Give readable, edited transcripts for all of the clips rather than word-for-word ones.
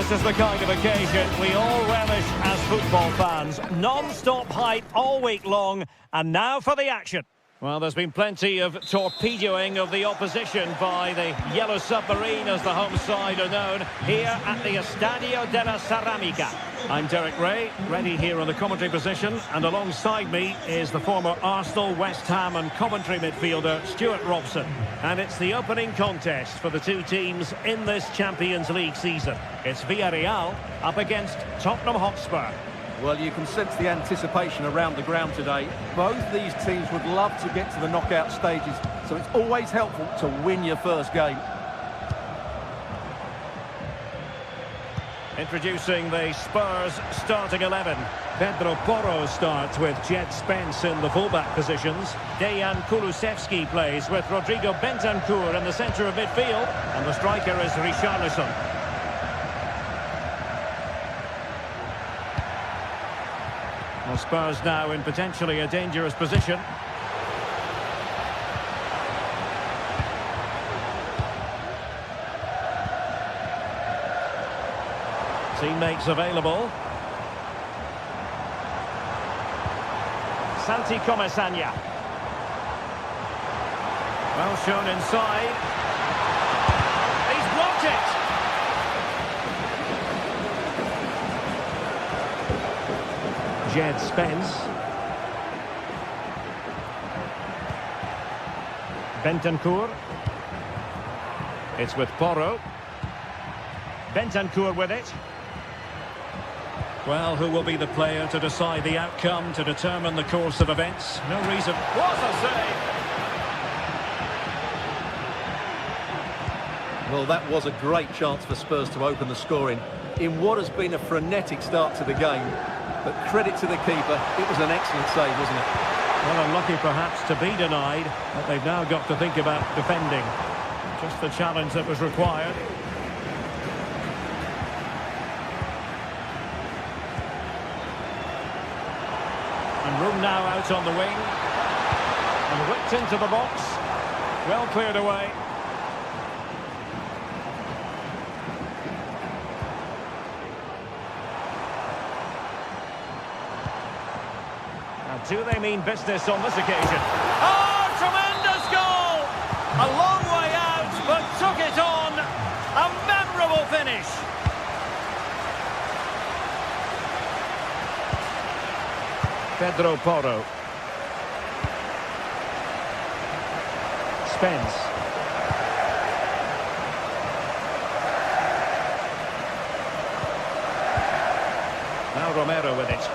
This is the kind of occasion we all relish as football fans. Non-stop hype all week long, and now for the action. Well, there's been plenty of torpedoing of the opposition by the Yellow Submarine, as the home side are known, here at the Estadio de la Ceramica. I'm Derek Ray, ready here on the commentary position, and alongside me is the former Arsenal, West Ham and Coventry midfielder Stuart Robson. And it's the opening contest for the two teams in this Champions League season. It's Villarreal up against Tottenham Hotspur. Well, you can sense the anticipation around the ground today. Both these teams would love to get to the knockout stages, so it's always helpful to win your first game. Introducing the Spurs starting 11. Pedro Porro starts with Jed Spence in the fullback positions. Dejan Kulusevski plays with Rodrigo Bentancur in the centre of midfield. And the striker is Richarlison. Well, Spurs now in potentially a dangerous position. Teammates available. Santi Comesanya. Well shown inside. He's blocked it. Jed Spence. Bentancur. It's with Porro. Bentancur with it. Well, who will be the player to decide the outcome, to determine the course of events? No reason. What a save! Well, that was a great chance for Spurs to open the scoring in what has been a frenetic start to the game. But credit to the keeper, it was an excellent save, wasn't it? Well, unlucky perhaps to be denied, but they've now got to think about defending. Just the challenge that was required. And room now out on the wing. And whipped into the box. Well cleared away. Now, do they mean business on this occasion? Oh, tremendous goal! A long way out, but took it on. A memorable finish. Pedro Porro. Spence. Now Romero with it.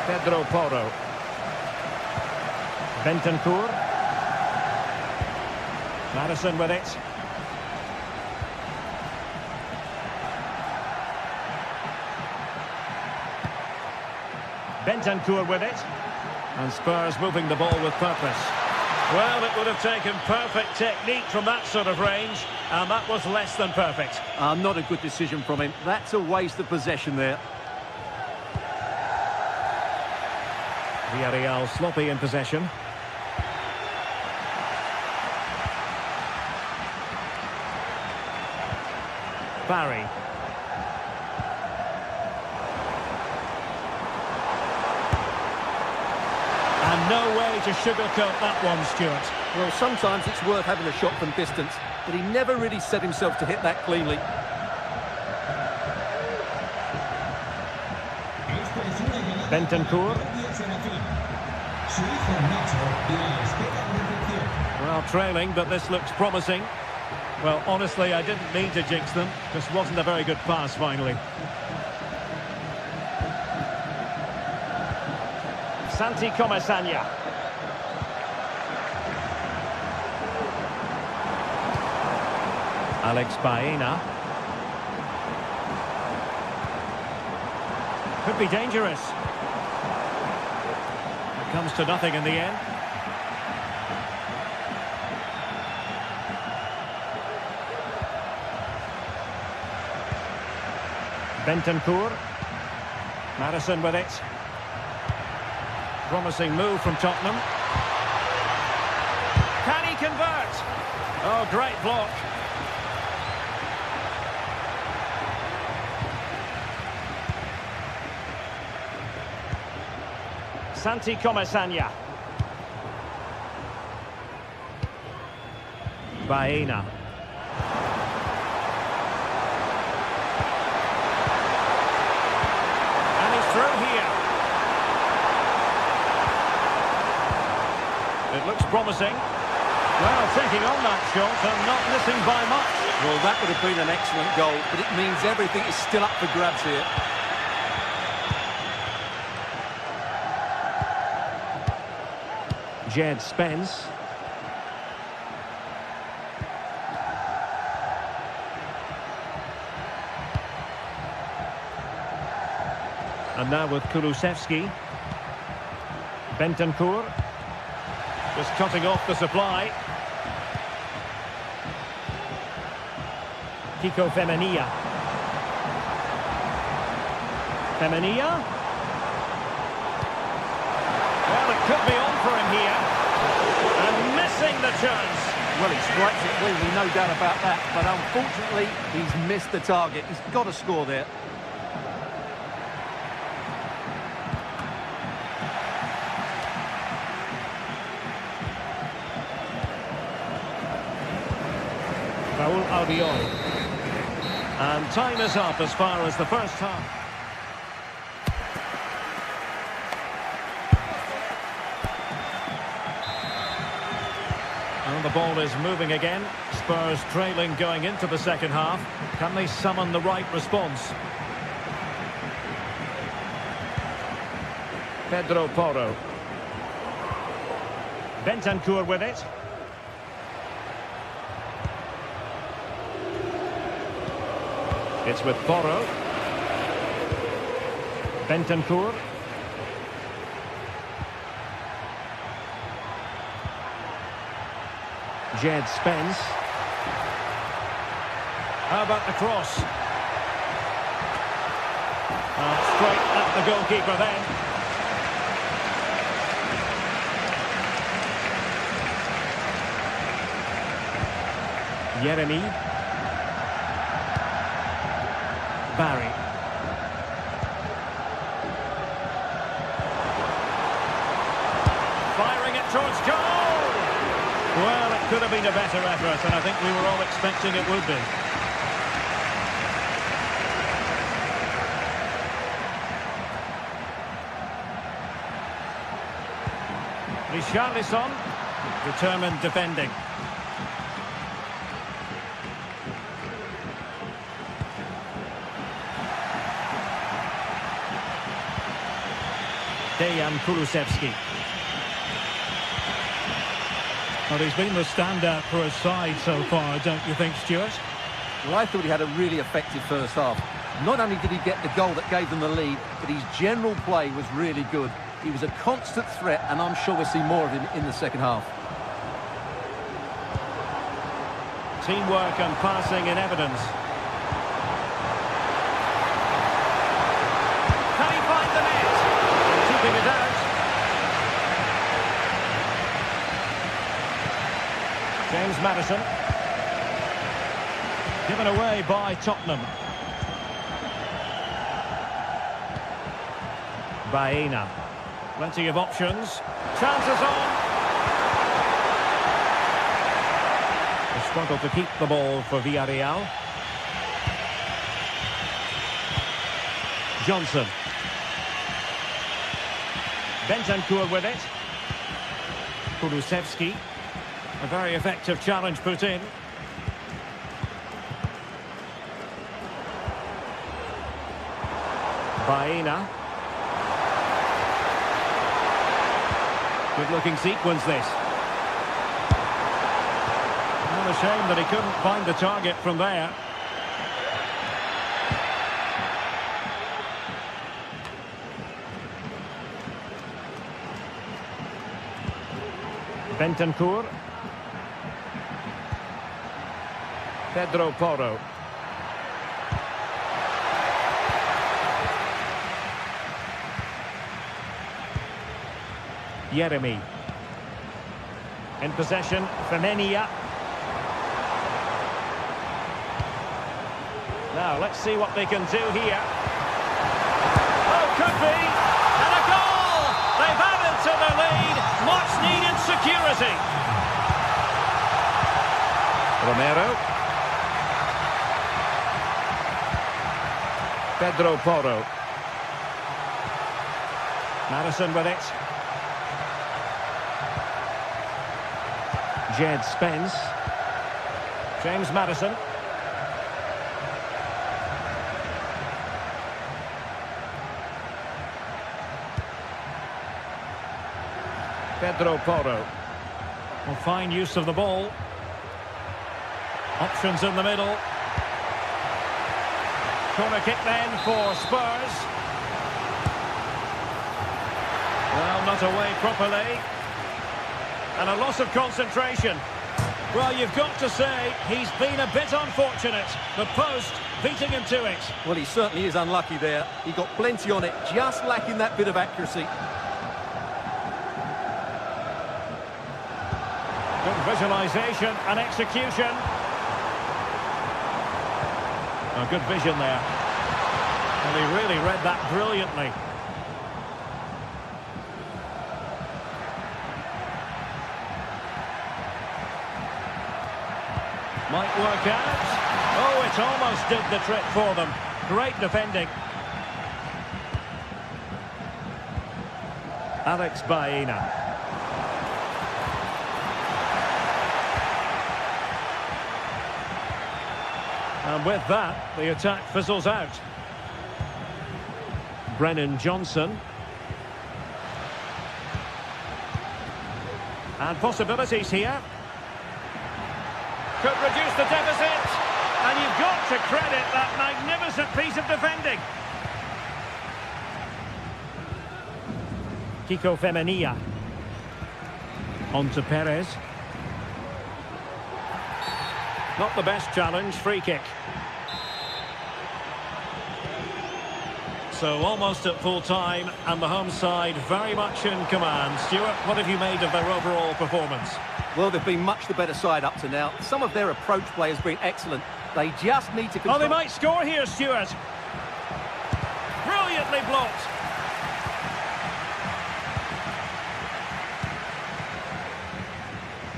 Pedro Porro. Bentancur. Madison with it. Bentancur with it. And Spurs moving the ball with purpose. Well, it would have taken perfect technique from that sort of range, and that was less than perfect. Not a good decision from him. That's a waste of possession there. Villarreal sloppy in possession. Barry. And no way to sugarcoat that one, Stuart. Well, sometimes it's worth having a shot from distance, but he never really set himself to hit that cleanly. Bentancur. Well, trailing, but this looks promising. Well, honestly, I didn't mean to jinx them. Just wasn't a very good pass, finally. Santi Comesanya. Alex Baena. Could be dangerous. It comes to nothing in the end. Bentancur. Madison with it. Promising move from Tottenham. Can he convert? Oh, great block. Santi Comesaña. Baena. And he's through here. It looks promising. Well, taking on that shot and not missing by much. Well, that would have been an excellent goal, but it means everything is still up for grabs here. Jed Spence. And now with Kulusevski. Bentancur. Just cutting off the supply. Kiko Femenia. Femenia. Well, it could be on for him here. And missing the chance. Well, he strikes it cleanly, no doubt about that. But unfortunately, he's missed the target. He's got to score there. Raul Albiol. And time is up as far as the first half. And the ball is moving again. Spurs trailing going into the second half. Can they summon the right response? Pedro Porro. Bentancur with it. It's with Porro. Bentancur. Jed Spence. How about the cross? Straight at the goalkeeper then. Jeremy. Barry. Firing it towards goal! Well, it could have been a better effort, and I think we were all expecting it would be. Richarlison, determined defending. Dejan Kulusevski. Well, he's been the standout for his side so far, don't you think, Stuart? Well, I thought he had a really effective first half. Not only did he get the goal that gave them the lead, but his general play was really good. He was a constant threat, and I'm sure we'll see more of him in the second half. Teamwork and passing in evidence. Can he find the net? Keeping it out. James Maddison. Given away by Tottenham. Baena. Plenty of options. Chances on. They struggle to keep the ball for Villarreal. Johnson. Bentancur with it. Kulusevski. A very effective challenge put in. Baena. Good looking sequence this. What a shame that he couldn't find the target from there. Bentancur. Pedro Porro. Jeremy. In possession, Femenia. Now, let's see what they can do here. Oh, could be! And a goal! They've had possibility. Romero. Pedro Porro. Madison with it. Jed Spence. James Madison. Pedro Porro. Well, fine use of the ball. Options in the middle. Corner kick then for Spurs. Well, not away properly. And a loss of concentration. Well, you've got to say, he's been a bit unfortunate. The post beating him to it. Well, he certainly is unlucky there. He got plenty on it, just lacking that bit of accuracy. Good visualisation and execution. Oh, good vision there. And he really read that brilliantly. Might work out. Oh, it almost did the trick for them. Great defending. Alex Baena. And with that, the attack fizzles out. Brennan Johnson. And possibilities here. Could reduce the deficit. And you've got to credit that magnificent piece of defending. Kiko Femenia. On to Perez. Not the best challenge, free kick. So almost at full time, and the home side very much in command. Stuart, what have you made of their overall performance? Well, they've been much the better side up to now. Some of their approach play has been excellent. They just need to control... Oh, they might score here, Stuart. Brilliantly blocked.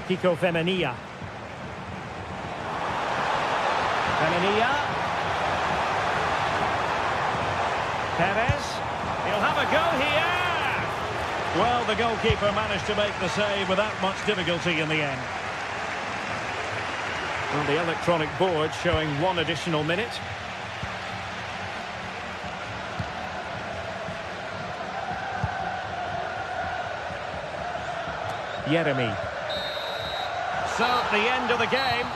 Kiko Femenia. Femenia. Perez. He'll have a go here. Well, the goalkeeper managed to make the save without much difficulty in the end. Well, the electronic board showing 1 additional minute. Jeremy. So, the end of the game.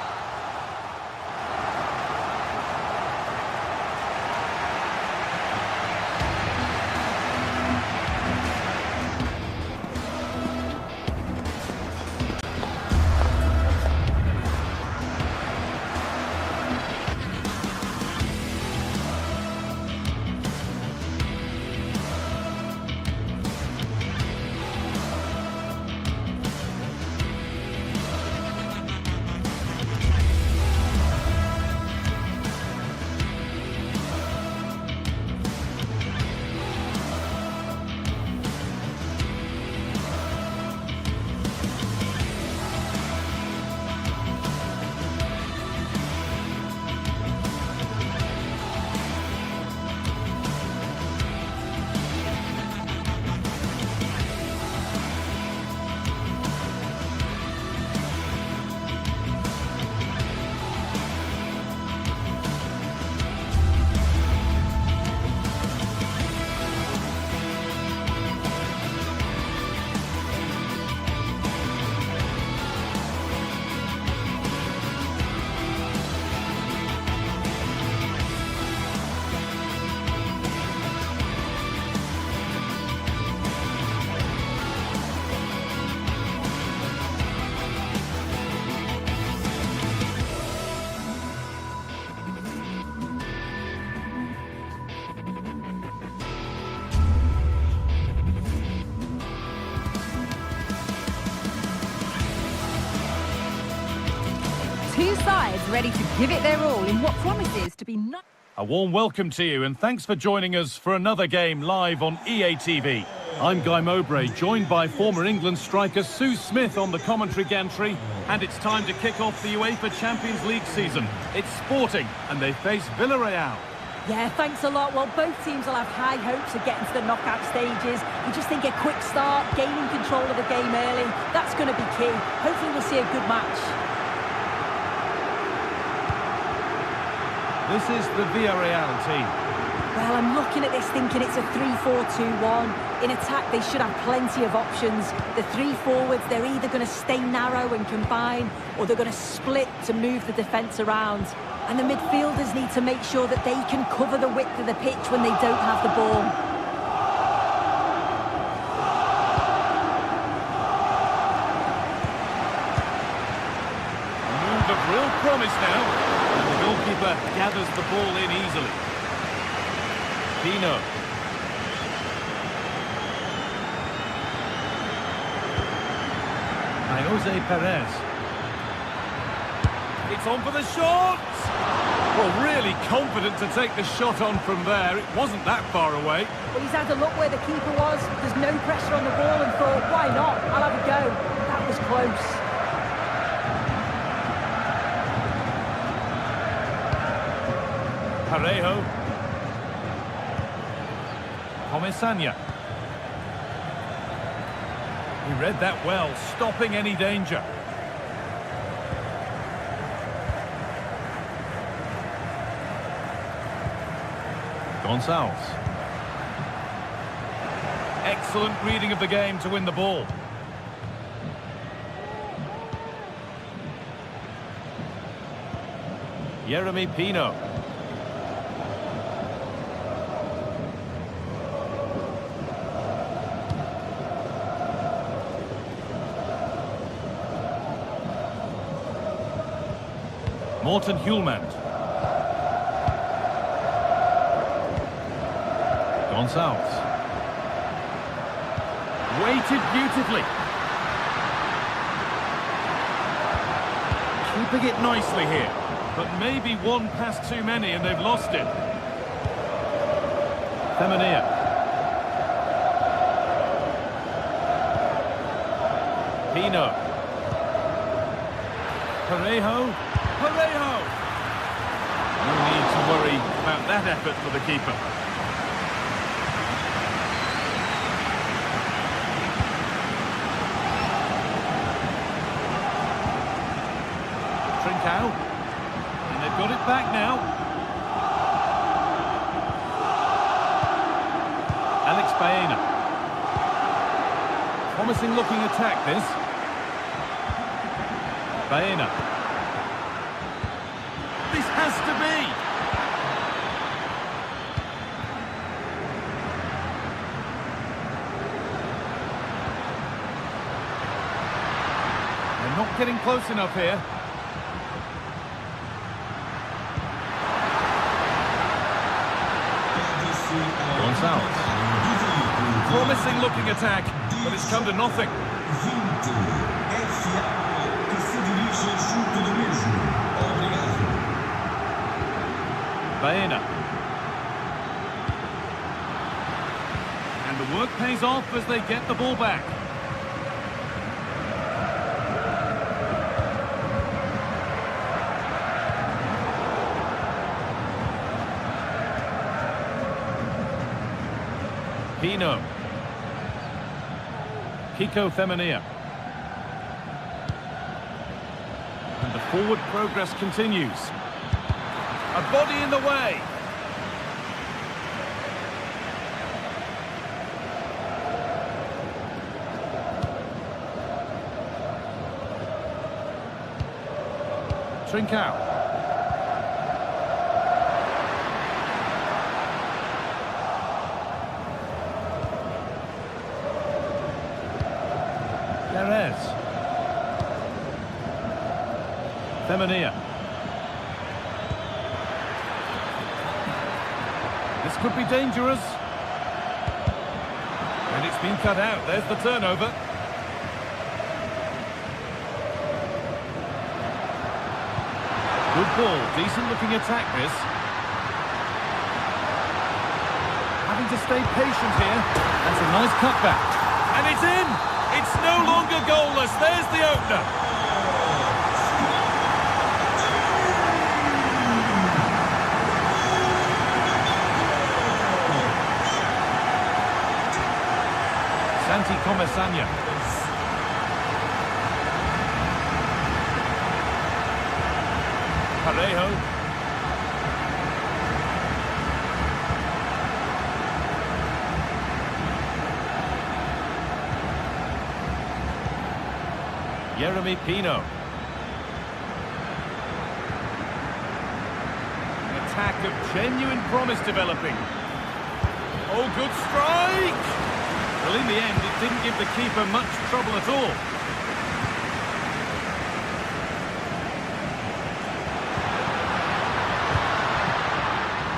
Two sides ready to give it their all in what promises to be not... A warm welcome to you and thanks for joining us for another game live on EA TV. I'm Guy Mowbray, joined by former England striker Sue Smith on the commentary gantry, and it's time to kick off the UEFA Champions League season. It's Sporting and they face Villarreal. Yeah, thanks a lot. Well, both teams will have high hopes of getting to the knockout stages. You just think a quick start, gaining control of the game early, that's going to be key. Hopefully we'll see a good match. This is the Villarreal team. Well, I'm looking at this thinking it's a 3-4-2-1. In attack, they should have plenty of options. The three forwards, they're either going to stay narrow and combine, or they're going to split to move the defence around. And the midfielders need to make sure that they can cover the width of the pitch when they don't have the ball. A move of real promise now. And the goalkeeper gathers the ball in easily. Pino. By Jose Perez. It's on for the shot! Well, really confident to take the shot on from there. It wasn't that far away. Well, he's had a look where the keeper was. There's no pressure on the ball and thought, why not? I'll have a go. That was close. Parejo. Comesaña. He read that well, stopping any danger. Gonçalves. Excellent reading of the game to win the ball. Jeremy Pino. Morten Hjulmand. Gonçalves. Weighted beautifully. Keeping it nicely here. But maybe one pass too many and they've lost it. Femenia. Pino. Parejo. Parejo! No need to worry about that effort for the keeper. Trincao. And they've got it back now. Alex Baena. Promising looking attack this. Baena. This has to be! They're not getting close enough here. Gonçalves. Promising looking attack, but it's come to nothing. Baena. And the work pays off as they get the ball back. Pino. Kiko Femenia. And the forward progress continues. A body in the way. Trincao. Perez. Femenia. This could be dangerous. And it's been cut out. There's the turnover. Good ball. Decent looking attack this. to stay patient here. That's a nice cutback. And it's in! It's no longer goalless. There's the opener. Santiago Bernabeu. Parejo. Yeremy Pino. An attack of genuine promise developing. Oh, good strike! Well, in the end, it didn't give the keeper much trouble at all.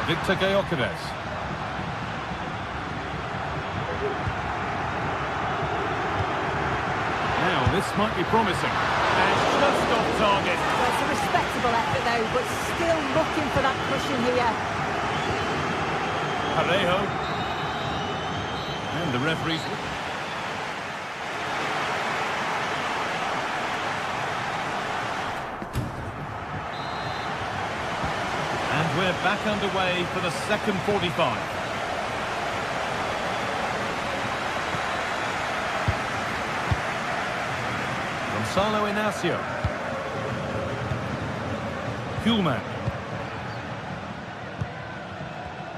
Victor Gyökeres. Now, this might be promising. And just off target. Well, it's a respectable effort, though, but still looking for that cushion here. Parejo. And the referee's... And we're back underway for the second 45. Gonzalo Inacio. Kuhlmann.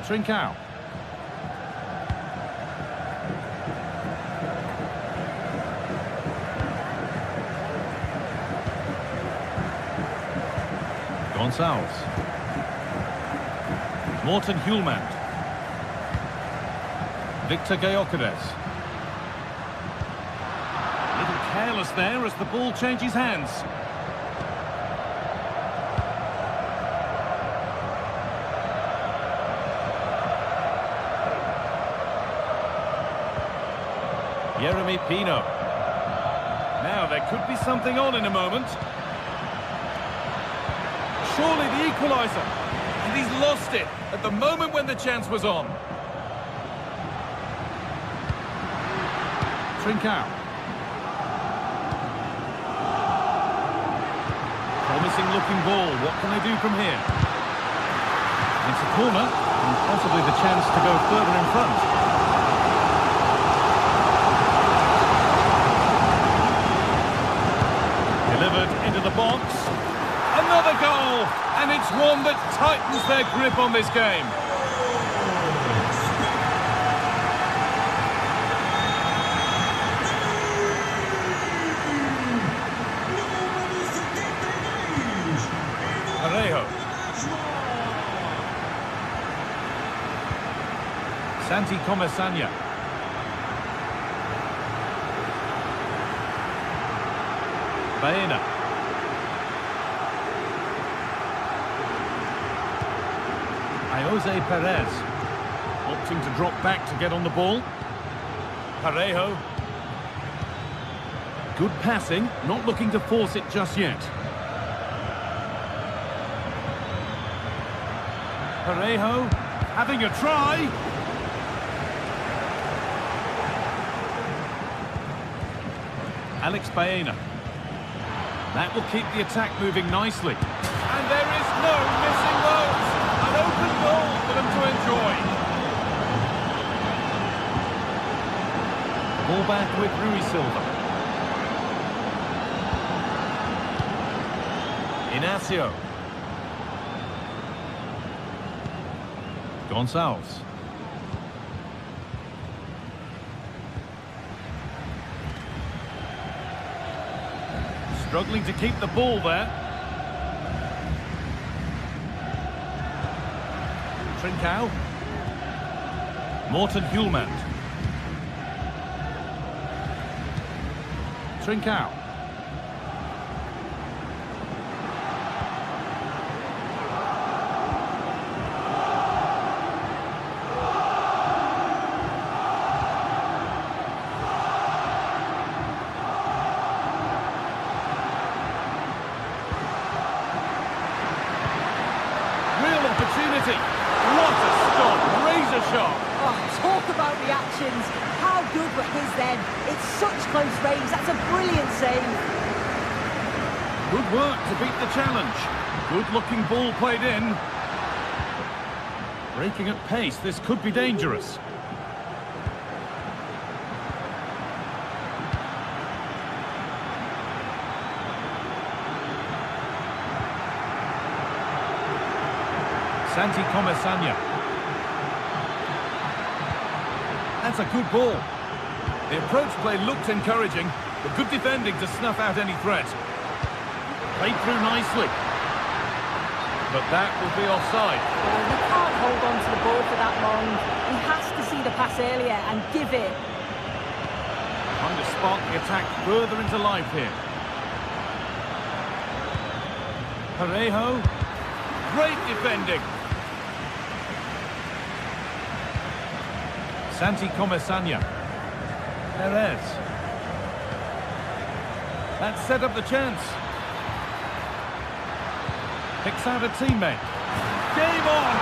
Trincao. Gonçalves. Morten Hjulmand. Victor Gyökeres. A little careless there as the ball changes hands. Yeremy Pino. Now there could be something on in a moment. Surely the equaliser. And he's lost it at the moment when the chance was on. Trincao. Promising looking ball. What can they do from here? It's a corner and possibly the chance to go further in front. Delivered into the box. Another goal, and it's one that tightens their grip on this game. Parejo. Santiago Bernabeu. Bayern. Jose Perez, opting to drop back to get on the ball. Parejo. Good passing, not looking to force it just yet. Parejo, having a try. Alex Baena. That will keep the attack moving nicely. And there is no missing those. An open goal for them to enjoy. Ball back with Rui Silva. Inacio. Gonçalves. Struggling to keep the ball there. Trincao. Morten Hjulmand. Trincao. Oh, deflections. How good were his then? It's such close range. That's a brilliant save. Good work to beat the challenge. Good-looking ball played in. Breaking at pace, this could be dangerous. Santi Comesanya. That's a good ball. The approach play looked encouraging, but good defending to snuff out any threat. Played through nicely. But that will be offside. Well, he can't hold on to the ball for that long. He has to see the pass earlier and give it. Trying to spark the attack further into life here. Parejo. Great defending. Santi Comesanya. Perez. That set up the chance. Picks out a teammate. Game on!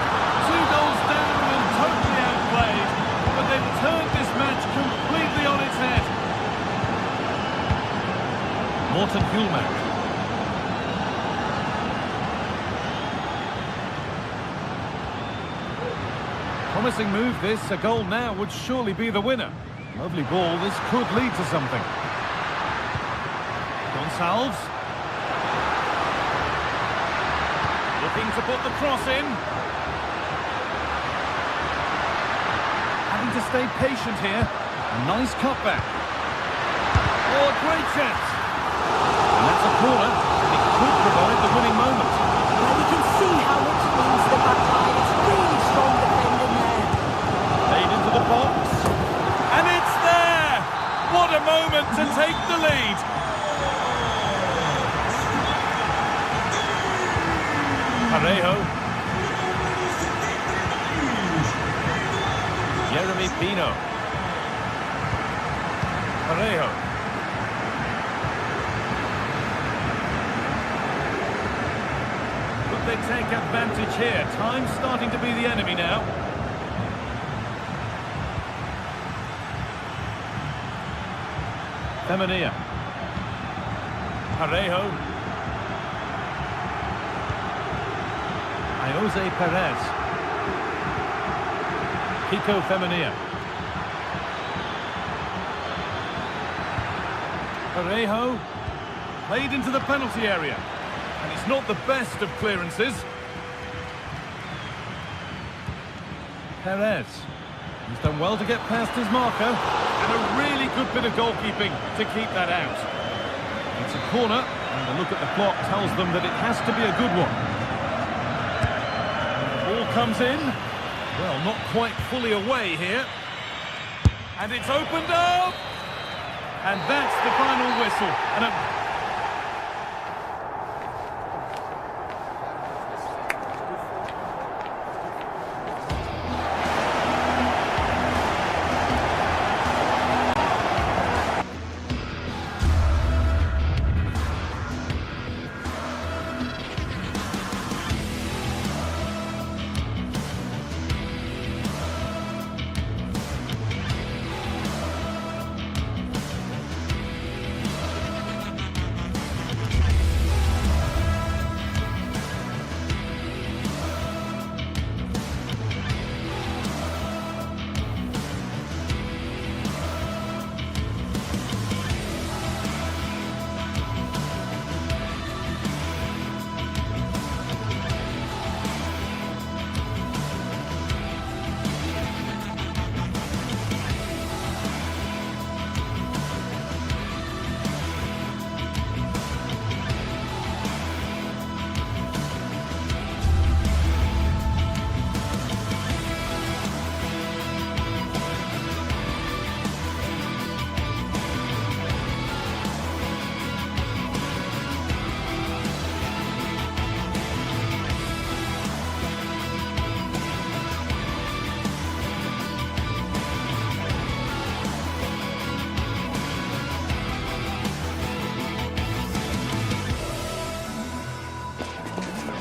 2 goals down and totally outplayed. But they've turned this match completely on its head. Morten Hulman. Promising move this. A goal now would surely be the winner. Lovely ball. This could lead to something. Gonçalves. Looking to put the cross in. Having to stay patient here. A nice cutback. Oh, a great chance. And that's a corner. It could provide the winning moment. Well, you can see how much it means to the back line. It's really strong defending there. Played into the box. And it's there! What a moment to take the lead. Parejo. Jeremy Pino. Parejo. Could they take advantage here? Time's starting to be the enemy now. Femenia. Parejo. Jose Perez. Pico Femenia. Parejo. Played into the penalty area. And it's not the best of clearances. Perez. He's done well to get past his marker. And a really good bit of goalkeeping to keep that out. It's a corner. And a look at the clock tells them that it has to be a good one. Comes in. Well, not quite fully away here. And it's opened up. And that's the final whistle. And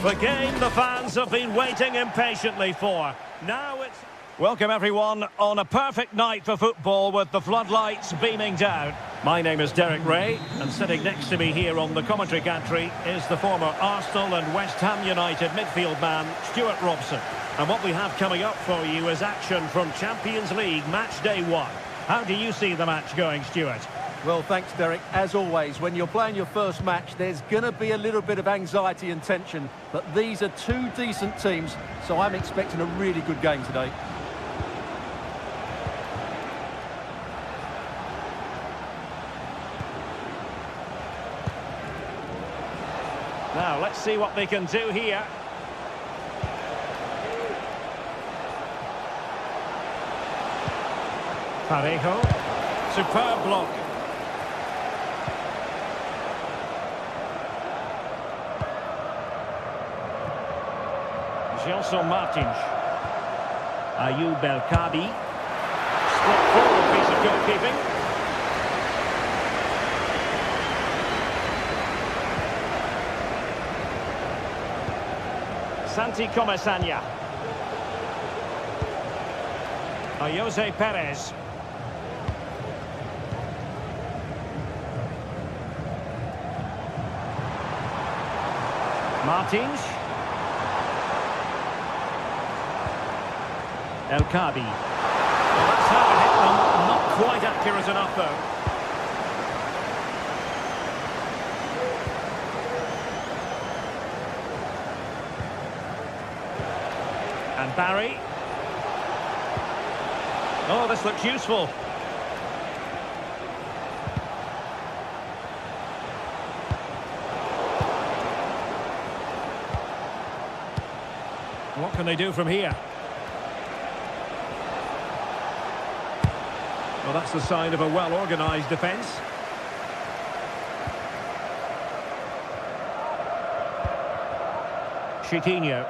The game the fans have been waiting impatiently for. Now it's... Welcome everyone on a perfect night for football with the floodlights beaming down. My name is Derek Ray, and sitting next to me here on the commentary gantry is the former Arsenal and West Ham United midfield man, Stuart Robson. And what we have coming up for you is action from Champions League match day 1. How do you see the match going, Stuart? Well, thanks, Derek. As always, when you're playing your first match, there's going to be a little bit of anxiety and tension. But these are two decent teams, so I'm expecting a really good game today. Now, let's see what they can do here. Parejo. Superb block. Gelson Martins. Ayoub El-Kadi. Straightforward piece of goalkeeping. Santi Comesaña. Jose Perez. Martins. El-Kadi. Well, that's how it hit them. Not quite accurate enough, though. And Barry. Oh, this looks useful. What can they do from here? Well, that's the sign of a well-organised defence. Chiquinho.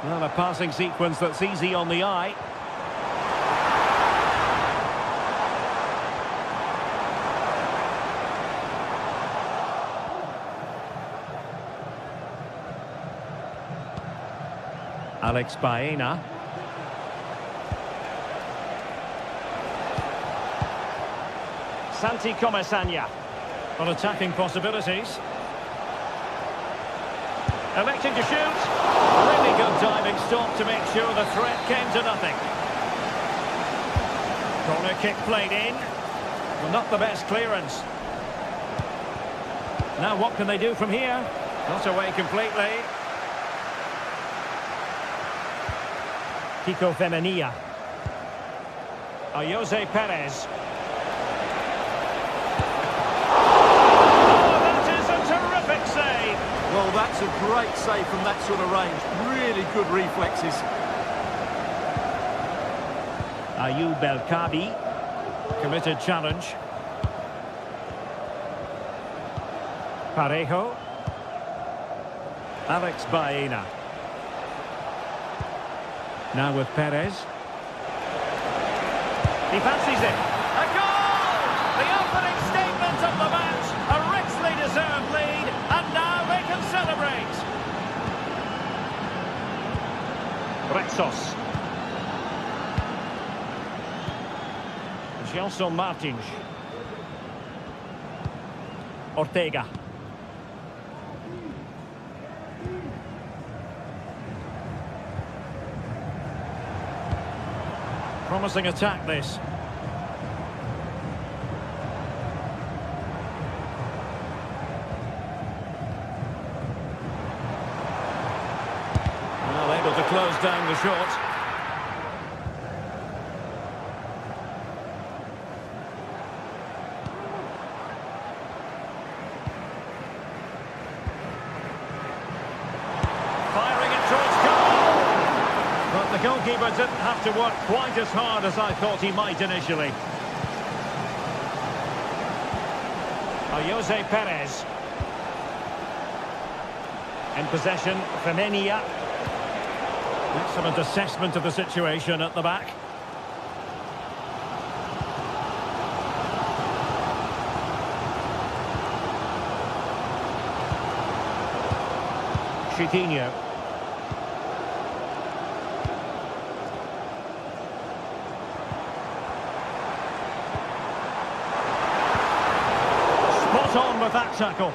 Well, a passing sequence that's easy on the eye. Alex Baena. Santi Comesaña. On attacking possibilities. Electing to shoot. Really good diving stop to make sure the threat came to nothing. Corner kick played in. Well, not the best clearance. Now what can they do from here? Not away completely. Kiko Femenia. Jose Perez. Oh, that is a terrific save. Well, that's a great save from that sort of range. Really good reflexes. Ayoub El-Kadi. Committed challenge. Parejo. Alex Baena. Now with Perez. He fancies it. A goal! The opening statement of the match. A richly deserved lead. And now they can celebrate. Rexos. Gelson Martins. Ortega. Promising attack, this. Well, able to close down the shot. Firing it towards goal. But the goalkeeper didn't have to work quite as hard as I thought he might initially. Jose Perez. In possession, Femenia. Excellent assessment of the situation at the back. Coutinho. Spot on with that tackle.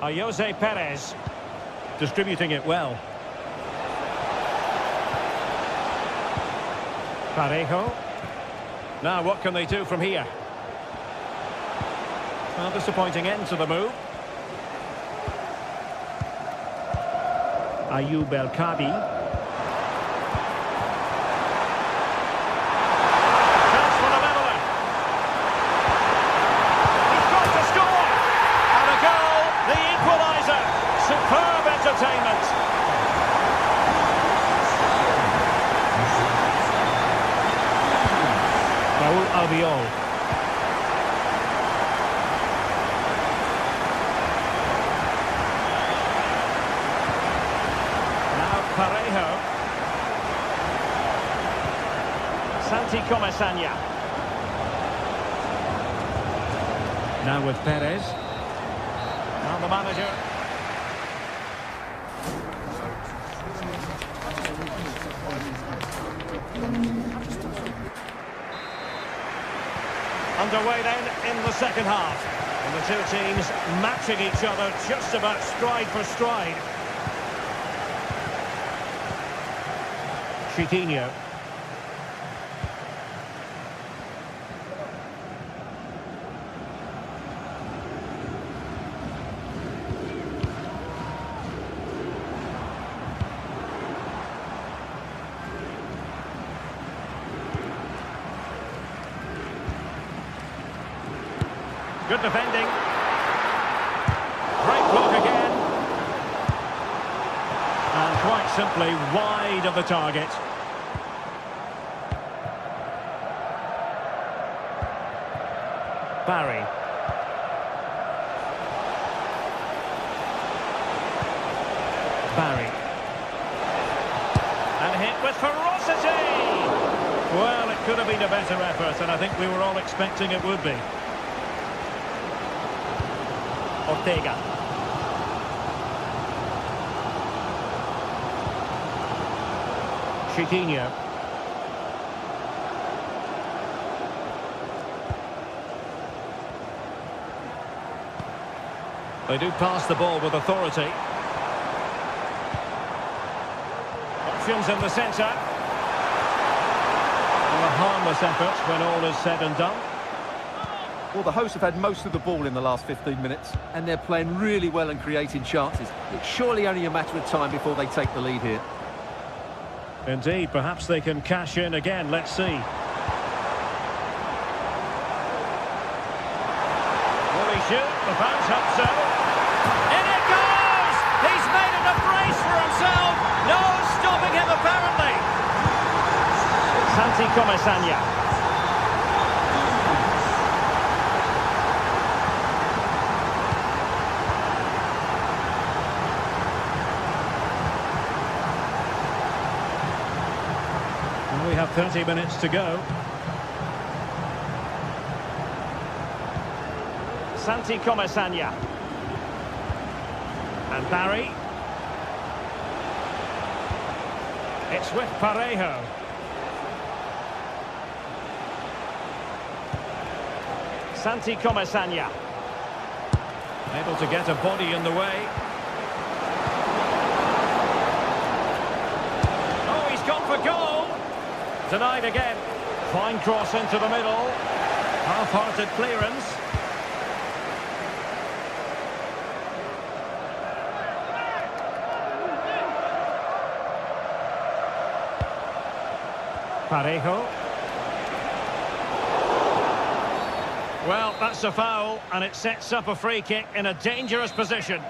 Jose Perez. Distributing it well. Parejo. Now what can they do from here? Well, disappointing end to the move. Ayoub El Kadi. Chance for the leveller. He's got to score! And a goal, the equaliser. Superb entertainment. Raúl Albiol. Parejo. Santiago Bernabeu. Now with Perez. Now the manager. Underway then in the second half. And the two teams matching each other just about stride for stride. Coutinho. Good defending. Great block again. And quite simply wide of the target. Barry. Barry. And hit with ferocity! Well, it could have been a better effort, and I think we were all expecting it would be. Ortega. Coutinho. They do pass the ball with authority. Options in the centre. And a harmless effort when all is said and done. Well, the hosts have had most of the ball in the last 15 minutes, and they're playing really well and creating chances. It's surely only a matter of time before they take the lead here. Indeed, perhaps they can cash in again. Let's see. Will he shoot? The fans hope so. In it goes! He's made it a brace for himself. No stopping him, apparently. Santiago Bernabeu. We have 30 minutes to go. Santiago Bernabeu. And Barry. It's with Parejo. Santiago Bernabeu. Able to get a body in the way. Oh, he's gone for goal. Denied again. Fine cross into the middle. Half-hearted clearance. Parejo. Well, that's a foul, and it sets up a free kick in a dangerous position.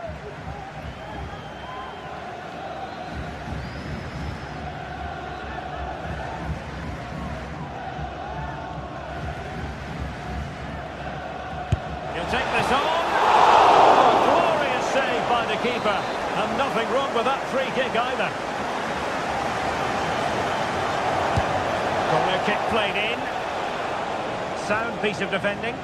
Take this on. Oh, glorious save by the keeper. And nothing wrong with that free kick either. Corner kick played in. Sound piece of defending.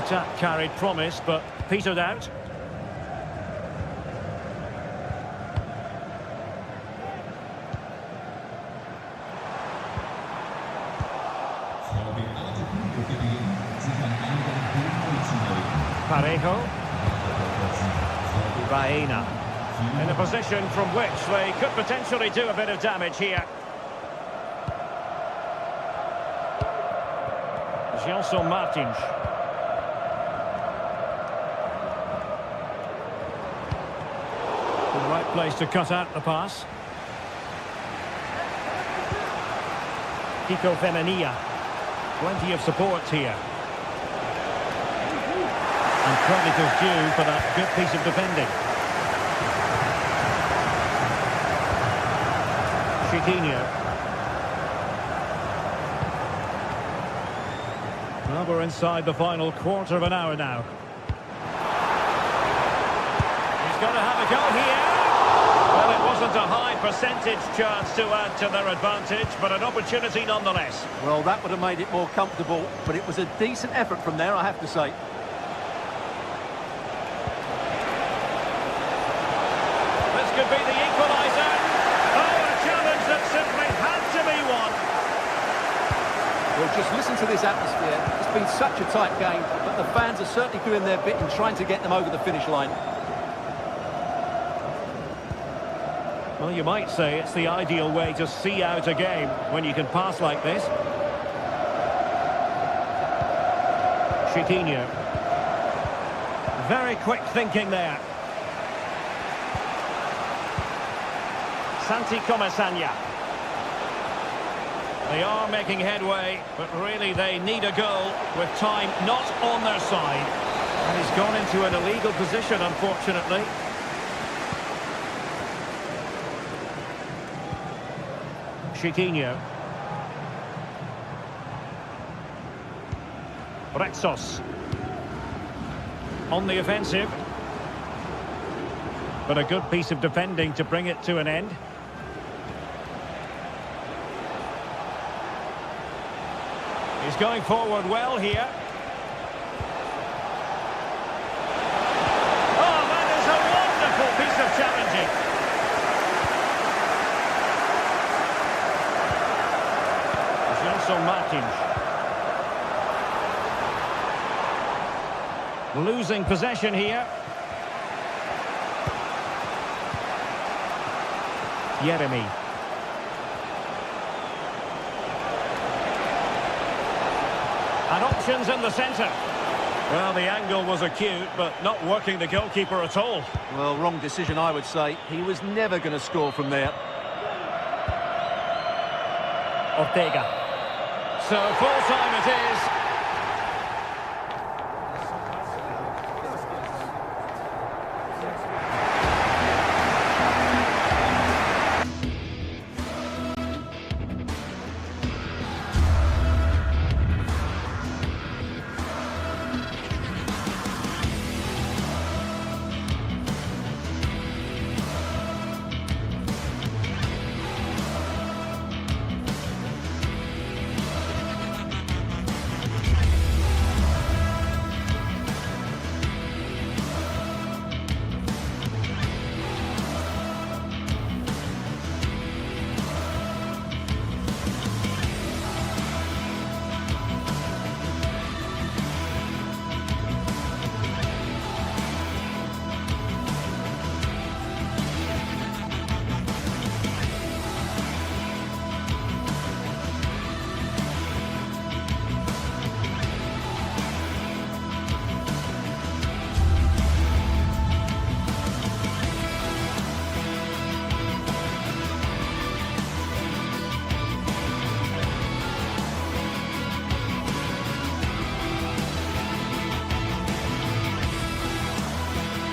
attack carried promise, but petered out. Parejo. Baena. In a position from which they could potentially do a bit of damage here. Gelson Martins. The right place to cut out the pass. Kiko Femenia. Plenty of support here. And credit is due for that good piece of defending. Chiquinho. Well, we're inside the final quarter of an hour now. He's going to have a go here. Well, it wasn't a high percentage chance to add to their advantage, but an opportunity nonetheless. Well, that would have made it more comfortable, but it was a decent effort from there, I have to say. This could be the equaliser. Oh, a challenge that simply had to be won. Well, just listen to this atmosphere. It's been such a tight game, but the fans are certainly doing their bit in trying to get them over the finish line. Well, you might say it's the ideal way to see out a game when you can pass like this. Chiquinho. Very quick thinking there. Santi Comasanya. They are making headway, but really they need a goal with time not on their side. And he's gone into an illegal position, unfortunately. Chiquinho. Retsos. On the offensive. But a good piece of defending to bring it to an end. He's going forward well here. Oh, that is a wonderful piece of challenging. Gelson Martins. Losing possession here. Jeremy. And options in the centre. Well, the angle was acute, but not working the goalkeeper at all. Well, wrong decision, I would say. He was never going to score from there. Ortega. So full time it is.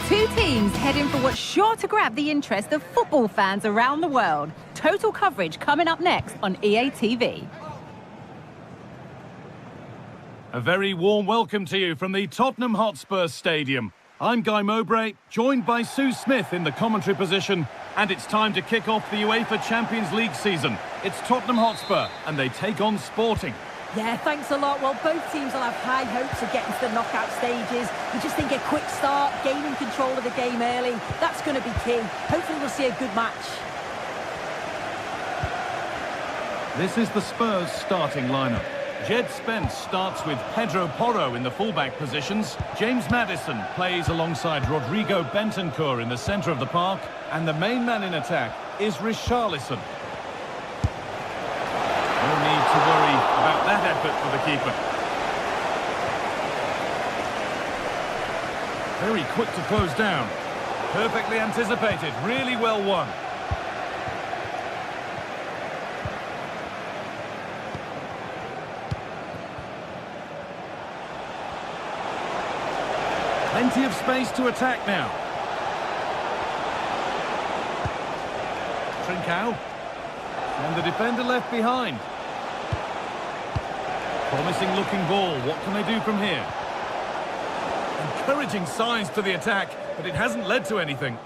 Two teams heading for what's sure to grab the interest of football fans around the world. Total coverage coming up next on EA TV. A very warm welcome to you from the Tottenham Hotspur Stadium. I'm Guy Mowbray, joined by Sue Smith in the commentary position, and it's time to kick off the UEFA Champions League season. It's Tottenham Hotspur, and they take on Sporting. Yeah, thanks a lot. Well, both teams will have high hopes of getting to the knockout stages. You just think a quick start, gaining control of the game early, that's going to be key. Hopefully we'll see a good match. This is the Spurs starting lineup. Jed Spence starts with Pedro Porro in the fullback positions. James Maddison plays alongside Rodrigo Bentancur in the centre of the park. And the main man in attack is Richarlison. No need to worry about that effort for the keeper. Very quick to close down. Perfectly anticipated, really well won. Plenty of space to attack now. Trincao. And the defender left behind. Promising looking ball. What can they do from here? Encouraging signs to the attack, but it hasn't led to anything.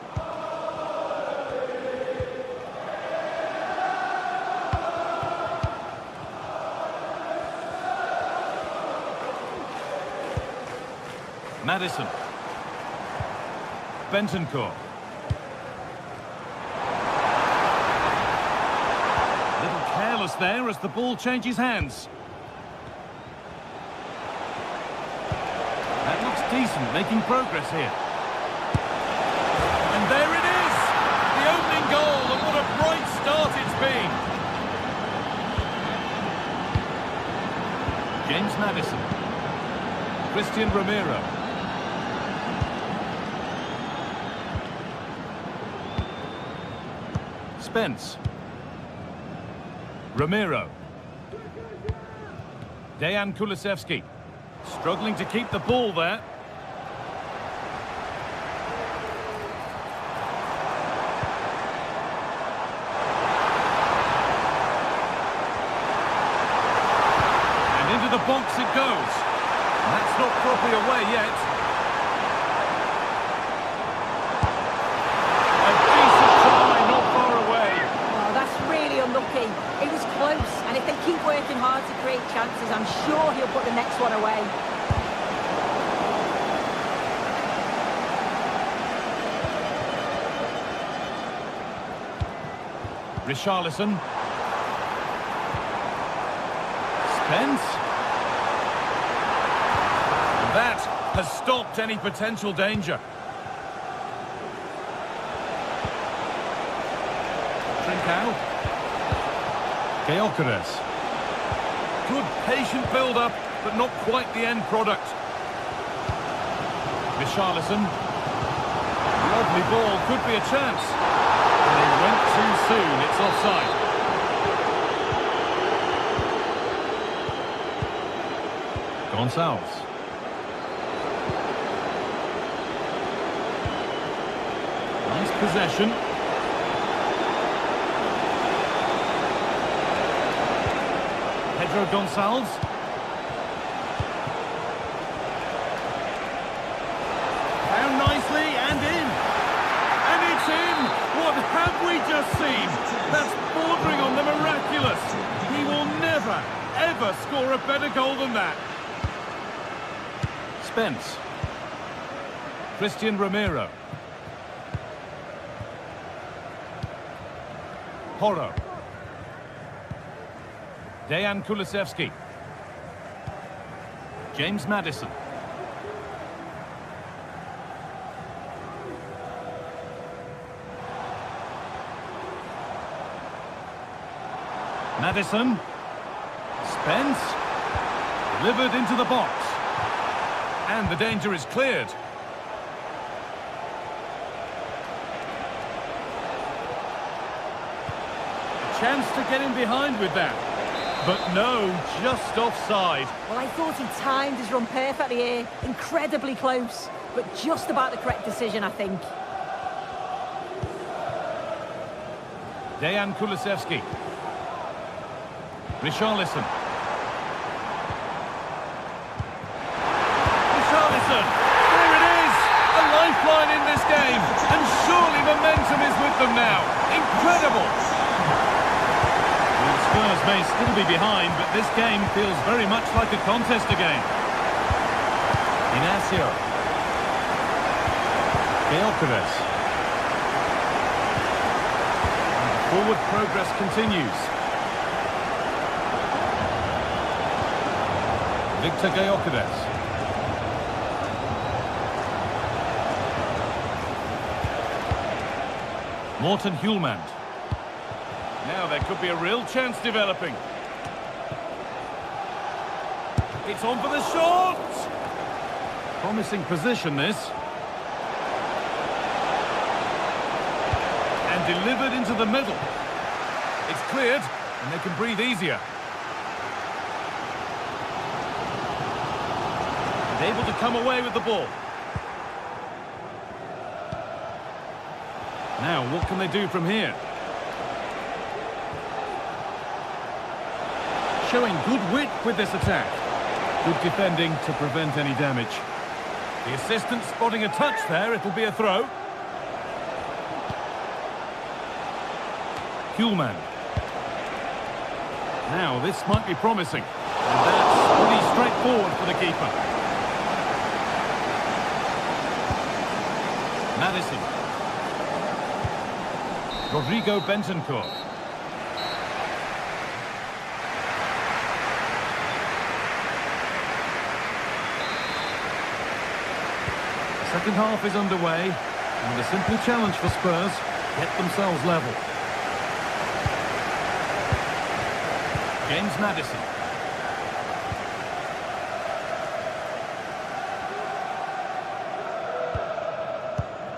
Maddison. Bentancur. Little careless there as the ball changes hands. That looks decent, making progress here. And there it is! The opening goal, and what a bright start it's been! James Maddison. Christian Romero. Spence. Romero. Dejan Kulusevski. Struggling to keep the ball there. And into the box it goes. That's not properly away yet. A decent try, not far away. Oh, that's really unlucky. It was close, and if they keep working hard to create chances, I'm sure he'll put the next one away. Richarlison. Spence. That has stopped any potential danger. Trincao. Gyökeres. Good patient build-up, but not quite the end product. Richarlison. Lovely ball, could be a chance. And he went too soon, it's offside. Gonçalves. Nice possession. Pedro Gonçalves. Found nicely and in. And it's in! What have we just seen? That's bordering on the miraculous. He will never, ever score a better goal than that. Spence. Christian Romero. Porro. Dejan Kulusevski. James Maddison. Maddison. Spence. Delivered into the box. And the danger is cleared. A chance to get in behind with that. But no, just offside. Well, I thought he timed his run perfectly here. Incredibly close, but just about the correct decision, I think. Dejan Kulusevski. Richarlison. Richarlison! There it is! A lifeline in this game! And surely momentum is with them now. Incredible! The Spurs Spurs may still be behind, but this game feels very much like a contest again. Inacio. Gyökeres. Forward progress continues. Victor Gyökeres. Morten Hjulmand. Now there could be a real chance developing. It's on for the shot! Promising position, this. And delivered into the middle. It's cleared, and they can breathe easier. And able to come away with the ball. Now, what can they do from here? Showing good wit with this attack. Good defending to prevent any damage. The assistant spotting a touch there, it'll be a throw. Hjulmand. Now, this might be promising. And that's pretty straightforward for the keeper. Madison. Rodrigo Bentancur. The second half is underway, and a simple challenge for Spurs: get themselves level. James Madison.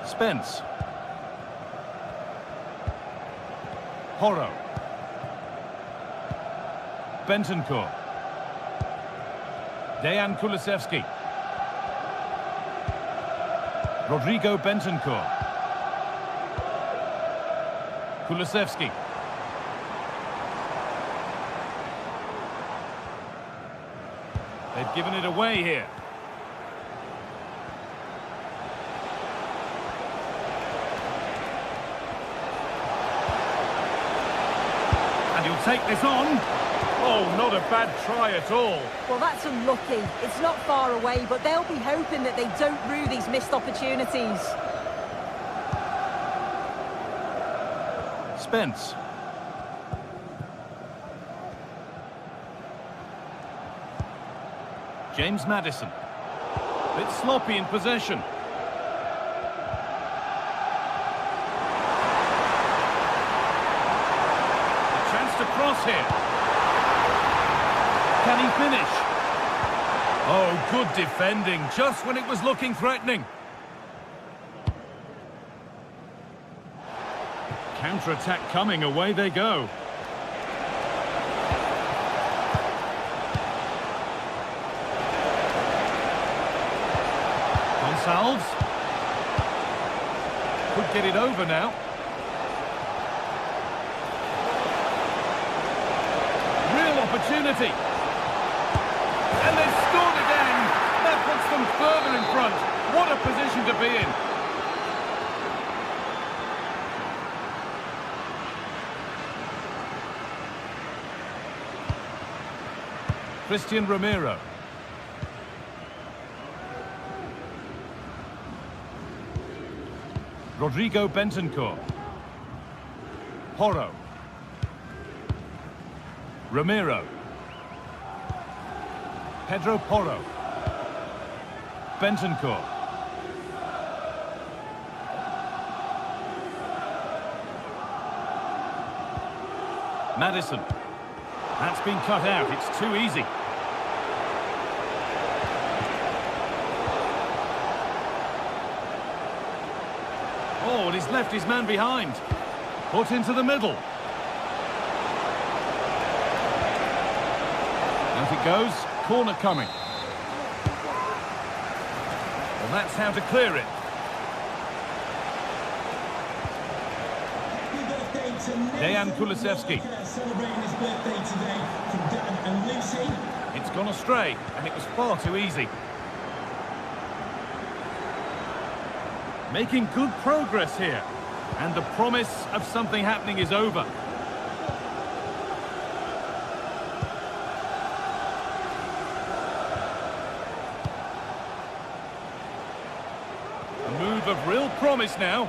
Spence. Porro. Bentancur. Dejan Kulusevski. Rodrigo Bentancur. Kulusevski. They've given it away here. And he'll take this on. Oh, not a bad try at all. Well, that's unlucky. It's not far away, but they'll be hoping that they don't rue these missed opportunities. Spence. James Madison. Bit sloppy in possession. A chance to cross here. Can he finish? Oh, good defending, just when it was looking threatening. Counter-attack coming, away they go. Gonçalves. Could get it over now. Real opportunity. And they've scored again. That puts them further in front. What a position to be in. Christian Romero. Rodrigo Bentancur. Porro. Romero. Pedro Porro. Bentancur. Madison. That's been cut out. It's too easy. Oh, and he's left his man behind. Put into the middle. Out it goes. Corner coming. Well, that's how to clear it. Dejan Kulusevski. It's gone astray, and it was far too easy. Making good progress here, and the promise of something happening is over. of real promise now.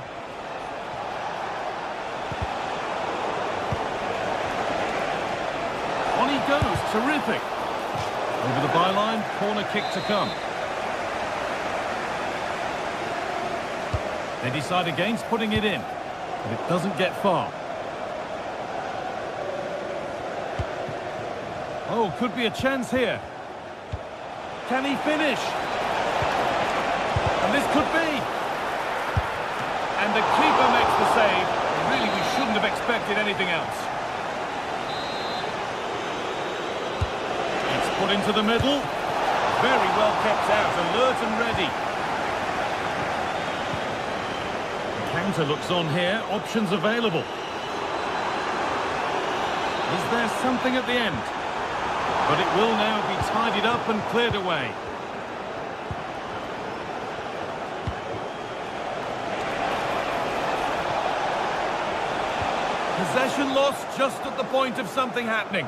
On he goes, terrific. Over the byline, corner kick to come. They decide against putting it in, but it doesn't get far. Oh, could be a chance here. Can he finish? And this could be. And the keeper makes the save. Really, we shouldn't have expected anything else. It's put into the middle. Very well kept out, alert and ready. The counter looks on here, options available. Is there something at the end? But it will now be tidied up and cleared away. Possession lost just at the point of something happening.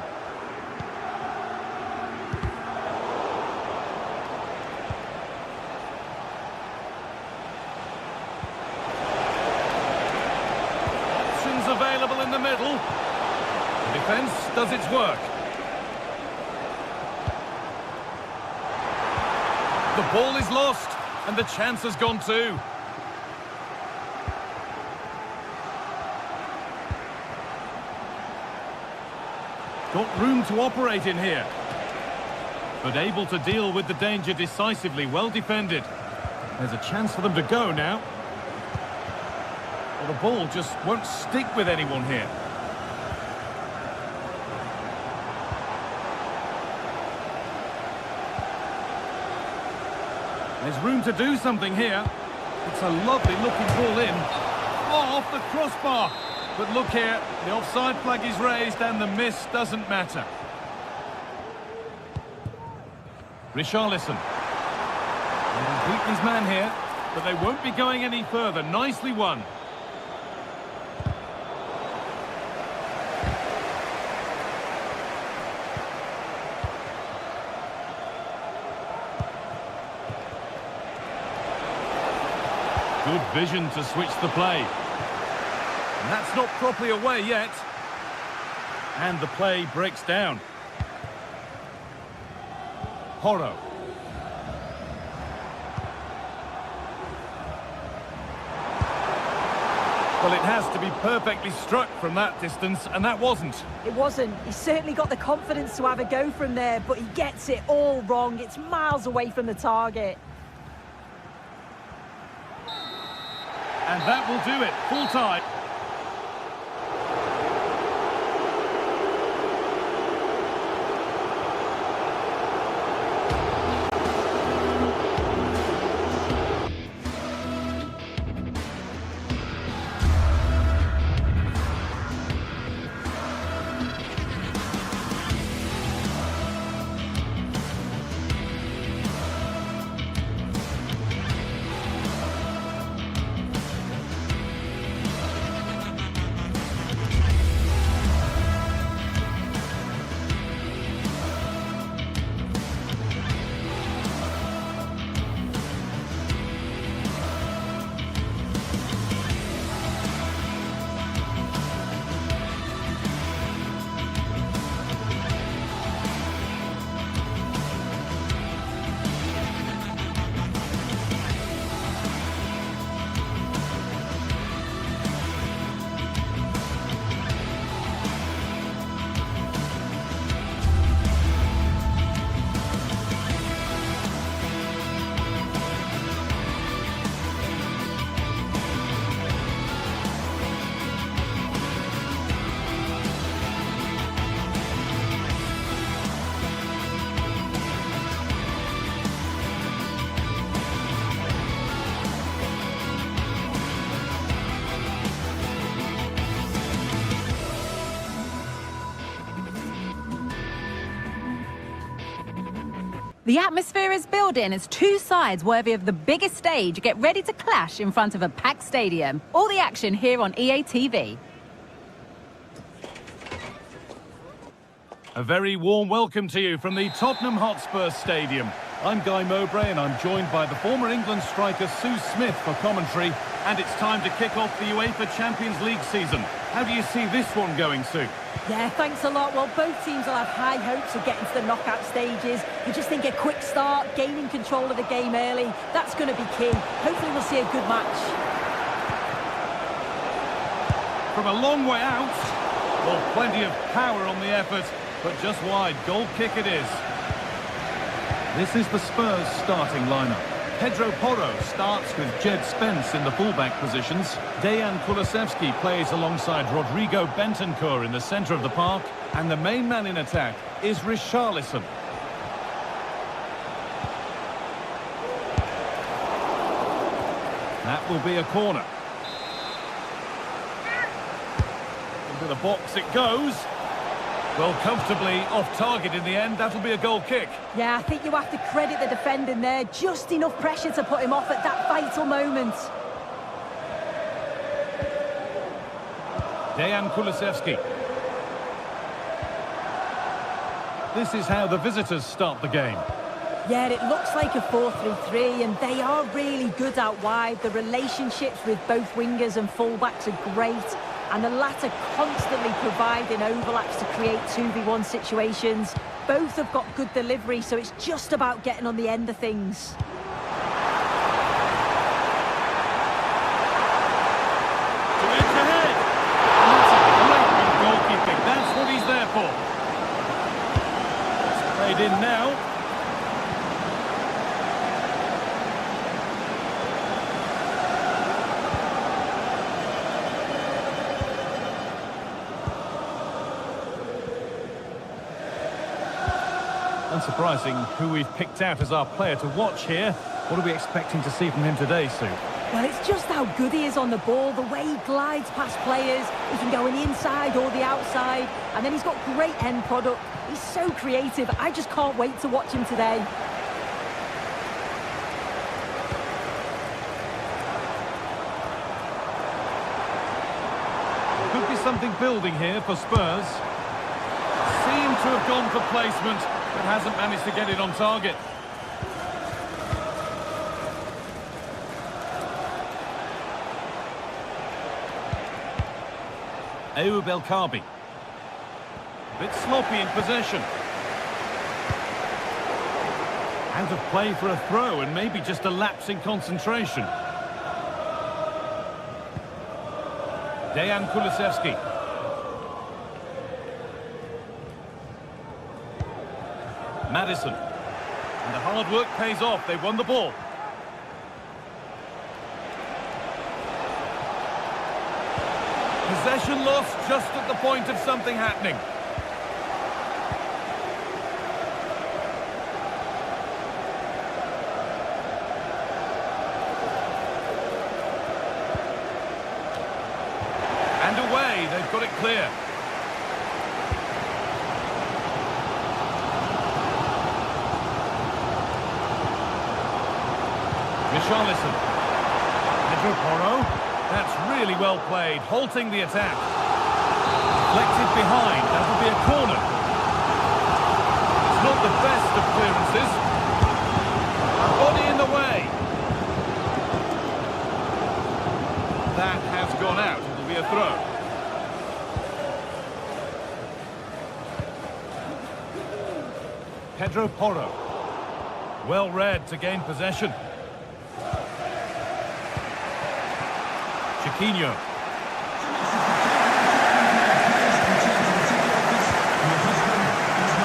Options available in the middle. The defence does its work. The ball is lost, and the chance has gone too. Got room to operate in here. But able to deal with the danger decisively, well defended. There's a chance for them to go now. Well, the ball just won't stick with anyone here. There's room to do something here. It's a lovely looking ball in. Oh, off the crossbar. But look here, the offside flag is raised and the miss doesn't matter. Richarlison. He'll beat his man here, but they won't be going any further. Nicely won. Good vision to switch the play. And that's not properly away yet. And the play breaks down. Horo. Well, it has to be perfectly struck from that distance, and that wasn't. It wasn't. He certainly got the confidence to have a go from there, but he gets it all wrong. It's miles away from the target. And that will do it. Full time. The atmosphere is building as two sides worthy of the biggest stage get ready to clash in front of a packed stadium. All the action here on EA TV. A very warm welcome to you from the Tottenham Hotspur Stadium. I'm Guy Mowbray and I'm joined by the former England striker Sue Smith for commentary. And it's time to kick off the UEFA Champions League season. How do you see this one going, Sue? Yeah, thanks a lot. Well, both teams will have high hopes of getting to the knockout stages. You just think a quick start, gaining control of the game early, that's going to be key. Hopefully we'll see a good match. From a long way out. Well, plenty of power on the effort, but just wide. Goal kick it is. This is the Spurs starting lineup. Pedro Porro starts with Jed Spence in the fullback positions. Dejan Kulusevski plays alongside Rodrigo Bentancur in the centre of the park. And the main man in attack is Richarlison. That will be a corner. Into the box it goes. Well, comfortably off target in the end. That'll be a goal kick. Yeah, I think you have to credit the defending there. Just enough pressure to put him off at that vital moment. Dejan Kulusevski. This is how the visitors start the game. Yeah, it looks like a 4-3-3, and they are really good out wide. The relationships with both wingers and fullbacks are great. And the latter constantly providing overlaps to create 2v1 situations. Both have got good delivery, so it's just about getting on the end of things. To edge ahead. That's a great bit of goalkeeping. That's what he's there for. It's played in now. Unsurprising who we've picked out as our player to watch here. What are we expecting to see from him today, Sue? Well, it's just how good he is on the ball, the way he glides past players. He can go on the inside or the outside, and then he's got great end product. He's so creative. I just can't wait to watch him today. Could be something building here for Spurs. Seem to have gone for placement, but hasn't managed to get it on target. Ayoub El Kaabi. A bit sloppy in possession. Out of play for a throw and maybe just a lapse in concentration. Dejan Kulusevski. Madison. And the hard work pays off. They've won the ball. Possession lost just at the point of something happening. And away. They've got it clear. Richarlison. Pedro Porro. That's really well played, halting the attack. Deflected behind, that will be a corner. It's not the best of clearances. Body in the way. That has gone out, it'll be a throw. Pedro Porro. Well read to gain possession. Chiquinho.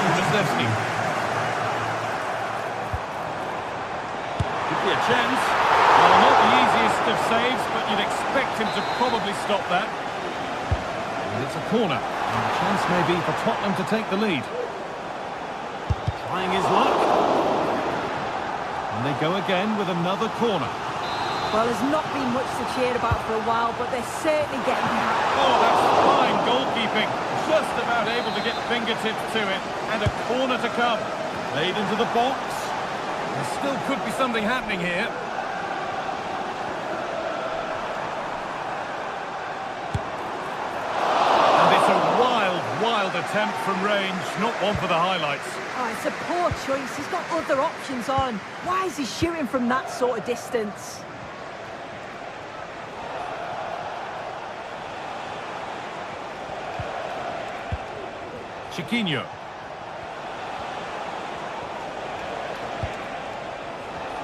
Kulusevski. Could be a chance. Well, not the easiest of saves, but you'd expect him to probably stop that. And it's a corner. And the chance may be for Tottenham to take the lead. Trying his luck. And they go again with another corner. Well, there's not been much to cheer about for a while, but they're certainly getting behind. Oh, that's fine goalkeeping. Just about able to get fingertips to it. And a corner to come. Played into the box. There still could be something happening here. And it's a wild, wild attack. attempt from range, not one for the highlights. Oh, it's a poor choice. He's got other options on. Why is he shooting from that sort of distance? Chiquinho.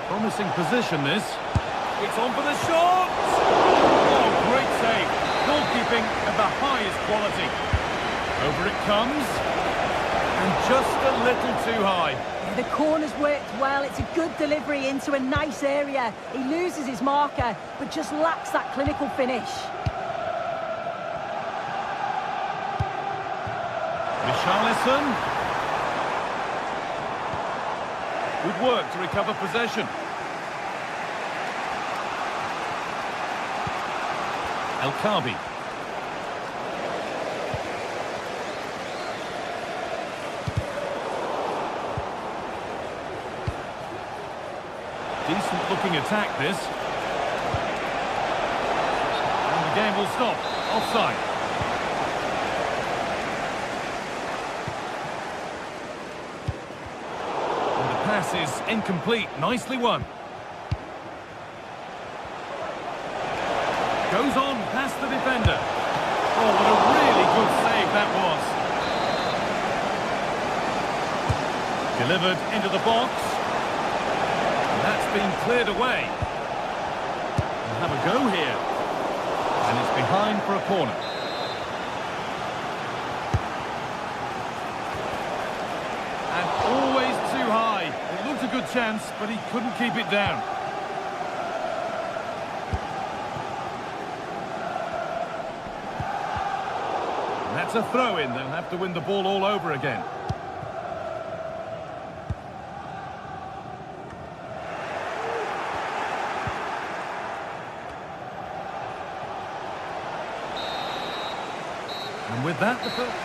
Promising position, this. It's on for the shot! Oh, great save. Goalkeeping at the highest quality. Over it comes. And just a little too high. Yeah, the corner's worked well. It's a good delivery into a nice area. He loses his marker, but just lacks that clinical finish. Richarlison. Good work to recover possession. El Khabi. Decent looking attack, this. And the game will stop. Offside. And the pass is incomplete. Nicely won. Goes on past the defender. Oh, what a really good save that was. Delivered into the box. And that's been cleared away. We'll have a go here. And it's behind for a corner. And always too high. It looked a good chance, but he couldn't keep it down. That's a throw-in. They'll have to win the ball all over again. And with that, the first...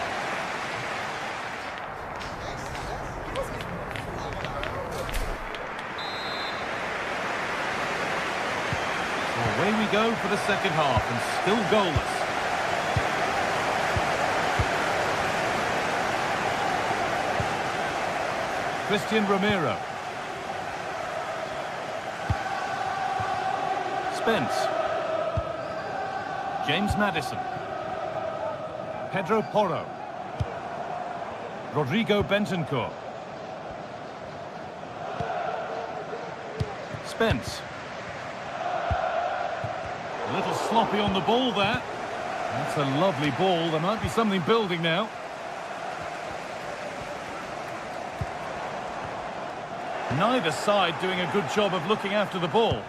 Well, away we go for the second half, and still goalless. Christian Romero. Spence. James Maddison. Pedro Porro. Rodrigo Bentancur. Spence. A little sloppy on the ball there. That's a lovely ball. There might be something building now. Neither side doing a good job of looking after the ball.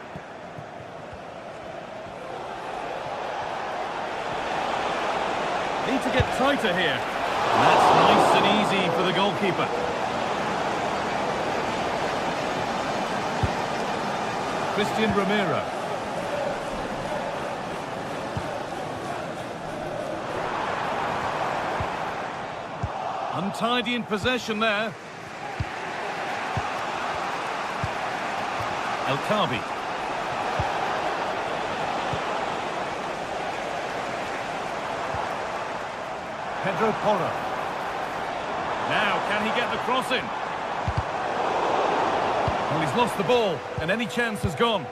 Need to get tighter here. And that's nice and easy for the goalkeeper. Christian Romero. Untidy in possession there. El Khabi. Pedro Porro. Now, can he get the cross in? Well, he's lost the ball, and any chance has gone.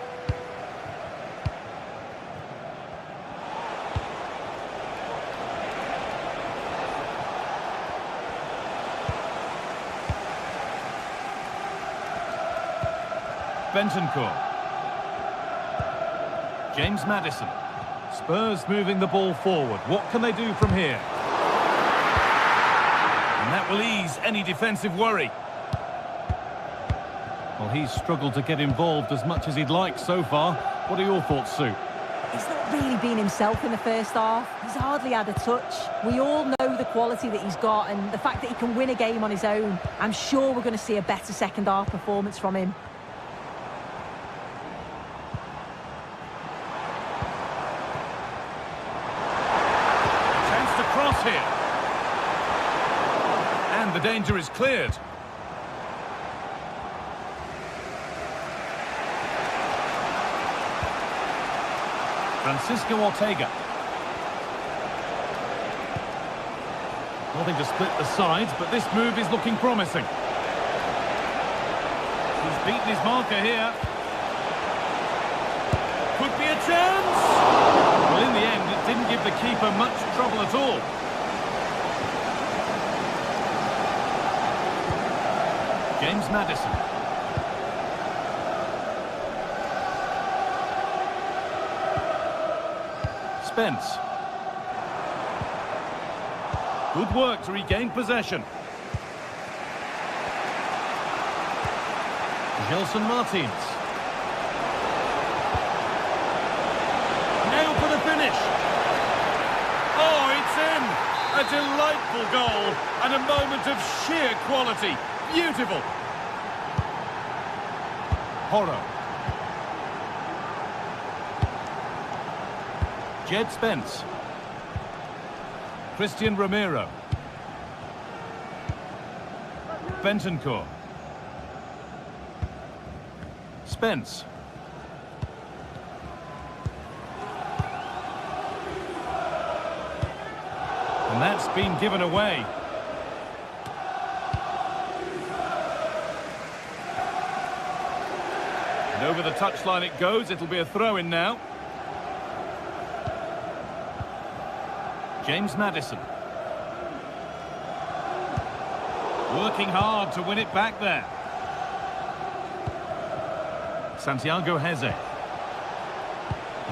Bentancur. James Maddison. Spurs moving the ball forward. What can they do from here? And that will ease any defensive worry. Well, he's struggled to get involved as much as he'd like so far. What are your thoughts, Sue? He's not really been himself in the first half. He's hardly had a touch. We all know the quality that he's got and the fact that he can win a game on his own. I'm sure we're going to see a better second half performance from him. Here. And the danger is cleared. Francisco Ortega. Nothing to split the sides, but this move is looking promising. He's beaten his marker here. Could be a chance! Well, in the end, it didn't give the keeper much trouble at all. James Maddison. Spence. Good work to regain possession. Gelson Martins. Now for the finish. Oh, it's in! A delightful goal and a moment of sheer quality. Beautiful. Horo. Jed Spence. Christian Romero. Bentancur. Spence. And that's been given away. And over the touchline it goes. It'll be a throw-in now. James Maddison. Working hard to win it back there. Santiago Heze.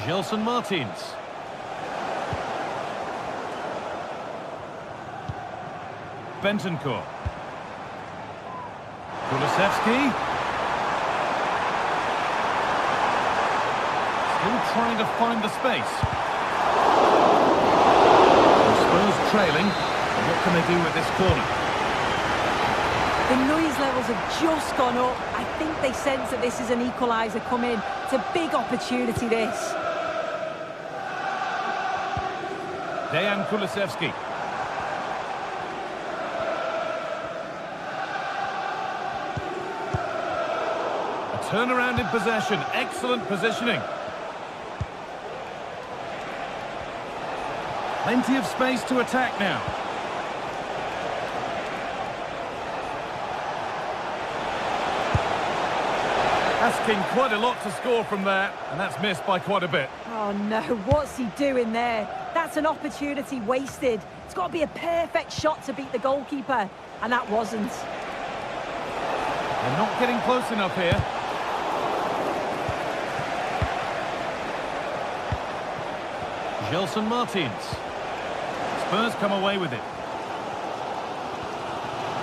Gelson Martins. Bentancur. Kulusevski. Still trying to find the space. The Spurs trailing. What can they do with this corner? The noise levels have just gone up. I think they sense that this is an equaliser coming. It's a big opportunity, this. Dejan Kulusevski. A turnaround in possession. Excellent positioning. Plenty of space to attack now. Asking quite a lot to score from there, and that's missed by quite a bit. Oh no, what's he doing there? That's an opportunity wasted. It's got to be a perfect shot to beat the goalkeeper, and that wasn't. They're not getting close enough here. Gelson Martins. Spurs come away with it.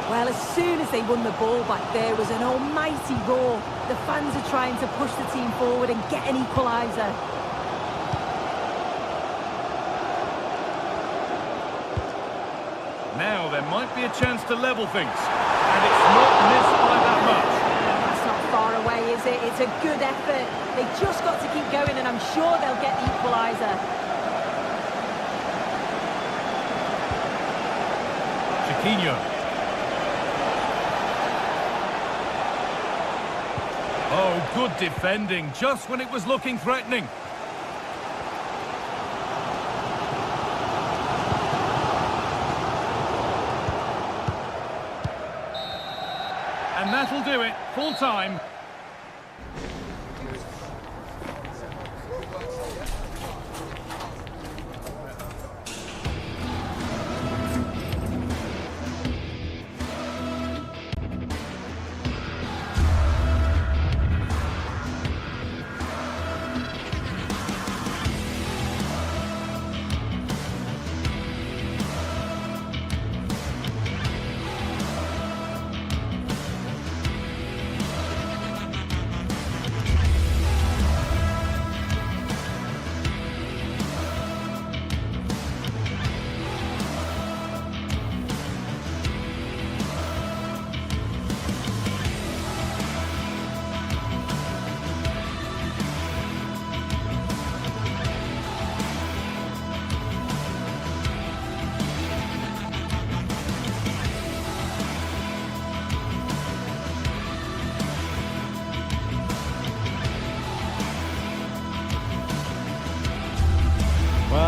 Well, as soon as they won the ball back, there was an almighty roar. The fans are trying to push the team forward and get an equaliser. Now there might be a chance to level things. And it's not missed by that much. That's not far away, is it? It's a good effort. They just got to keep going, and I'm sure they'll get the equaliser. Chiquinho. Oh, good defending, just when it was looking threatening. And that'll do it, full time.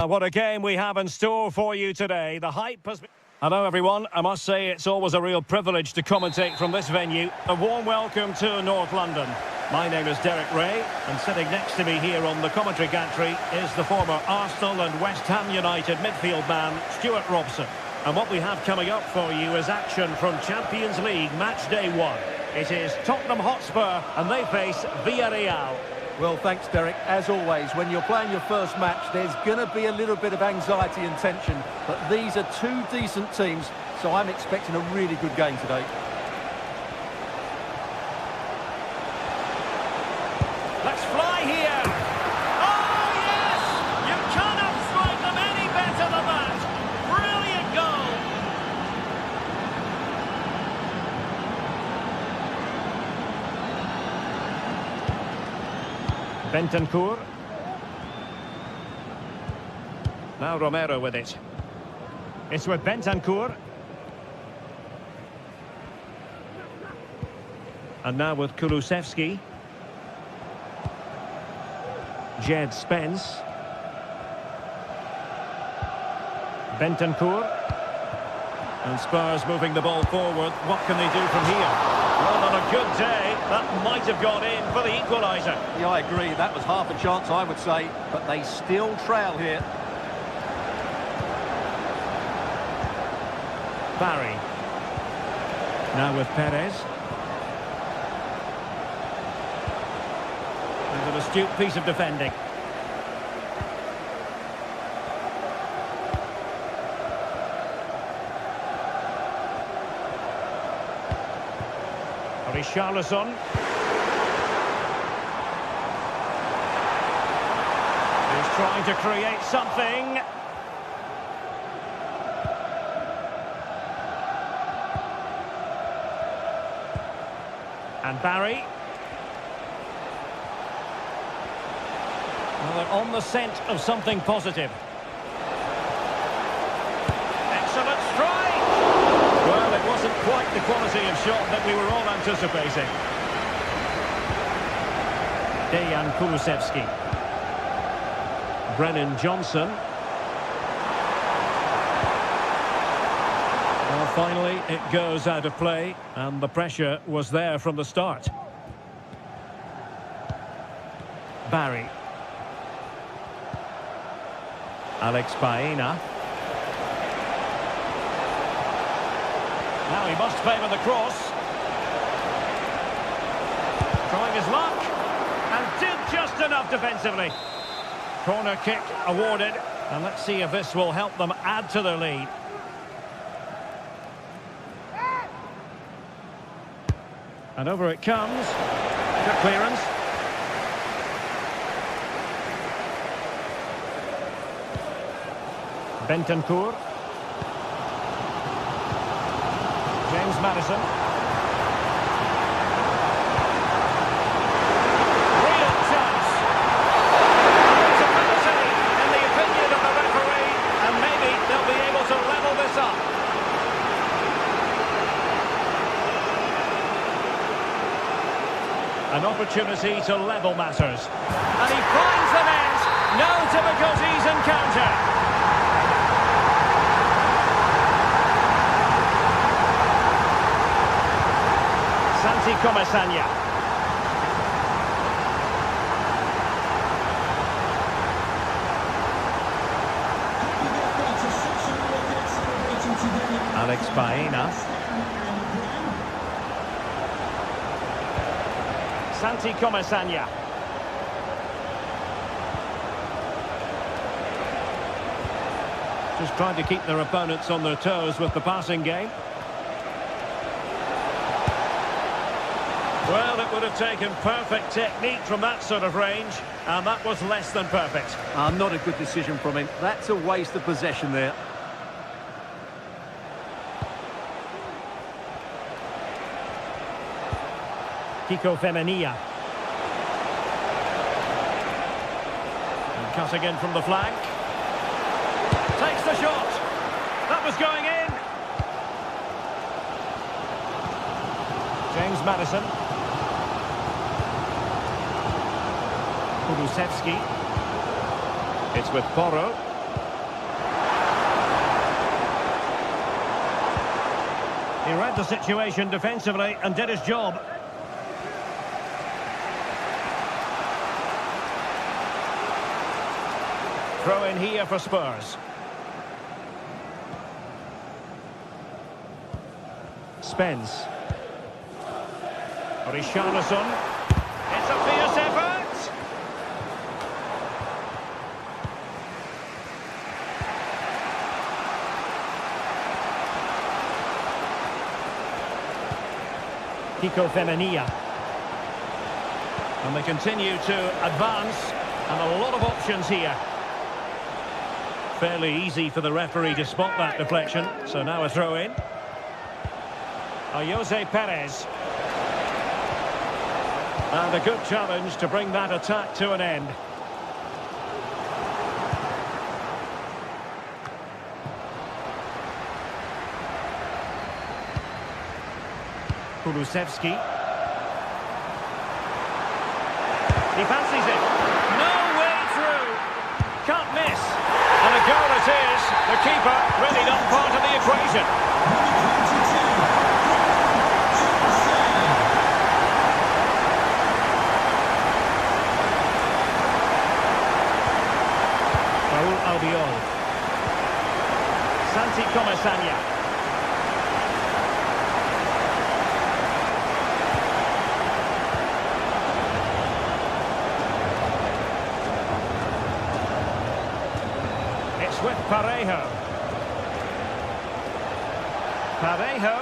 What a game we have in store for you today. The hype has been... Hello everyone, I must say it's always a real privilege to commentate from this venue. A warm welcome to North London. My name is Derek Ray, and sitting next to me here on the commentary gantry is the former Arsenal and West Ham United midfield man, Stuart Robson. And what we have coming up for you is action from Champions League match day 1. It is Tottenham Hotspur, and they face Villarreal. Well, thanks, Derek. As always, when you're playing your first match, there's going to be a little bit of anxiety and tension. But these are two decent teams, so I'm expecting a really good game today. Let's fly here! Oh, yes! You cannot strike them any better than that! Brilliant goal! Bentancur. Now Romero with it. It's with Bentancur. And now with Kulusevski. Jed Spence. Bentancur. And Spurs moving the ball forward. What can they do from here? Well, on a good day, that might have gone in for the equaliser. Yeah, I agree. That was half a chance, I would say. But they still trail here. Barry. Now with Perez. And an astute piece of defending. Richarlison. He's trying to create something. And Barry. Well, they're on the scent of something positive. Excellent strike! Well, it wasn't quite the quality of shot that we were all anticipating. Dejan Kulusevski. Brennan Johnson. Well, finally, it goes out of play, and the pressure was there from the start. Barry. Alex Baena. Now he must favour the cross. Trying his luck. And did just enough defensively. Corner kick awarded. And let's see if this will help them add to their lead. And over it comes. Good clearance. Bentancur. James Maddison. Real chance. It's a penalty in the opinion of the referee, and maybe they'll be able to level this up. An opportunity to level matters. And he finds the net. No difficulties in counter. Santiago. Alex Baena. Santiago. Just trying to keep their opponents on their toes with the passing game. Well, it would have taken perfect technique from that sort of range, and that was less than perfect. Not a good decision from him. That's a waste of possession there. Kiko Femenia. And cutting in from the flank. Takes the shot. That was going in. James Maddison. Kulusevski. It's with Porro. He read the situation defensively and did his job. Throw in here for Spurs. Spence. Richarlison. It's a fierce effort. Kiko Femenia. And they continue to advance, and a lot of options here. Fairly easy for the referee to spot that deflection, so now a throw-in. Jose Perez. And a good challenge to bring that attack to an end. Kulusevski. He fancies it. No way through. Can't miss. And a goal it is. The keeper really not part of the equation. Albiol. Santi Comasagna. It's with Parejo. Parejo.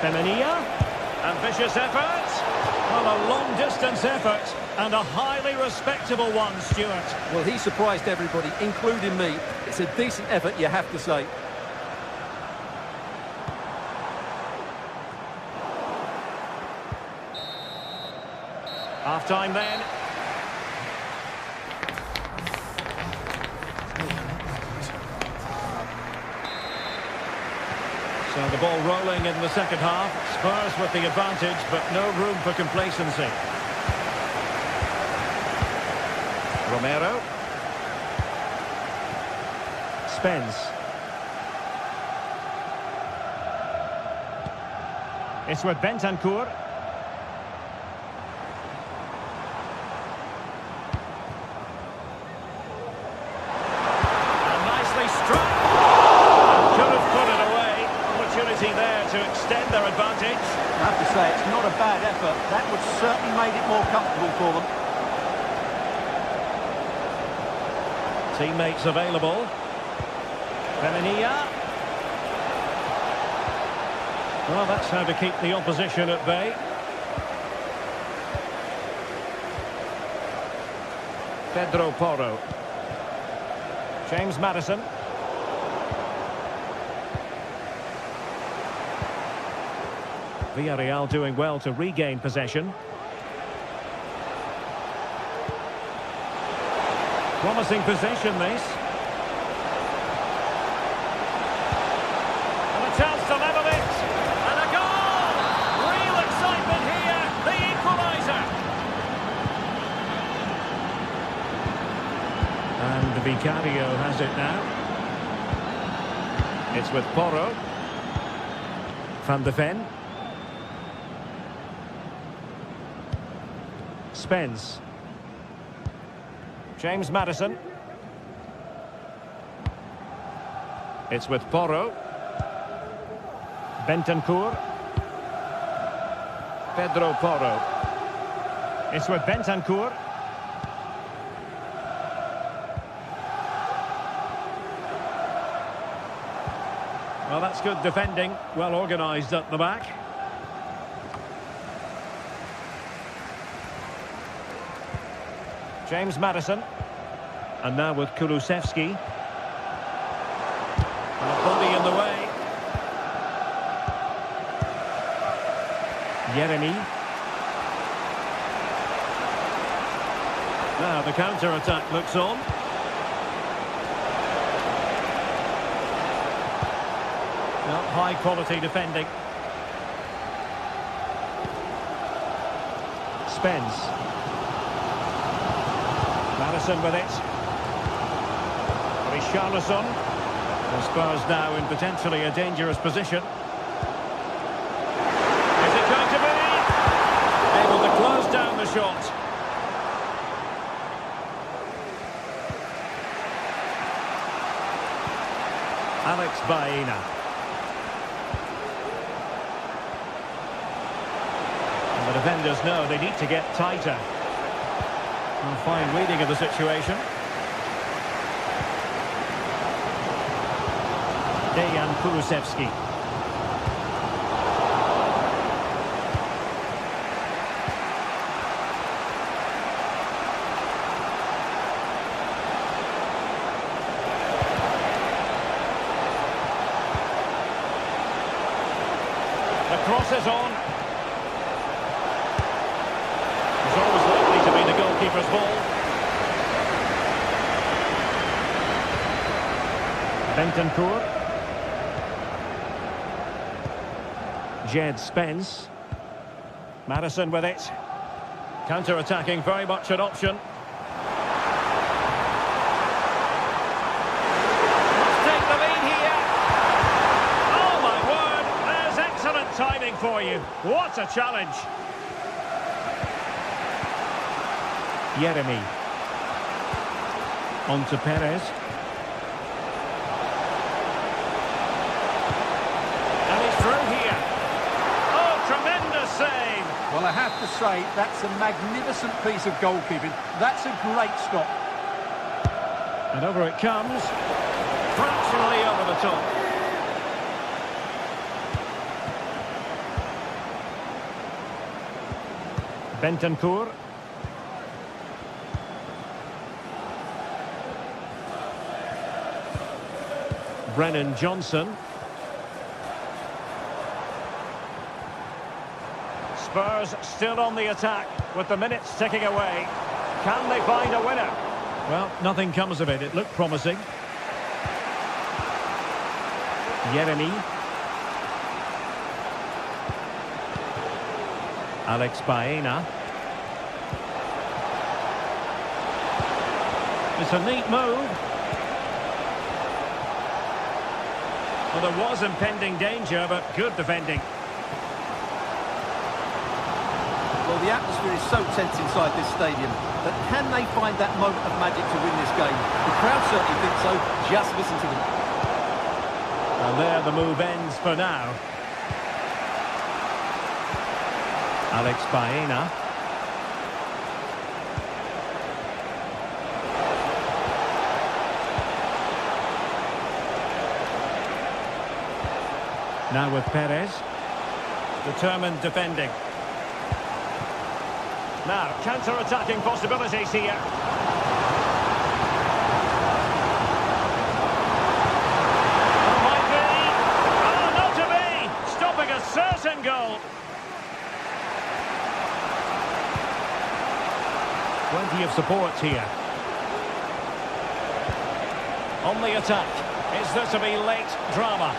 Femenia. Ambitious effort. Well, a long-distance effort. And a highly respectable one, Stuart. Well, he surprised everybody, including me. It's a decent effort, you have to say. Half-time then. So the ball rolling in the second half. Spurs with the advantage, but no room for complacency. Romero. Spence. It's with Bentancur. And nicely struck. Could have put it away. Opportunity there to extend their advantage. I have to say, it's not a bad effort. That would certainly made it more comfortable for them. Teammates available. Femenia. Well, that's how to keep the opposition at bay. Pedro Porro. James Maddison. Villarreal doing well to regain possession. Promising possession, this. And a chance to level it. And a goal! Real excitement here. The equaliser. And Vicario has it now. It's with Porro. Van de Ven. Spence. James Maddison. It's with Porro. Bentancur. Pedro Porro. It's with Bentancur. Well, that's good defending. Well organised at the back. James Maddison. And now with Kulusevski. And a body in the way. Jeremy. Now the counter-attack looks on. Well, high-quality defending. Spence. Maddison with it. Richarlison. The Spurs now in potentially a dangerous position. Is it going to be? Able to close down the shot. Alex Baena. And the defenders know they need to get tighter. A fine reading of the situation. Dejan Kulusevski. The cross is on. It's always likely to be the goalkeeper's ball. Bentancur. Jed Spence. Madison with it. Counter-attacking, very much an option. Let's take the lead here. Oh my word, there's excellent timing for you. What a challenge. Yeremy. On to Perez. And he's through here. Tremendous save. Well, I have to say, that's a magnificent piece of goalkeeping. That's a great stop. And over it comes. Fractionally over the top. Bentancur. Brennan Johnson. Spurs still on the attack with the minutes ticking away. Can they find a winner? Well, nothing comes of it. It looked promising. Yeremy. Alex Baena. It's a neat move. Well, there was impending danger, but good defending. Well, the atmosphere is so tense inside this stadium, but can they find that moment of magic to win this game? The crowd certainly think so. Just listen to them. And there the move ends for now. Alex Baena. Now with Perez. Determined defending. Now, counter-attacking possibilities here. Oh, might be. Oh, not to be. Stopping a certain goal. Plenty of support here. On the attack. Is there to be late drama?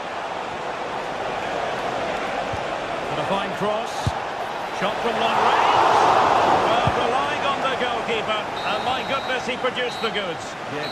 And a fine cross. Shot from long range. Well, relying on the goalkeeper, and my goodness, he produced the goods. Yeah.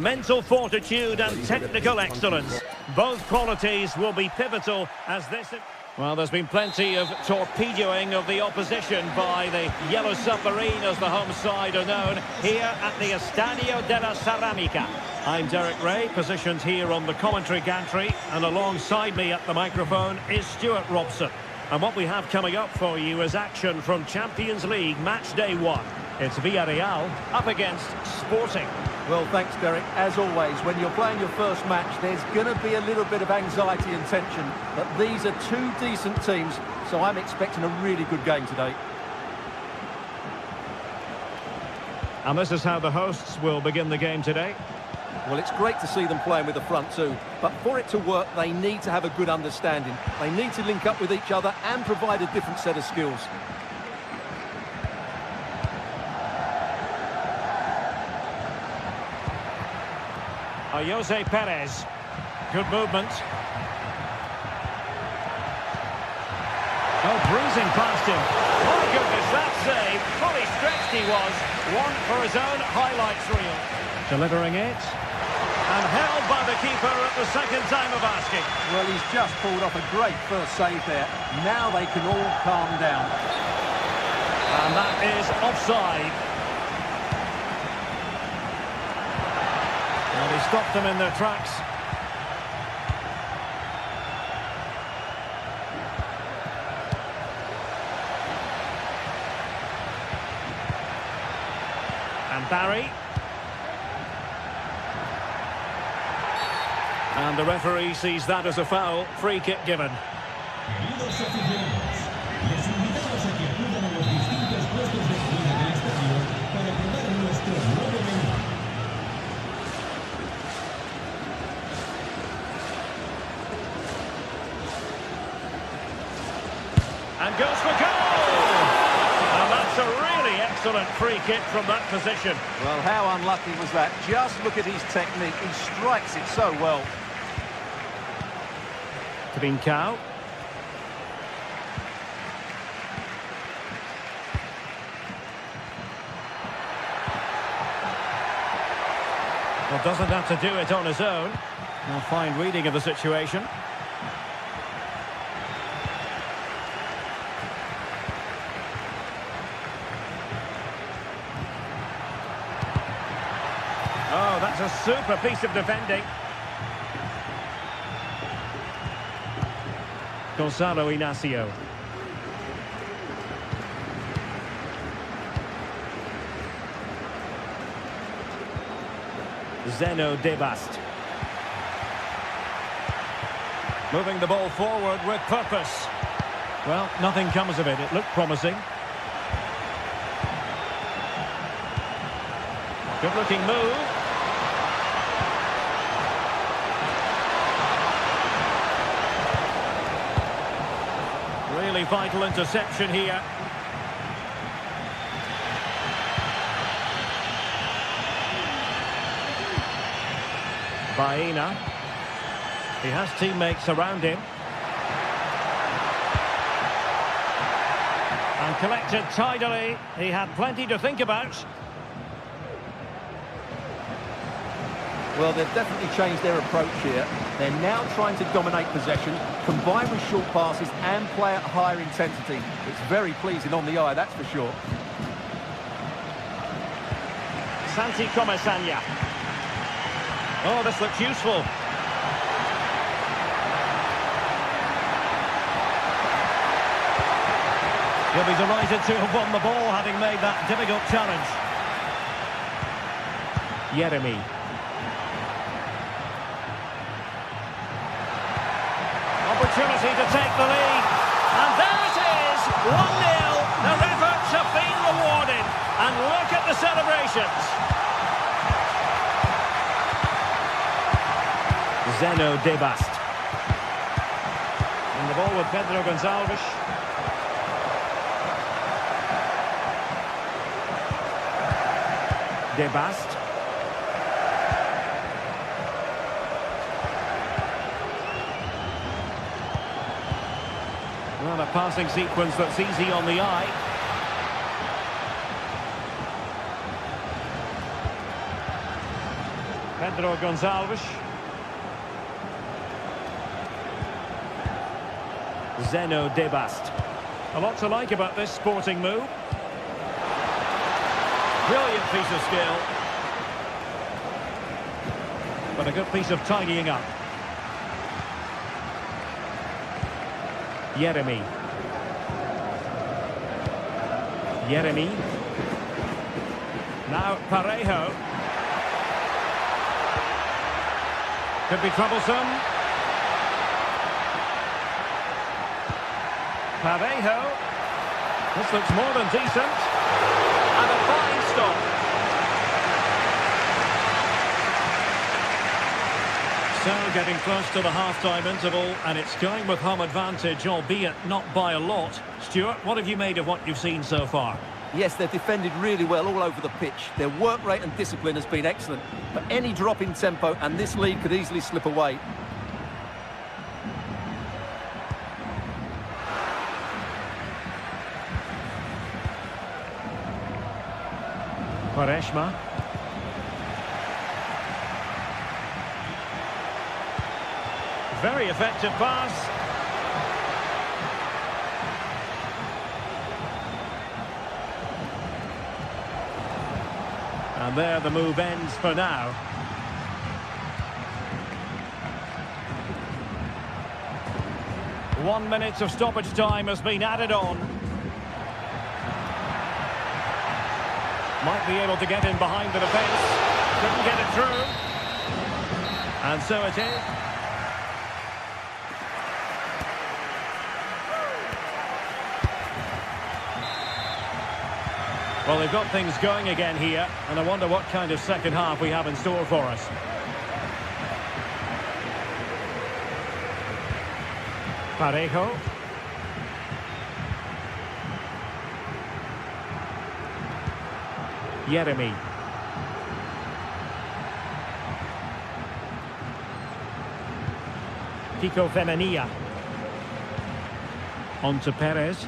mental fortitude and technical excellence. Both qualities will be pivotal as this... Well, there's been plenty of torpedoing of the opposition by the Yellow Submarine, as the home side are known, here at the Estadio de la Ceramica. I'm Derek Ray, positioned here on the commentary gantry, and alongside me at the microphone is Stuart Robson. And what we have coming up for you is action from Champions League match day 1. It's Villarreal up against Sporting. Well, thanks, Derek. As always, when you're playing your first match, there's going to be a little bit of anxiety and tension. But these are two decent teams, so I'm expecting a really good game today. And this is how the hosts will begin the game today. Well, it's great to see them playing with the front two, but for it to work, they need to have a good understanding. They need to link up with each other and provide a different set of skills. Jose Perez. Good movement. Oh, bruising past him. My goodness, that save. Fully stretched he was. One for his own highlights reel. Delivering it. And held by the keeper at the second time of asking. Well, he's just pulled off a great first save there. Now they can all calm down. And that is offside. And he stopped them in their tracks. And Barry. And the referee sees that as a foul. Free kick given. And goes for goal! And that's a really excellent free kick from that position. Well, how unlucky was that? Just look at his technique. He strikes it so well. Trincao. Well, doesn't have to do it on his own. A fine reading of the situation. Oh, that's a super piece of defending. Gonzalo Inacio. Zeno Debast. Moving the ball forward with purpose. Well, nothing comes of it. It looked promising. Good-looking move. Really vital interception here. Baena. He has teammates around him. And collected tidily. He had plenty to think about. Well, they've definitely changed their approach here. They're now trying to dominate possession, combine with short passes and play at higher intensity. It's very pleasing on the eye, that's for sure. Santi Comesaña. Oh, this looks useful. He'll be delighted to have won the ball, having made that difficult challenge. Yeremy. Opportunity to take the lead. And there it is, 1-0. Their efforts have been rewarded. And look at the celebrations. Zeno Debast. And the ball with Pedro Gonçalves. Debast. Well, a passing sequence that's easy on the eye. Pedro Gonçalves. Zeno Debast. A lot to like about this sporting move. Brilliant piece of skill. But a good piece of tidying up. Yeremy. Now Parejo. Could be troublesome. Parejo. This looks more than decent. And a fine stop. So getting close to the half-time interval, and it's going with home advantage, albeit not by a lot. Stuart, what have you made of what you've seen so far? Yes, they've defended really well all over the pitch. Their work rate and discipline has been excellent. But any drop in tempo and this lead could easily slip away. Quaresma. Very effective pass. And there the move ends for now. One minute of stoppage time has been added on. Might be able to get in behind the defence. Couldn't get it through. And so it is. Well, they've got things going again here, and I wonder what kind of second half we have in store for us. Parejo. Yeremy. Kiko Femenia. On to Perez.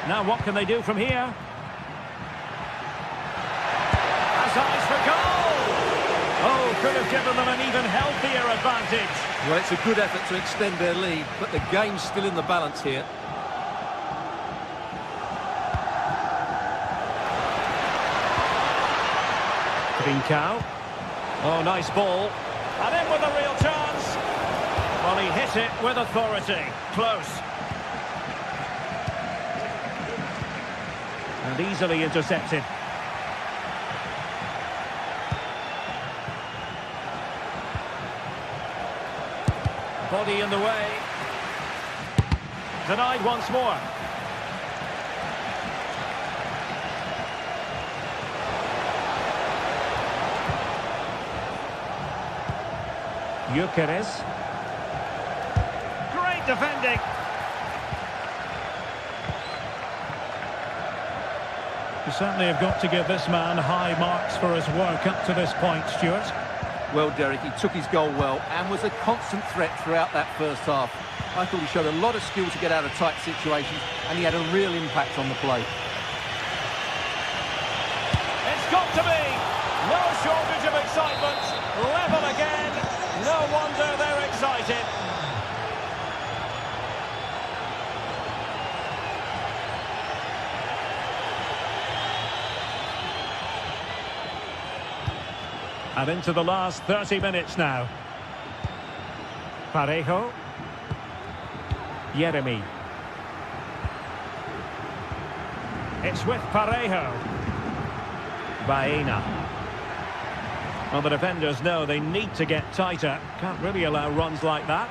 Now what can they do from here? Has eyes for goal! Oh, could have given them an even healthier advantage. Well, it's a good effort to extend their lead, but the game's still in the balance here. Trincao. Oh, nice ball. And in with a real chance. Well, he hit it with authority. Close. And easily intercepted. Body in the way. Denied once more. Gyökeres. Great defending. You certainly have got to give this man high marks for his work up to this point, Stuart. Well, Derek, he took his goal well and was a constant threat throughout that first half. I thought he showed a lot of skill to get out of tight situations, and he had a real impact on the play. It's got to be. No shortage of excitement. Level again. No wonder they're excited. And into the last 30 minutes now. Parejo. Yeremy. It's with Parejo. Baena. Well, the defenders know they need to get tighter. Can't really allow runs like that.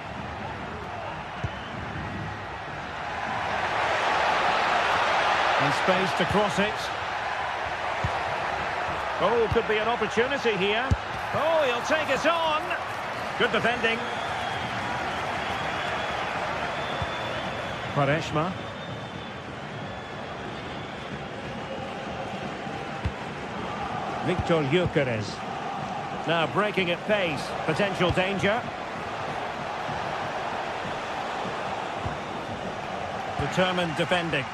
And space to cross it. Oh, could be an opportunity here. Oh, he'll take it on. Good defending. Quaresma. Victor Gyökeres. Now breaking at pace. Potential danger. Determined defending.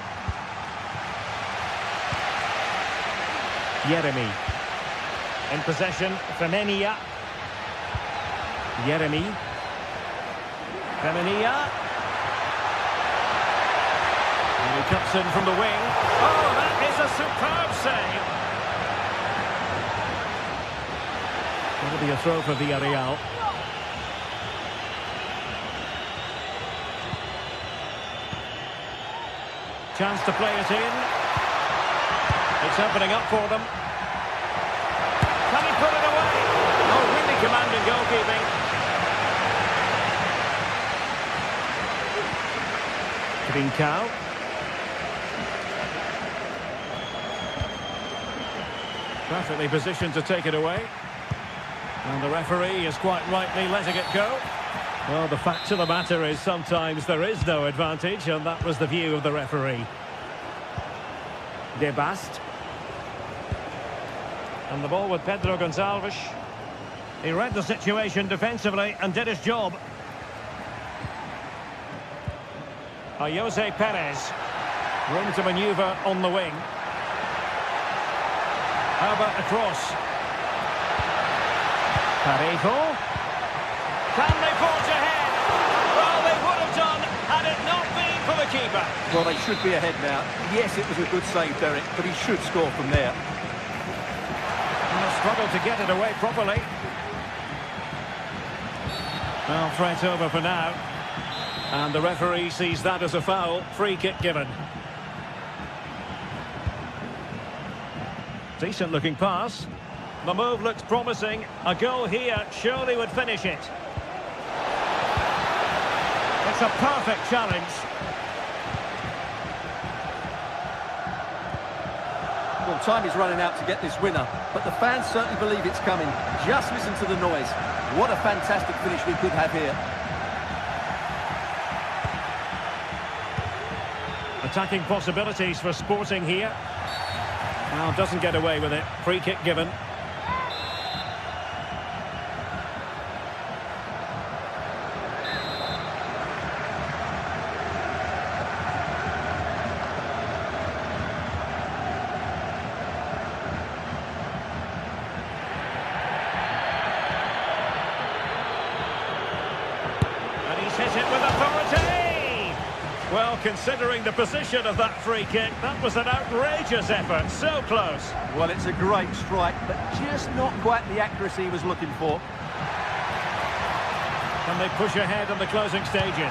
Yeremi. In possession, Femenia. Yeremi. Femenia. And he cuts in from the wing. Oh, that is a superb save. That'll be a throw for Villarreal. Chance to play it in. It's opening up for them. Can he put it away? Oh, really commanding goalkeeping. Trincao. Perfectly positioned to take it away. And the referee is quite rightly letting it go. Well, the fact of the matter is sometimes there is no advantage, and that was the view of the referee. De Bast. And the ball with Pedro Gonçalves. He read the situation defensively and did his job. Jose Perez. Room to manoeuvre on the wing. How about a cross? Parejo. Can they forge ahead? Well, they would have done had it not been for the keeper. Well, they should be ahead now. Yes, it was a good save, Derek, but he should score from there. Struggled to get it away properly. Well, threat over for now. And the referee sees that as a foul. Free kick given. Decent looking pass. The move looks promising. A goal here surely would finish it. It's a perfect challenge. Well, time is running out to get this winner, but the fans certainly believe it's coming. Just listen to the noise. What a fantastic finish we could have here. Attacking possibilities for Sporting here. Well, doesn't get away with it. Free kick given. Hit it with authority! Well, considering the position of that free kick, that was an outrageous effort. So close. Well, it's a great strike, but just not quite the accuracy he was looking for. Can they push ahead in the closing stages?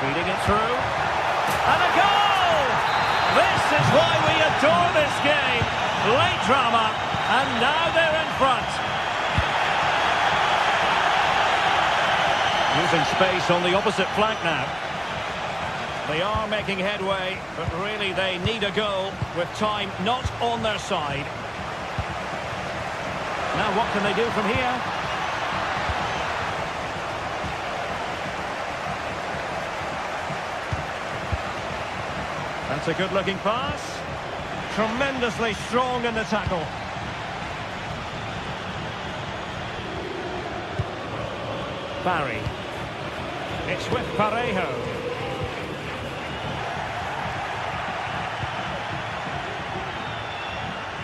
Feeding it through. And a goal! This is why we adore this game. Late drama, and now they're in front. Using space on the opposite flank now. They are making headway, but really they need a goal with time not on their side. Now what can they do from here? That's a good-looking pass. Tremendously strong in the tackle. Barry. It's with Parejo.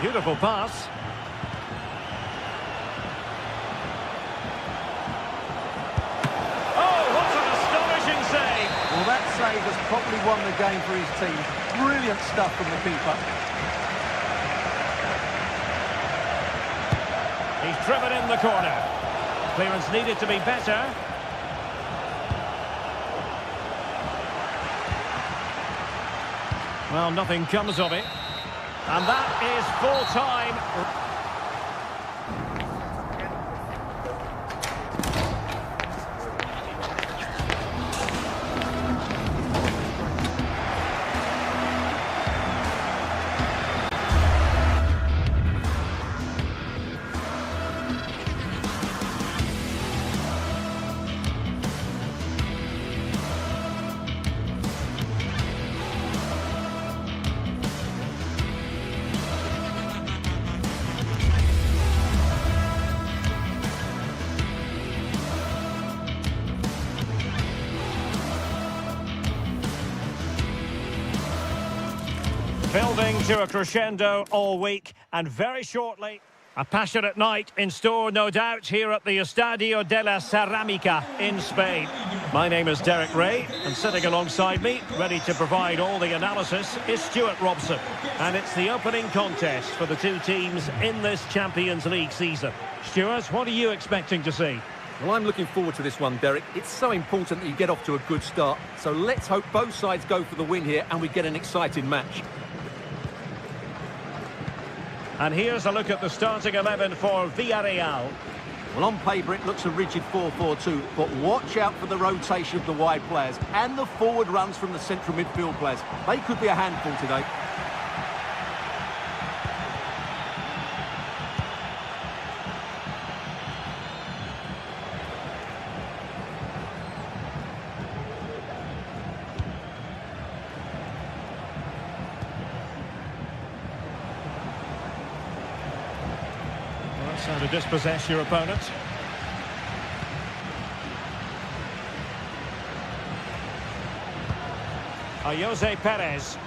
Beautiful pass. Oh, what an astonishing save! Well, that save has probably won the game for his team. Brilliant stuff from the keeper. He's driven in the corner. Clearance needed to be better. Well, nothing comes of it. And that is full time. Building to a crescendo all week, and very shortly, a passionate night in store, no doubt, here at the Estadio de la Ceramica in Spain. My name is Derek Ray, and sitting alongside me, ready to provide all the analysis, is Stuart Robson. And it's the opening contest for the two teams in this Champions League season. Stuart, what are you expecting to see? Well, I'm looking forward to this one, Derek. It's so important that you get off to a good start. So let's hope both sides go for the win here and we get an exciting match. And here's a look at the starting 11 for Villarreal. Well, on paper, it looks a rigid 4-4-2, but watch out for the rotation of the wide players and the forward runs from the central midfield players. They could be a handful today. How to dispossess your opponent. Jose Perez.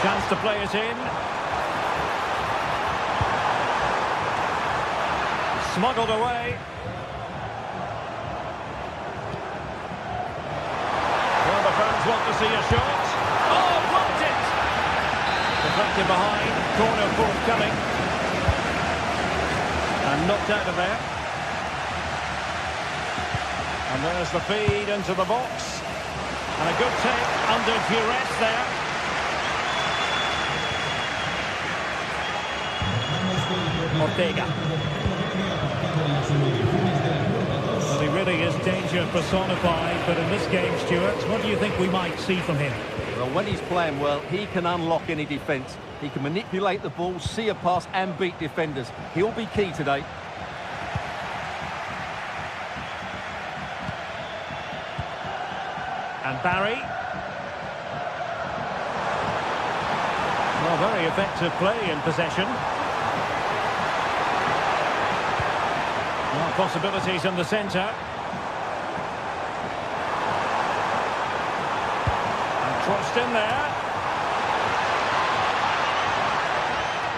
Chance to play it in. Smuggled away. Well, the fans want to see a shot. Oh, blocked it! Deflected behind, corner forthcoming. And knocked out of there. And there's the feed into the box. And a good take under duress there. Ortega. Well, he really is danger personified, but in this game, Stuart, what do you think we might see from him? Well, when he's playing well, he can unlock any defence. He can manipulate the ball, see a pass and beat defenders. He'll be key today. And Barry. Well, very effective play in possession. Well, possibilities in the centre. Crossed in there.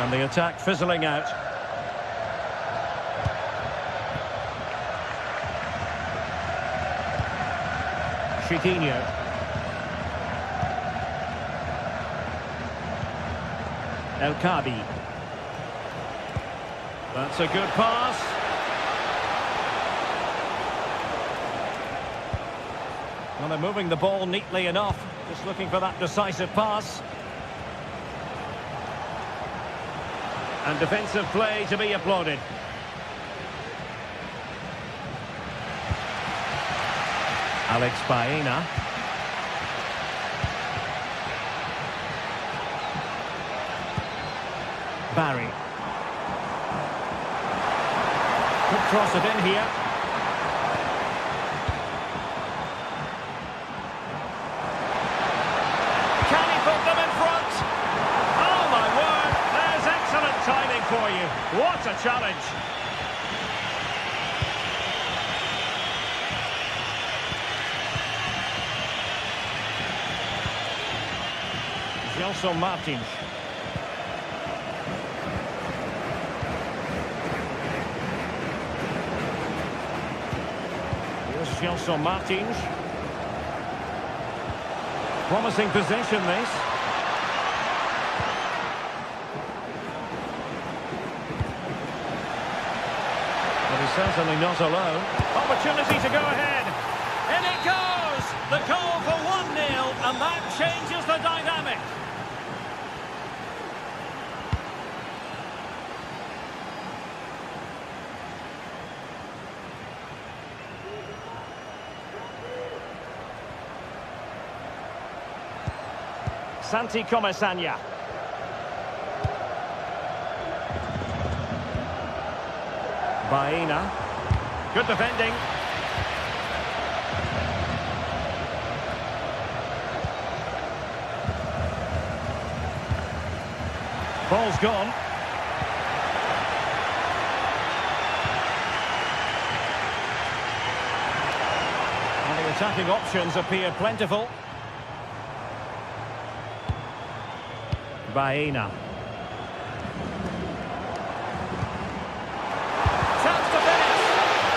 And the attack fizzling out. Chiquinho. El Kabi. That's a good pass. Well, they're moving the ball neatly enough. Just looking for that decisive pass. And defensive play to be applauded. Alex Baena. Barry. Could cross it in here. For you. What a challenge. Gelson Martins. Here's Gelson Martins. Promising possession this. Certainly not alone. Opportunity to go ahead. In it goes! The goal for 1-0, and that changes the dynamic. Santi Comesanya. Baena. Good defending. Ball's gone. And the attacking options appear plentiful. Baena. Chance to finish!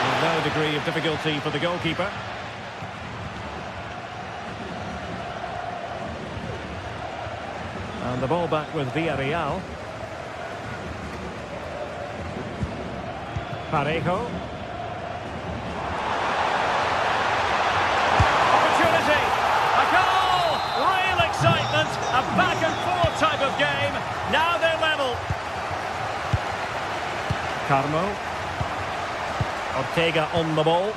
With no degree of difficulty for the goalkeeper. And the ball back with Villarreal. Parejo. Opportunity! A goal! Real excitement! A back-and-forth type of game. Now they're level. Carmo. Ortega on the ball.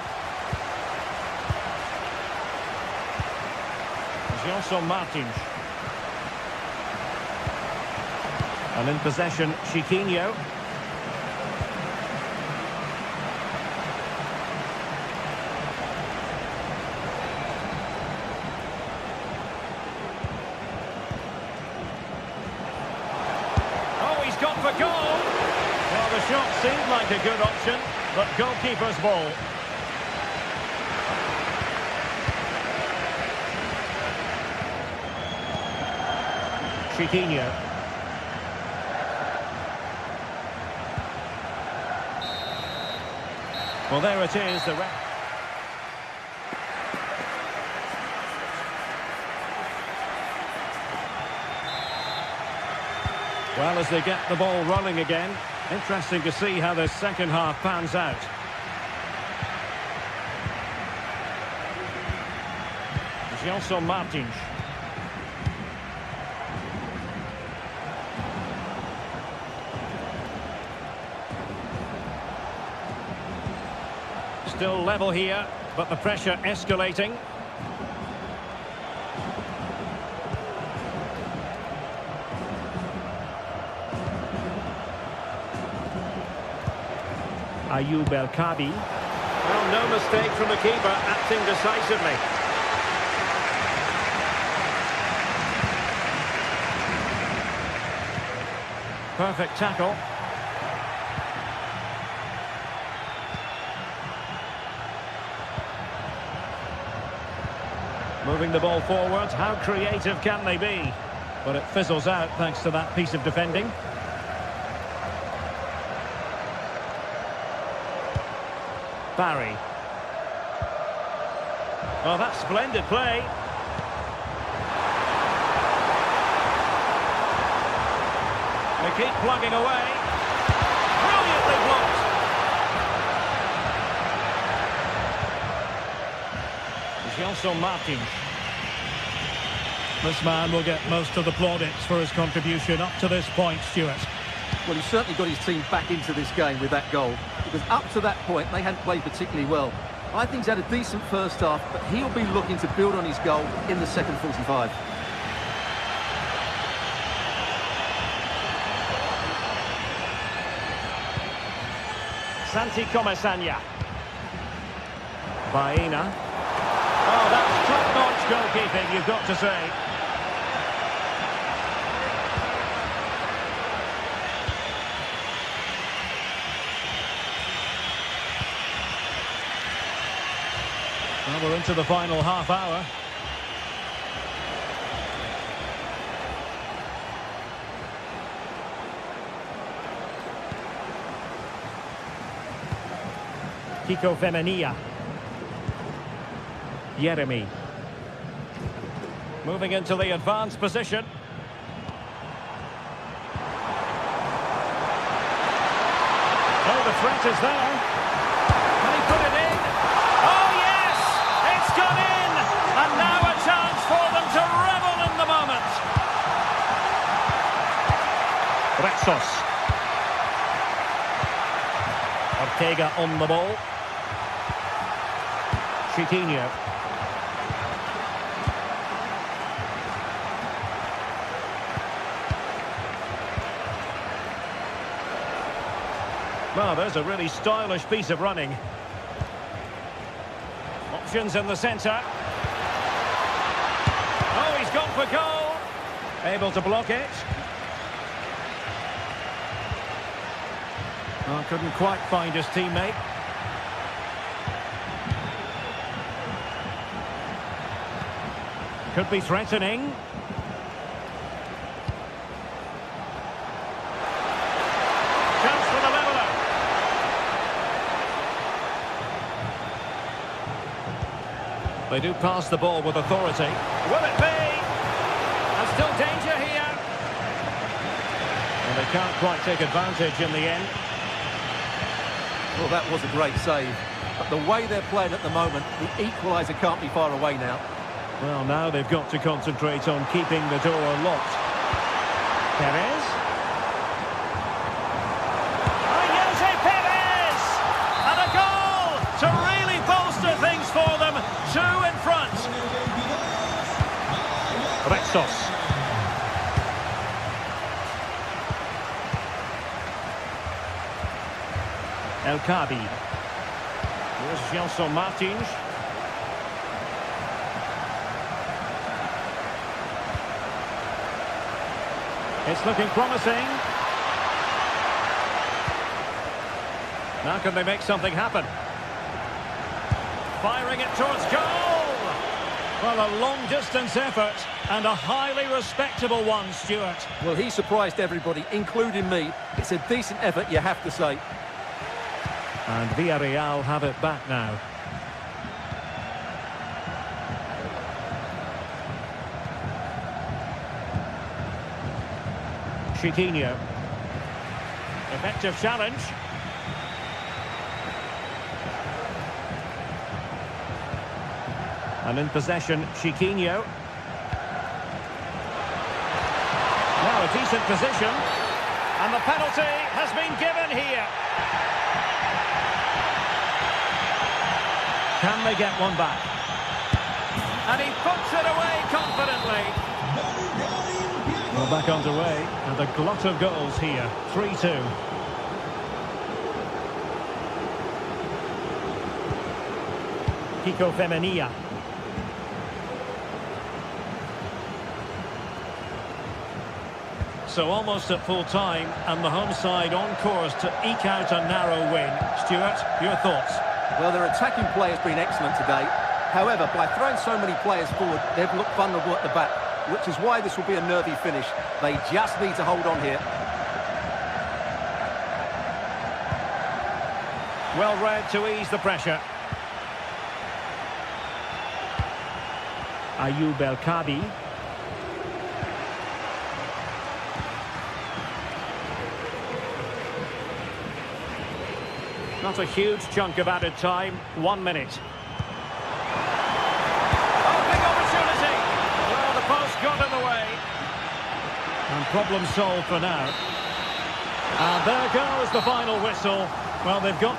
Gelson Martins. And in possession, Chiquinho. Oh, he's gone for goal. Well, the shot seemed like a good option, but goalkeeper's ball. Chiquinho. Well, there it is. Well, as they get the ball rolling again, interesting to see how the second half pans out. Gelson Martins. Still level here, but the pressure escalating. Ayoub El Kadi. Well, no mistake from the keeper, acting decisively. Perfect tackle. Moving the ball forward, how creative can they be? But it fizzles out thanks to that piece of defending. Barry. Oh, that's splendid play. They keep plugging away. Brilliantly blocked. Gelson Martins. This man will get most of the plaudits for his contribution up to this point, Stuart. Well, he's certainly got his team back into this game with that goal, because up to that point they hadn't played particularly well. I think he's had a decent first half, but he'll be looking to build on his goal in the second 45. Santi Comesaña. Baena. Oh, that's top-notch goalkeeping, you've got to say. Well, we're into the final half hour. Kiko Femenia. Jeremy. Moving into the advanced position. Oh, the threat is there. Can he put it in? Oh, yes! It's gone in! And now a chance for them to revel in the moment. Rexos. Ortega on the ball. Chiquinho. Well, there's a really stylish piece of running. Options in the centre. Oh, he's gone for goal. Able to block it. Oh, couldn't quite find his teammate. Could be threatening. Chance for the leveller. They do pass the ball with authority. Will it be? And still danger here. And they can't quite take advantage in the end. Well, that was a great save. But the way they're playing at the moment, the equaliser can't be far away now. Well, now they've got to concentrate on keeping the door locked. Perez. Perez! And a goal to really bolster things for them. 2 in front. Rexos. El Kabi. Here's Gelson Martins. It's looking promising. Now can they make something happen? Firing it towards goal! Well, a long-distance effort and a highly respectable one, Stuart. Well, he surprised everybody, including me. It's a decent effort, you have to say. And Villarreal have it back now. Chiquinho. Effective challenge. And in possession, Chiquinho. Now a decent position. And the penalty has been given here. Can they get one back? And he puts it away confidently. Well, back underway, and a glut of goals here. 3-2. Kiko Femenia. So almost at full time, and the home side on course to eke out a narrow win. Stuart, your thoughts? Well, their attacking play has been excellent today. However, by throwing so many players forward, they've looked vulnerable at the back, which is why this will be a nervy finish. They just need to hold on here. Well read to ease the pressure. Ayoub El Kabi. Not a huge chunk of added time. 1 minute. Oh, big opportunity. Well, the post got in the way. And problem solved for now. And there goes the final whistle. Well, they've got...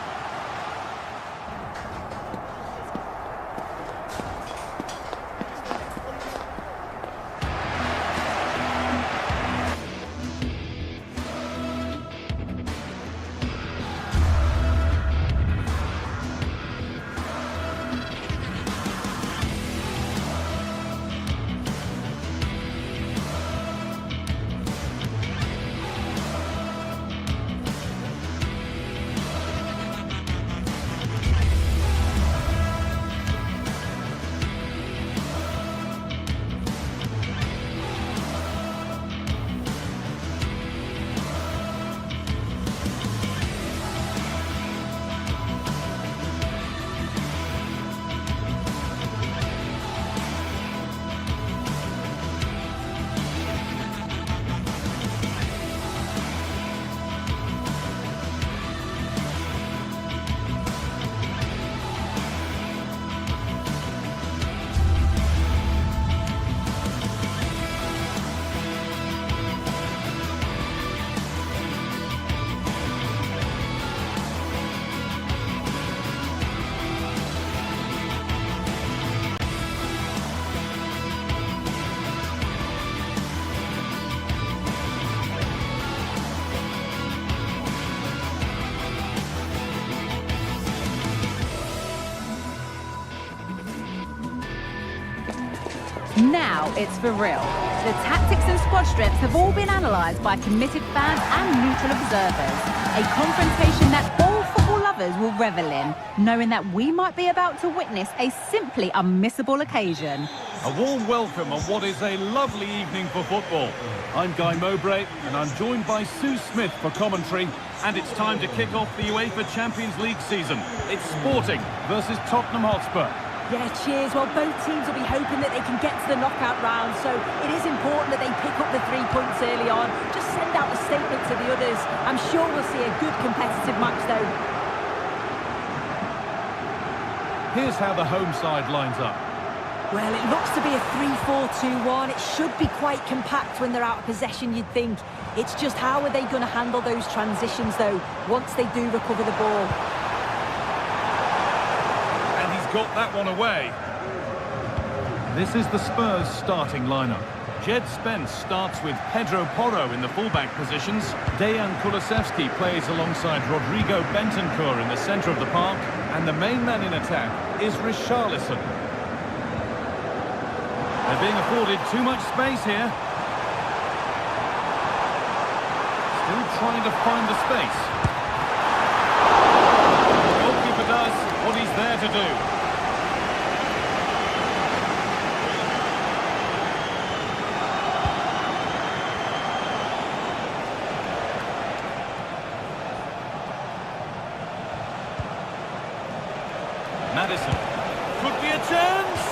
Now it's for real. The tactics and squad strengths have all been analysed by committed fans and neutral observers. A confrontation that all football lovers will revel in, knowing that we might be about to witness a simply unmissable occasion. A warm welcome on what is a lovely evening for football. I'm Guy Mowbray and I'm joined by Sue Smith for commentary, and it's time to kick off the UEFA Champions League season. It's Sporting versus Tottenham Hotspur. Yeah, cheers. Well, both teams will be hoping that they can get to the knockout round, so it is important that they pick up the 3 points early on. Just send out a statement to the others. I'm sure we'll see a good competitive match, though. Here's how the home side lines up. Well, it looks to be a 3-4-2-1. It should be quite compact when they're out of possession, you'd think. It's just how are they going to handle those transitions, though, once they do recover the ball. Got that one away. This is the Spurs starting lineup. Jed Spence starts with Pedro Porro in the fullback positions. Dejan Kulusevski plays alongside Rodrigo Bentancur in the centre of the park. And the main man in attack is Richarlison. They're being afforded too much space here. Still trying to find the space. The goalkeeper does what he's there to do. Madison. Could be a chance!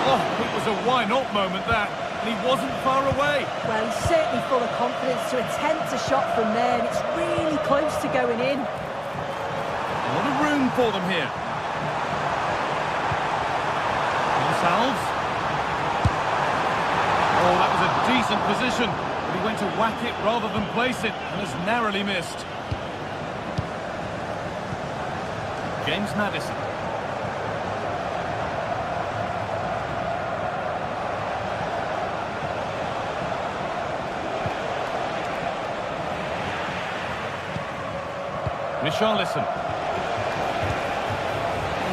Oh, it was a why-not moment, that. And he wasn't far away. Well, he's certainly full of confidence to attempt a shot from there, and it's really close to going in. A lot of room for them here. Gonçalves. Oh, that was a decent position. But he went to whack it rather than place it, and has narrowly missed. James Madison. Richarlison.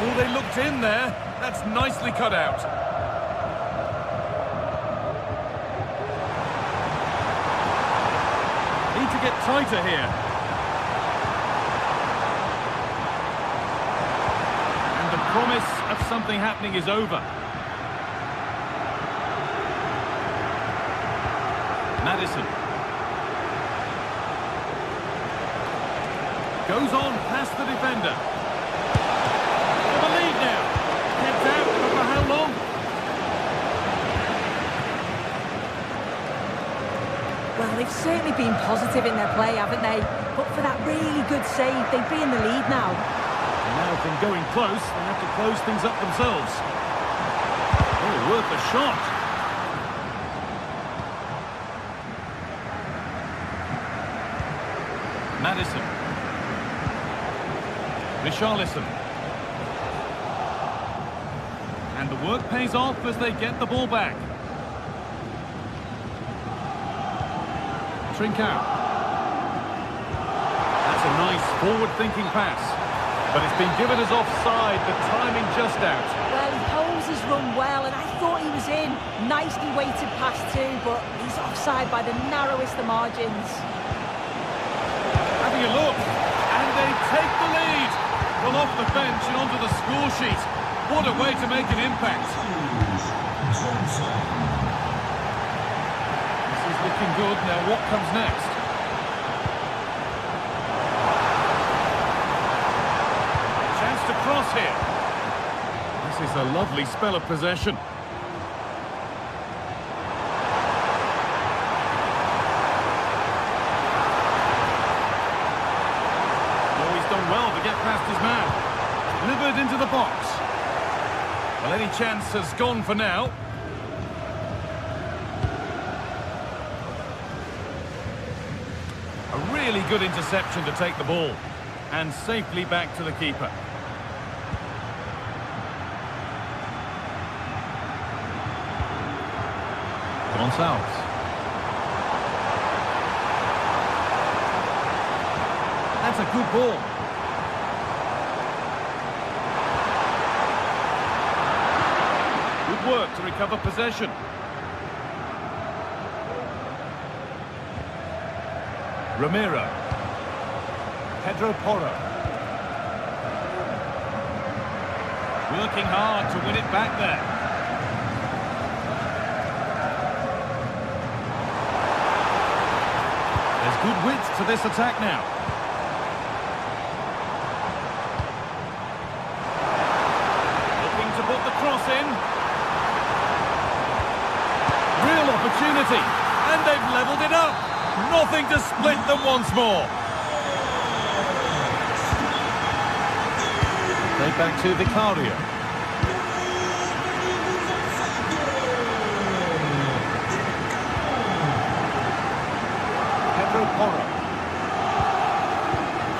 Oh, they looked in there. That's nicely cut out. Need to get tighter here. And the promise of something happening is over. Madison. Goes on past the defender. For the lead now. Heads out, but for how long? Well, they've certainly been positive in their play, haven't they? But for that really good save, they'd be in the lead now. And now from going close, they have to close things up themselves. Oh, worth a shot. Madison. Richarlison. And the work pays off as they get the ball back. Trincao. That's a nice forward-thinking pass. But it's been given as offside, the timing just out. Well, he holds his run well, and I thought he was in. Nicely weighted pass too, but he's offside by the narrowest of margins. Having a look, and they take the lead. Well, off the bench and onto the score sheet. What a way to make an impact. This is looking good. Now what comes next? Chance to cross here. This is a lovely spell of possession. Well to get past his man. Delivered into the box. Well, any chance has gone for now. A really good interception to take the ball. And safely back to the keeper. Gonçalves. That's a good ball. Good work to recover possession. Romero. Pedro Porro. Working hard to win it back there. Good width to this attack now. Looking to put the cross in. Real opportunity. And they've levelled it up. Nothing to split them once more. Play back to Vicario. Porro.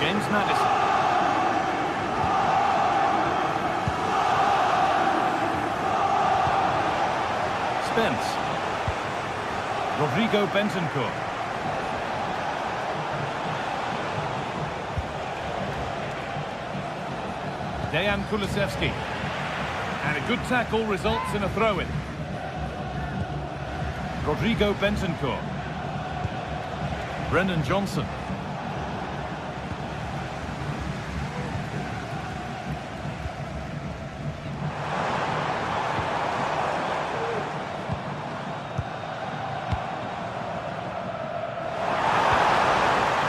James Maddison. Spence. Rodrigo Bentancur. Dejan Kulusevski. And a good tackle results in a throw-in. Rodrigo Bentancur. Brennan Johnson.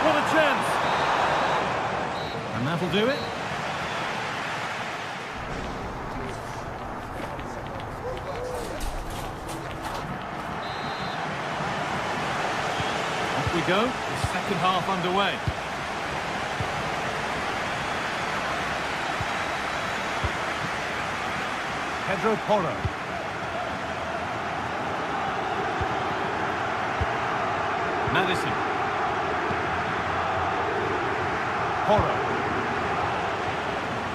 What a chance! And that'll do it. We go, the second half underway. Pedro Porro. Maddison. Porro.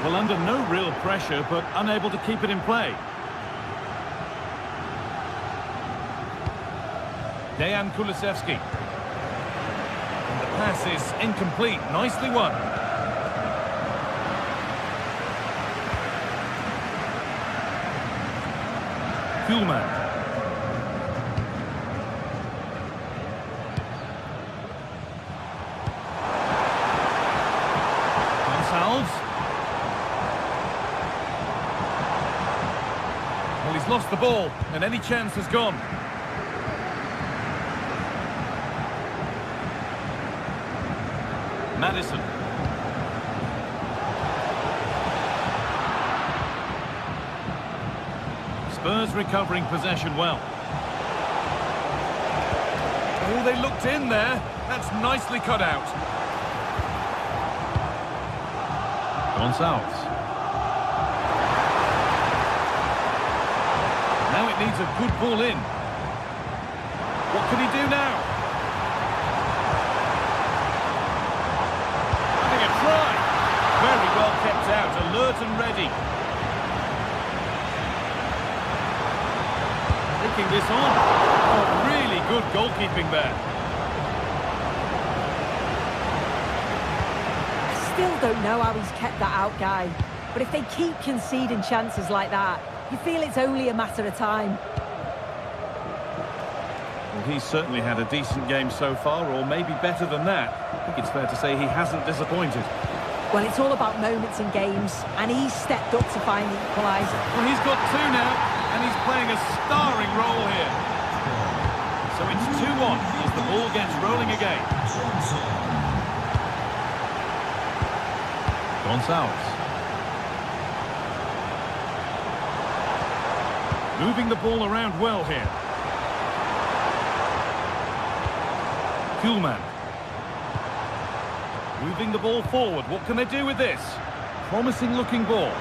Well, under no real pressure, but unable to keep it in play. Dejan Kulusevski. Pass is incomplete. Nicely won. Kuhlmann. Gonçalves. Well, he's lost the ball, and any chance has gone. Maddison. Spurs recovering possession well. Oh, they looked in there. That's nicely cut out. Gonçalves. Now it needs a good ball in. What can he do now? Very well kept out, alert and ready. Taking this on. Oh, really good goalkeeping there. I still don't know how he's kept that out, Guy. But if they keep conceding chances like that, you feel it's only a matter of time. Well, he's certainly had a decent game so far, or maybe better than that. I think it's fair to say he hasn't disappointed. Well, it's all about moments in games, and he's stepped up to find the equaliser. Well, he's got two now, and he's playing a starring role here. So it's 2-1 as the ball gets rolling again. Gonçalves. Moving the ball around well here. Kuhlmann. Moving the ball forward. What can they do with this? Promising looking ball.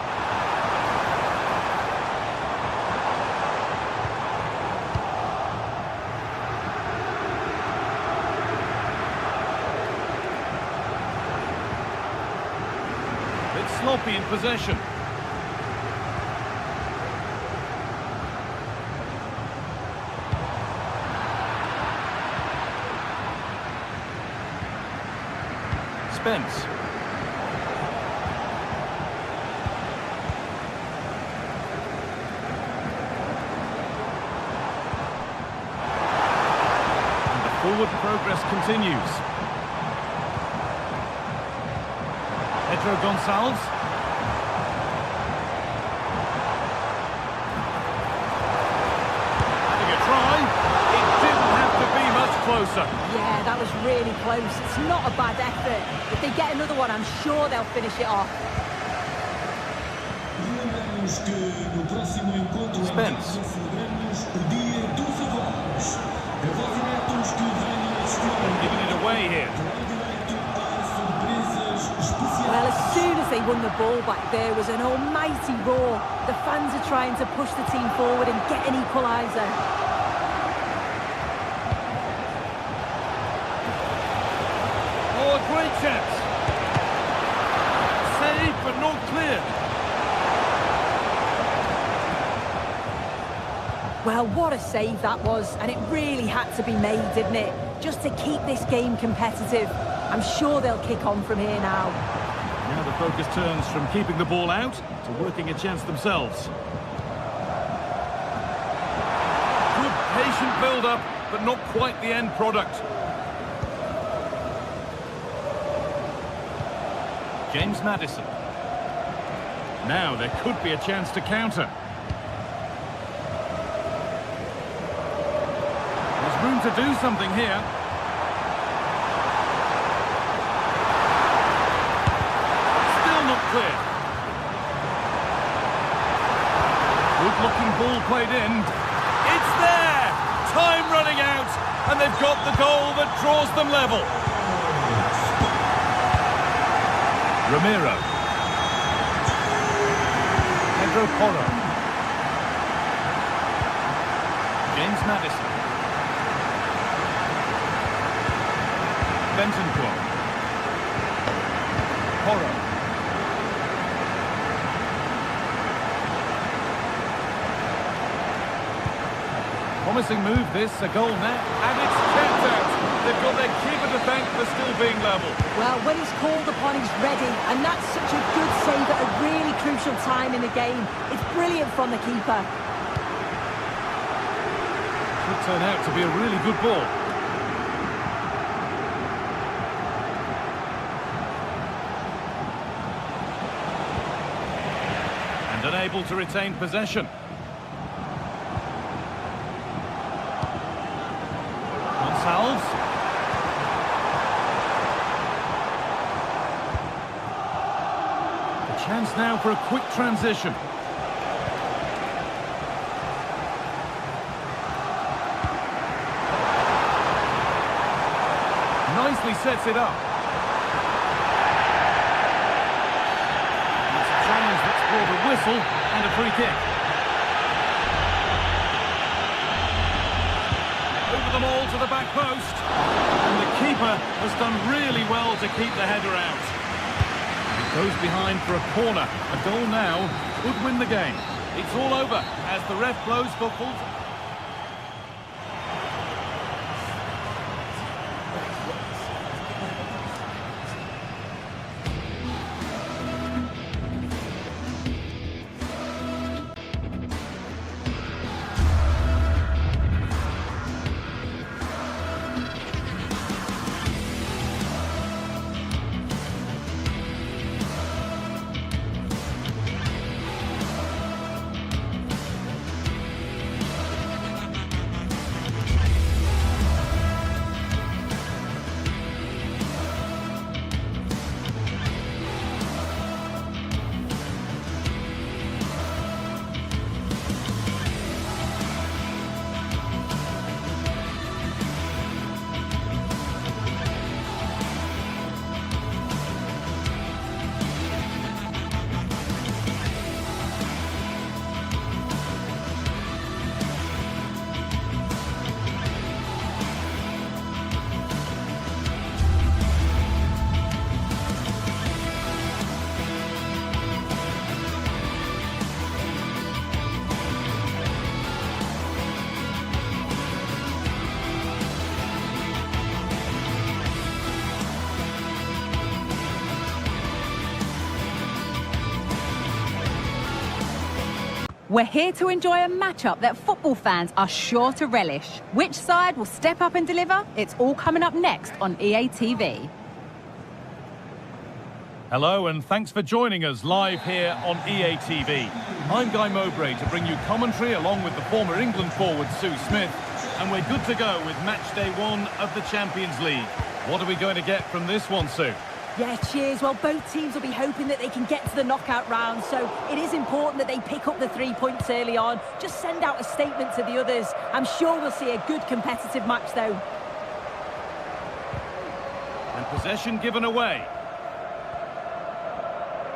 Bit sloppy in possession. Spence. And the forward progress continues. Pedro Gonçalves. Having a try. It didn't have to be much closer. closer. Yeah, that was really close. It's not a bad effort. If they get another one, I'm sure they'll finish it off. Spence. Giving it away here. Well, as soon as they won the ball back, there was an almighty roar. The fans are trying to push the team forward and get an equaliser. Oh, a great chance. Saved, but not clear. Well, what a save that was, and it really had to be made, didn't it? Just to keep this game competitive. I'm sure they'll kick on from here now. Now the focus turns from keeping the ball out to working a chance themselves. Good patient build-up, but not quite the end product. James Maddison. Now there could be a chance to counter. There's room to do something here. Still not clear. Good-looking ball played in. It's there! Time running out, and they've got the goal that draws them level. Ramiro. Pedro Porro. James Maddison. Bentancur. Porro. Promising move this, a goal now, and it's kept out. They've got their keeper to thank for still being level. Well, when he's called upon, he's ready, and that's such a good save at a really crucial time in the game. It's brilliant from the keeper. Could turn out to be a really good ball. And unable to retain possession. Gonçalves. A chance now for a quick transition. Nicely sets it up. It's a challenge that's brought a whistle and a free kick. Over them all to the back post. And the keeper has done really well to keep the header out. It goes behind for a corner. A goal now could win the game. It's all over as the ref blows for full. We're here to enjoy a matchup that football fans are sure to relish. Which side will step up and deliver? It's all coming up next on EA TV. Hello and thanks for joining us live here on EA TV. I'm Guy Mowbray to bring you commentary along with the former England forward Sue Smith And we're good to go with match day 1 of the Champions League. What are we going to get from this one, Sue? Yeah, cheers. Well, both teams will be hoping that they can get to the knockout round, so it is important that they pick up the 3 points early on. Just send out a statement to the others. I'm sure we'll see a good competitive match, though. And possession given away.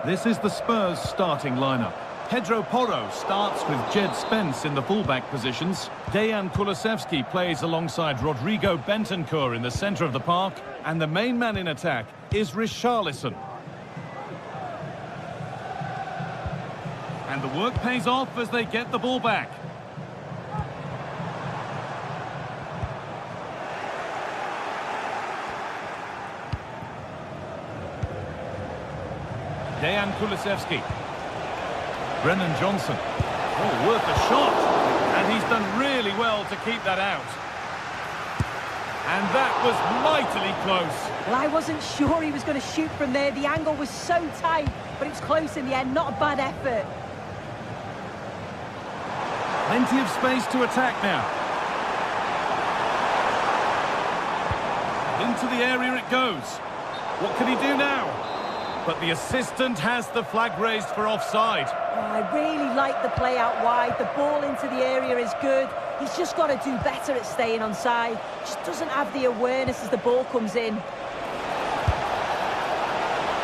This is the Spurs starting lineup. Pedro Porro starts with Jed Spence in the fullback positions. Dejan Kulusevski plays alongside Rodrigo Bentancur in the centre of the park. And the main man in attack is Richarlison. And the work pays off as they get the ball back. Dejan Kulusevski. Brennan Johnson. Oh, worth a shot. And he's done really well to keep that out. And that was mightily close. Well, I wasn't sure he was going to shoot from there. The angle was so tight, but it was close in the end. Not a bad effort. Plenty of space to attack now. Into the area it goes. What can he do now? But the assistant has the flag raised for offside. Oh, I really like the play out wide. The ball into the area is good. He's just got to do better at staying onside. Just doesn't have the awareness as the ball comes in.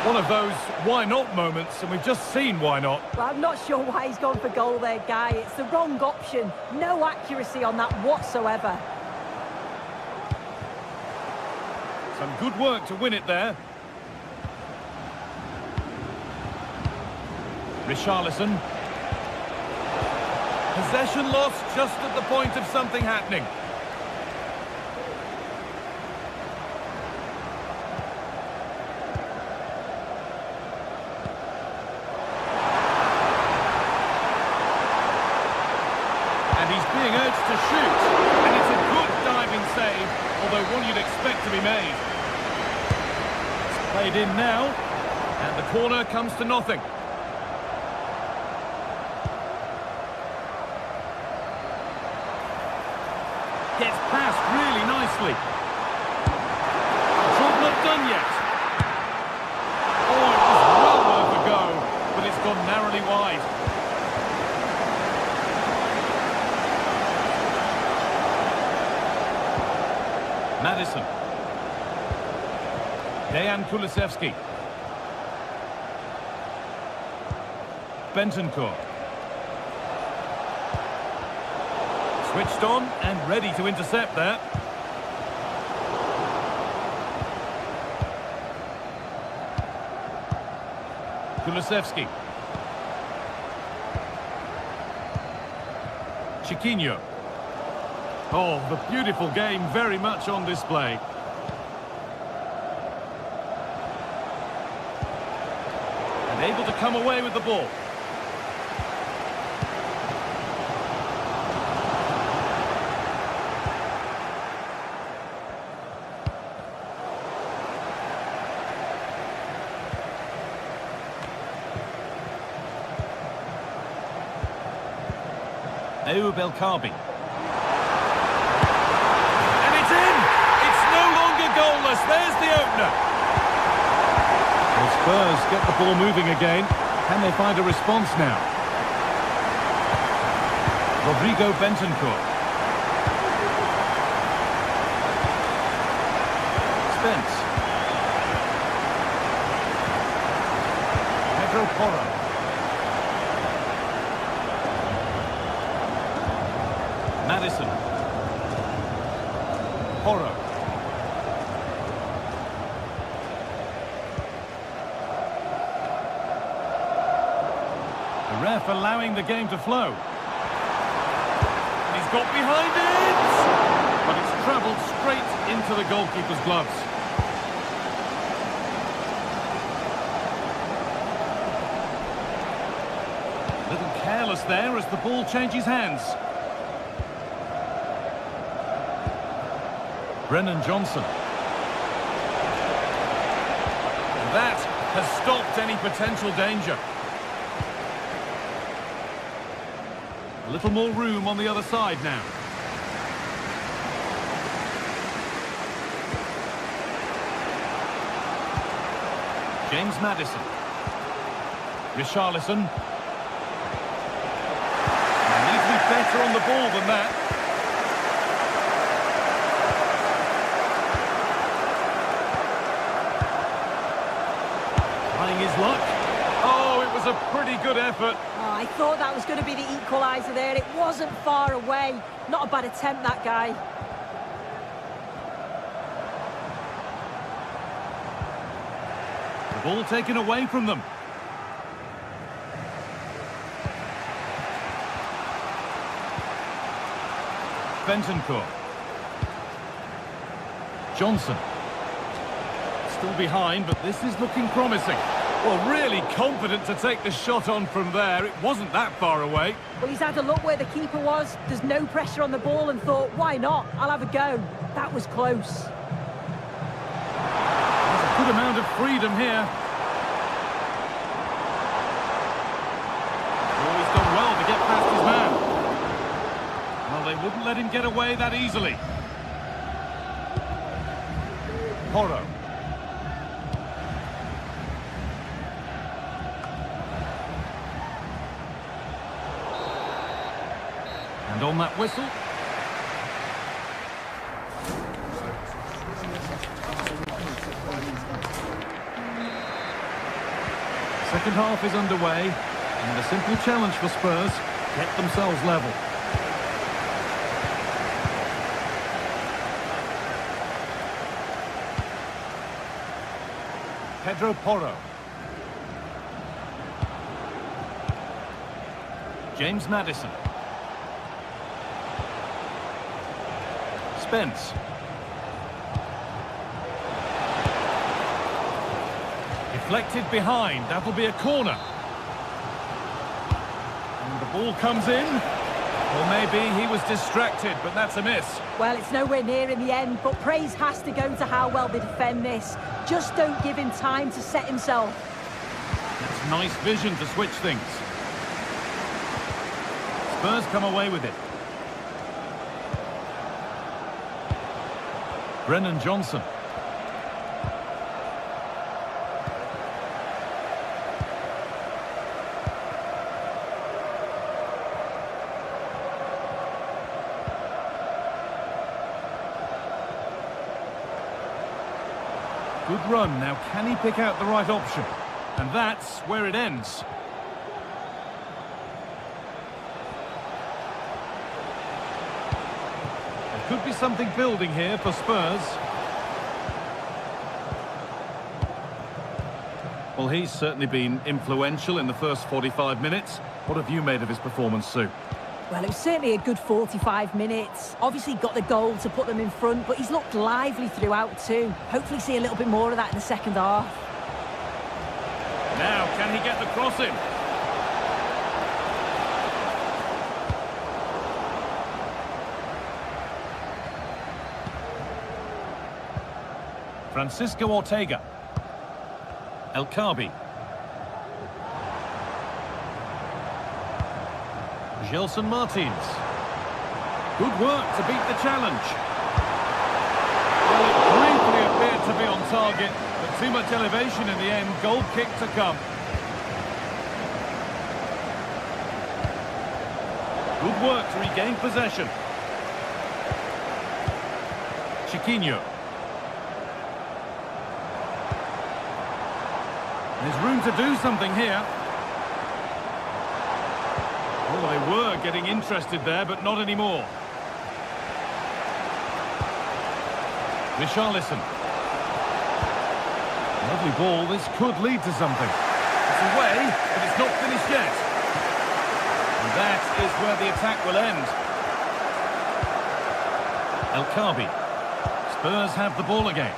One of those why not moments, and we've just seen why not. Well, I'm not sure why he's gone for goal there, Guy. It's the wrong option. No accuracy on that whatsoever. Some good work to win it there. Richarlison. Possession lost just at the point of something happening. And he's being urged to shoot. And it's a good diving save, although one you'd expect to be made. It's played in now. And the corner comes to nothing. Gets past really nicely. Job not done yet. Oh, it was well worth a go, but it's gone narrowly wide. Maddison. Dejan Kulusevski. Bentancur. Switched on and ready to intercept there. Kulusevski. Chiquinho. Oh, the beautiful game very much on display. And able to come away with the ball. Belkabi. And it's in! It's no longer goalless. There's the opener. The Spurs get the ball moving again. Can they find a response now? Rodrigo Bentancur. Spence. Pedro Porro. Maddison. Porro. The ref allowing the game to flow. And he's got behind it! But it's travelled straight into the goalkeeper's gloves. A little careless there as the ball changes hands. Brennan Johnson. That has stopped any potential danger. A little more room on the other side now. James Maddison. Richarlison. They need to be better on the ball than that. Trying his luck. Oh, it was a pretty good effort. Oh, I thought that was going to be the equaliser there. It wasn't far away. Not a bad attempt, that guy. The ball taken away from them. Bentancur. Johnson. Still behind, but this is looking promising. Well, really confident to take the shot on from there. It wasn't that far away. Well, he's had a look where the keeper was. There's no pressure on the ball and thought, why not? I'll have a go. That was close. There's a good amount of freedom here. Oh, he's done well to get past his man. Well, they wouldn't let him get away that easily. Porro. And on that whistle. Second half is underway, and a simple challenge for Spurs: get themselves level. Pedro Porro. James Maddison. Spence. Deflected behind, that'll be a corner. And the ball comes in. Or maybe he was distracted, but that's a miss. Well, it's nowhere near in the end, but praise has to go to how well they defend this. Just don't give him time to set himself. That's nice vision to switch things. Spurs come away with it. Brennan Johnson. Good run. Now, can he pick out the right option? And that's where it ends. There could be something building here for Spurs. Well, he's certainly been influential in the first 45 minutes. What have you made of his performance, Sue? Well, it was certainly a good 45 minutes. Obviously got the goal to put them in front, but he's looked lively throughout too. Hopefully see a little bit more of that in the second half. Now, can he get the cross in? Francisco Ortega. El Khabi. Gelson Martins. Good work to beat the challenge. Well, it briefly appeared to be on target, but too much elevation in the end. Goal kick to come. Good work to regain possession. Chiquinho. There's room to do something here. Oh, they were getting interested there, but not anymore. Richarlison. Lovely ball. This could lead to something. It's away, but it's not finished yet. And that is where the attack will end. El Khabi. Spurs have the ball again.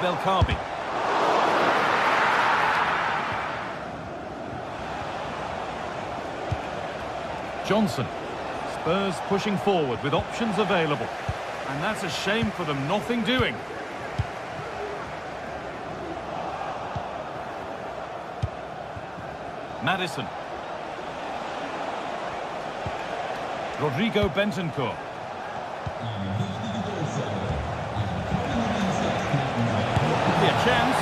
El Khabi. Johnson. Spurs pushing forward with options available. And that's a shame for them, nothing doing. Maddison. Rodrigo Bentancur. A chance.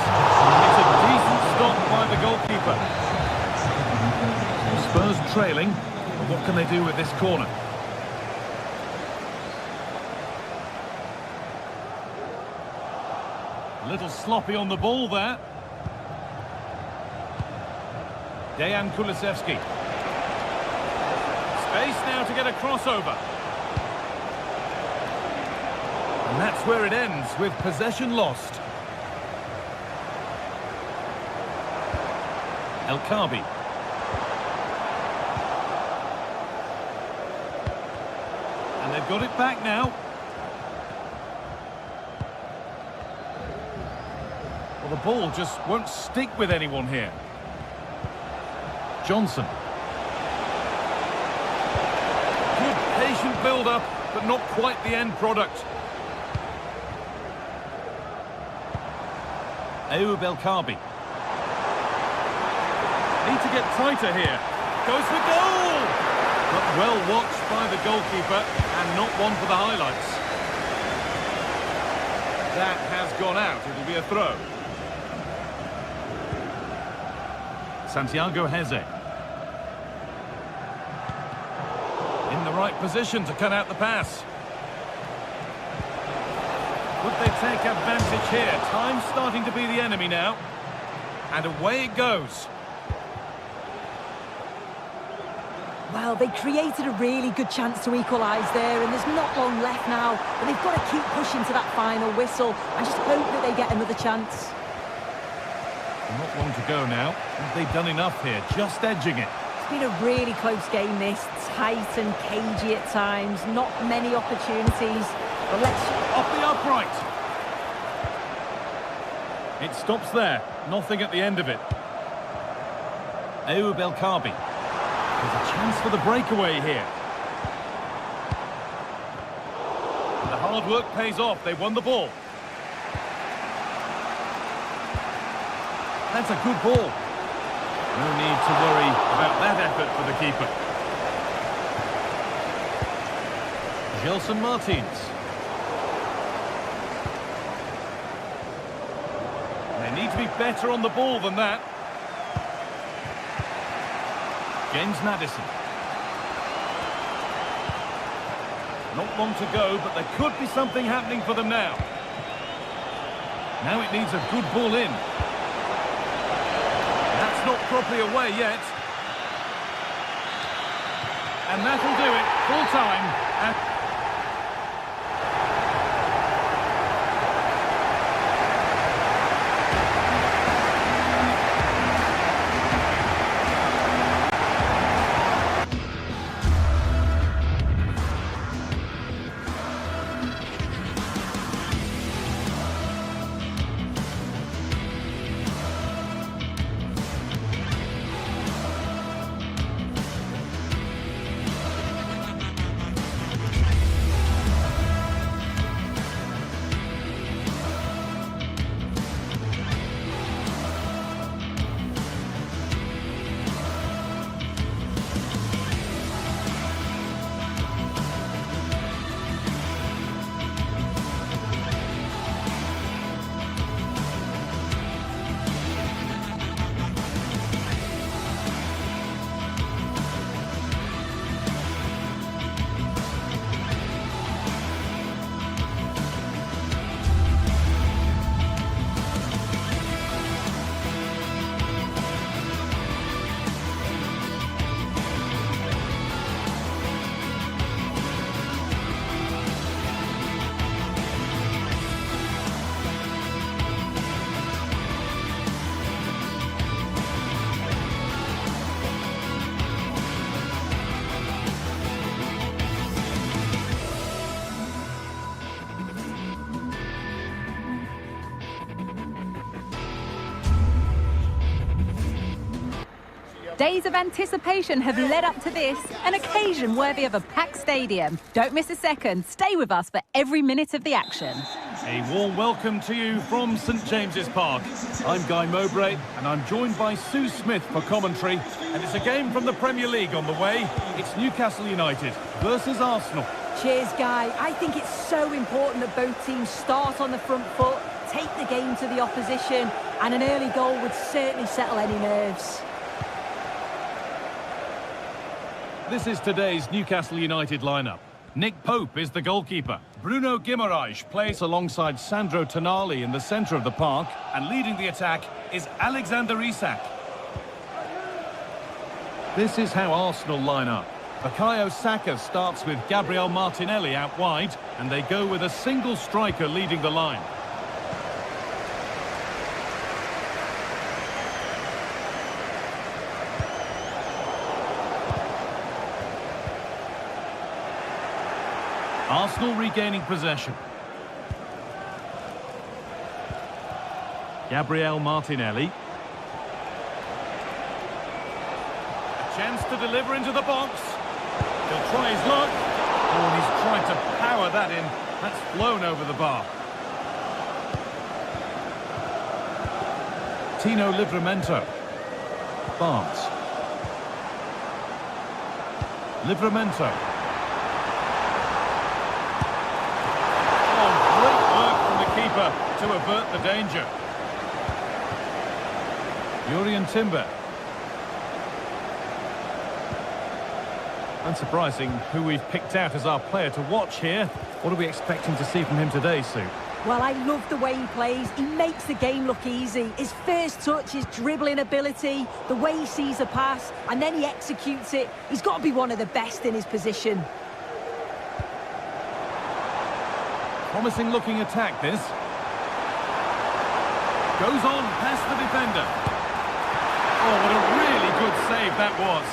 It's a decent stop by the goalkeeper. Spurs trailing. But what can they do with this corner? A little sloppy on the ball there. Dejan Kulusevski. Space now to get a crossover. And that's where it ends, with possession lost. El Khabi. And they've got it back now. Well, the ball just won't stick with anyone here. Johnson. Good patient build-up, but not quite the end product. Ayoub El Khabi. Need to get tighter here. Goes for goal! But well watched by the goalkeeper, and not one for the highlights. That has gone out. It'll be a throw. Santiago Heze. In the right position to cut out the pass. Would they take advantage here? Time's starting to be the enemy now. And away it goes. Well, they created a really good chance to equalise there, and there's not long left now. But they've got to keep pushing to that final whistle and just hope that they get another chance. Not long to go now. Have they done enough here? Just edging it. It's been a really close game, this. Tight and cagey at times. Not many opportunities. But let's... Off the upright. It stops there. Nothing at the end of it. Ayoub El Khabi. There's a chance for the breakaway here. The hard work pays off. They won the ball. That's a good ball. No need to worry about that effort for the keeper. Gelson Martins. They need to be better on the ball than that. James Maddison. Not long to go, but there could be something happening for them now. Now it needs a good ball in. That's not properly away yet. And that'll do it. Full time. Days of anticipation have led up to this, an occasion worthy of a packed stadium. Don't miss a second. Stay with us for every minute of the action. A warm welcome to you from St James's Park. I'm Guy Mowbray and I'm joined by Sue Smith for commentary, and it's a game from the Premier League on the way. It's Newcastle United versus Arsenal. Cheers, Guy. I think it's so important that both teams start on the front foot, take the game to the opposition, and an early goal would certainly settle any nerves. This is today's Newcastle United lineup. Nick Pope is the goalkeeper. Bruno Guimaraes plays alongside Sandro Tonali in the centre of the park, and leading the attack is Alexander Isak. This is how Arsenal line up. Bukayo Saka starts with Gabriel Martinelli out wide, and they go with a single striker leading the line. Arsenal regaining possession. Gabriel Martinelli. A chance to deliver into the box. He'll try his luck. Oh, and he's tried to power that in. That's flown over the bar. Tino Livramento. Barnes. Livramento. To avert the danger. Jurrien Timber. Unsurprising who we've picked out as our player to watch here. What are we expecting to see from him today, Sue? Well, I love the way he plays. He makes the game look easy. His first touch, his dribbling ability, the way he sees a pass, and then he executes it. He's got to be one of the best in his position. Promising looking attack, this. Goes on past the defender. Oh, what a really good save that was.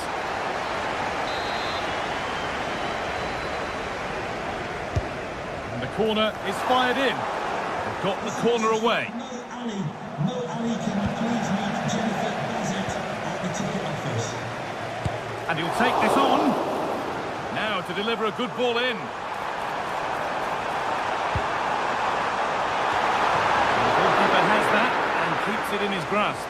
And the corner is fired in. They've got the corner away. And he'll take this on. Now to deliver a good ball in. Has that and keeps it in his grasp.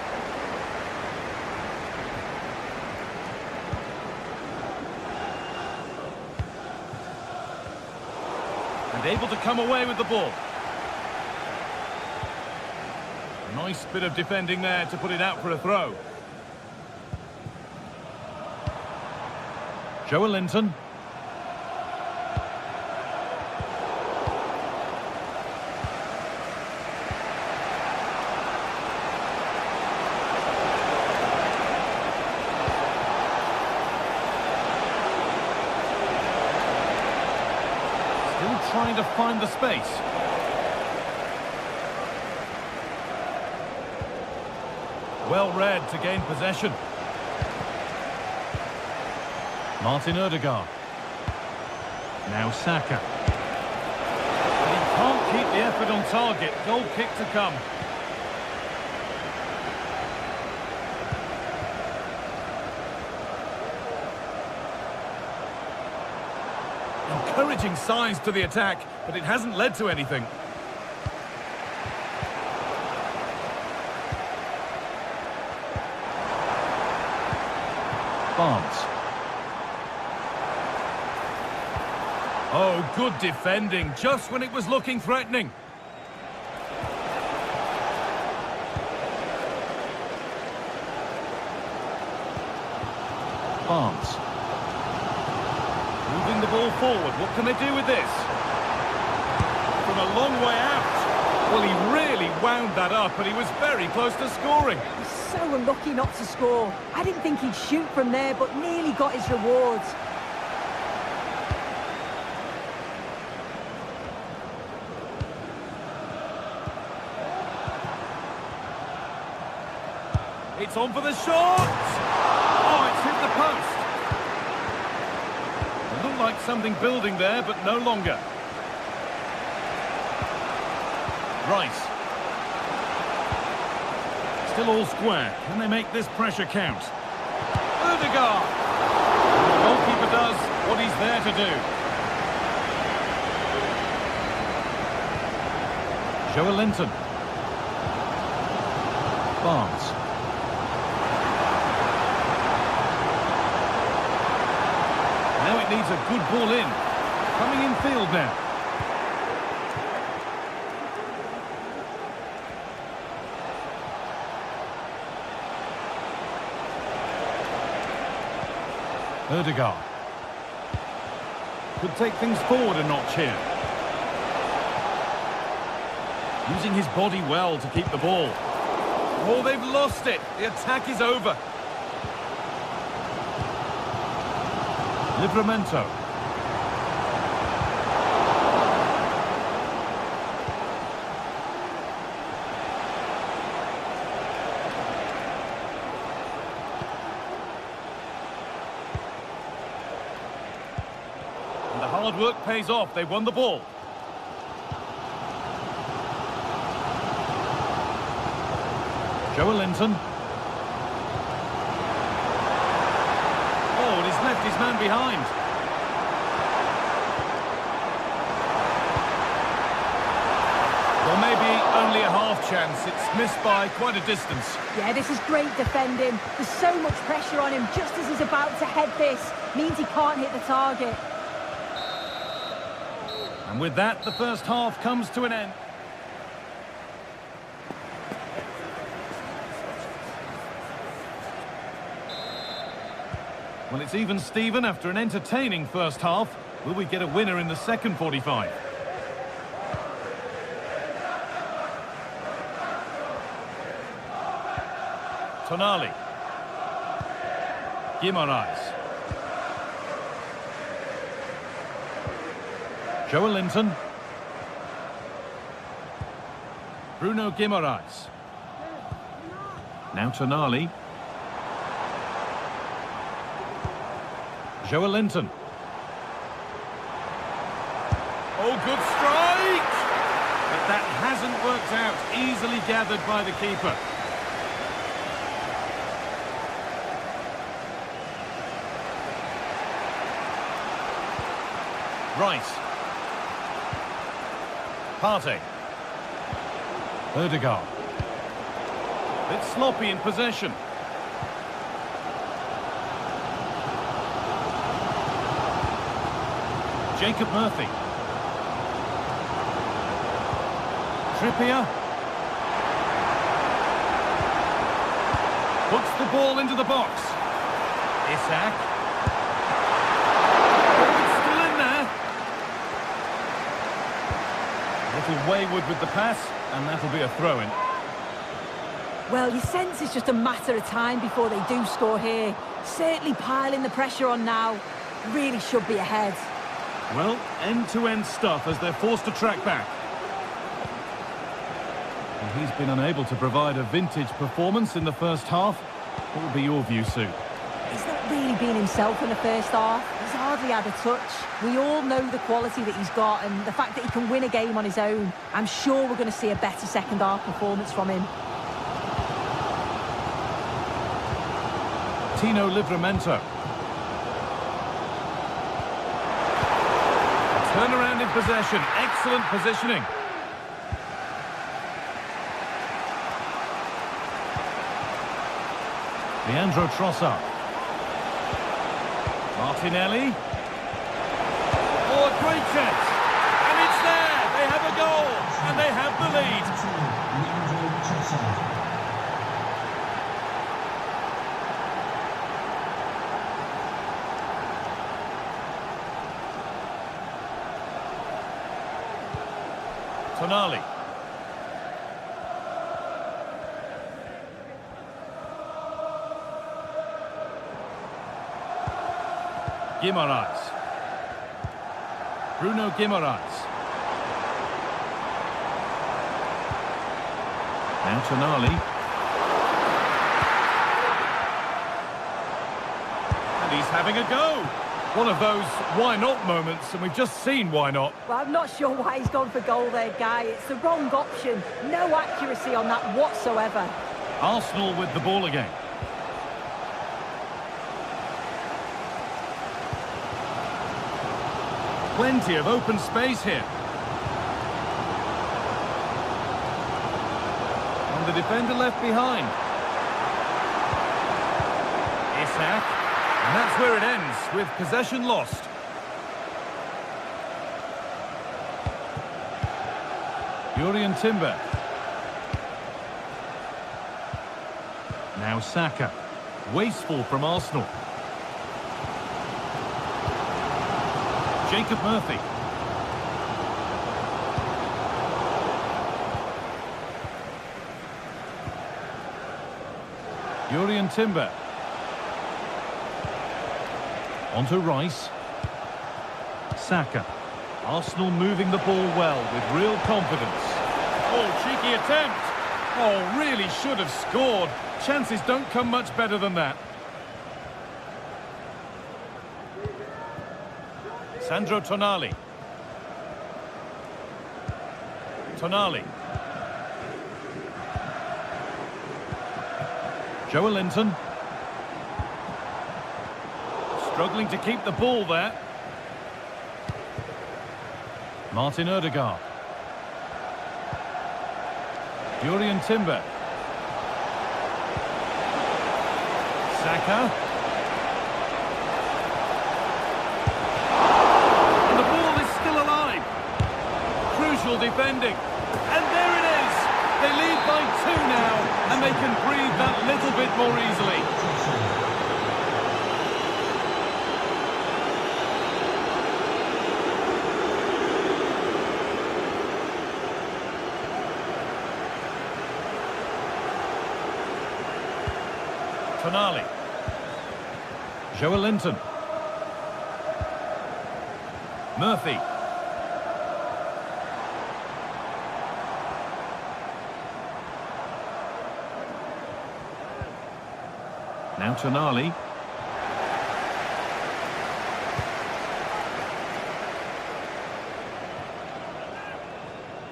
And able to come away with the ball. Nice bit of defending there to put it out for a throw. Joe Linton. Trying to find the space. Well read to gain possession. Martin Odegaard. Now Saka. But he can't keep the effort on target. Goal kick to come. Encouraging signs to the attack, but it hasn't led to anything. Barnes. Oh, good defending, just when it was looking threatening. Barnes. Moving the ball forward, what can they do with this? From a long way out. Well, he really wound that up, and he was very close to scoring. He's so unlucky not to score. I didn't think he'd shoot from there, but nearly got his rewards. It's on for the shot! Oh, it's hit the post. It looked like something building there, but no longer. Rice. Still all square. Can they make this pressure count? Odegaard! The goalkeeper does what he's there to do. Joelinton. Barnes. Now it needs a good ball in. Coming in field now. Ødegaard. Could take things forward a notch here. Using his body well to keep the ball. Oh, they've lost it. The attack is over. Livramento. And the hard work pays off. They won the ball. Joelinton. Oh, and he's left his man behind. Well, maybe only a half chance. It's missed by quite a distance. Yeah, this is great defending. There's so much pressure on him just as he's about to head this. Means he can't hit the target. And with that, the first half comes to an end. Well, it's even Steven after an entertaining first half. Will we get a winner in the second 45? Tonali. Guimaraes. Joelinton. Bruno Guimaraes. Now Tonali. Joelinton. Oh, good strike! But that hasn't worked out. Easily gathered by the keeper. Rice. Partey. Ødegaard. Bit sloppy in possession. Jacob Murphy. Trippier. Puts the ball into the box. Isak. Oh, it's still in there. A little wayward with the pass, and that'll be a throw-in. Well, you sense it's just a matter of time before they do score here. Certainly piling the pressure on now. Really should be ahead. Well, end-to-end stuff as they're forced to track back. And he's been unable to provide a vintage performance in the first half. What will be your view, Sue? He's not really been himself in the first half. He's hardly had a touch. We all know the quality that he's got and the fact that he can win a game on his own. I'm sure we're going to see a better second half performance from him. Tino Livramento. Turnaround in possession. Excellent positioning. Leandro Trossard. Martinelli. Oh, a great chance. And it's there. They have a goal. And they have the lead. Tonali. Guimaraes. Bruno Guimaraes. Now Tonali. And he's having a go. One of those why not moments, and we've just seen why not. Well, I'm not sure why he's gone for goal there, Guy. It's the wrong option. No accuracy on that whatsoever. Arsenal with the ball again. Plenty of open space here. And the defender left behind. Isak. And that's where it ends, with possession lost. Jurrien Timber. Now Saka. Wasteful from Arsenal. Jacob Murphy. Jurrien Timber. Onto Rice. Saka. Arsenal moving the ball well with real confidence. Oh, cheeky attempt. Oh, really should have scored. Chances don't come much better than that. Sandro Tonali. Tonali. Joe Linton. Struggling to keep the ball there. Martin Ødegaard. Jurrien Timber. Saka. And the ball is still alive. Crucial defending. And there it is. They lead by 2 now, and they can breathe that little bit more easily. Tonali. Joe Linton. Murphy. Now Tonali.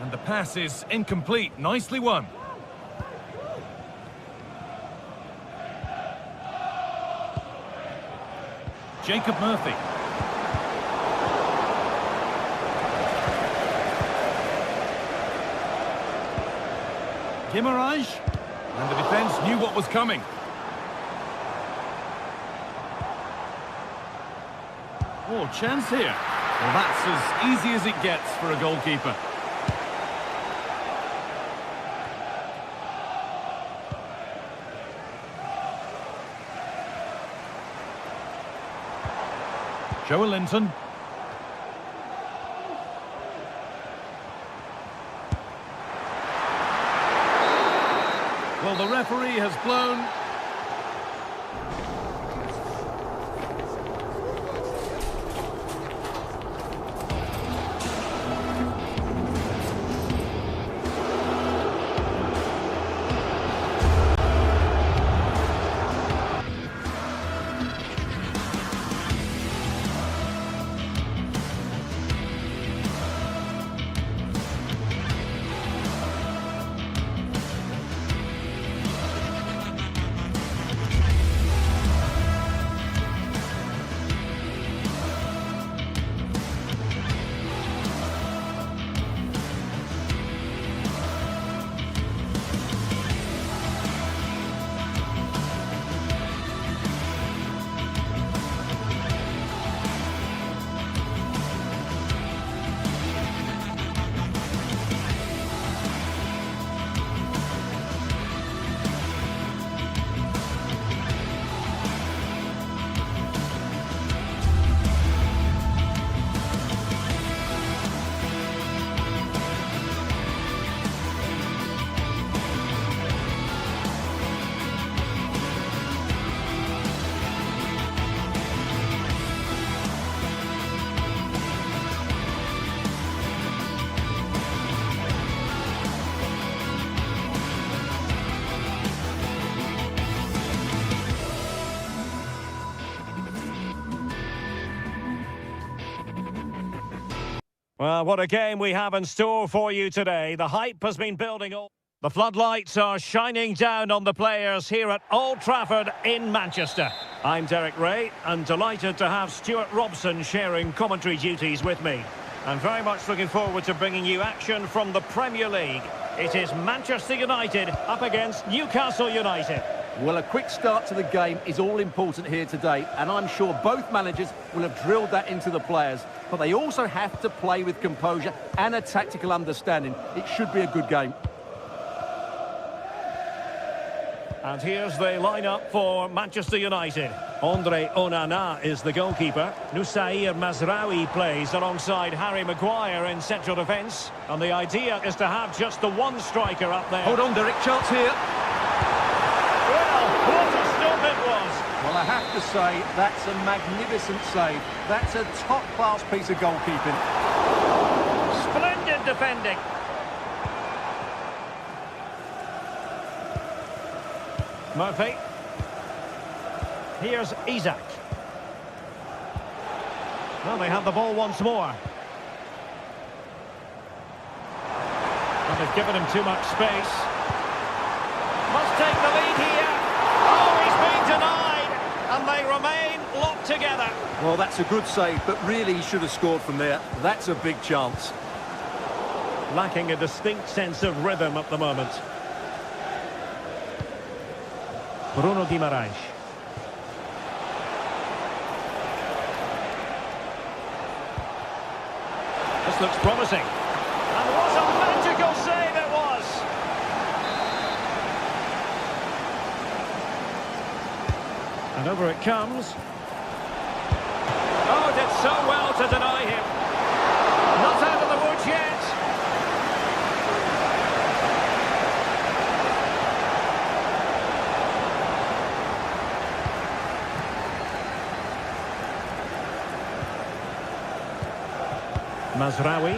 And the pass is incomplete. Nicely won. Jacob Murphy. Guimaraes. And the defence knew what was coming. Oh, chance here. Well, that's as easy as it gets for a goalkeeper. Joe Linton. Well, the referee has blown. Well, what a game we have in store for you today. The hype has been building up. The floodlights are shining down on the players here at Old Trafford in Manchester. I'm Derek Ray, and delighted to have Stuart Robson sharing commentary duties with me. I'm very much looking forward to bringing you action from the Premier League. It is Manchester United up against Newcastle United. Well, a quick start to the game is all important here today, and I'm sure both managers will have drilled that into the players. But they also have to play with composure and a tactical understanding. It should be a good game. And here's the lineup for Manchester United. Andre Onana is the goalkeeper. Nusair Mazraoui plays alongside Harry Maguire in central defence. And the idea is to have just the one striker up there. Hold on, Derek, chance here. Well, what a stop it was. Well, I have to say, that's a magnificent save. That's a top-class piece of goalkeeping. Splendid defending. Murphy. Here's Isak. Well, they have the ball once more. And they've given him too much space. Must take the lead here. Oh, he's been denied. And they remain locked together. Well, that's a good save, but really he should have scored from there. That's a big chance. Lacking a distinct sense of rhythm at the moment. Bruno Guimaraes. This looks promising. And what a magical save it was! And over it comes. Oh, did so well to deny him. Not out of the woods yet. Mazraoui.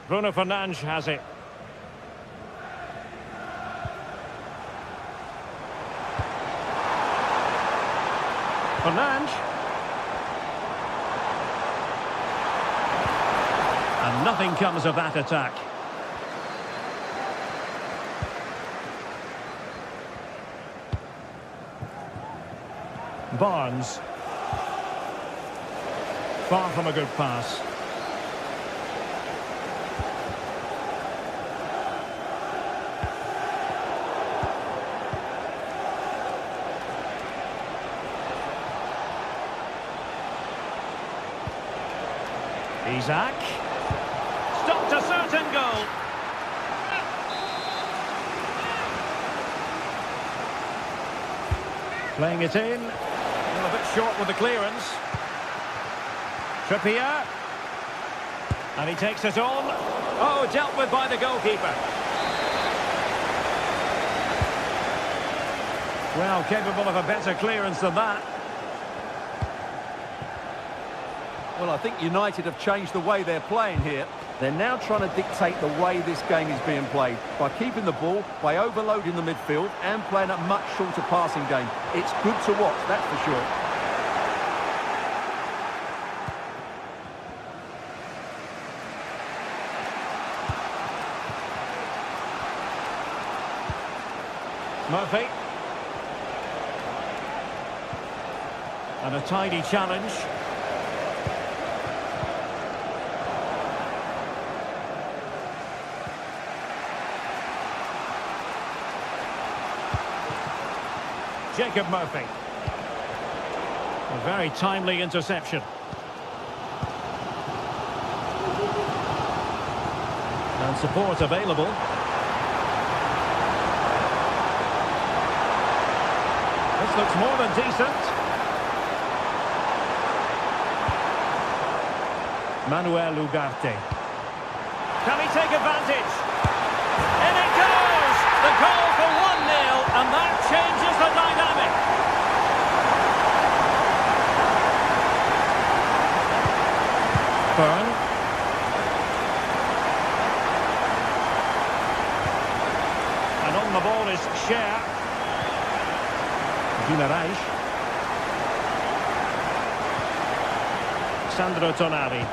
Bruno Fernandes has it. Fernandes. And nothing comes of that attack. Barnes. Far from a good pass. Isak. Stopped a certain goal. Playing it in. A bit short with the clearance. Trippier. And he takes it on. Oh, dealt with by the goalkeeper. Well, capable of a better clearance than that. Well, I think United have changed the way they're playing here. They're now trying to dictate the way this game is being played by keeping the ball, by overloading the midfield and playing a much shorter passing game. It's good to watch, that's for sure. Murphy. And a tidy challenge. Jacob Murphy. A very timely interception. And support available. This looks more than decent. Manuel Ugarte. Can he take advantage? In it goes! The goal for 1-0, and that changes the dynamic. Byrne. And on the ball is Scher. Guimaraes. Sandro Tonali.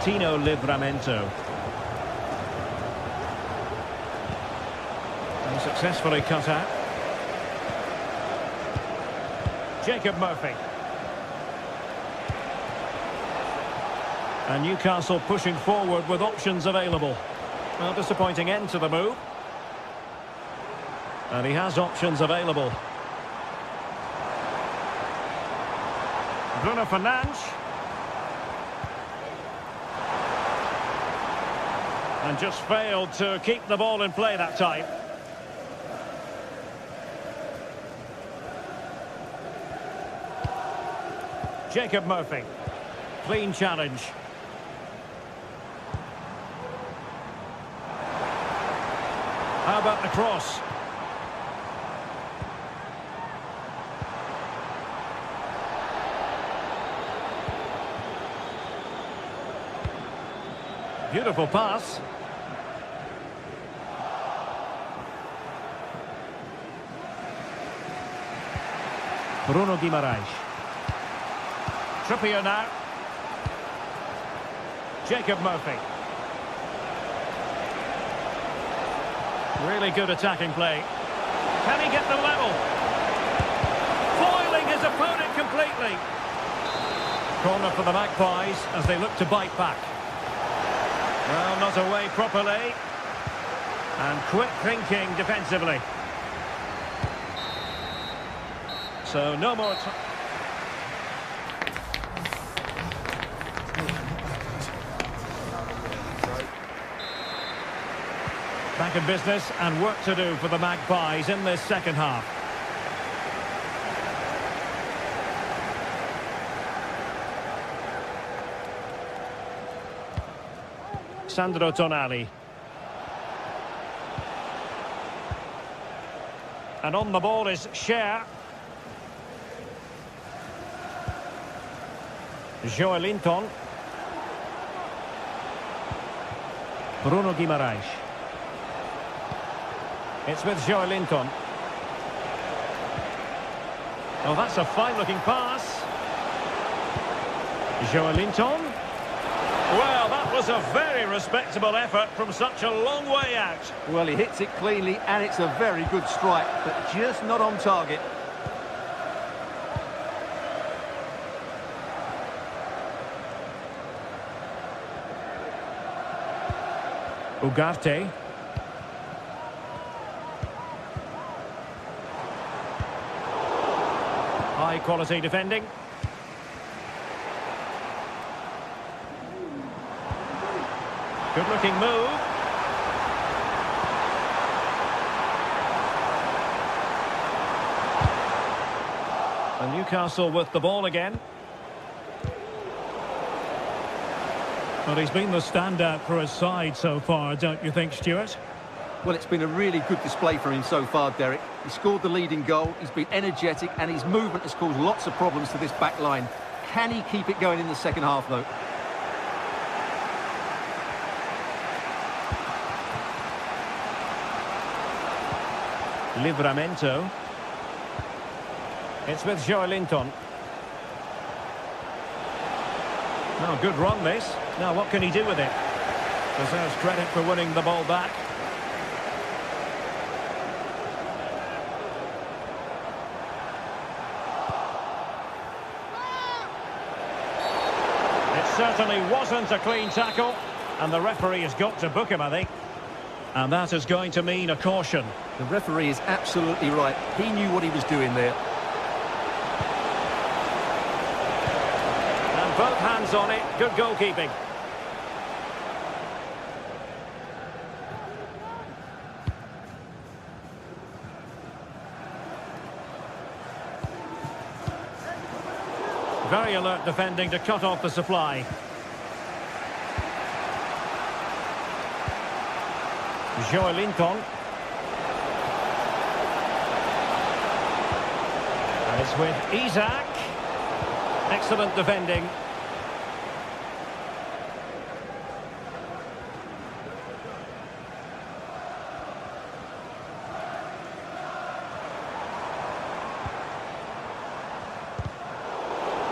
Tino Livramento. Successfully cut out. Jacob Murphy. And Newcastle pushing forward with options available. Well, disappointing end to the move. And he has options available. Bruno Fernandes. And just failed to keep the ball in play that time. Jacob Murphy. Clean challenge. How about the cross? Beautiful pass. Bruno Guimaraes. Trippier now. Jacob Murphy. Really good attacking play. Can he get the level? Foiling his opponent completely. Corner for the Magpies as they look to bite back. Well, not away properly. And quick thinking defensively. So no more time. Back in business and work to do for the Magpies in this second half. Sandro Tonali. And on the ball is Cher. Joelinton. Bruno Guimaraes. It's with Joelinton. Oh, that's a fine-looking pass. Joelinton. Well, that was a very respectable effort from such a long way out. Well, he hits it cleanly, and it's a very good strike, but just not on target. Ugarte. High quality defending. Good looking move. And Newcastle with the ball again. Well, he's been the standout for his side so far, don't you think, Stuart? Well, it's been a really good display from him so far, Derek. He scored the leading goal, he's been energetic, and his movement has caused lots of problems to this back line. Can he keep it going in the second half, though? Livramento. It's with Joelinton. Oh, good run this. Now what can he do with it? Deserves credit for winning the ball back. It certainly wasn't a clean tackle, and the referee has got to book him, I think. And that is going to mean a caution. The referee is absolutely right. He knew what he was doing there. And both hands on it. Good goalkeeping. Very alert defending to cut off the supply. Joelinton. And it's with Isaac. Excellent defending.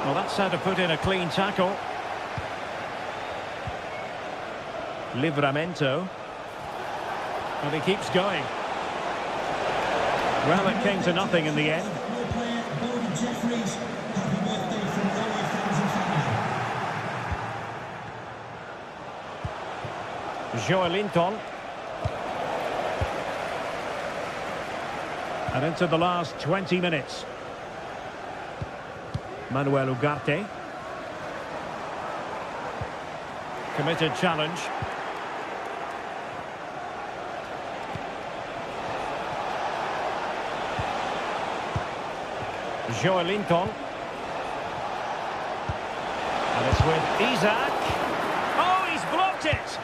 Well, that's how to put in a clean tackle. Livramento. And he keeps going. Well, it came to nothing in the end. Joelinton. And into the last 20 minutes. Manuel Ugarte. Committed challenge. Joelinton. And it's with Isaac. Oh, he's blocked it!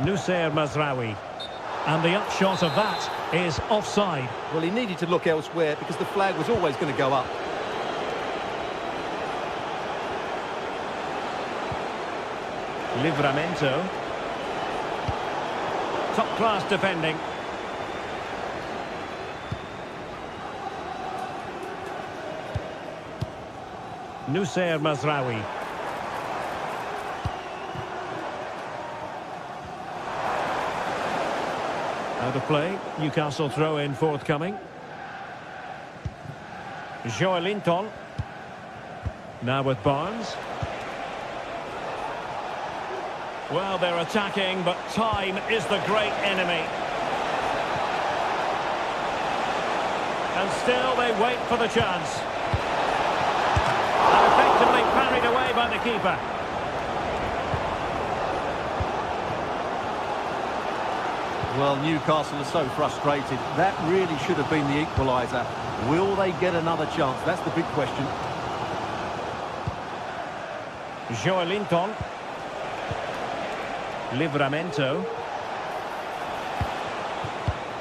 Nusser Mazraoui. And the upshot of that is offside. Well, he needed to look elsewhere because the flag was always going to go up. Livramento. Top-class defending. Nusser Mazraoui. Out of play. Newcastle throw-in forthcoming. Joelinton. Now with Barnes. Well, they're attacking, but time is the great enemy. And still they wait for the chance. And effectively parried away by the keeper. Well, Newcastle are so frustrated. That really should have been the equaliser. Will they get another chance? That's the big question. Joelinton. Livramento.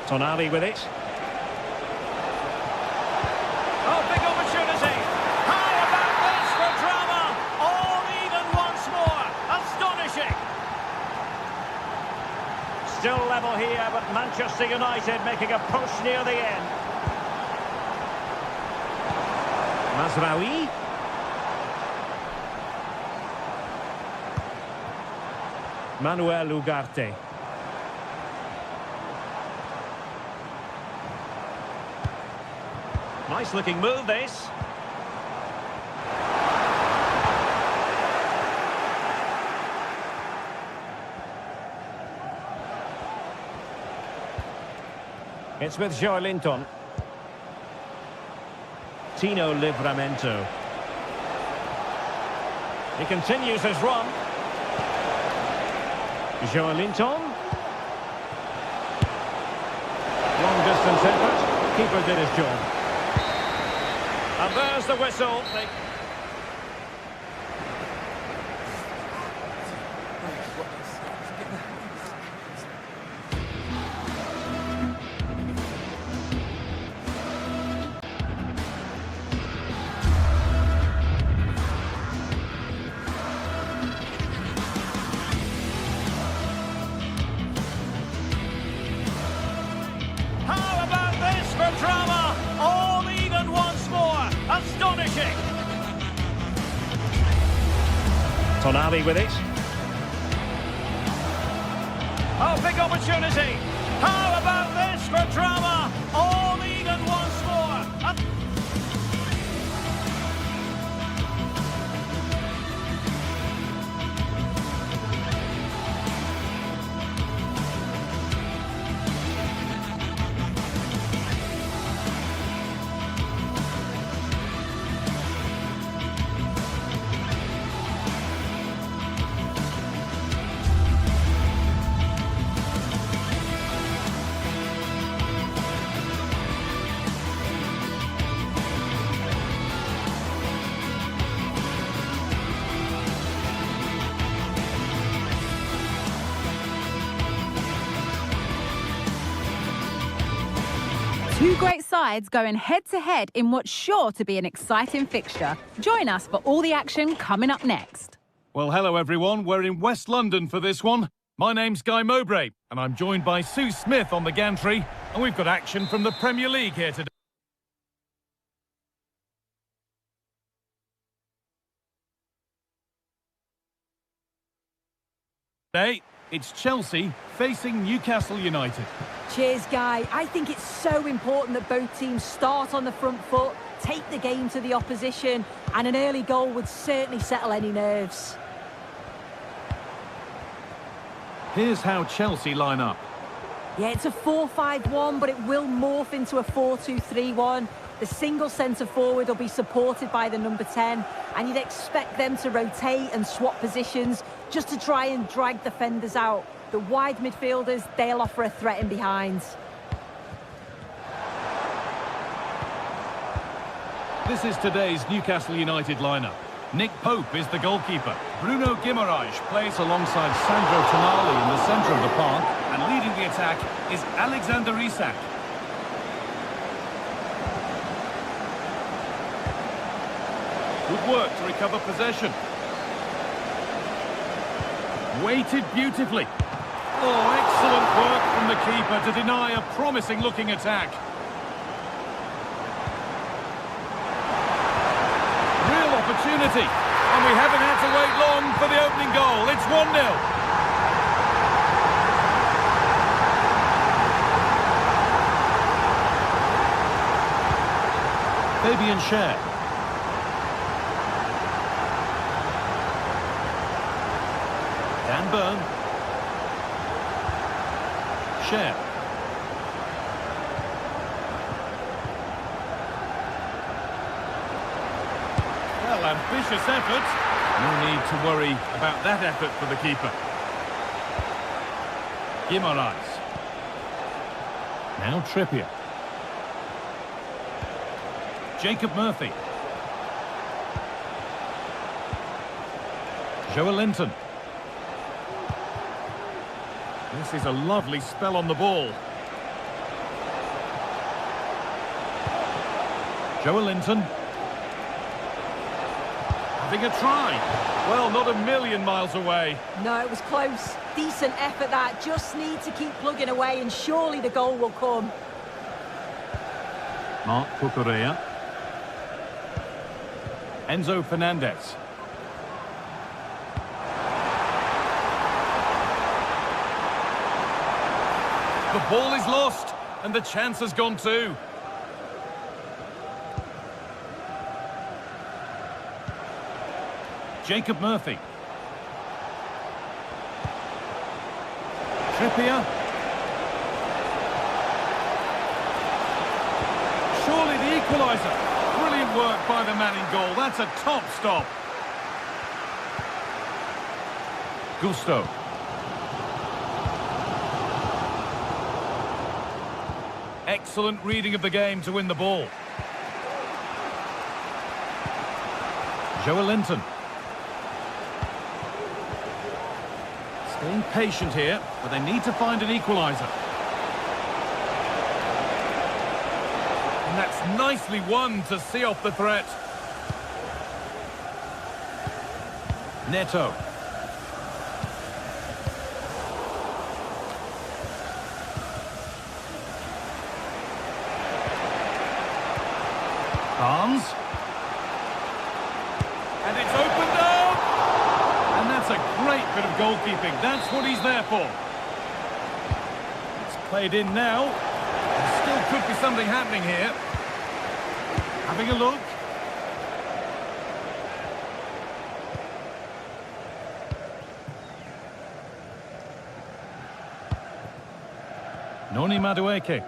Tonali with it. Oh, big opportunity. How about this for drama? All even once more. Astonishing. Still level here, but Manchester United making a push near the end. Mazraoui. Manuel Ugarte. Nice looking move, this. It's with Joelinton. Tino Livramento. He continues his run. Joelinton. Long distance effort. Keeper did his job. And there's the whistle. How about this for drama? All even once more. Astonishing. Tonali with it. Oh, big opportunity. How about this for drama? All even once more. Two great sides going head-to-head in what's sure to be an exciting fixture. Join us for all the action coming up next. Well, hello everyone. We're in West London for this one. My name's Guy Mowbray, and I'm joined by Sue Smith on the gantry, and we've got action from the Premier League here today. Hey, it's Chelsea facing Newcastle United. Cheers, Guy. I think it's so important that both teams start on the front foot, take the game to the opposition, and an early goal would certainly settle any nerves. Here's how Chelsea line up. Yeah, it's a 4-5-1, but it will morph into a 4-2-3-1. The single centre-forward will be supported by the number 10, and you'd expect them to rotate and swap positions just to try and drag defenders out. The wide midfielders, they'll offer a threat in behind. This is today's Newcastle United lineup. Nick Pope is the goalkeeper. Bruno Guimaraes plays alongside Sandro Tonali in the centre of the park, and leading the attack is Alexander Isak. Good work to recover possession. Weighted beautifully. Oh, excellent work from the keeper to deny a promising-looking attack. Real opportunity. And we haven't had to wait long for the opening goal. It's 1-0. Fabian Schär. Dan Burn. Schär. Well, ambitious effort. No need to worry about that effort for the keeper. Guimaraes. Now Trippier. Jacob Murphy. Joelinton. This is a lovely spell on the ball. Joelinton. Having a try. Well, not a million miles away. No, it was close. Decent effort that. Just need to keep plugging away and surely the goal will come. Marc Cucurella. Enzo Fernandez. The ball is lost, and the chance has gone too. Jacob Murphy. Trippier. Surely the equaliser. Brilliant work by the man in goal. That's a top stop. Gusto. Excellent reading of the game to win the ball. Joelinton. Staying patient here, but they need to find an equaliser. And that's nicely won to see off the threat. Neto. Barnes. And it's opened up! And that's a great bit of goalkeeping. That's what he's there for. It's played in now. There still could be something happening here. Having a look. Noni Madueke.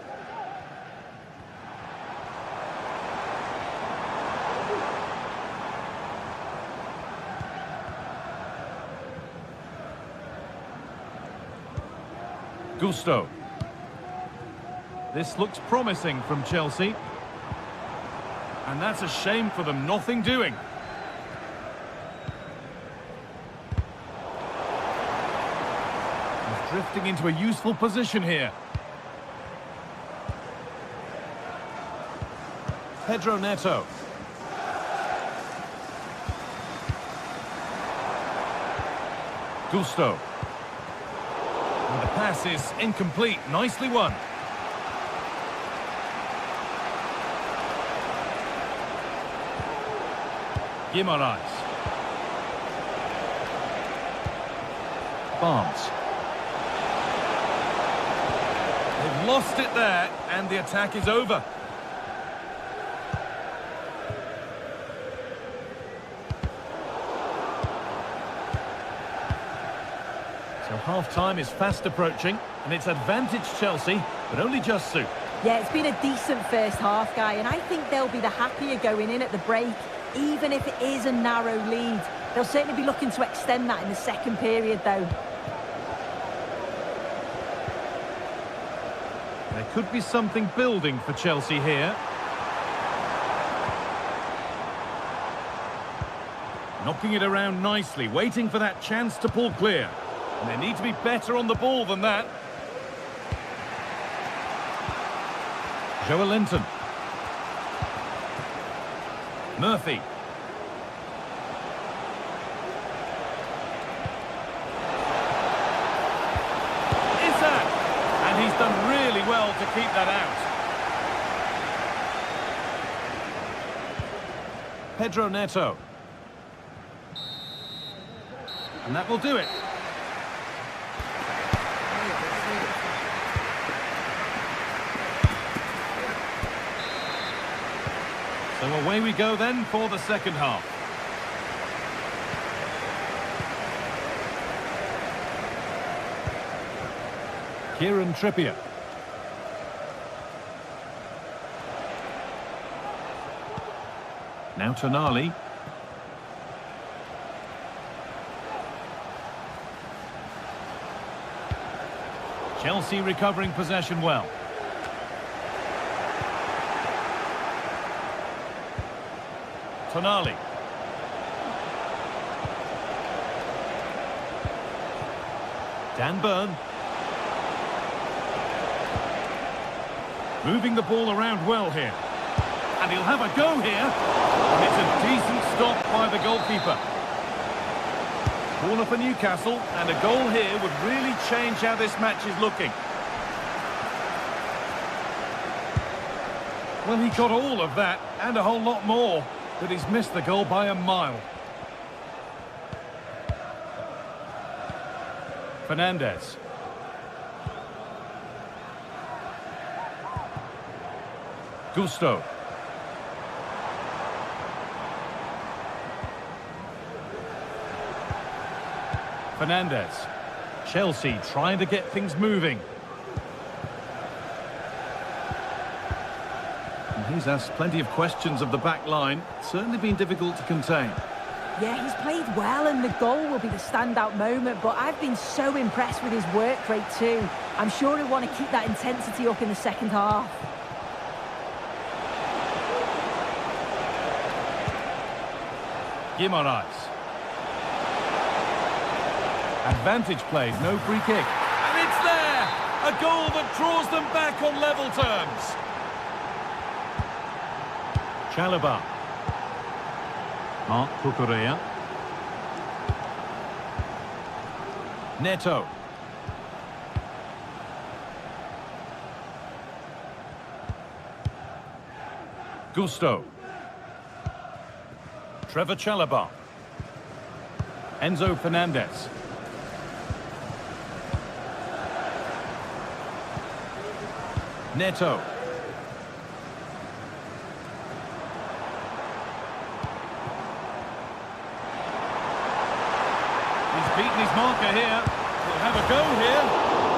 Gusto. This looks promising from Chelsea. And that's a shame for them, nothing doing. He's drifting into a useful position here. Pedro Neto. Gusto. And the pass is incomplete. Nicely won. Guimaraes. Barnes. They've lost it there, and the attack is over. So half-time is fast approaching, and it's advantage Chelsea, but only just so. Yeah, it's been a decent first half, Guy, and I think they'll be the happier going in at the break, even if it is a narrow lead. They'll certainly be looking to extend that in the second period, though. There could be something building for Chelsea here. Knocking it around nicely, waiting for that chance to pull clear. And they need to be better on the ball than that. Joelinton. Murphy. Isaac. And he's done really well to keep that out. Pedro Neto. And that will do it. So away we go then for the second half. Kieran Trippier. Now Tonali. Chelsea recovering possession well. Tonali. Dan Burn. Moving the ball around well here. And he'll have a go here. And it's a decent stop by the goalkeeper. Corner for Newcastle, and a goal here would really change how this match is looking. Well, he got all of that, and a whole lot more. But he's missed the goal by a mile. Fernandes. Gusto. Fernandes. Chelsea trying to get things moving. He's asked plenty of questions of the back line. Certainly been difficult to contain. Yeah, he's played well, and the goal will be the standout moment, but I've been so impressed with his work rate too. I'm sure he'll want to keep that intensity up in the second half. Guimaraes. Advantage played, no free kick. And it's there! A goal that draws them back on level terms. Chalobah. Marc Cucurella. Neto. Gusto. Trevor Chalobah. Enzo Fernandez. Neto. Beaten his marker here. He'll have a go here.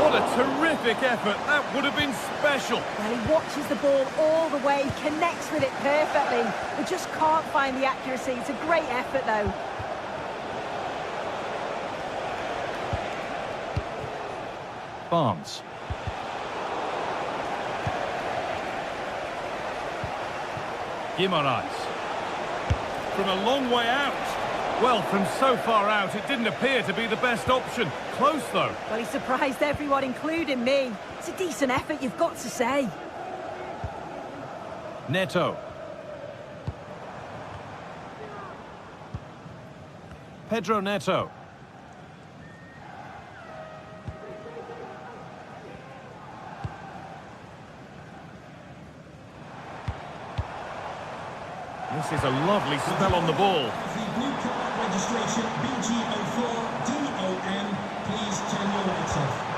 What a terrific effort. That would have been special. Well, he watches the ball all the way, connects with it perfectly, but just can't find the accuracy. It's a great effort, though. Barnes. Guimaraes. From a long way out. Well, from so far out, it didn't appear to be the best option. Close, though. Well, he surprised everyone, including me. It's a decent effort, you've got to say. Neto. Pedro Neto. This is a lovely spell on the ball. The blue card registration BG04DOM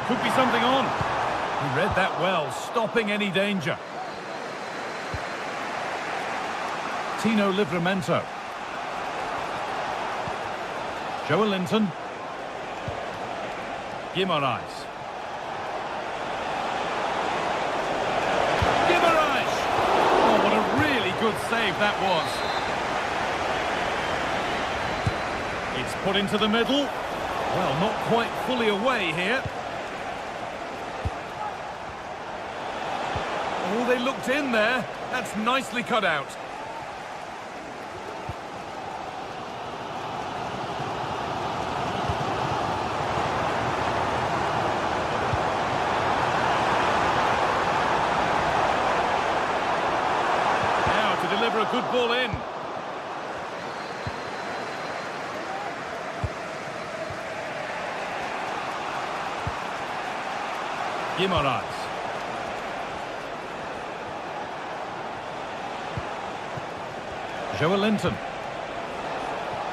Could be something on. He read that well, stopping any danger. Tino Livramento. Joelinton. Guimaraes. Guimaraes! Oh, what a really good save that was. It's put into the middle. Well, not quite fully away here. Oh, they looked in there. That's nicely cut out. Now to deliver a good ball in. Guimaraes. Joelinton.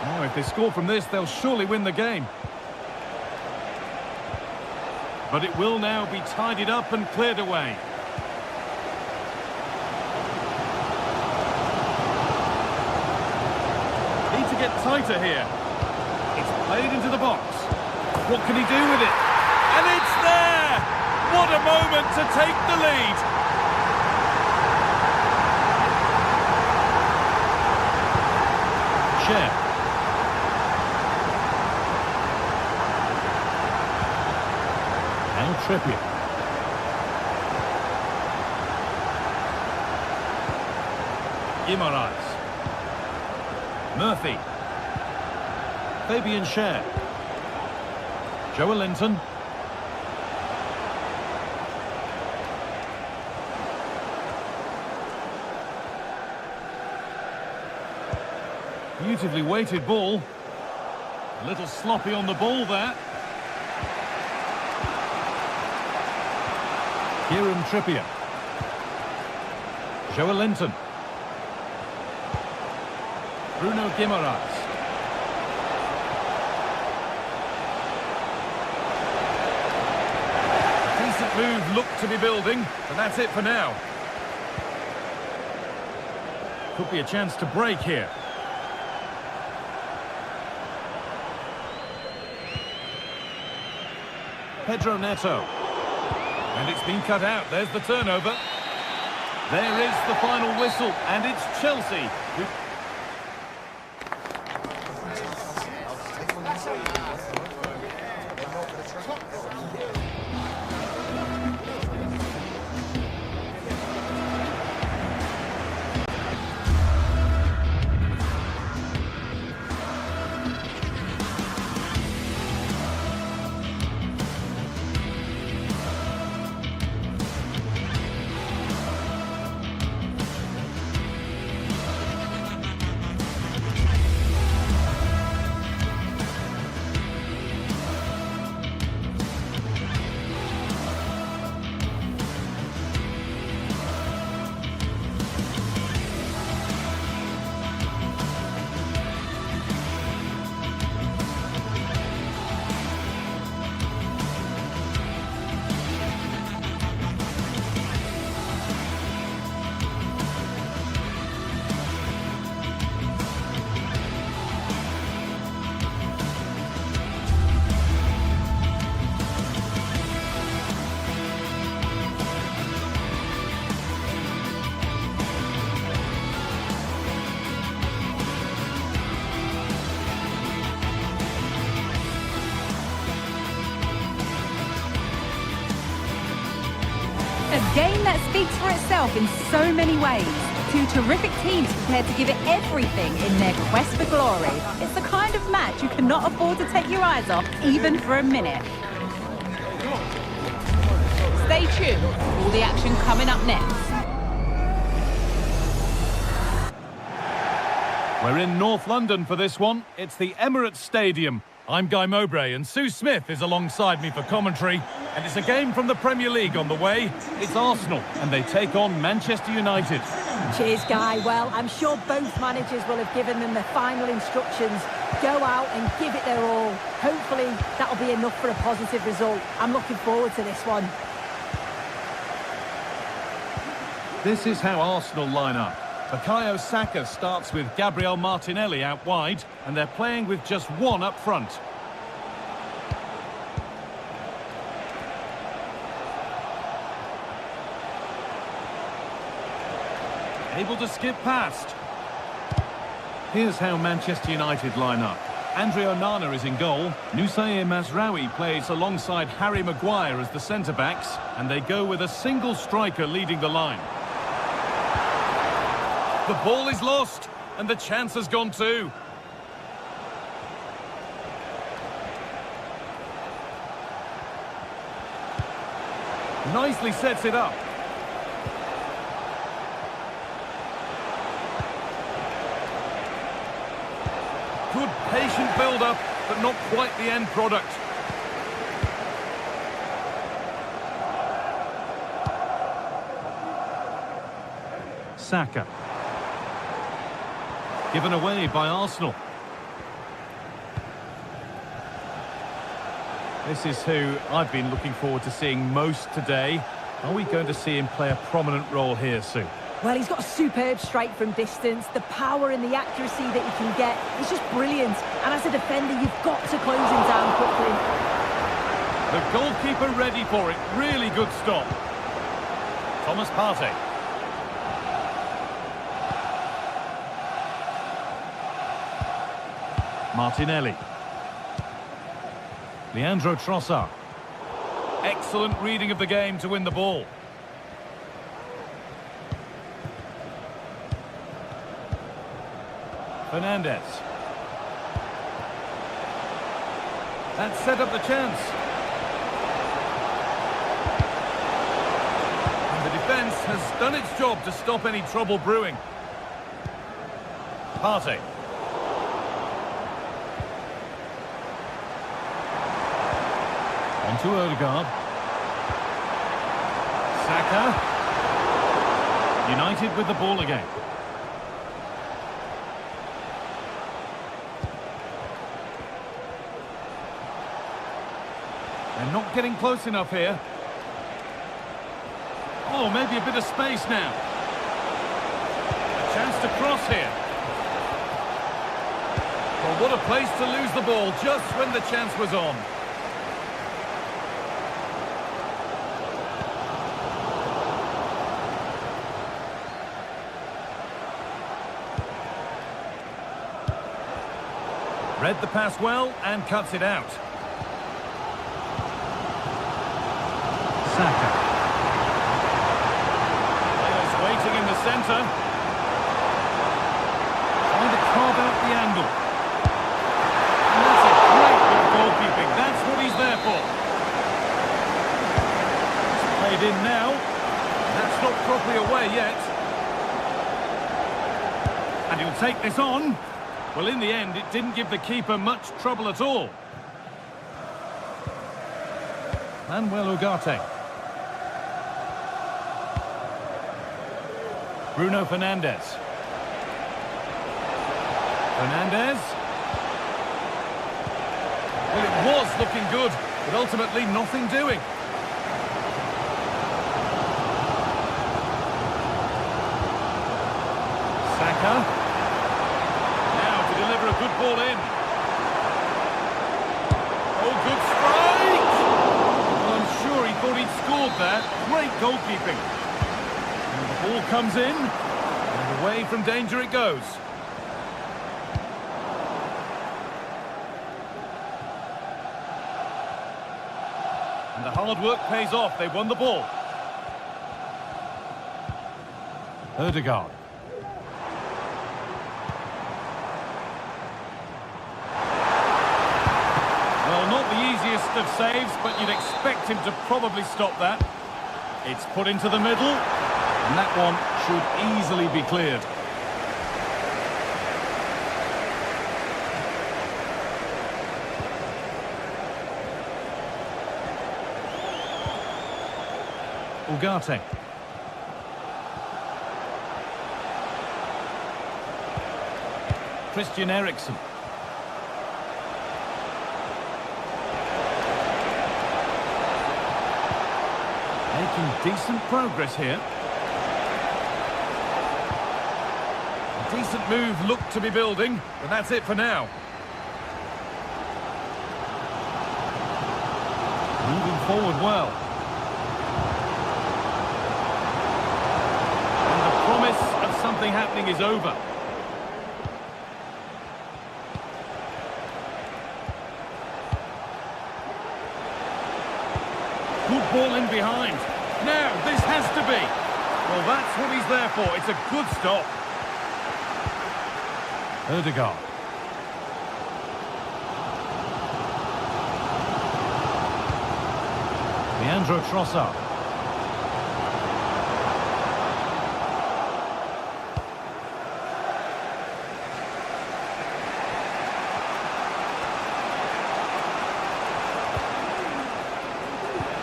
Oh, if they score from this, they'll surely win the game. But it will now be tidied up and cleared away. Need to get tighter here. It's played into the box. What can he do with it? And it's there! What a moment to take the lead! Share. And Trippier. Guimaraes. Murphy. Fabian Schär. Joelinton. Beautifully weighted ball. A little sloppy on the ball there. Kieran Trippier. Joelinton. Bruno Guimaraes. Decent move looked to be building, but that's it for now. Could be a chance to break here. Pedro Neto. And it's been cut out. There's the turnover. There is the final whistle, and it's Chelsea who... A game that speaks for itself in so many ways. Two terrific teams prepared to give it everything in their quest for glory. It's the kind of match you cannot afford to take your eyes off, even for a minute. Stay tuned. All the action coming up next. We're in North London for this one. It's the Emirates Stadium. I'm Guy Mowbray and Sue Smith is alongside me for commentary. And it's a game from the Premier League on the way. It's Arsenal and they take on Manchester United. Cheers, Guy. Well, I'm sure both managers will have given them the final instructions. Go out and give it their all. Hopefully, that'll be enough for a positive result. I'm looking forward to this one. This is how Arsenal line up. Bukayo Saka starts with Gabriel Martinelli out wide, and they're playing with just one up front. Able to skip past. Here's how Manchester United line up. Andre Onana is in goal. Noussair Mazraoui plays alongside Harry Maguire as the centre-backs, and they go with a single striker leading the line. The ball is lost, and the chance has gone too. Nicely sets it up. Good patient build-up, but not quite the end product. Saka. Given away by Arsenal. This is who I've been looking forward to seeing most today. Are we going to see him play a prominent role here soon? Well, he's got a superb strike from distance. The power and the accuracy that he can get is just brilliant. And as a defender, you've got to close him down quickly. The goalkeeper ready for it. Really good stop. Thomas Partey. Martinelli. Leandro Trossard. Excellent reading of the game to win the ball. Fernandez. That set up the chance. And the defence has done its job to stop any trouble brewing. Partey. On to Odegaard. Saka. United with the ball again. They're not getting close enough here. Oh, maybe a bit of space now. A chance to cross here. Well, what a place to lose the ball just when the chance was on. Read the pass well and cuts it out. Saka. Players waiting in the centre. Trying to carve out the angle. And that's a great bit of goalkeeping. That's what he's there for. It's played in now. That's not properly away yet. And he'll take this on. Well, in the end, it didn't give the keeper much trouble at all. Manuel Ugarte. Bruno Fernandes. Fernandes. Well, it was looking good, but ultimately nothing doing. Saka. A good ball in. Oh, good strike! Well, I'm sure he thought he'd scored there. Great goalkeeping. And the ball comes in, and away from danger it goes. And the hard work pays off. They won the ball. Odegaard. Of saves, but you'd expect him to probably stop that. It's put into the middle, and that one should easily be cleared. Ugarte. Christian Eriksen. Making decent progress here. A decent move looked to be building, but that's it for now. Moving forward well. And the promise of something happening is over. Good ball in behind. Now, this has to be. Well, that's what he's there for. It's a good stop. Ødegaard. Leandro Trossard.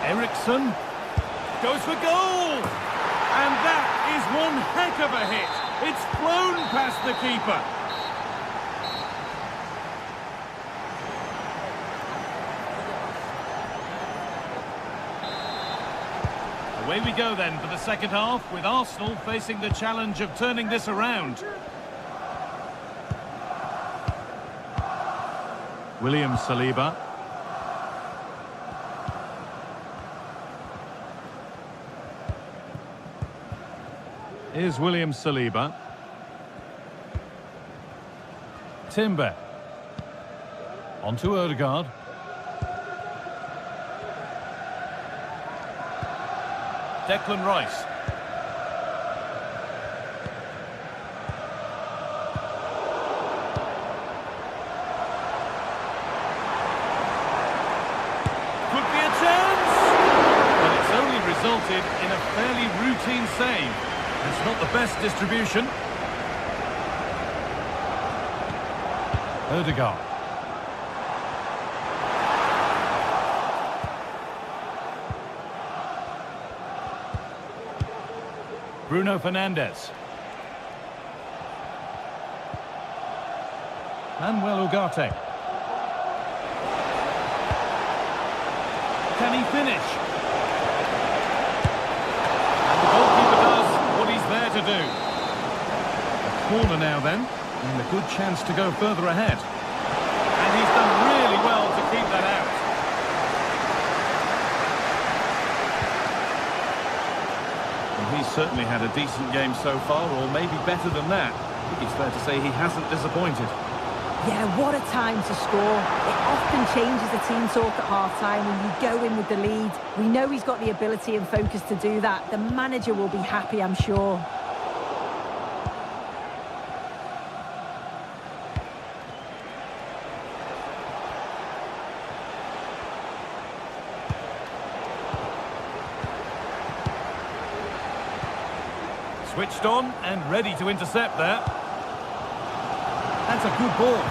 Eriksen goes for goal! And that is one heck of a hit. It's flown past the keeper. Away we go then for the second half, with Arsenal facing the challenge of turning this around. William Saliba. Here's William Saliba. Timber. On to Ødegaard. Declan Rice. Could be a chance! But it's only resulted in a fairly routine save. It's not the best distribution. Ødegaard. Bruno Fernandes. Manuel Ugarte. Can he finish? And the goalkeeper does what he's there to do. A corner now then, and a good chance to go further ahead. And he's done really well to keep that out. He's certainly had a decent game so far, or maybe better than that. I think it's fair to say he hasn't disappointed. Yeah, what a time to score. It often changes the team talk at half-time when you go in with the lead. We know he's got the ability and focus to do that. The manager will be happy, I'm sure. Switched on and ready to intercept there. That's a good ball.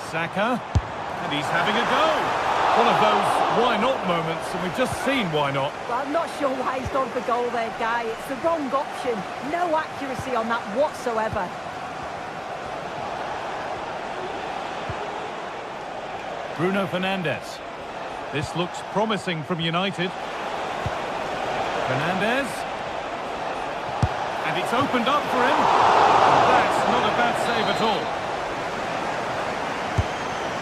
Saka, and he's having a go. One of those why not moments, and we've just seen why not. Well, I'm not sure why he's gone for goal there, Guy. It's the wrong option. No accuracy on that whatsoever. Bruno Fernandes. This looks promising from United. Fernandes. And it's opened up for him. That's not a bad save at all.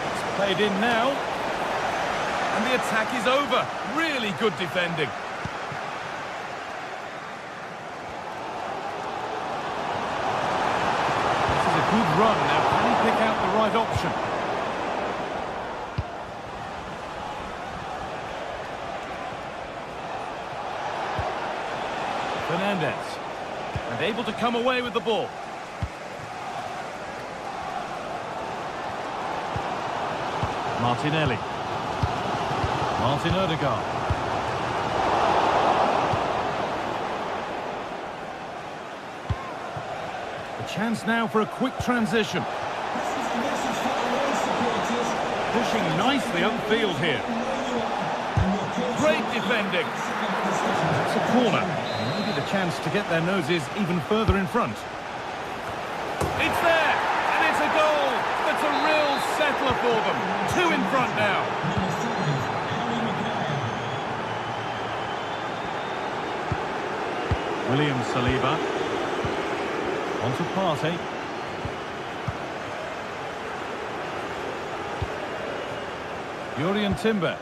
It's played in now. And the attack is over. Really good defending. This is a good run. Now, can he pick out the right option? Fernandes, and able to come away with the ball. Martinelli. Martin Ødegaard. A chance now for a quick transition. Pushing nicely upfield here. Great defending. It's a corner. chance to get their noses even further in front. It's there, and it's a goal. That's a real settler for them. 2 in front now. William Saliba. On to Partey. Jurrien Timber.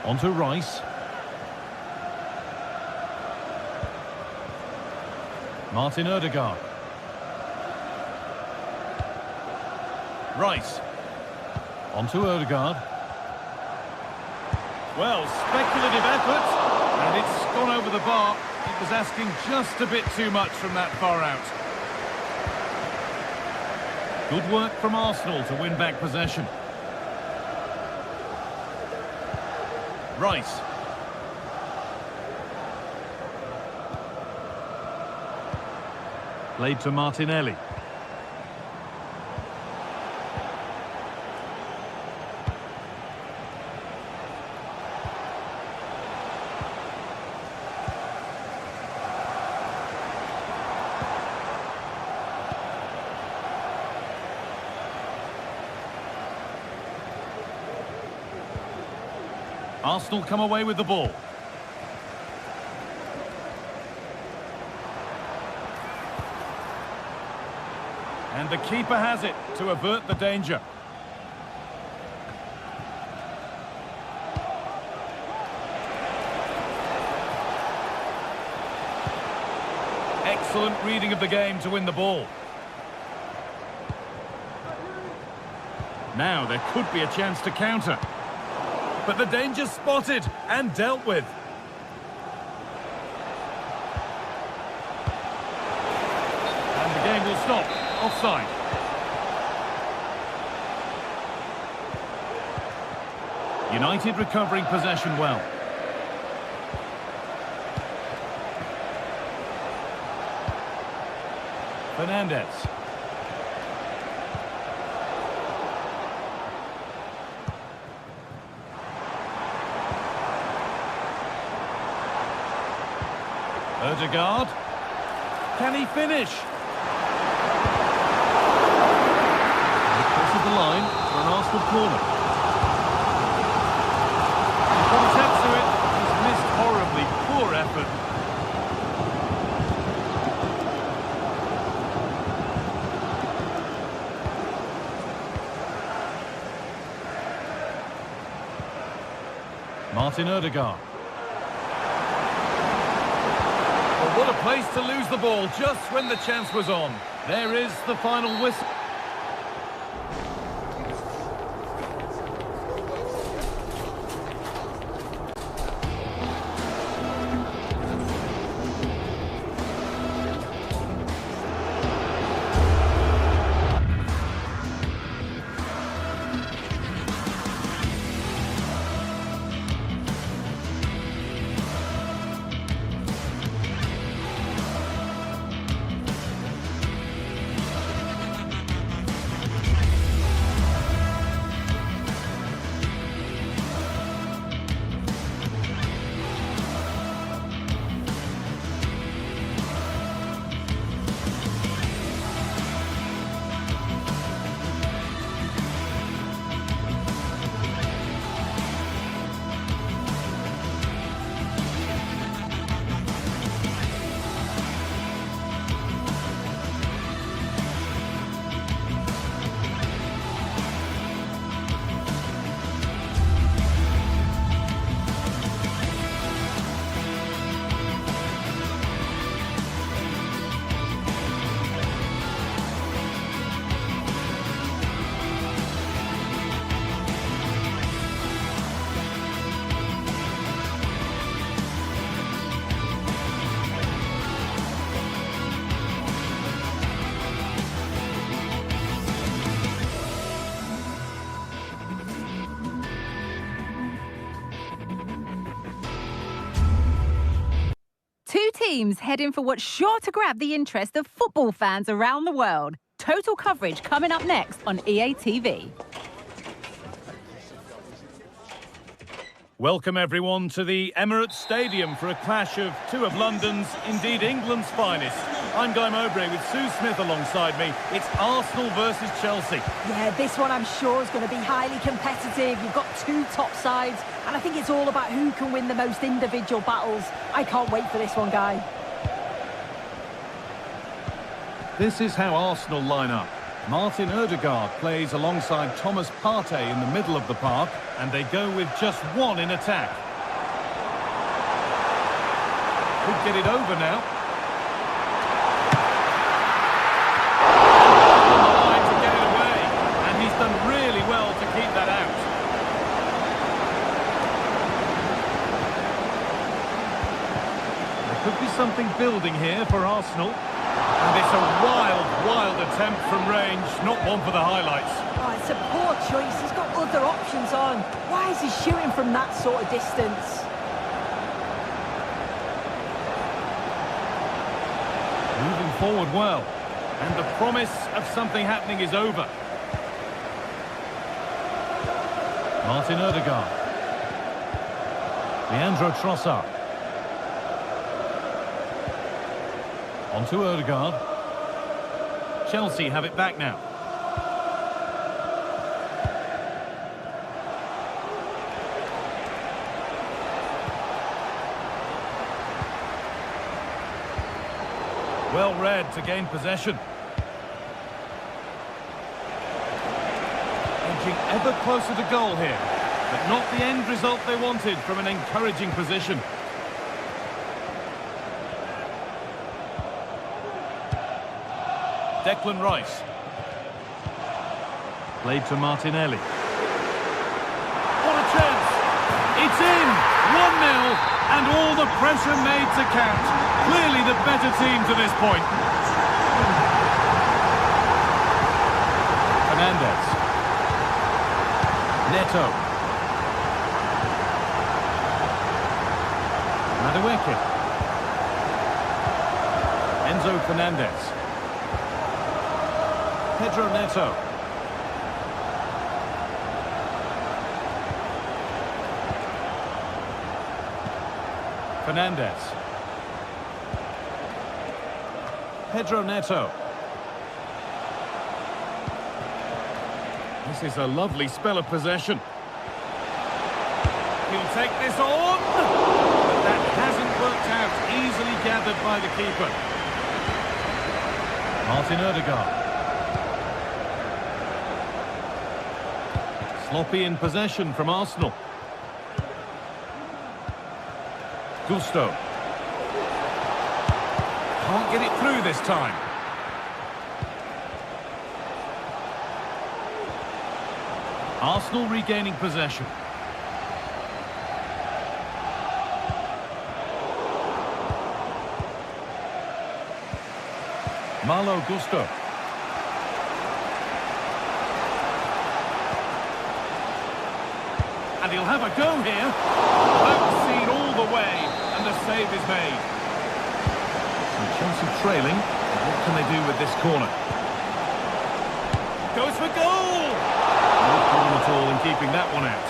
On to Rice. Martin Ødegaard. Rice. On to Ødegaard. Well, speculative effort, and it's gone over the bar. It was asking just a bit too much from that far out. Good work from Arsenal to win back possession. Rice. Played to Martinelli. Arsenal come away with the ball. And the keeper has it to avert the danger. Excellent reading of the game to win the ball. Now there could be a chance to counter. But the danger spotted and dealt with. And the game will stop. Offside. United recovering possession well. Fernandez. Ødegaard. Can he finish? And it crosses the line for an Arsenal corner. He's got a attempt to it. He's missed horribly. Poor effort. Martin Ødegaard. What a place to lose the ball just when the chance was on. There is the final whistle. Two teams heading for what's sure to grab the interest of football fans around the world. Total coverage coming up next on EA TV. Welcome everyone to the Emirates Stadium for a clash of two of London's, indeed England's finest. I'm Guy Mowbray with Sue Smith alongside me. It's Arsenal versus Chelsea. Yeah, this one I'm sure is going to be highly competitive. You've got two top sides, and I think it's all about who can win the most individual battles. I can't wait for this one, Guy. This is how Arsenal line up. Martin Ødegaard plays alongside Thomas Partey in the middle of the park, and they go with just one in attack. Could get it over now. On the line to get it away, and he's done really well to keep that out. There could be something building here for Arsenal. And it's a wild attempt from range, not one for the highlights. Oh, it's a poor choice. He's got other options on. Why is he shooting from that sort of distance? Moving forward well. And the promise of something happening is over. Martin Ødegaard. Leandro Trossard. On to Ødegaard. Chelsea have it back now. Well read to gain possession. Edging ever closer to goal here, but not the end result they wanted from an encouraging position. Declan Rice. Played to Martinelli. What a chance! It's in! 1-0, and all the pressure made to count. Clearly the better team to this point. Fernandes. Neto. Madueke. Enzo Fernandez. Pedro Neto. Fernandez. Pedro Neto. This is a lovely spell of possession. He'll take this on, but that hasn't worked out. Easily gathered by the keeper. Martin Ødegaard. Sloppy in possession from Arsenal. Gusto. Can't get it through this time. Arsenal regaining possession. Malo Gusto. And he'll have a go here. That's seen all the way, and the save is made. So Chelsea trailing. What can they do with this corner? Goes for goal! No problem at all in keeping that one out.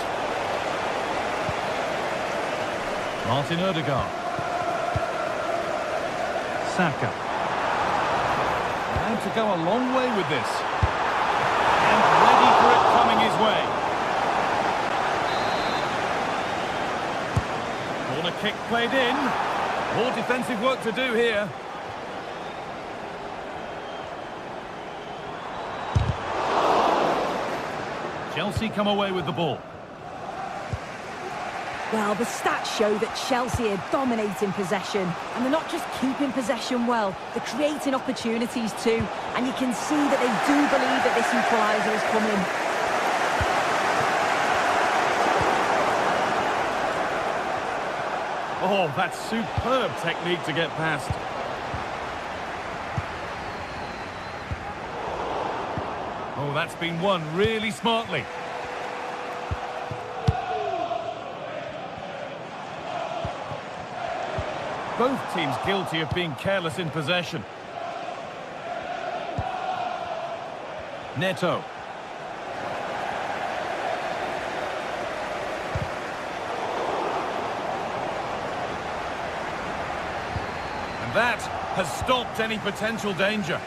Martin Ødegaard. Saka. And to go a long way with this. And ready for it coming his way. Corner kick played in. More defensive work to do here. Chelsea come away with the ball. Well, the stats show that Chelsea are dominating possession, and they're not just keeping possession well, they're creating opportunities too, and you can see that they do believe that this equaliser is coming. Oh, that's superb technique to get past. Oh, that's been won really smartly. Both teams guilty of being careless in possession. Neto. That has stopped any potential danger.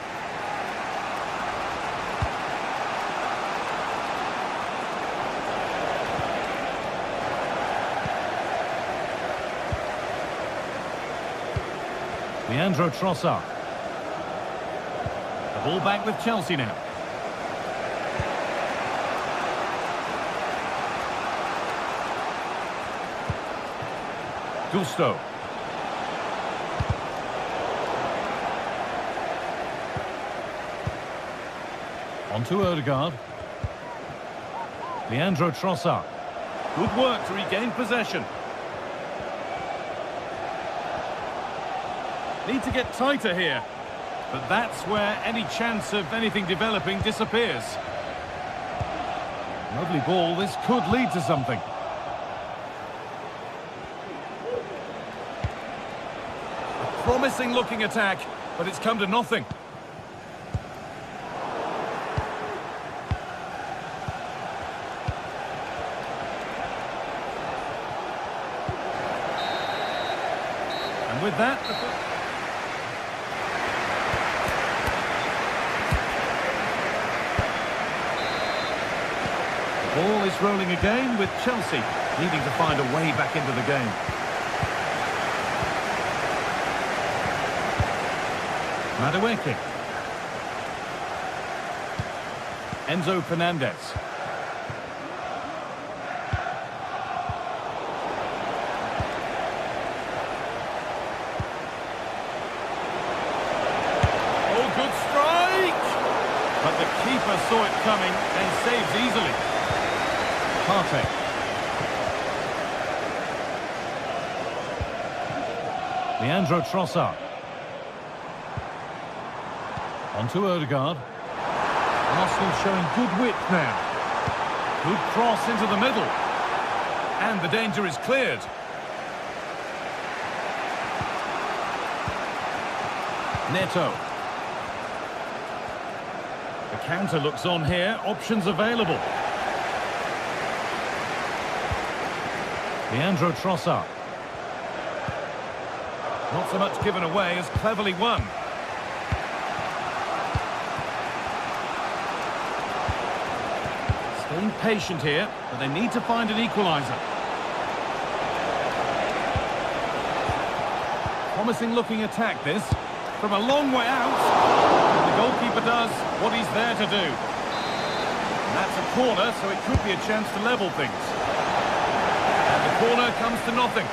Leandro Trossard. The ball back with Chelsea now. Gusto. On to Odegaard. Leandro Trossard. Good work to regain possession. Need to get tighter here. But that's where any chance of anything developing disappears. Lovely ball. This could lead to something. A promising looking attack, but it's come to nothing. And with that... Ball is rolling again with Chelsea needing to find a way back into the game. Madueke. Enzo Fernandez. Oh, good strike! But the keeper saw it coming and saves easily. Partey. Leandro Trossard. On to Odegaard. Arsenal showing good width now. Good cross into the middle. And the danger is cleared. Neto. The counter looks on here. Options available. Leandro Trossard. Not so much given away as cleverly won. Staying patient here, but they need to find an equaliser. Promising looking attack this. From a long way out. And the goalkeeper does what he's there to do. And that's a corner, so it could be a chance to level things. Corner comes to nothing.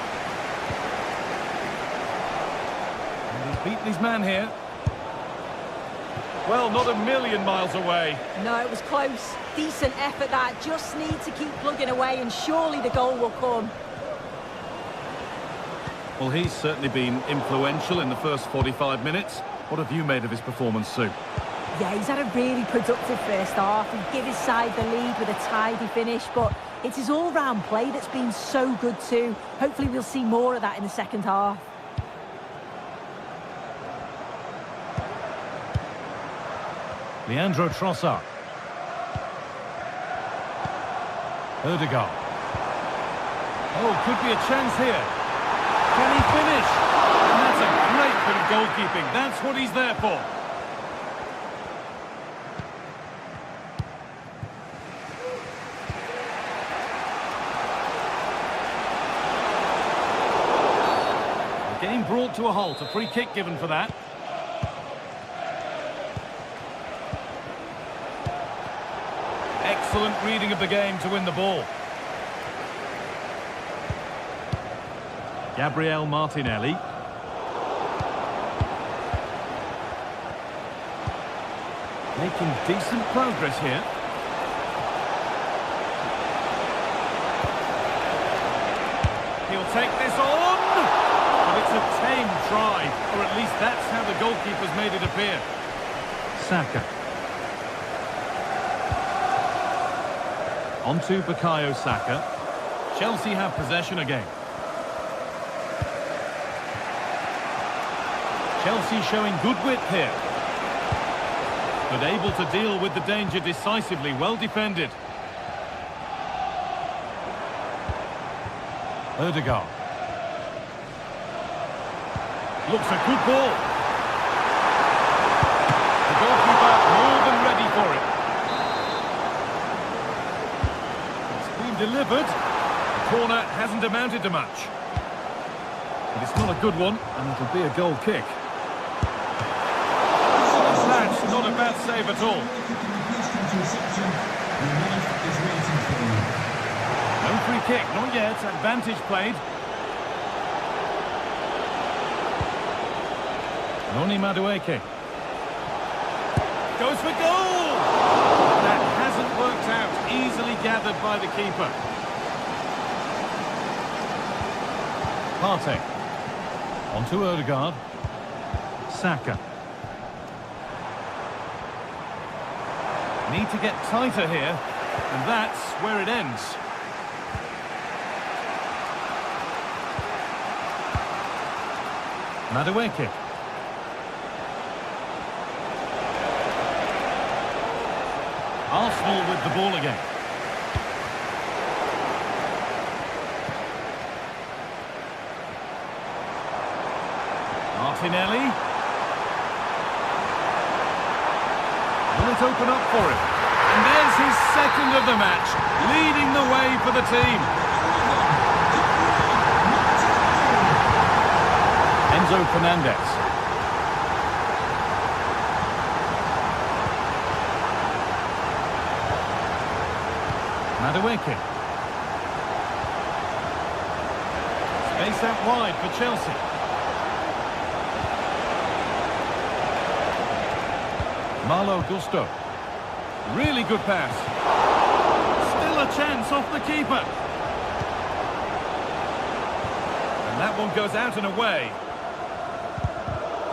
And he's beaten his man here. Well, not a million miles away. No, it was close. Decent effort that. Just need to keep plugging away and surely the goal will come. Well, he's certainly been influential in the first 45 minutes. What have you made of his performance, Sue? Yeah, he's had a really productive first half. He gave his side the lead with a tidy finish, but it's his all-round play that's been so good too. Hopefully we'll see more of that in the second half. Leandro Trossard. Odegaard. Oh, could be a chance here. Can he finish? And that's a great bit of goalkeeping. That's what he's there for. Game brought to a halt, a free kick given for that. Excellent reading of the game to win the ball. Gabriel Martinelli. Making decent progress here. He'll take this on. But it's a tame try, or at least that's how the goalkeeper's made it appear. Saka. On to Bukayo Saka. Chelsea have possession again. Chelsea showing good width here. But able to deal with the danger decisively, well defended. Odegaard. Looks a good ball. The goalkeeper more than ready for it. It's been delivered. The corner hasn't amounted to much. But it's not a good one, and it'll be a goal kick. That's not a bad save at all. No free kick, not yet. Advantage played. Noni Madueke. Goes for goal! That hasn't worked out. Easily gathered by the keeper. Partey. On to Odegaard. Saka. Need to get tighter here. And that's where it ends. Madueke. Arsenal with the ball again. Martinelli. Will it open up for him? And there's his second of the match, leading the way for the team. Enzo Fernandez. Madueke. Space out wide for Chelsea. Malo Gusto. Really good pass. Still a chance off the keeper. And that one goes out and away.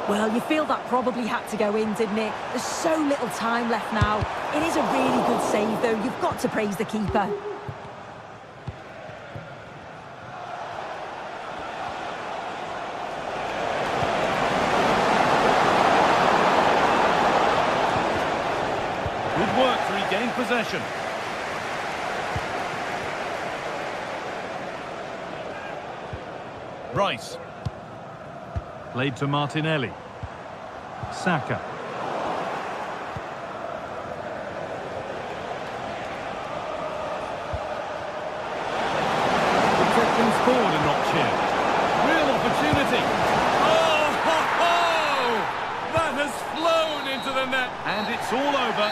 Well, you feel that probably had to go in, didn't it? There's so little time left now. It is a really good save, though. You've got to praise the keeper. Good work to regain possession. Rice. Played to Martinelli. Saka. Could take things forward a notch here. Real opportunity. Oh, ho, ho! That has flown into the net. And it's all over.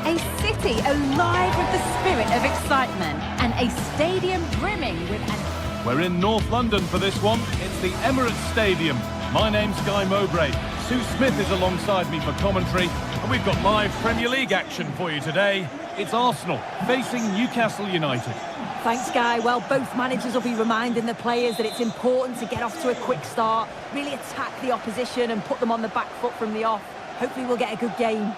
A city alive with the spirit of excitement and a stadium brimming with an... We're in North London for this one. It's the Emirates Stadium. My name's Guy Mowbray. Sue Smith is alongside me for commentary, and we've got live Premier League action for you today. It's Arsenal facing Newcastle United. Thanks, Guy. Well, both managers will be reminding the players that it's important to get off to a quick start, really attack the opposition and put them on the back foot from the off. Hopefully we'll get a good game.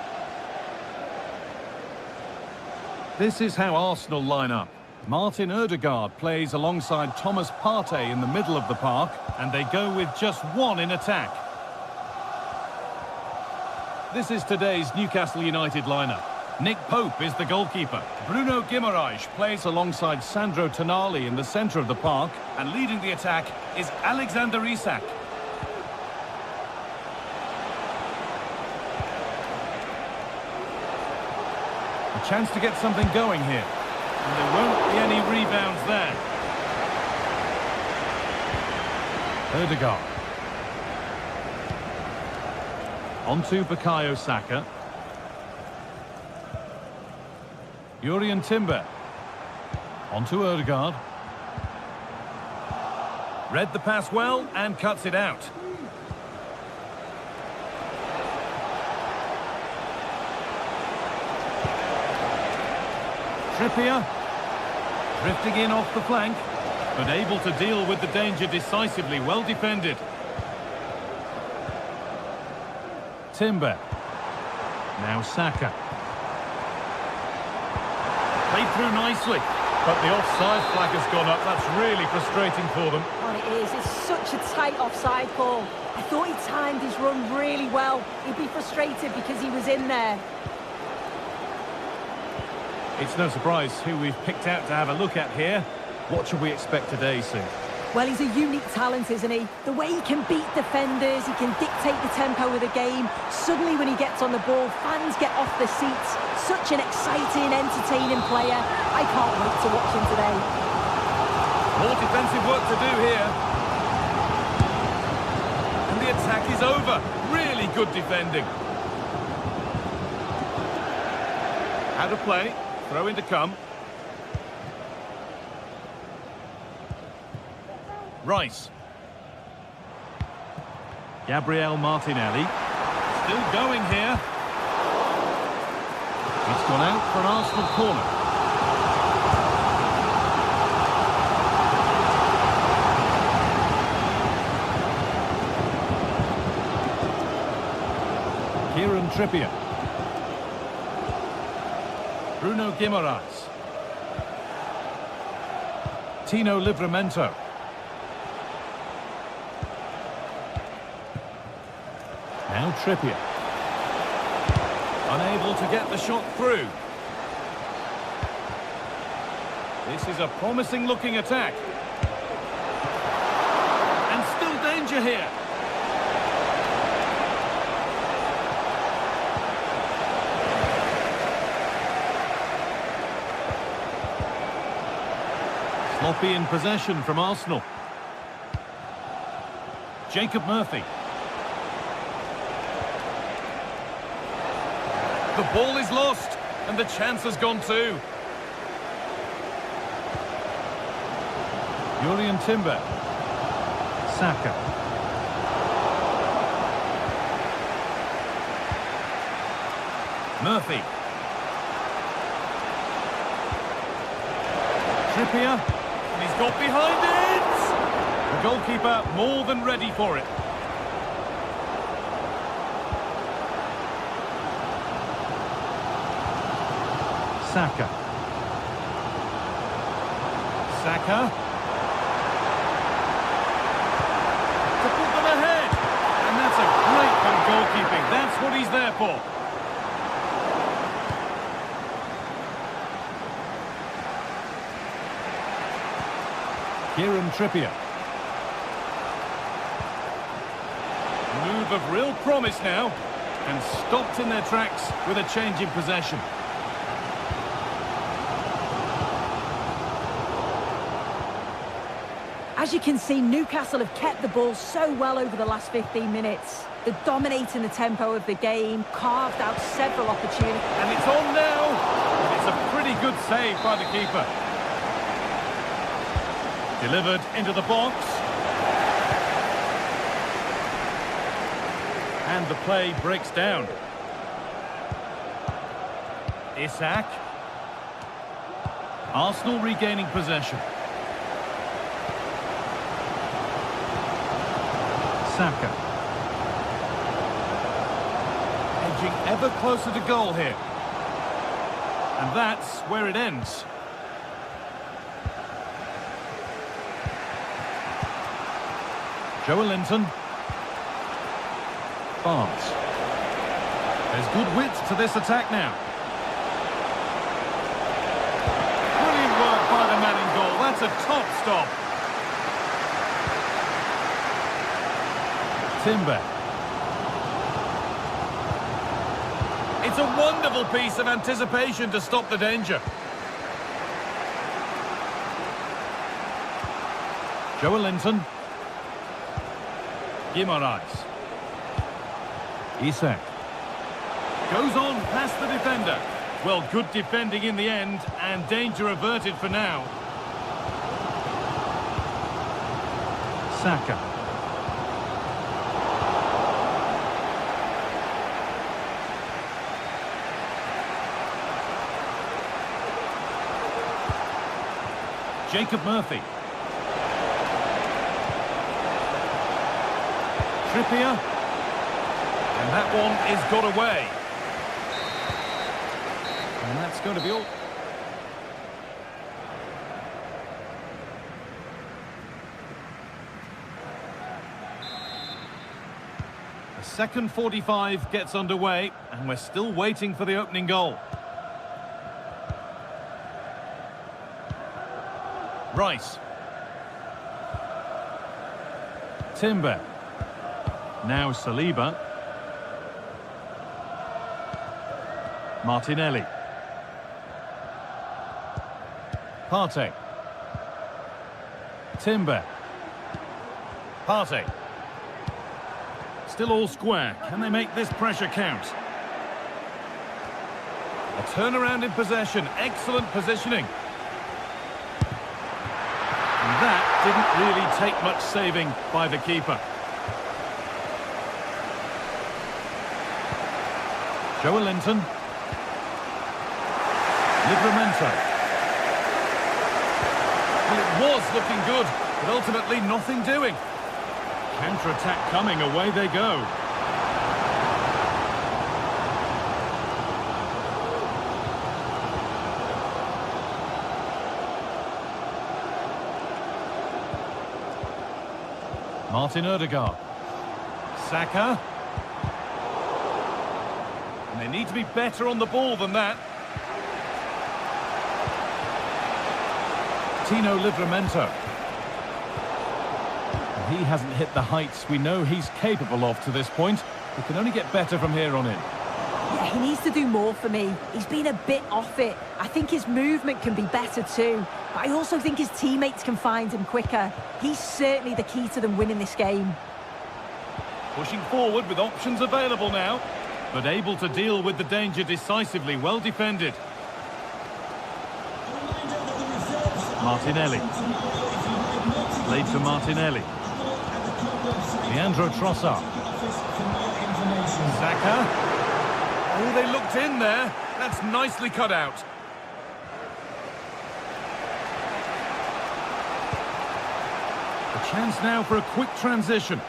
This is how Arsenal line up. Martin Ødegaard plays alongside Thomas Partey in the middle of the park, and they go with just one in attack. This is today's Newcastle United lineup. Nick Pope is the goalkeeper. Bruno Guimaraes plays alongside Sandro Tonali in the centre of the park, and leading the attack is Alexander Isak. A chance to get something going here. And there won't be any rebounds there. Ødegaard. On to Bukayo Saka. Jurriën Timber. On to Ødegaard. Read the pass well and cuts it out. Trippier. Drifting in off the flank, but able to deal with the danger decisively. Well defended. Timber. Now Saka. Played through nicely, but the offside flag has gone up. That's really frustrating for them. Well, it is. It's such a tight offside call. I thought he timed his run really well. He'd be frustrated because he was in there. It's no surprise who we've picked out to have a look at here. What should we expect today, Sue? Well, he's a unique talent, isn't he? The way he can beat defenders, he can dictate the tempo of the game. Suddenly, when he gets on the ball, fans get off their seats. Such an exciting, entertaining player. I can't wait to watch him today. More defensive work to do here. And the attack is over. Really good defending. Out of play. Throw in to come. Rice. Gabriel Martinelli. Still going here. It's gone out for an Arsenal corner. Kieran Trippier. Bruno Guimaraes. Tino Livramento. Now Trippier. Unable to get the shot through. This is a promising looking attack. And still danger here. Sloppy in possession from Arsenal. Jacob Murphy. The ball is lost, and the chance has gone too. Jurriën Timber. Saka. Murphy. Trippier. And he's got behind it! The goalkeeper more than ready for it. Saka. Saka. To put them ahead. And that's a great bit of goalkeeping. That's what he's there for. Kieran Trippier. Move of real promise now. And stopped in their tracks with a change in possession. As you can see, Newcastle have kept the ball so well over the last 15 minutes. They're dominating the tempo of the game, carved out several opportunities. And it's on now. save by the keeper. Delivered into the box. And the play breaks down. Isak. Arsenal regaining possession. Saka. Edging ever closer to goal here. And that's where it ends. Joelinton. Barnes. There's good width to this attack now. Brilliant work by the man in goal. That's a top stop. Timber. It's a wonderful piece of anticipation to stop the danger. Joelinton. Guimaraes. Isak. Goes on past the defender. Well, good defending in the end, and danger averted for now. Saka. Jacob Murphy. Trippier. And that one is got away. And that's going to be all. The second 45 gets underway, and we're still waiting for the opening goal. Rice. Timber. Now Saliba. Martinelli. Partey. Timber. Partey. Still all square. Can they make this pressure count? A turnaround in possession. Excellent positioning. And that didn't really take much saving by the keeper. Joelinton. Livramento. Well, it was looking good, but ultimately nothing doing. Counter-attack coming, away they go. Martin Odegaard. Saka. And they need to be better on the ball than that. Tino Livramento. He hasn't hit the heights we know he's capable of to this point. He can only get better from here on in. Yeah, he needs to do more for me. He's been a bit off it. I think his movement can be better too. But I also think his teammates can find him quicker. He's certainly the key to them winning this game. Pushing forward with options available now, but able to deal with the danger decisively. Well defended. Martinelli. Played to Martinelli. Leandro Trossard. Saka. Oh, they looked in there. That's nicely cut out. A chance now for a quick transition.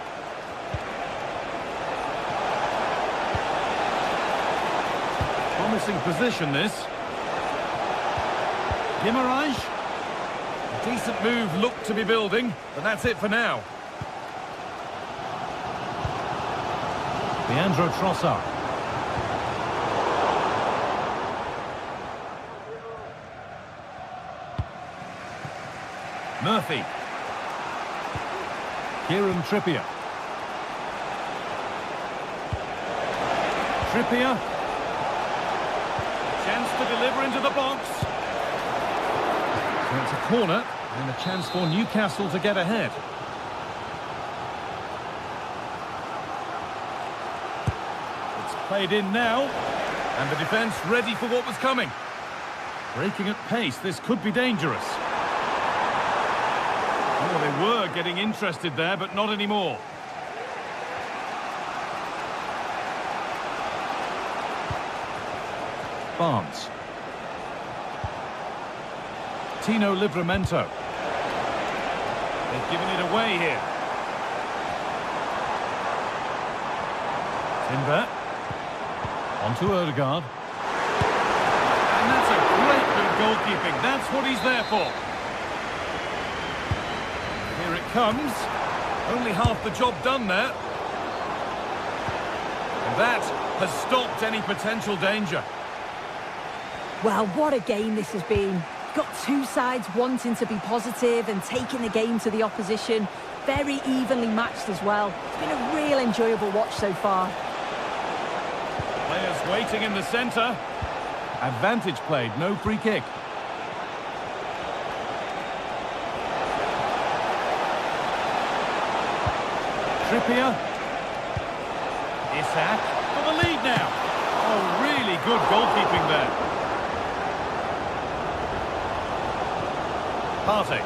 Promising position, this. Guimaraes. Decent move looked to be building, but that's it for now. Leandro Trossard. Murphy. Kieran Trippier. Trippier. Chance to deliver into the box. So it's a corner and a chance for Newcastle to get ahead. It's played in now, and the defence ready for what was coming. Breaking at pace, this could be dangerous. Oh, they were getting interested there, but not anymore. Barnes. Tino Livramento. They've given it away here. Timber. On to Ødegaard. And that's a great bit of goalkeeping. That's what he's there for. Here it comes. Only half the job done there. And that has stopped any potential danger. Well, what a game this has been. Got two sides wanting to be positive and taking the game to the opposition. Very evenly matched as well. It's been a real enjoyable watch so far. Players waiting in the centre. Advantage played, no free kick. Trippier. Isak for the lead now. Oh, really good goalkeeping there. Partey.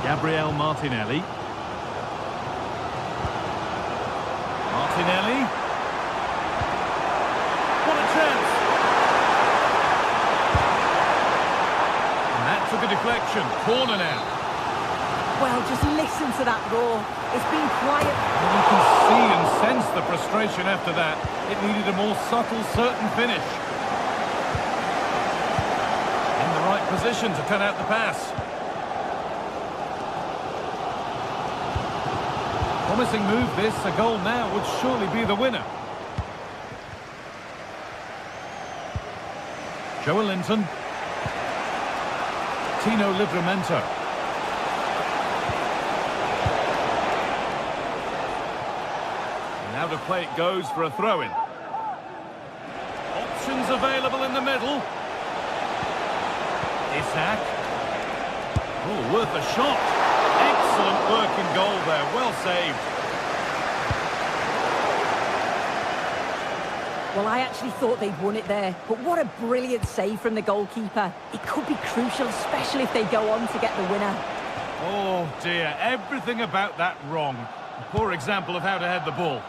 Gabriel Martinelli. Martinelli. What a chance! And that took a deflection. Corner now. Well, just listen to that roar. It's been quiet. And you can see and sense the frustration after that. It needed a more subtle, certain finish. In the right position to cut out the pass. Promising move this. A goal now would surely be the winner. Joelinton. Tino Livramento. Now to play it goes for a throw-in. Options available in the middle. Isak. Oh, worth a shot. Excellent work in goal there. Well saved. Well, I actually thought they'd won it there, but what a brilliant save from the goalkeeper. It could be crucial, especially if they go on to get the winner. Oh dear, everything about that wrong. A poor example of how to head the ball.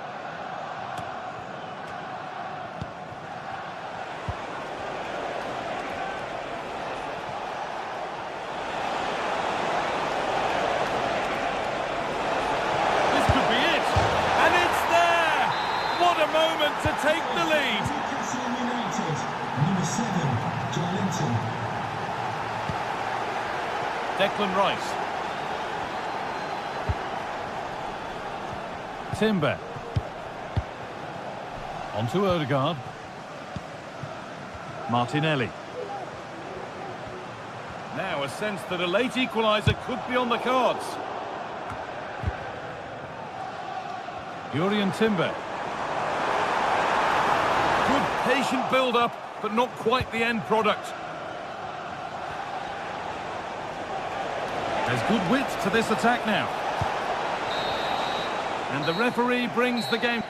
To take the lead. Newcastle United, number 7, Joelinton. Declan Rice. Timber. On to Ødegaard. Martinelli. Now a sense that a late equaliser could be on the cards. Jurriën Timber. Good patient build-up, but not quite the end product. There's good width to this attack now. And the referee brings the game.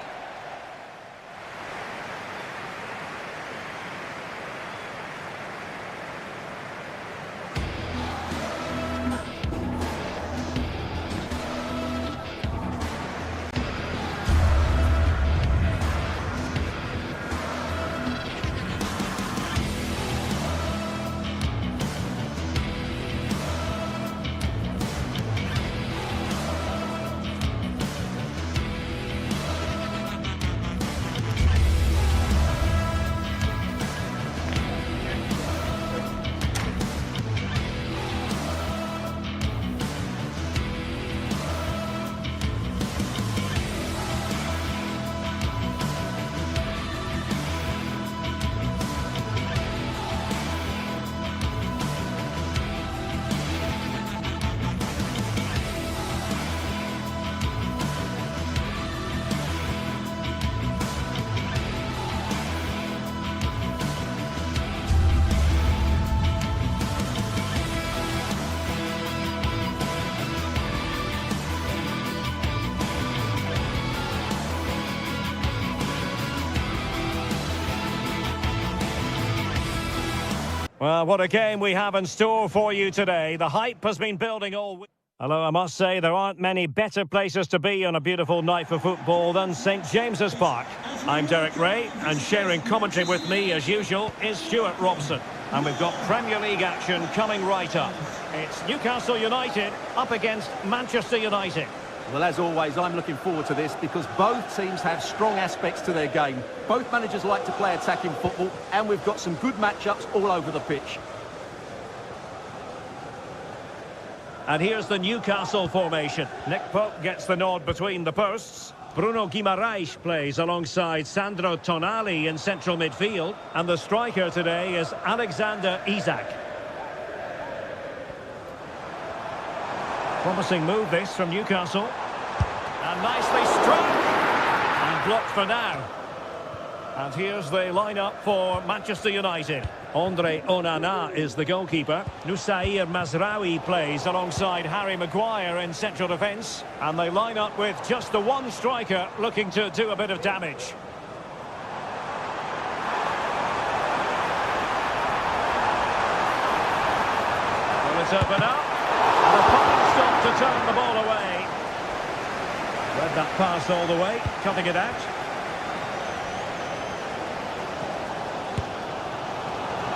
Well, what a game we have in store for you today. The hype has been building all week. Although I must say there aren't many better places to be on a beautiful night for football than St James's Park. I'm Derek Ray, and sharing commentary with me as usual is Stuart Robson. And we've got Premier League action coming right up. It's Newcastle United up against Manchester United. Well, as always, I'm looking forward to this because both teams have strong aspects to their game. Both managers like to play attacking football, and we've got some good matchups all over the pitch. And here's the Newcastle formation. Nick Pope gets the nod between the posts. Bruno Guimaraes plays alongside Sandro Tonali in central midfield. And the striker today is Alexander Isak. Promising move this from Newcastle. And nicely struck. And blocked for now. And here's the lineup for Manchester United. Andre Onana is the goalkeeper. Nusair Mazraoui plays alongside Harry Maguire in central defence. And they line up with just the one striker looking to do a bit of damage. Will it open up? And a fine stop to turn the ball away. Read that pass all the way, cutting it out.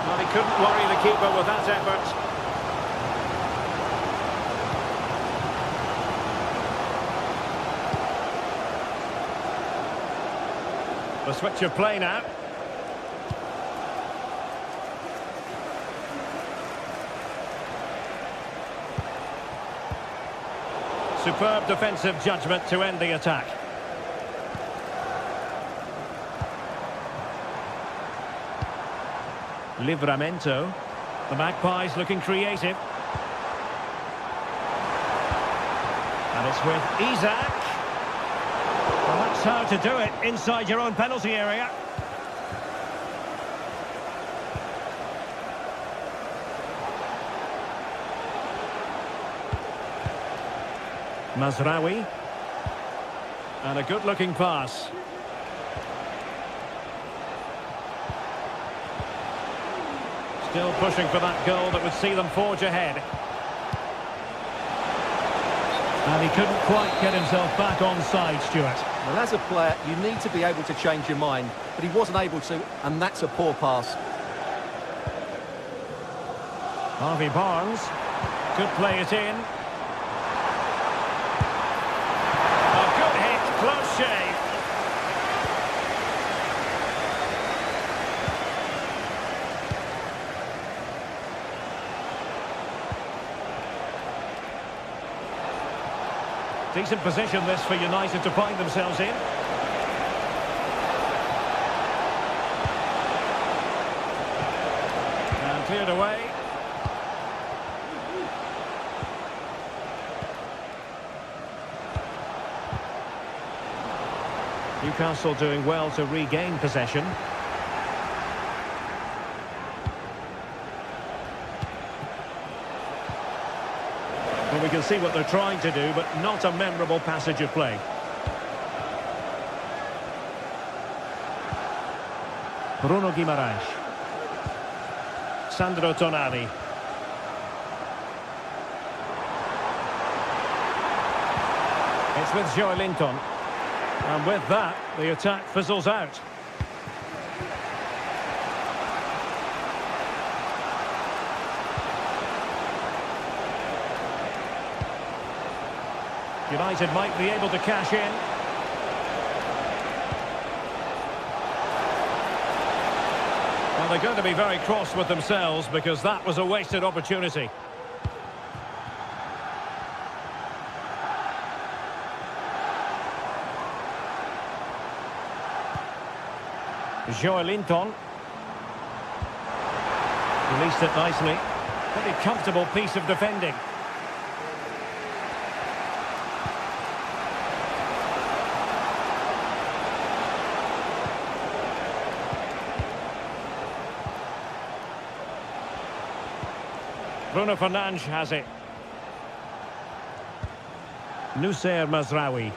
Well, he couldn't worry the keeper with that effort. The switch of play now. Superb defensive judgment to end the attack. Livramento. The Magpies looking creative. And it's with Isak. Well, that's how to do it inside your own penalty area. Mazraoui. And a good-looking pass. Still pushing for that goal that would see them forge ahead. And he couldn't quite get himself back on side, Stuart. Well, as a player, you need to be able to change your mind, but he wasn't able to, and that's a poor pass. Harvey Barnes could play it in. A good hit, close shave. Decent position this for United to find themselves in. And cleared away. Newcastle doing well to regain possession. Well, we can see what they're trying to do, but not a memorable passage of play. Bruno Guimaraes. Sandro Tonali. It's with Joelinton. And with that, the attack fizzles out. United might be able to cash in. Well, they're going to be very cross with themselves because that was a wasted opportunity. Joelinton. Released it nicely. Pretty comfortable piece of defending. Bruno Fernandes has it. Nusair Mazraoui.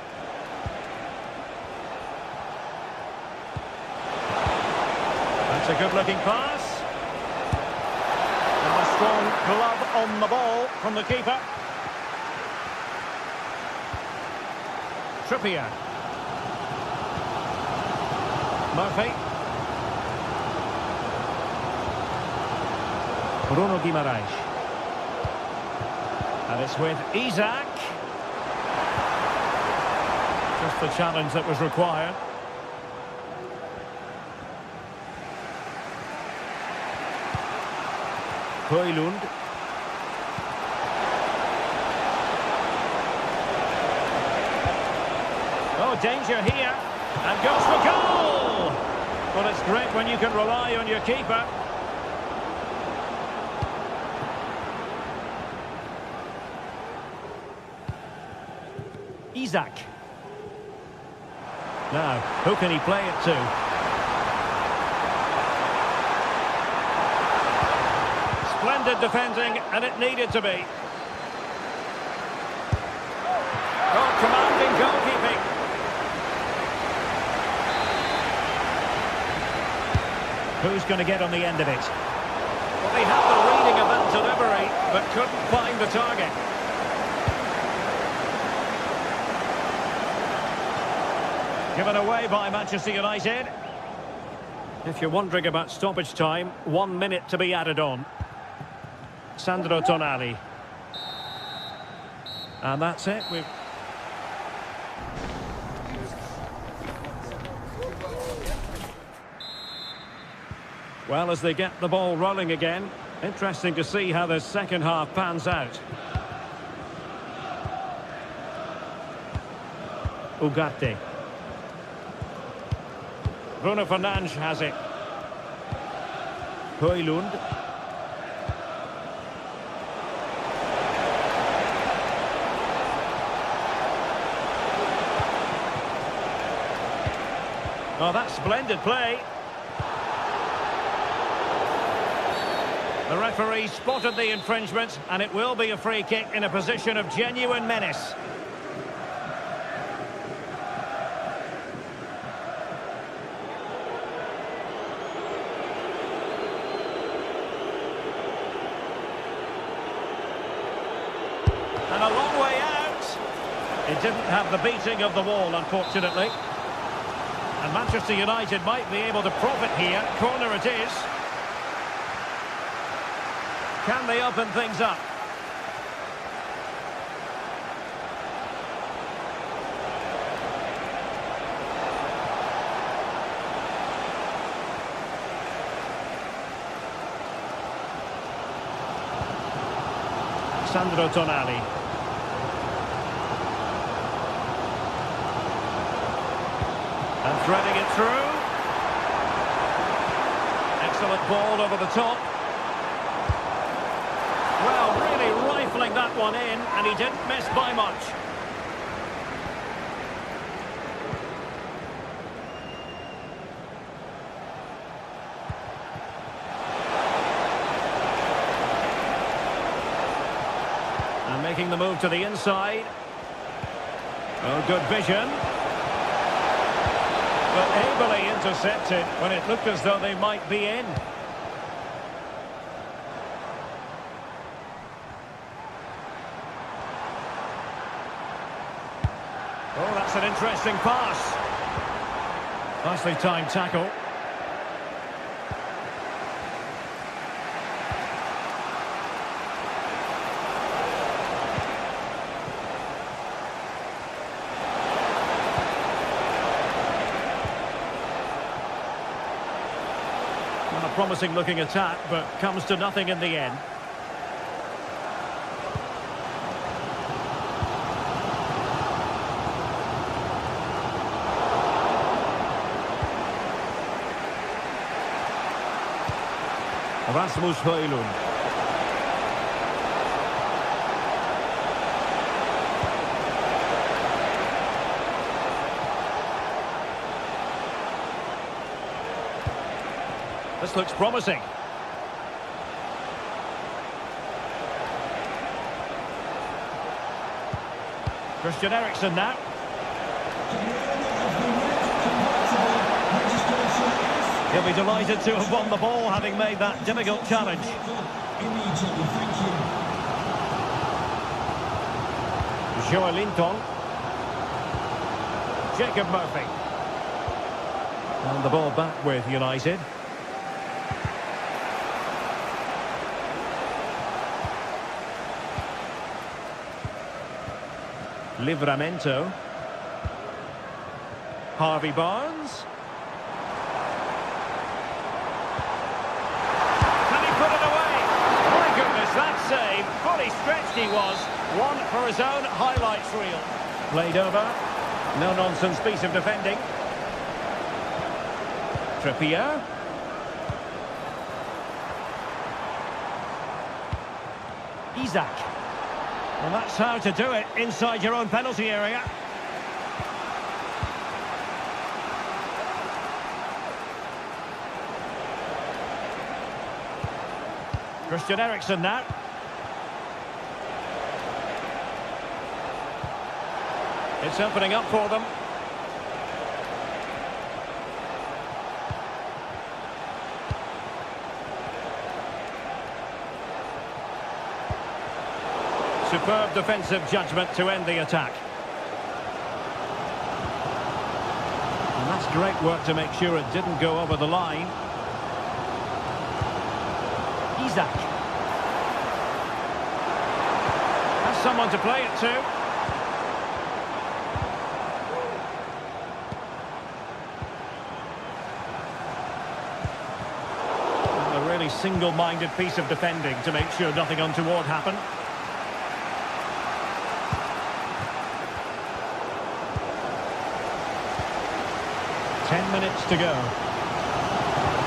That's a good-looking pass. Strong glove on the ball from the keeper. Trippier. Murphy. Bruno Guimaraes. And it's with Isak. Just the challenge that was required. Højlund. Oh, danger here. And goes for goal! Well, it's great when you can rely on your keeper. Isak. Now, who can he play it to? Splendid defending, and it needed to be. Oh, commanding goalkeeping. Who's going to get on the end of it? Well, they had the reading of that delivery, but couldn't find the target. Given away by Manchester United. If you're wondering about stoppage time, 1 minute to be added on. Sandro Tonali. And that's it. Well, as they get the ball rolling again, interesting to see how the second half pans out. Ugarte. Bruno Fernandes has it. Højlund. Oh, that's splendid play. The referee spotted the infringement, and it will be a free kick in a position of genuine menace. And a long way out. It didn't have the beating of the wall, unfortunately. And Manchester United might be able to profit here. Corner it is. Can they open things up? Sandro Tonali. And threading it through. Excellent ball over the top. Well, really rifling that one in, and he didn't miss by much. And making the move to the inside. Oh, good vision. But ably intercepted when it looked as though they might be in. Oh, that's an interesting pass. Nicely timed tackle. Well, a promising looking attack, but comes to nothing in the end. Rasmus Højlund. This looks promising. Christian Eriksen now. He'll be delighted to have won the ball, having made that difficult challenge. Immediately, thank you. Joelinton. Jacob Murphy. And the ball back with United. Livramento. Harvey Barnes. Can he put it away? My goodness, that save. Fully stretched he was. One for his own highlights reel. Played over. No-nonsense piece of defending. Trippier. Isaac. Well, that's how to do it inside your own penalty area. Christian Eriksen now. It's opening up for them. Superb defensive judgment to end the attack. And that's great work to make sure it didn't go over the line. Isaac. Has someone to play it to. And a really single-minded piece of defending to make sure nothing untoward happened. Minutes to go.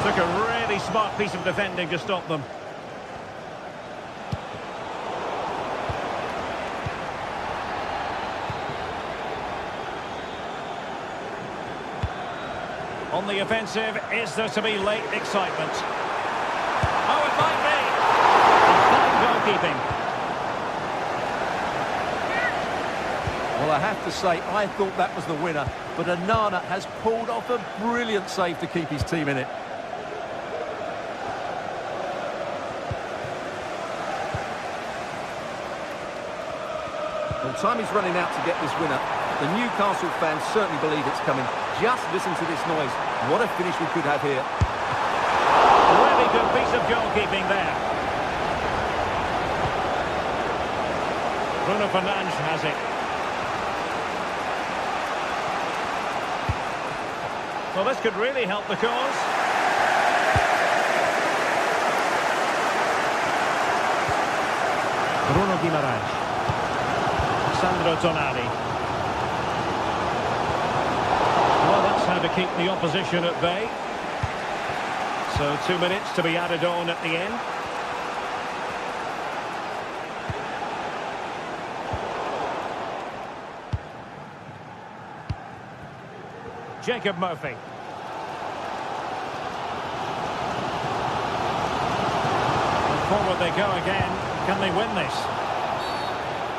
Took a really smart piece of defending to stop them. On the offensive, is there to be late excitement? Oh, it might be. Fine goalkeeping. Well, I have to say, I thought that was the winner, but Onana has pulled off a brilliant save to keep his team in it. Well, time is running out to get this winner. The Newcastle fans certainly believe it's coming. Just listen to this noise. What a finish we could have here. Really good piece of goalkeeping there. Bruno Fernandes has it. Well, this could really help the cause. Bruno Guimaraes. Sandro Tonali. Well, that's how to keep the opposition at bay. So 2 minutes to be added on at the end. Jacob Murphy. And forward they go again. Can they win this?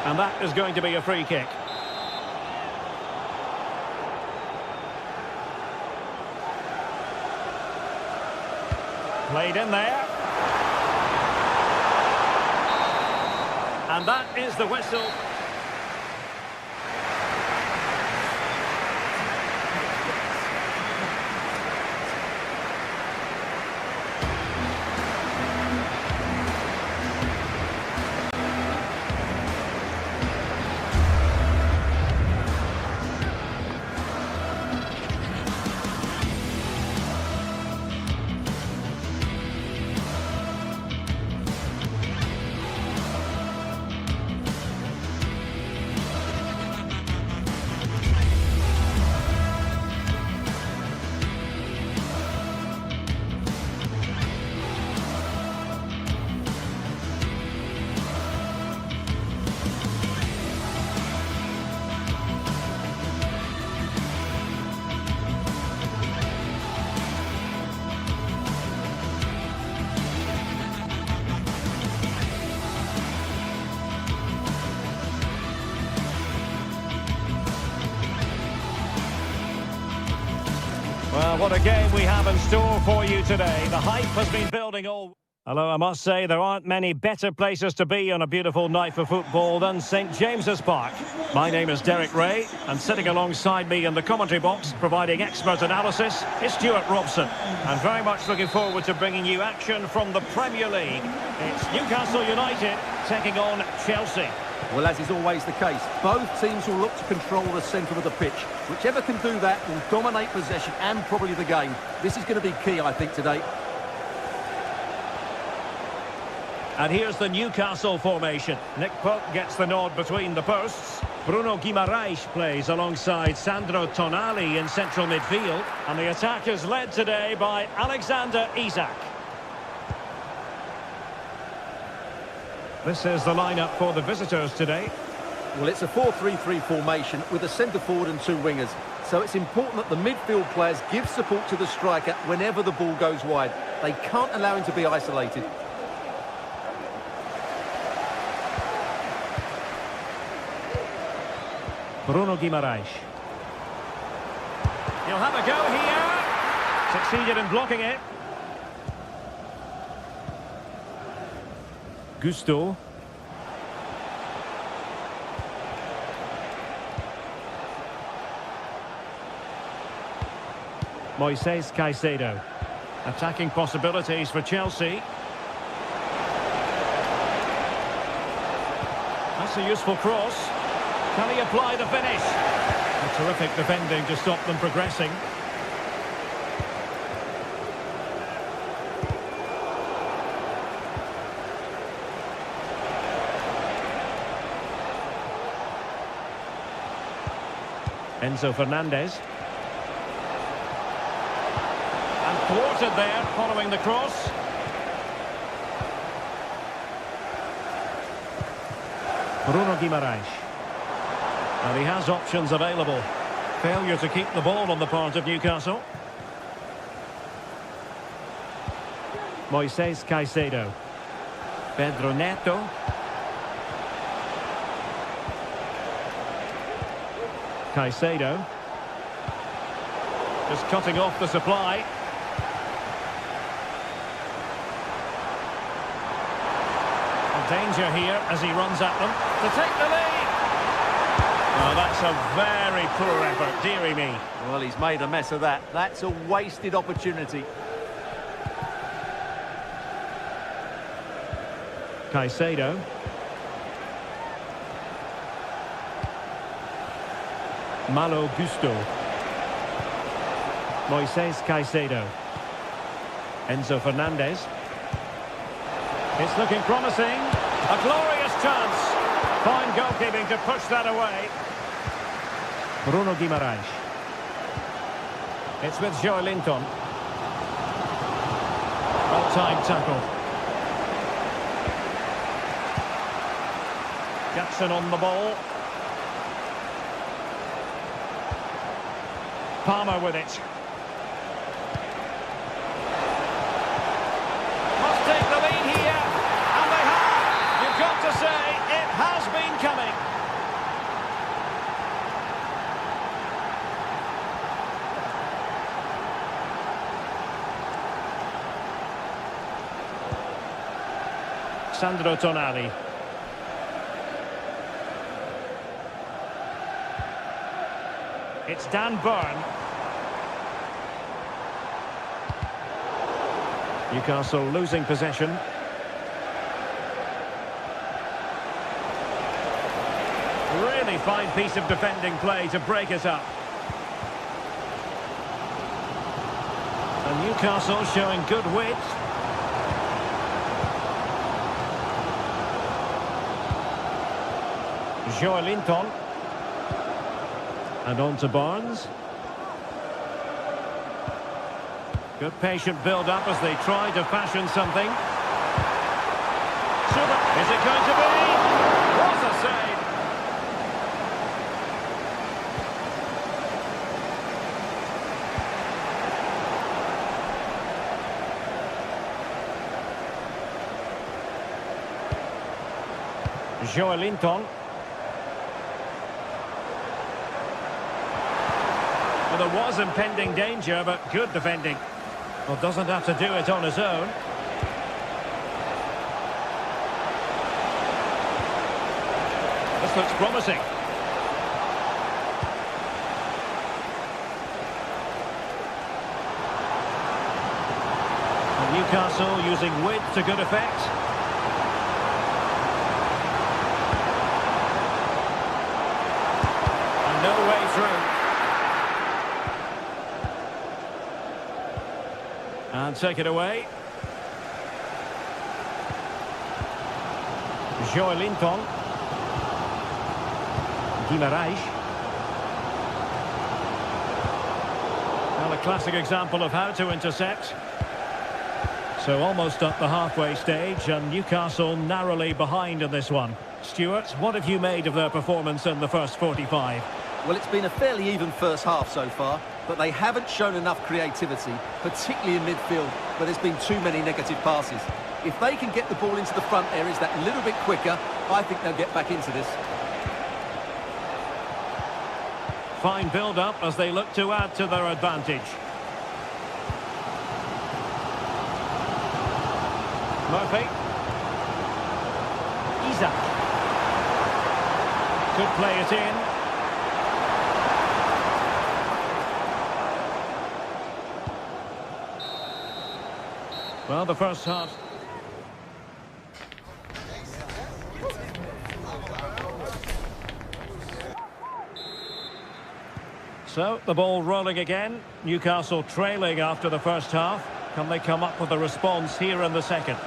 And that is going to be a free kick. Played in there. And that is the whistle. Well, what a game we have in store for you today. The hype has been building all... Although I must say there aren't many better places to be on a beautiful night for football than St James's Park. My name is Derek Ray, and sitting alongside me in the commentary box, providing expert analysis, is Stuart Robson. I'm very much looking forward to bringing you action from the Premier League. It's Newcastle United taking on Chelsea. Well, as is always the case, both teams will look to control the centre of the pitch. Whichever can do that will dominate possession and probably the game. This is going to be key, I think, today. And here's the Newcastle formation. Nick Pope gets the nod between the posts. Bruno Guimaraes plays alongside Sandro Tonali in central midfield. And the attack is led today by Alexander Isak. This is the lineup for the visitors today. Well, it's a 4-3-3 formation with a centre forward and two wingers. So it's important that the midfield players give support to the striker whenever the ball goes wide. They can't allow him to be isolated. Bruno Guimaraes. He'll have a go here. Succeeded in blocking it. Gusto. Moises Caicedo. Attacking possibilities for Chelsea. That's a useful cross. Can he apply the finish? A terrific defending to stop them progressing. Enzo Fernandez. And thwarted there following the cross. Bruno Guimaraes. And he has options available. Failure to keep the ball on the part of Newcastle. Moises Caicedo. Pedro Neto. Caicedo. Just cutting off the supply. Danger here as he runs at them to take the lead. Oh, that's a very poor effort, dearie me. Well, he's made a mess of that. That's a wasted opportunity. Caicedo. Malo Gusto. Moises Caicedo. Enzo Fernandez. It's looking promising. A glorious chance. Fine goalkeeping to push that away. Bruno Guimaraes. It's with Joelinton. Well-timed tackle. Jackson on the ball. Palmer with it. Must take the lead here. And they have. You've got to say, it has been coming. Sandro Tonali. It's Dan Burn. Newcastle losing possession. Really fine piece of defending play to break it up. And Newcastle showing good wit. Joelinton. And on to Barnes. Good patient build-up as they try to fashion something. Super. Is it going to be? What a save! Joelinton. Well, there was impending danger, but good defending. Well, doesn't have to do it on his own. This looks promising. And Newcastle using width to good effect. And no way through. And take it away. Joelinton. Guimaraes. Well, a classic example of how to intercept. So almost at the halfway stage, and Newcastle narrowly behind in this one. Stuart, what have you made of their performance in the first 45? Well, it's been a fairly even first half so far, but they haven't shown enough creativity, particularly in midfield, where there's been too many negative passes. If they can get the ball into the front areas that little bit quicker, I think they'll get back into this. Fine build-up as they look to add to their advantage. Murphy. Isaac. Could play it in. Well, the first half. So, the ball rolling again. Newcastle trailing after the first half. Can they come up with a response here in the second?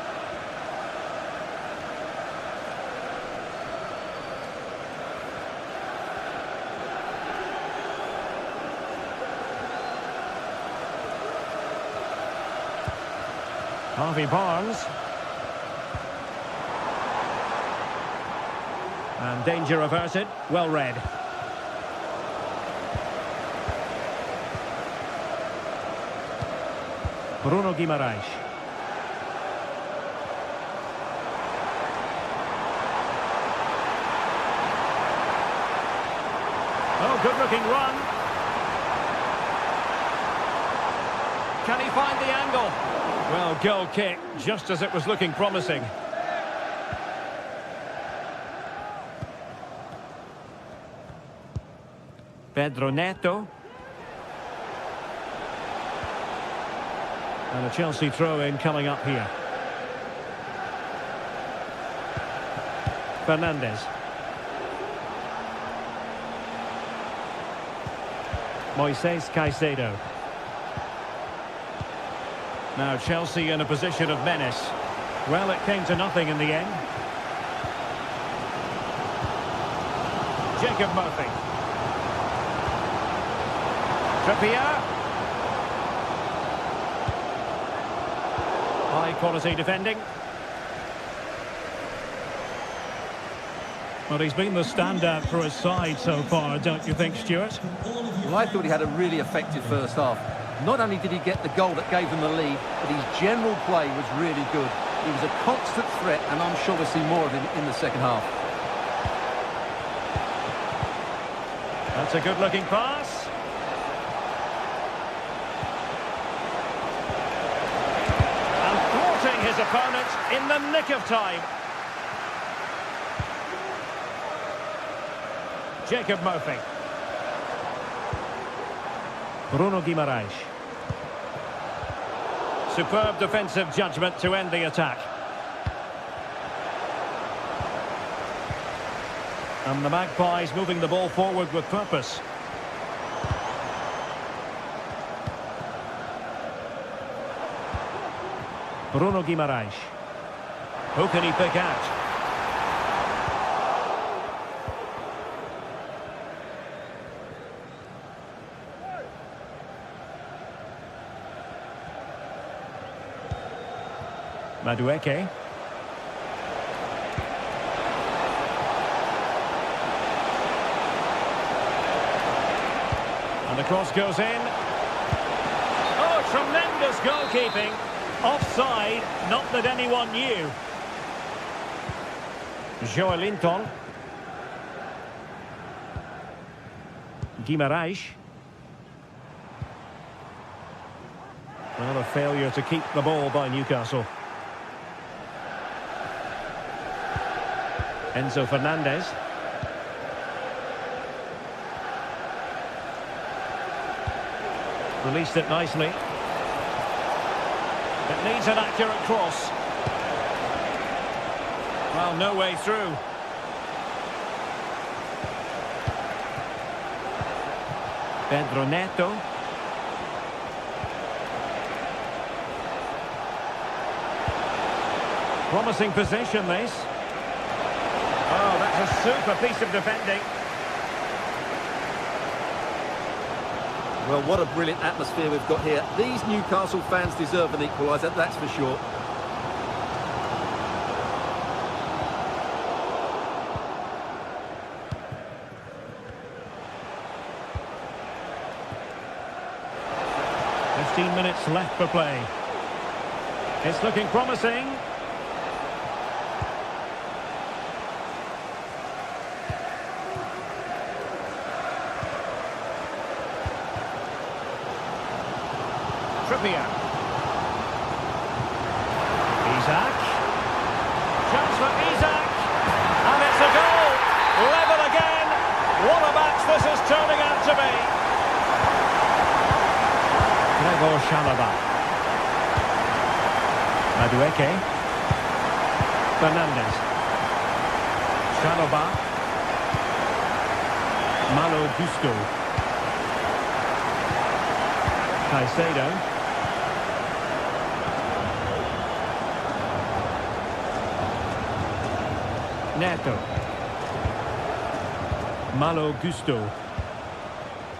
Harvey Barnes. And danger averted. Well read. Bruno Guimaraes. Oh, good-looking run. Can he find the angle? Well, goal kick, just as it was looking promising. Pedro Neto. And a Chelsea throw-in coming up here. Fernandes. Moises Caicedo. Now Chelsea in a position of menace. Well, it came to nothing in the end. Jacob Murphy. Trippier. High quality defending. Well, he's been the standout for his side so far, don't you think, Stuart? Well, I thought he had a really effective first half. Not only did he get the goal that gave them the lead, but his general play was really good. He was a constant threat, and I'm sure we'll see more of him in the second half. That's a good-looking pass. And thwarting his opponent in the nick of time. Jacob Murphy. Bruno Guimaraes. Superb defensive judgment to end the attack. And the Magpies moving the ball forward with purpose. Bruno Guimaraes. Who can he pick out? Madueke. And the cross goes in. Oh, tremendous goalkeeping. Offside, not that anyone knew. Joelinton. Guimaraes. Well, a failure to keep the ball by Newcastle. Enzo Fernandez. Released it nicely. It needs an accurate cross. Well, no way through. Pedro Neto. Promising position, this. Oh, that's a super piece of defending. Well, what a brilliant atmosphere we've got here. These Newcastle fans deserve an equaliser, that's for sure. Minutes left for play. It's looking promising. Trippier. Isak. Chance for Isak. And it's a goal. Level again. What a match this is turning out to be. Gregor Chalobah. Madueke. Fernandes. Chalobah. Malo Gusto. Caicedo. Neto. Malo Gusto.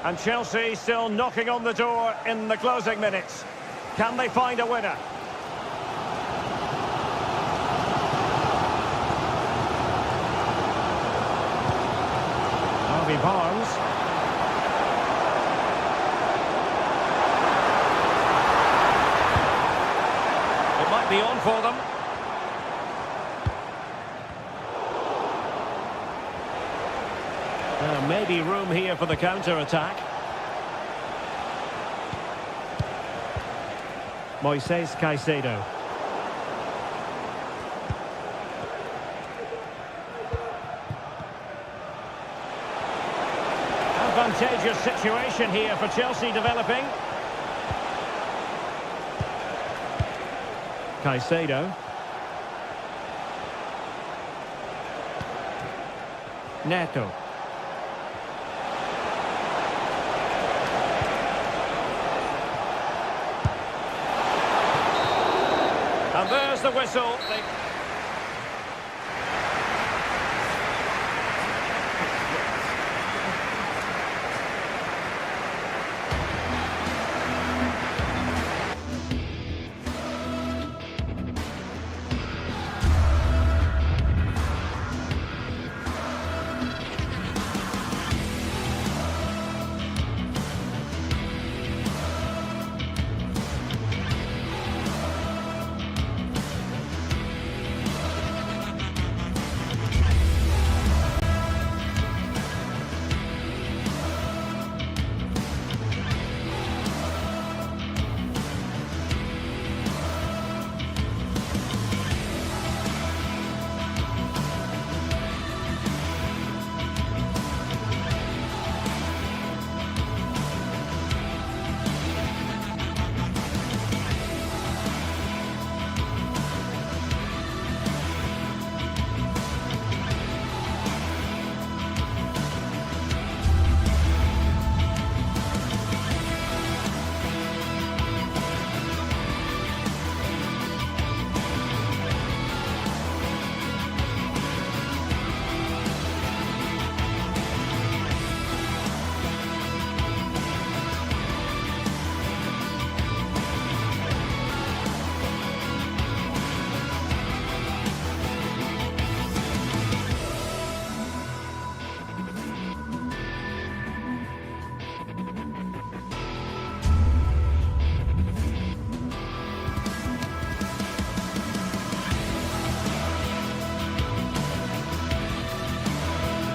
And Chelsea still knocking on the door in the closing minutes. Can they find a winner? Harvey Barnes. It might be on for them. Maybe room here for the counter-attack. Moises Caicedo. Advantageous situation here for Chelsea developing. Caicedo. Neto. And there's the whistle.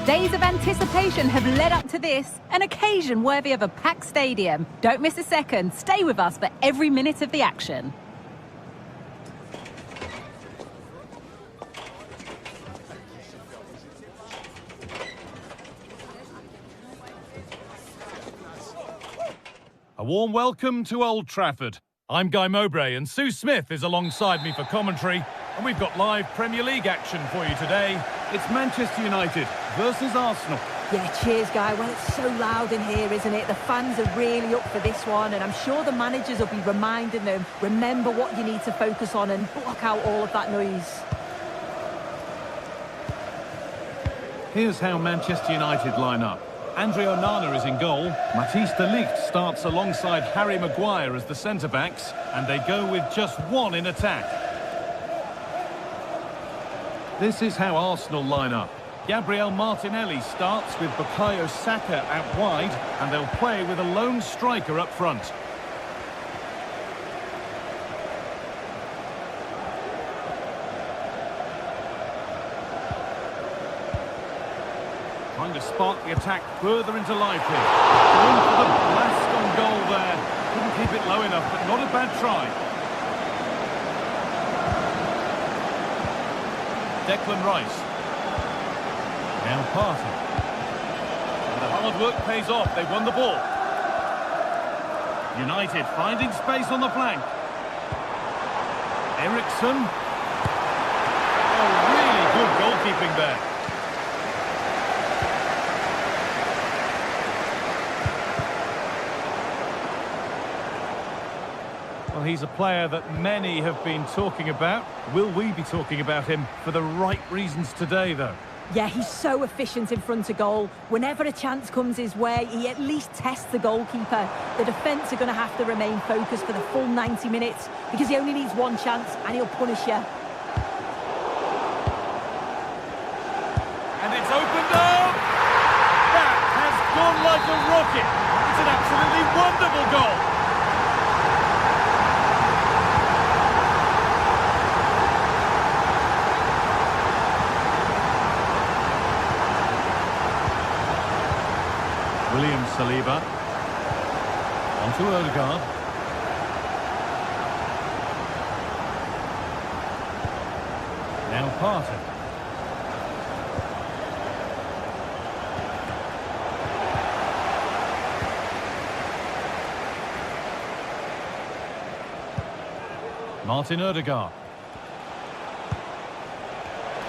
Days of anticipation have led up to this, an occasion worthy of a packed stadium. Don't miss a second. Stay with us for every minute of the action. warm welcome to Old Trafford. I'm Guy Mowbray and Sue Smith is alongside me for commentary. And we've got live Premier League action for you today. It's Manchester United versus Arsenal. Yeah, cheers, Guy. Well, it's so loud in here, isn't it? The fans are really up for this one, and I'm sure the managers will be reminding them, remember what you need to focus on and block out all of that noise. Here's how Manchester United line up. Andre Onana is in goal. Matthijs de Ligt starts alongside Harry Maguire as the centre-backs, and they go with just one in attack. This is how Arsenal line up. Gabriel Martinelli starts with Bukayo Saka out wide, and they'll play with a lone striker up front. Trying to spark the attack further into life here. Going for the blast on goal there. Couldn't keep it low enough, but not a bad try. Declan Rice. Now Partey. And the hard work pays off. They've won the ball. United finding space on the flank. Eriksson. Oh, really good goalkeeping there. Well, he's a player that many have been talking about. Will we be talking about him for the right reasons today, though? Yeah, he's so efficient in front of goal. Whenever a chance comes his way, he at least tests the goalkeeper. The defence are going to have to remain focused for the full 90 minutes because he only needs one chance and he'll punish you. And it's opened up! That has gone like a rocket! It's an absolutely wonderful goal! William Saliba. Onto Odegaard. Now Partey. Martin Odegaard.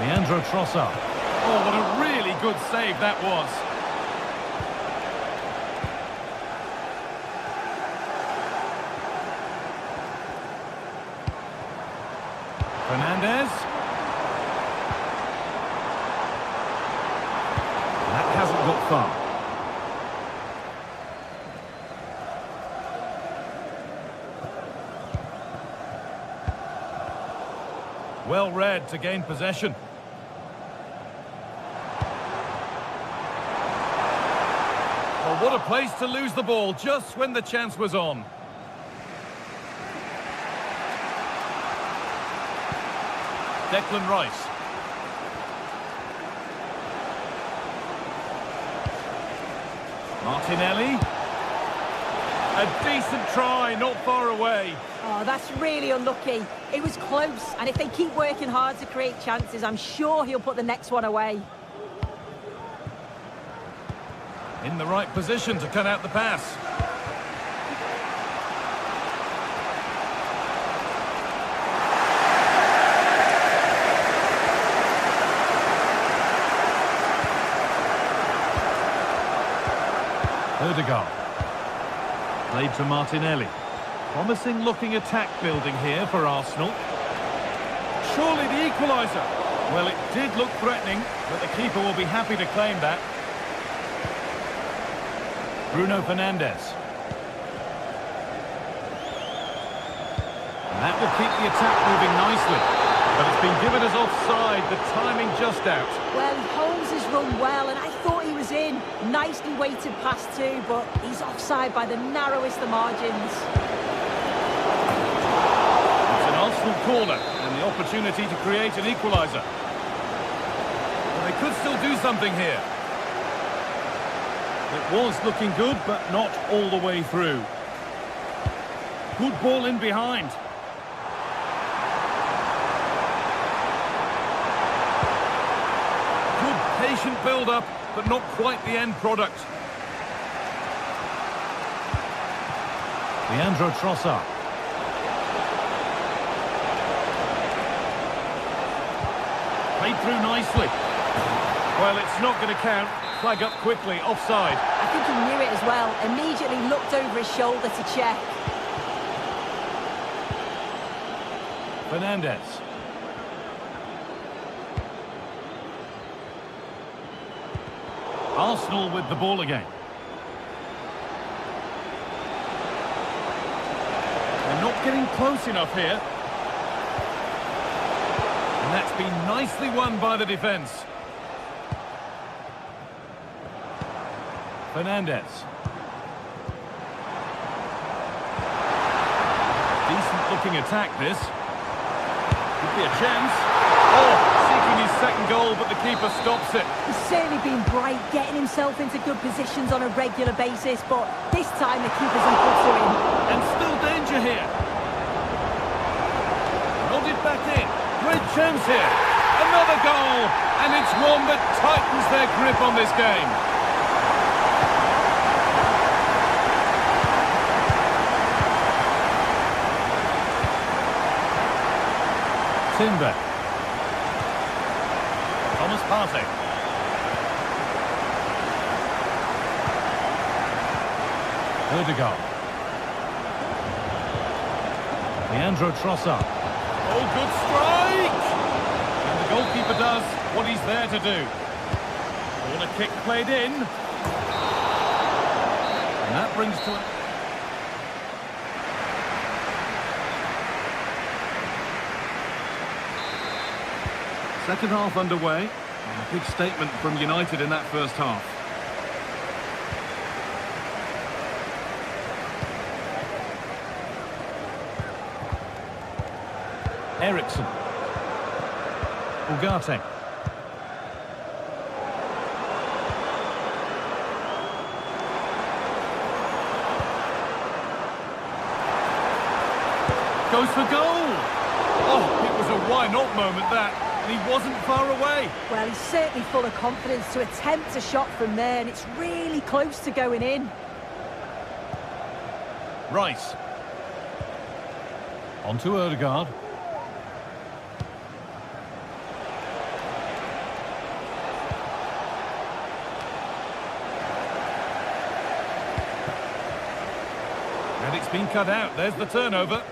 Leandro Trossard. Oh, what a really good save that was. Fernandez. That hasn't got far. Well read to gain possession. Well, what a place to lose the ball just when the chance was on. Declan Rice. Martinelli. A decent try, not far away. Oh, that's really unlucky. It was close, and if they keep working hard to create chances, I'm sure he'll put the next one away. In the right position to cut out the pass. Odegaard. Played to Martinelli. Promising looking attack building here for Arsenal. Surely the equaliser. Well, it did look threatening, but the keeper will be happy to claim that. Bruno Fernandes. And that will keep the attack moving nicely. But it's been given as offside, the timing just out. Well, Holmes has run well, and I thought he was in. Nicely weighted pass too, but he's offside by the narrowest of margins. It's an Arsenal corner, and the opportunity to create an equaliser. Well, they could still do something here. It was looking good, but not all the way through. Good ball in behind. Patient build-up, but not quite the end product. Leandro Trossard. Played through nicely. Well, it's not going to count. Flag up quickly, offside. I think he knew it as well. Immediately looked over his shoulder to check. Fernandez. Arsenal with the ball again. They're not getting close enough here. And that's been nicely won by the defence. Fernandez. Decent looking attack this. Could be a chance. Oh, seeking his second goal, but the keeper stops it. He's certainly been bright, getting himself into good positions on a regular basis, but this time the keeper's in good to him. And still danger here. Nodded back in. Great chance here. Another goal. And it's one that tightens their grip on this game. Timber. Thomas Partey. Odegaard. Leandro Trossard. Oh, good strike! And the goalkeeper does what he's there to do. Corner kick played in. And that brings to it. Second half underway. And a big statement from United in that first half. Ericsson. Ugarte. Goes for goal. Oh, it was a why not moment that. And he wasn't far away. Well, he's certainly full of confidence to attempt a shot from there, and it's really close to going in. Rice. On to Odegaard. And it's been cut out. There's the turnover.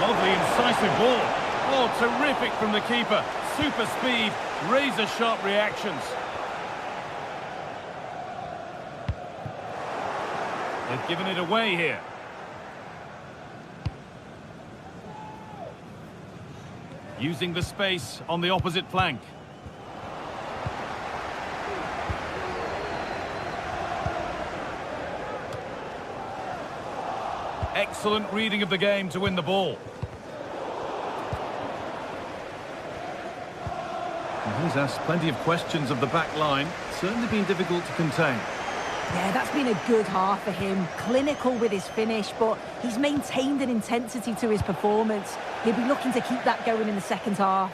Lovely, incisive ball. Oh, terrific from the keeper. Super speed, razor-sharp reactions. They've given it away here. Using the space on the opposite flank. Excellent reading of the game to win the ball. And he's asked plenty of questions of the back line. Certainly been difficult to contain. Yeah, that's been a good half for him. Clinical with his finish, but he's maintained an intensity to his performance. He'll be looking to keep that going in the second half.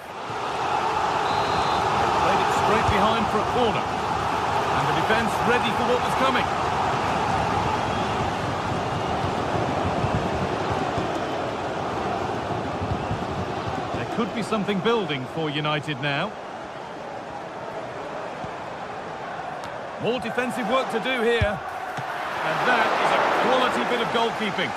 Played it straight behind for a corner. And the defence ready for what was coming. There could be something building for United now. More defensive work to do here. And that is a quality bit of goalkeeping.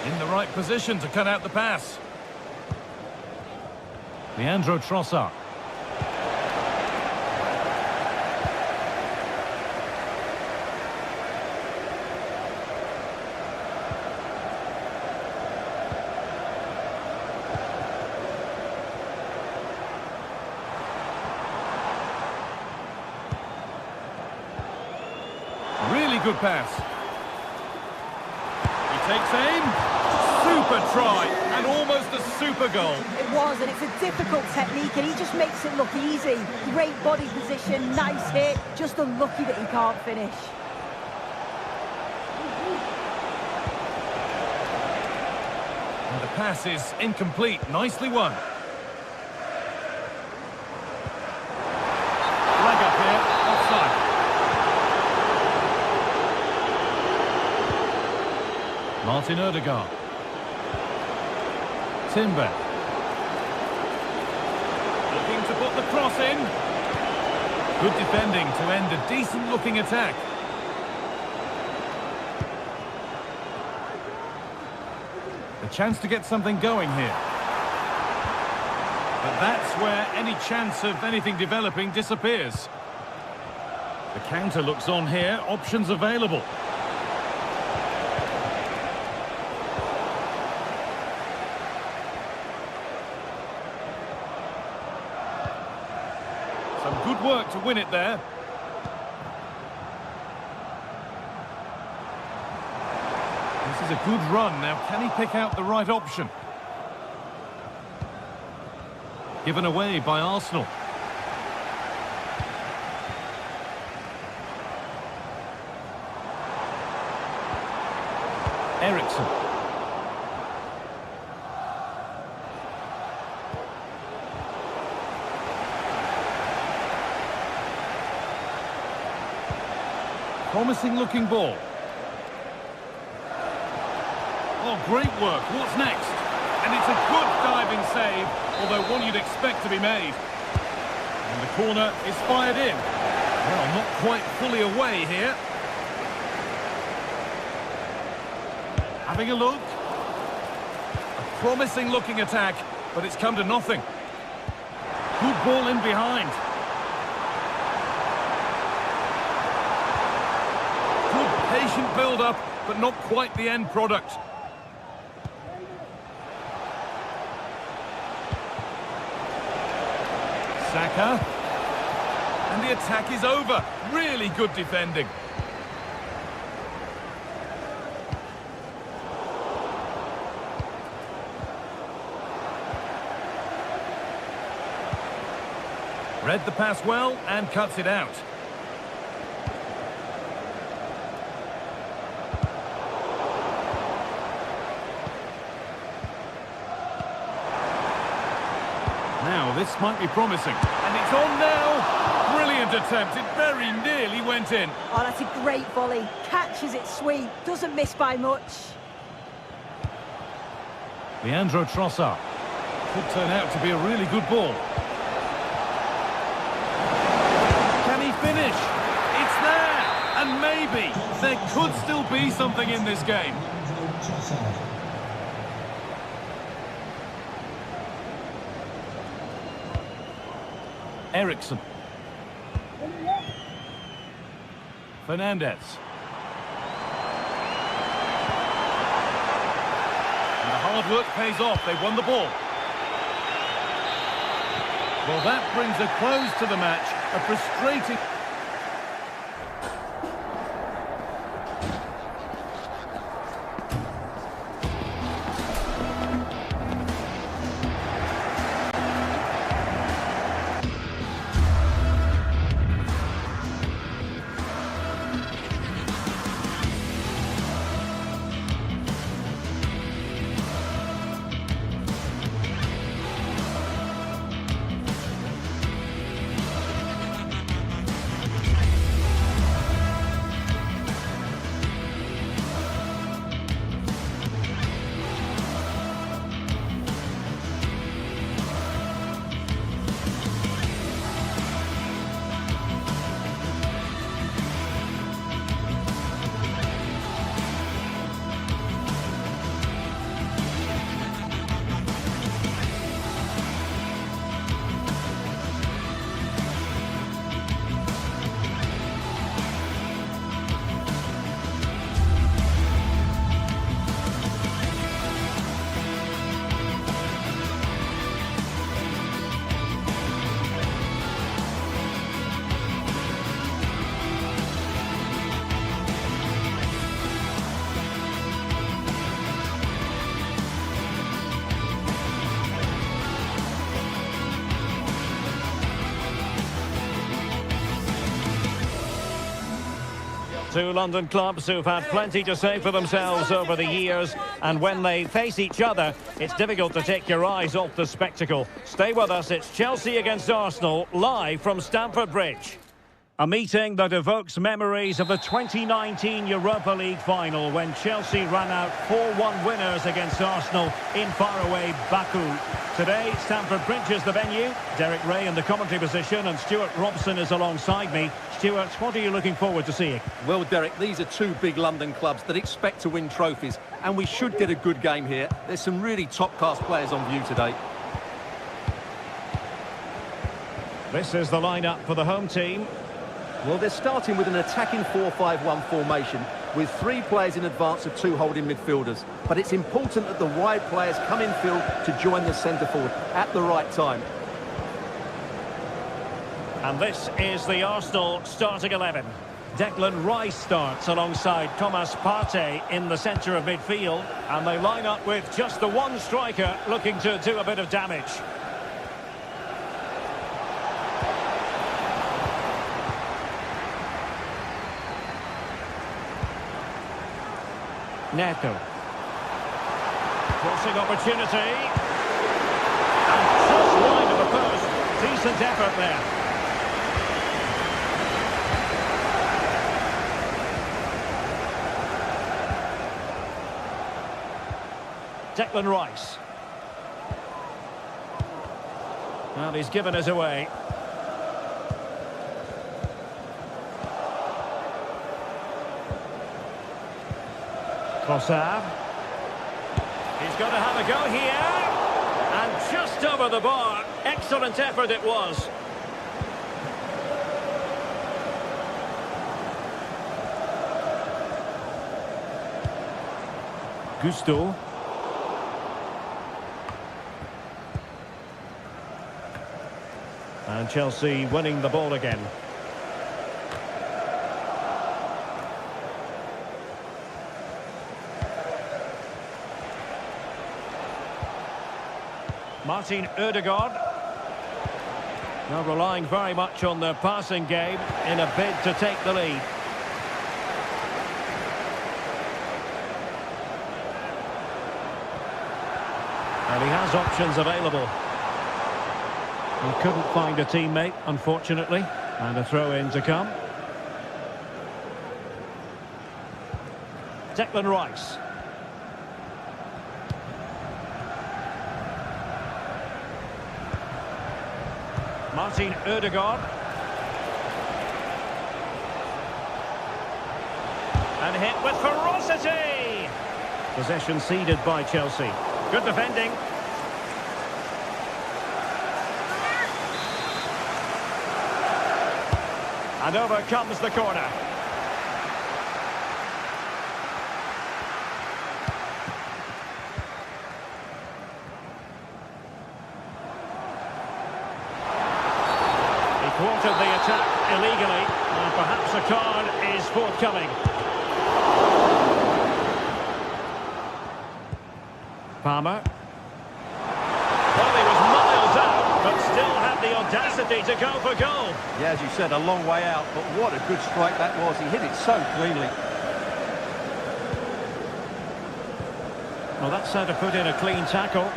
In the right position to cut out the pass. Leandro Trossard. Good pass. He takes aim. Super try and almost a super goal. It was, and it's a difficult technique, and he just makes it look easy. Great body position, nice hit. Just unlucky that he can't finish. And the pass is incomplete. Nicely won. Leg up here. Offside. Martin Ødegaard. Timber. Looking to put the cross in. Good defending to end a decent-looking attack. A chance to get something going here. But that's where any chance of anything developing disappears. The counter looks on here. Options available. Some good work to win it there. This is a good run. Now, can he pick out the right option? Given away by Arsenal. Eriksson. Promising looking ball. Oh, great work. What's next? And it's a good diving save, although one you'd expect to be made. And the corner is fired in. Well, not quite fully away here. Having a look. A promising looking attack, but it's come to nothing. Good ball in behind. Good patient build-up, but not quite the end product. Saka. And the attack is over. Really good defending. Read the pass well and cuts it out. Now, this might be promising. And it's on now. Brilliant attempt. It very nearly went in. Oh, that's a great volley. Catches it sweet. Doesn't miss by much. Leandro Trossard. Could turn out to be a really good ball. Can he finish? It's there. And maybe there could still be something in this game. Eriksson. Fernandez. And the hard work pays off. They won the ball. Well, that brings a close to the match. A frustrating... Two London clubs who've had plenty to say for themselves over the years, and when they face each other, it's difficult to take your eyes off the spectacle. Stay with us, it's Chelsea against Arsenal, live from Stamford Bridge. A meeting that evokes memories of the 2019 Europa League final when Chelsea ran out 4-1 winners against Arsenal in faraway Baku. Today, Stamford Bridge is the venue. Derek Ray in the commentary position and Stuart Robson is alongside me. Stuart, what are you looking forward to seeing? Well, Derek, these are two big London clubs that expect to win trophies, and we should get a good game here. There's some really top-class players on view today. This is the lineup for the home team. Well, they're starting with an attacking 4-5-1 formation with three players in advance of two holding midfielders. But it's important that the wide players come in field to join the centre forward at the right time. And this is the Arsenal starting 11. Declan Rice starts alongside Thomas Partey in the centre of midfield. And they line up with just the one striker looking to do a bit of damage. Neto. Crossing opportunity. And just wide of the post. Decent effort there. Declan Rice. Well, he's given us away. Trossard. He's going to have a go here. And just over the bar. Excellent effort it was. Gusto. And Chelsea winning the ball again. Martin Ødegaard. Now relying very much on their passing game in a bid to take the lead. And he has options available. He couldn't find a teammate, unfortunately. And a throw-in to come. Declan Rice. Martin Ødegaard. And hit with ferocity. Possession ceded by Chelsea. Good defending. And over comes the corner. Thwarted the attack illegally, and perhaps a card is forthcoming. Palmer. Well, he was miles out, but still had the audacity to go for goal. Yeah, as you said, a long way out, but what a good strike that was. He hit it so cleanly. Well, that's how to put in a clean tackle.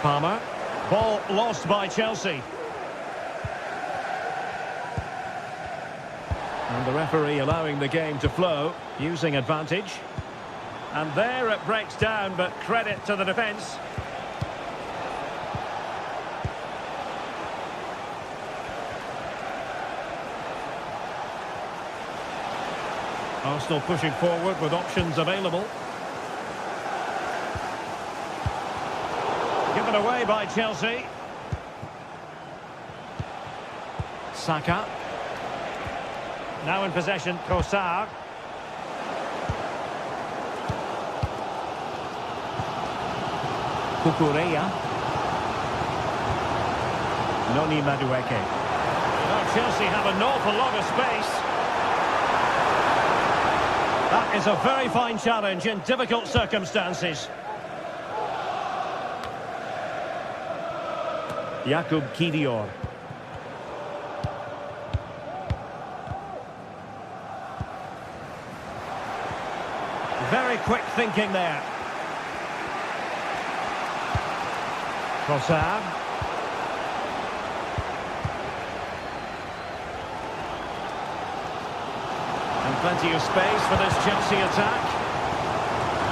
Palmer. Ball lost by Chelsea. And the referee allowing the game to flow, using advantage. And there it breaks down, but credit to the defence. Arsenal pushing forward with options available. Given away by Chelsea. Saka. Now in possession, Trossard. Cucurella. Noni Madueke. Well, Chelsea have an awful lot of space. That That is a very fine challenge in difficult circumstances. Jakub Kivior. Very quick thinking there. Trossard. And plenty of space for this Chelsea attack.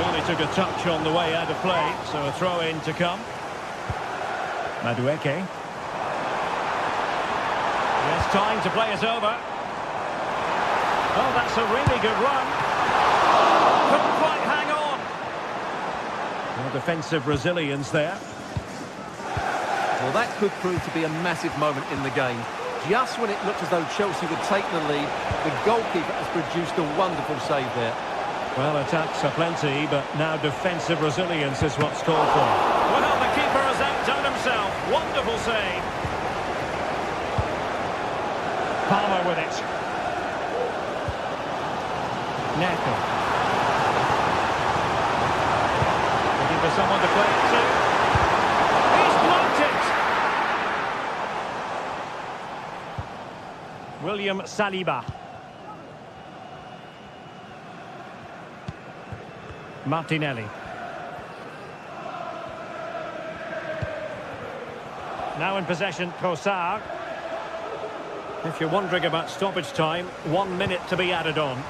Only took a touch on the way out of play, so a throw-in to come. Madueke. Yes, time to play it over. Oh, that's a really good run. Couldn't quite hang on. Well, defensive resilience there. Well, that could prove to be a massive moment in the game. Just when it looked as though Chelsea would take the lead, the goalkeeper has produced a wonderful save there. Well, attacks are plenty, but now defensive resilience is what's called for. Well, the keeper has outdone himself. Wonderful save. Palmer with it. Neto. Looking for someone to play it to. He's blocked it! William Saliba. Martinelli. Now in possession, Trossard. If you're wondering about stoppage time, 1 minute to be added on.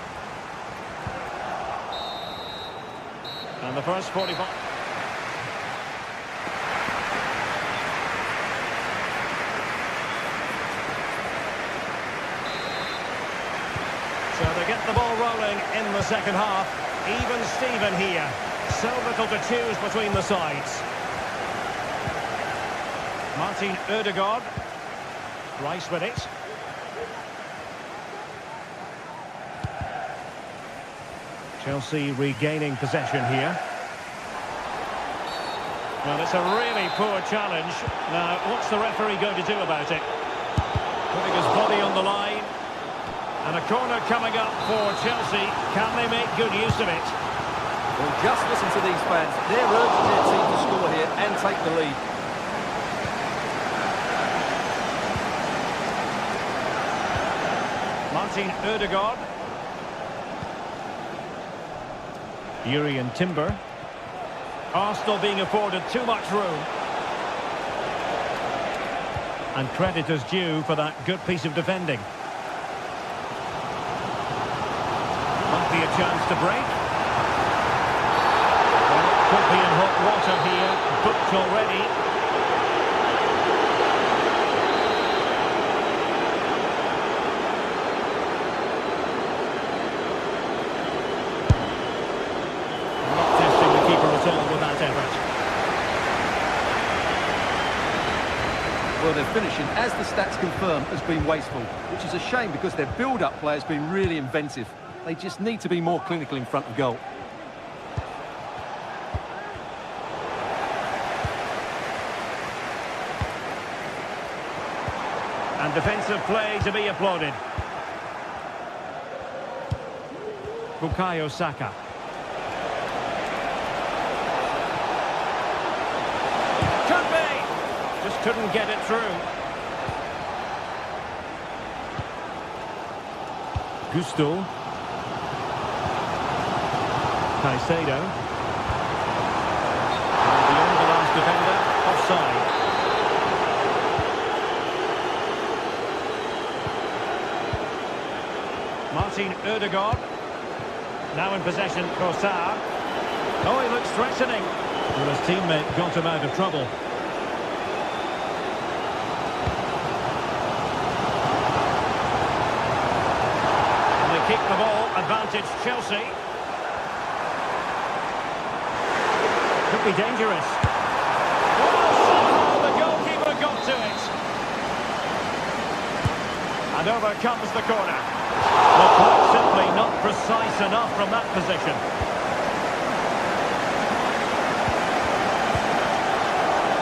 And the first 45... So they get the ball rolling in the second half. Even Steven here. So little to choose between the sides. Martin Ødegaard. Rice with it. Chelsea regaining possession here. Well, it's a really poor challenge. Now, what's the referee going to do about it? Putting his body on the line. And a corner coming up for Chelsea. Can they make good use of it? Well, just listen to these fans. They're urging their team to score here and take the lead. Martin Ødegaard. Jurrien Timber. Arsenal being afforded too much room. And credit is due for that good piece of defending. Might be a chance to break. Well, could be in hot water here. Booked already. Not testing the keeper at all with that effort. Well, their finishing, as the stats confirm, has been wasteful, which is a shame because their build-up play has been really inventive. They just need to be more clinical in front of goal. And defensive play to be applauded. Bukayo Saka. Could be! Just couldn't get it through. Gusto. Caicedo. Beyond the last defender, offside. Martin Ødegaard. Now in possession, Trossard. Oh, he looks threatening. Well, his teammate got him out of trouble. And they keep the ball, advantage Chelsea. Could be dangerous. Oh, somehow the goalkeeper got to it. And over comes the corner. Well, quite simply not precise enough from that position.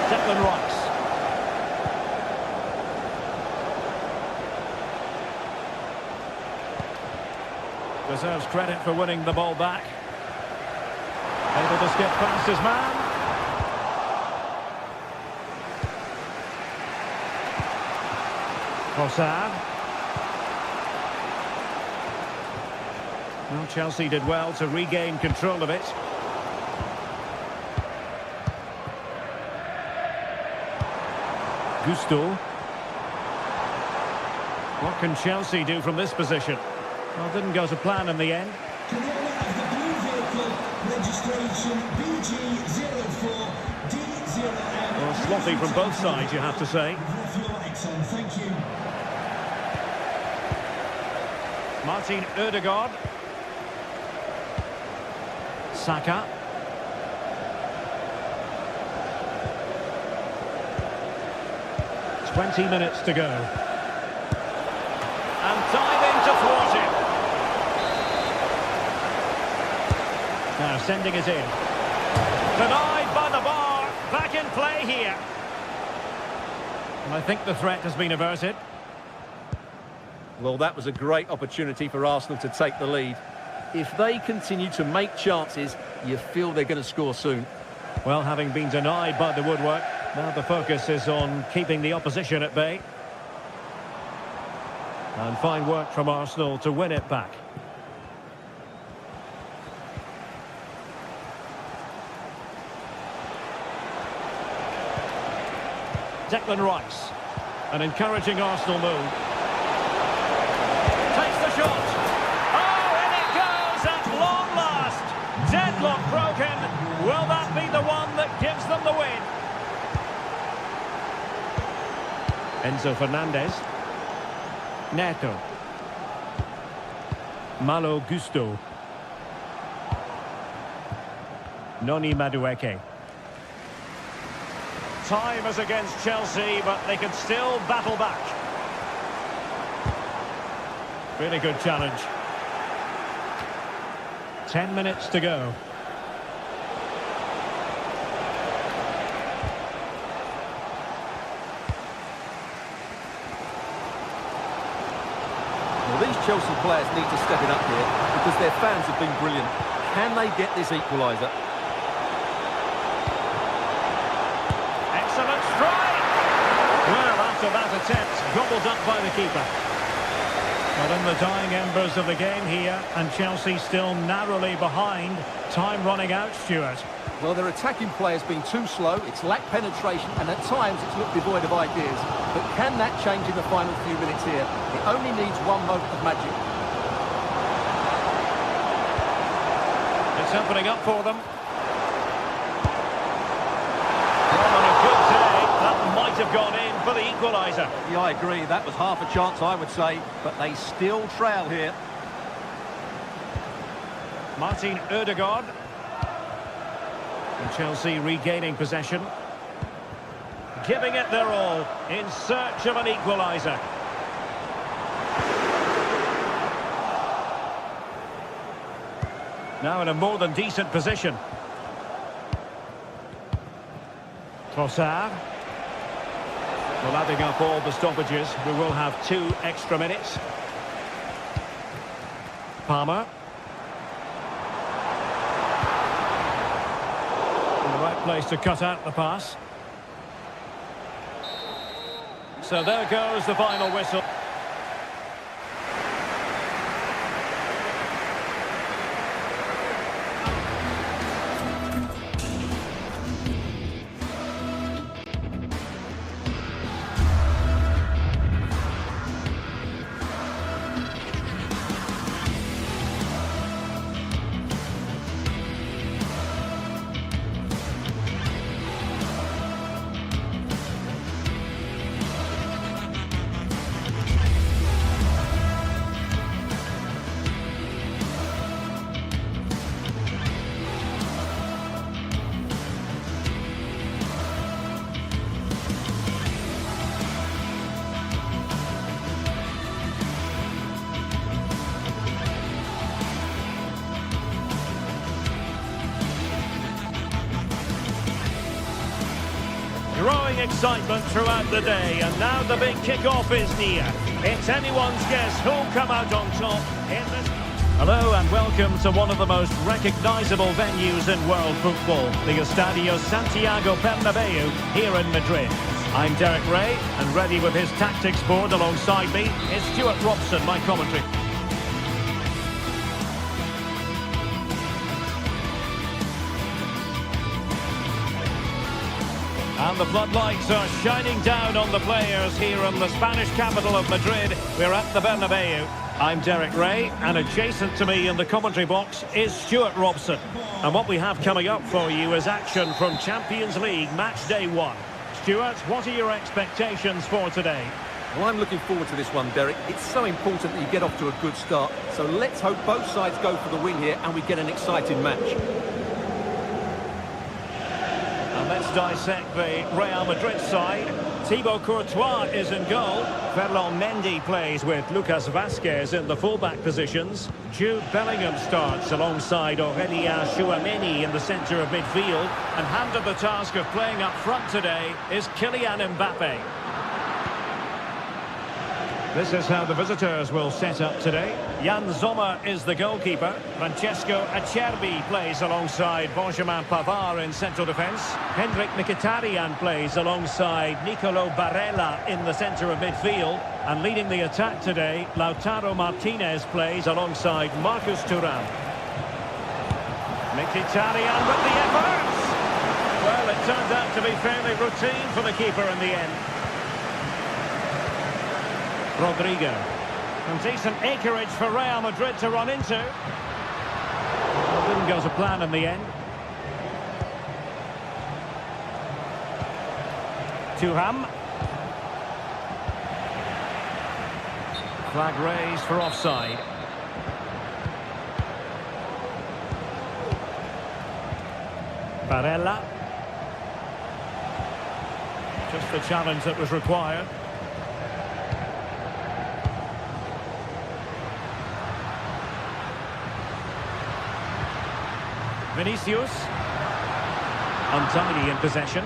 Declan Rice. Deserves credit for winning the ball back. Able to skip past his man. Trossard. Well, Chelsea did well to regain control of it. Gusto. What can Chelsea do from this position? Well, didn't go to plan in the end. Driver of the blue vehicle, registration BG04D0M. Well, sloppy from both sides, you have to say. Thank you. Martin Ødegaard. Saka. "20 minutes to go. And diving to thwart him. Now sending it in. Denied by the bar. Back in play here. And I think the threat has been averted. Well, that was a great opportunity for Arsenal to take the lead. If they continue to make chances, you feel they're going to score soon. Well, having been denied by the woodwork, now the focus is on keeping the opposition at bay. And fine work from Arsenal to win it back. Declan Rice. An encouraging Arsenal move. Takes the shot. Oh, and it goes at long last. Deadlock broken. Will that be the one that gives them the win? Enzo Fernandez. Neto. Malo Gusto. Noni Madueke. Time is against Chelsea, but they can still battle back. Really good challenge. 10 minutes to go. Well, these Chelsea players need to step it up here because their fans have been brilliant. Can they get this equaliser? Excellent strike! Well, after that attempt, gobbled up by the keeper. But in the dying embers of the game here, and Chelsea still narrowly behind. Time running out, Stuart. Well, their attacking play has been too slow, it's lacked penetration, and at times it's looked devoid of ideas. But can that change in the final few minutes here? It only needs one moment of magic. It's opening up for them. Well, on a good day, that might have gone in for the equaliser. Yeah, I agree. That was half a chance, I would say. But they still trail here. Martin Ødegaard. And Chelsea regaining possession. Giving it their all in search of an equaliser. Now in a more than decent position. Trossard. Well, adding up all the stoppages, we will have 2 extra minutes. Palmer. In the right place to cut out the pass. So there goes the final whistle. Growing excitement throughout the day, and now the big kick-off is near. It's anyone's guess who'll come out on top in this... Hello and welcome to one of the most recognisable venues in world football, the Estadio Santiago Bernabeu here in Madrid. I'm Derek Ray, and ready with his tactics board alongside me is Stuart Robson, my commentary. And the floodlights are shining down on the players here in the Spanish capital of Madrid. We're at the Bernabeu. I'm Derek Ray, and adjacent to me in the commentary box is Stuart Robson. And what we have coming up for you is action from Champions League match day 1. Stuart, what are your expectations for today? Well, I'm looking forward to this one, Derek. It's so important that you get off to a good start. So let's hope both sides go for the win here and we get an exciting match. And let's dissect the Real Madrid side. Thibaut Courtois is in goal. Ferland Mendy plays with Lucas Vazquez in the fullback positions. Jude Bellingham starts alongside Aurélien Tchouameni in the centre of midfield. And handed the task of playing up front today is Kylian Mbappe. This is how the visitors will set up today. Jan Sommer is the goalkeeper. Francesco Acerbi plays alongside Benjamin Pavard in central defence. Henrik Mkhitaryan plays alongside Nicolo Barella in the centre of midfield. And leading the attack today, Lautaro Martinez plays alongside Marcus Thuram. Mkhitaryan with the effort! Well, it turned out to be fairly routine for the keeper in the end. Rodrigo. And decent acreage for Real Madrid to run into. Well, didn't go to plan in the end. Thuram. Flag raised for offside. Barella. Just the challenge that was required. Vinicius, untidy in possession.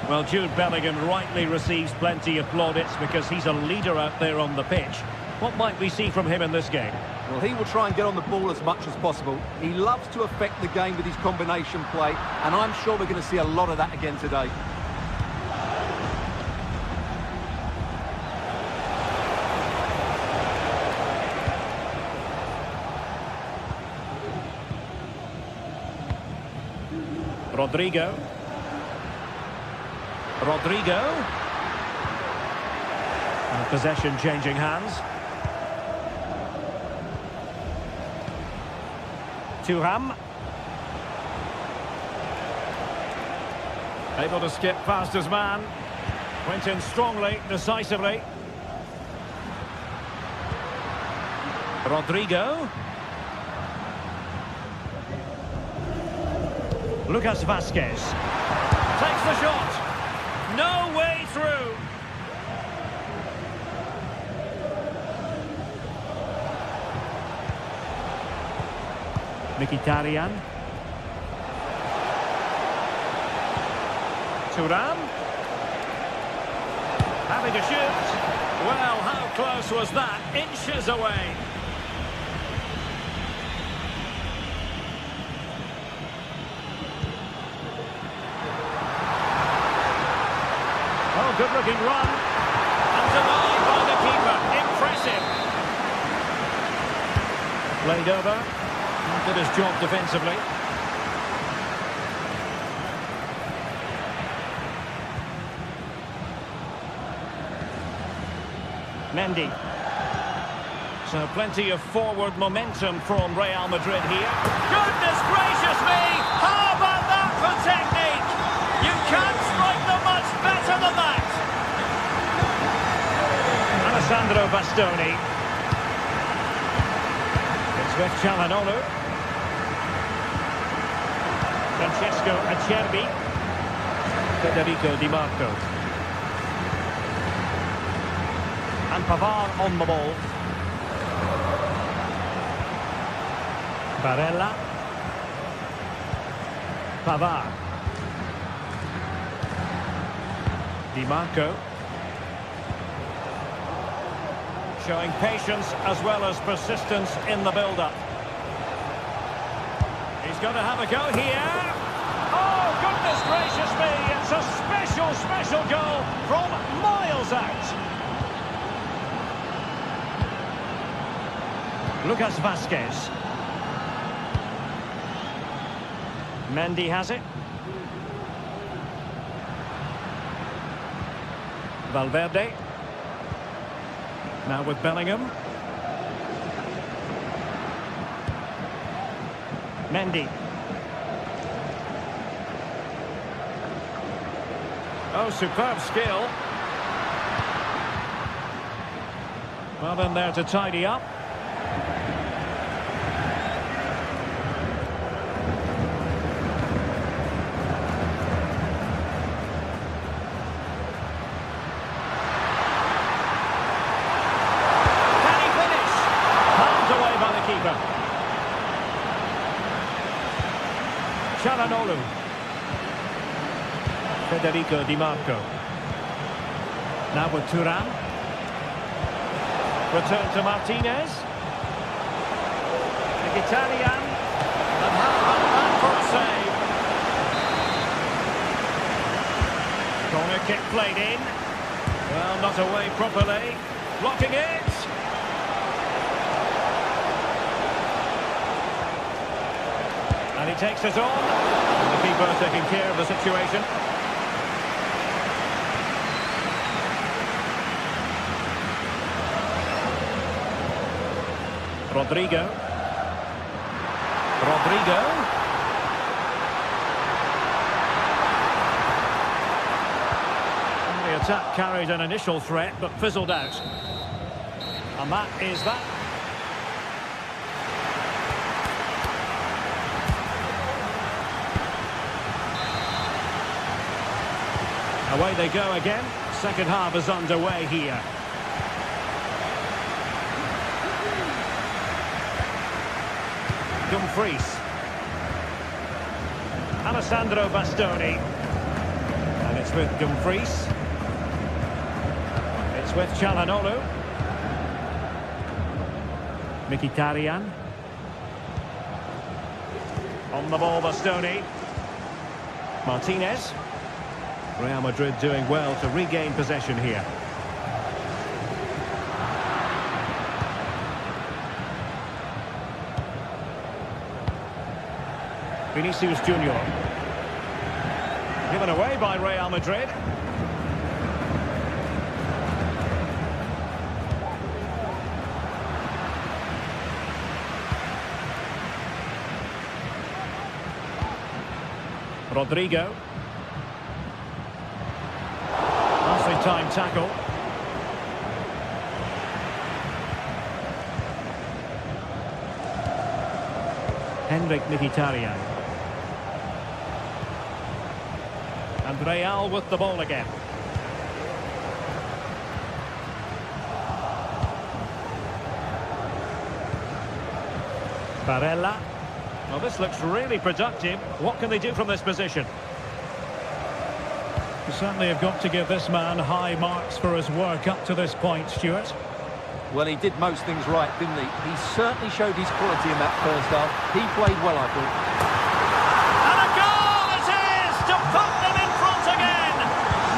Well, Jude Bellingham rightly receives plenty of plaudits because he's a leader out there on the pitch. What might we see from him in this game? Well, he will try and get on the ball as much as possible. He loves to affect the game with his combination play, and I'm sure we're going to see a lot of that again today. Rodrigo. And possession changing hands. Thuram. Able to skip past his man. Went in strongly, decisively. Rodrigo. Lucas Vazquez takes the shot. No way through. Mkhitaryan. Thuram. Having a shoot. Well, how close was that? Inches away. Good looking run, and denied by the keeper. Impressive. Played over, did his job defensively. Mendy. So plenty of forward momentum from Real Madrid here. Goodness gracious me! How about that for technique? You can't strike them much better than that. Alessandro Bastoni. It's with Çalhanoğlu. Francesco Acerbi. Federico Di Marco. And Pavard on the ball. Barella. Pavard. Di Marco. Showing patience as well as persistence in the build-up. He's going to have a go here. Oh, goodness gracious me. It's a special goal from miles out. Lucas Vazquez. Mendy has it. Valverde. Now with Bellingham. Mendy. Oh, superb skill. Well, then there to tidy up. Çalhanoğlu. Federico Di Marco. Now with Thuram. Return to Martinez. Mkhitaryan. And how about that for a save? Corner kick played in. Well, not away properly. Blocking it. And he takes it on. The keeper taking care of the situation. Rodrigo. The attack carried an initial threat, but fizzled out. And that is that. Away they go again. Second half is underway here. Dumfries. Alessandro Bastoni. And it's with Dumfries. It's with Çalhanoğlu. Mkhitaryan. On the ball, Bastoni. Martinez. Real Madrid doing well to regain possession here. Vinicius Junior. Given away by Real Madrid. Rodrigo. Time tackle. Henrik Mkhitaryan. And Real with the ball again. Barella. Well, this looks really productive. What can they do from this position? You certainly have got to give this man high marks for his work up to this point, Stuart. Well, he did most things right, didn't he? He certainly showed his quality in that first half. He played well, I thought. And a goal it is to put them in front again.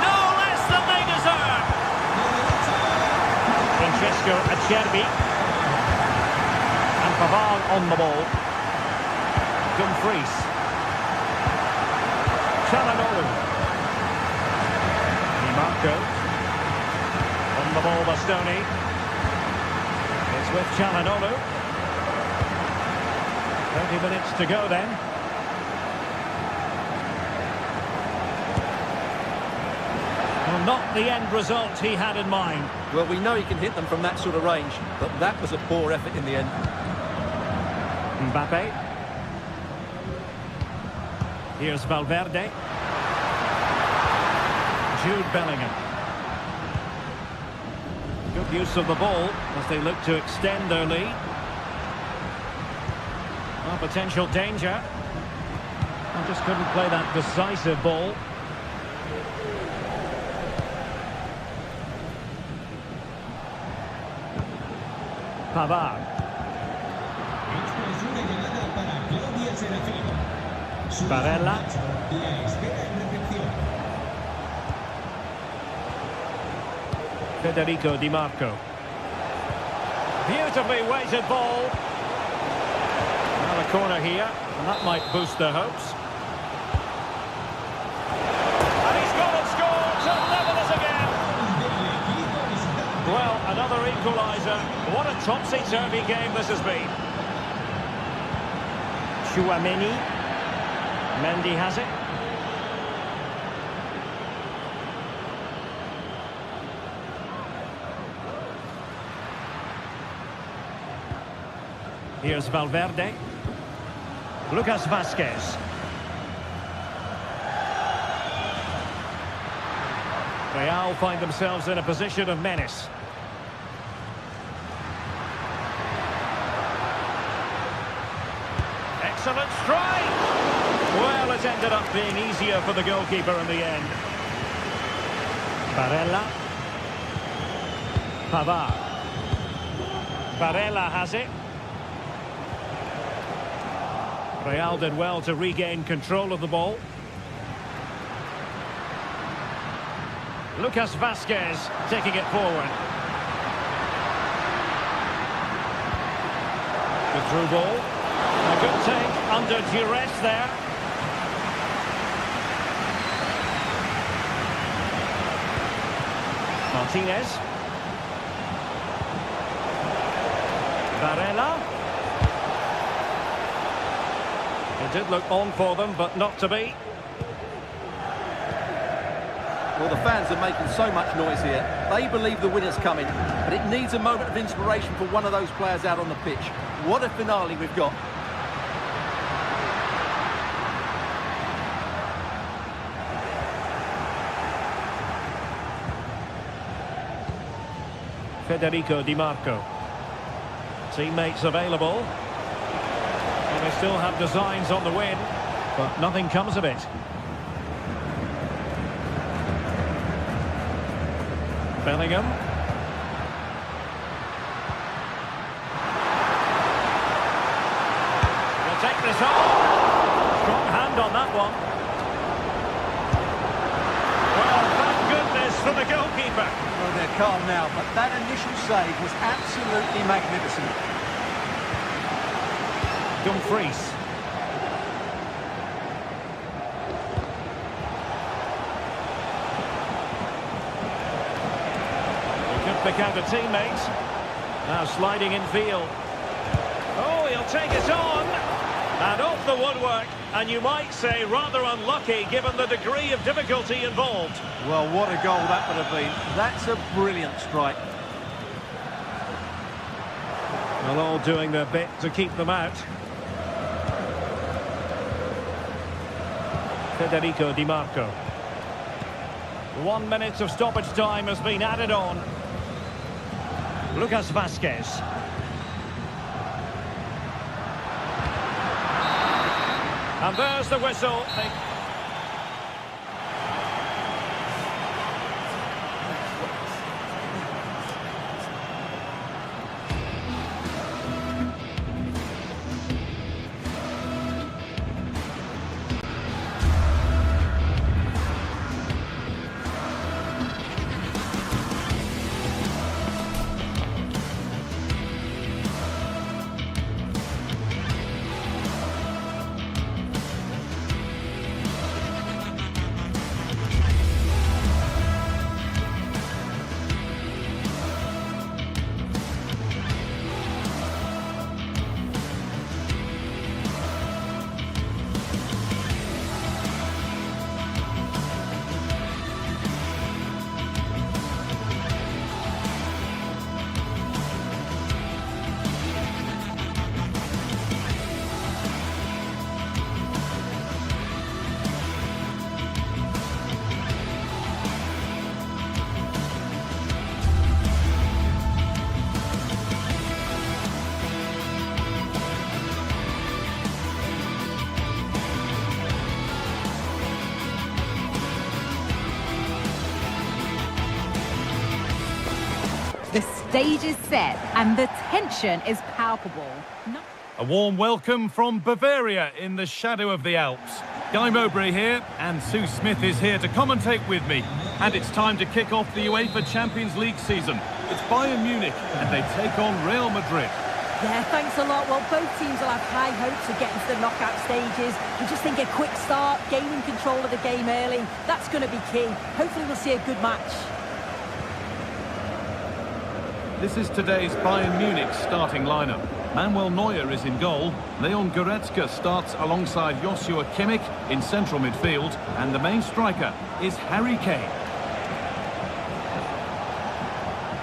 No less than they deserve. Francesco Acerbi. And Pavard on the ball. Dumfries. Çalhanoğlu. Marco. On the ball, Bastoni. It's with Çalhanoğlu. 30 minutes to go then. Well, not the end result he had in mind. Well, we know he can hit them from that sort of range, but that was a poor effort in the end. Mbappe. Here's Valverde. Jude Bellingham. Good use of the ball as they look to extend their lead. Well, potential danger. I just couldn't play that decisive ball. Pavard. Explosión llegada para Claudia Serafino. Su Barella. la espera en recepción. Federico Di Marco. Beautifully weighted ball. Now a corner here, and that might boost their hopes. And he's got it scored to level it again. Well, another equaliser. What a topsy-turvy game this has been. Chouameni. Mendy has it. Here's Valverde. Lucas Vázquez. Real find themselves in a position of menace. Excellent strike! Well, it ended up being easier for the goalkeeper in the end. Barella. Pavard. Barella has it. Real did well to regain control of the ball. Lucas Vázquez taking it forward. The through ball. A good take under duress there. Martinez. Barella. It did look on for them, but not to be. Well, the fans are making so much noise here. They believe the winner's coming, but it needs a moment of inspiration for one of those players out on the pitch. What a finale we've got. Federico Di Marco. Teammates available. And they still have designs on the win, but nothing comes of it. Bellingham. Will take this on. Strong hand on that one. Well, thank goodness for the goalkeeper. Well, they're calm now, but that initial save was absolutely magnificent. Dumfries. Pick out a teammate. Now sliding in field. Oh, he'll take it on. And off the woodwork. And you might say rather unlucky given the degree of difficulty involved. Well, what a goal that would have been. That's a brilliant strike. Well, all doing their bit to keep them out. Federico Di Marco. 1 minute of stoppage time has been added on. Lucas Vázquez. And there's the whistle. The stage is set and the tension is palpable. A warm welcome from Bavaria in the shadow of the Alps. Guy Mowbray here, and Sue Smith is here to commentate with me. And it's time to kick off the UEFA Champions League season. It's Bayern Munich, and they take on Real Madrid. Yeah, thanks a lot. Well, both teams will have high hopes of getting to the knockout stages. I just think a quick start, gaining control of the game early, that's going to be key. Hopefully we'll see a good match. This is today's Bayern Munich starting lineup. Manuel Neuer is in goal. Leon Goretzka starts alongside Joshua Kimmich in central midfield. And the main striker is Harry Kane.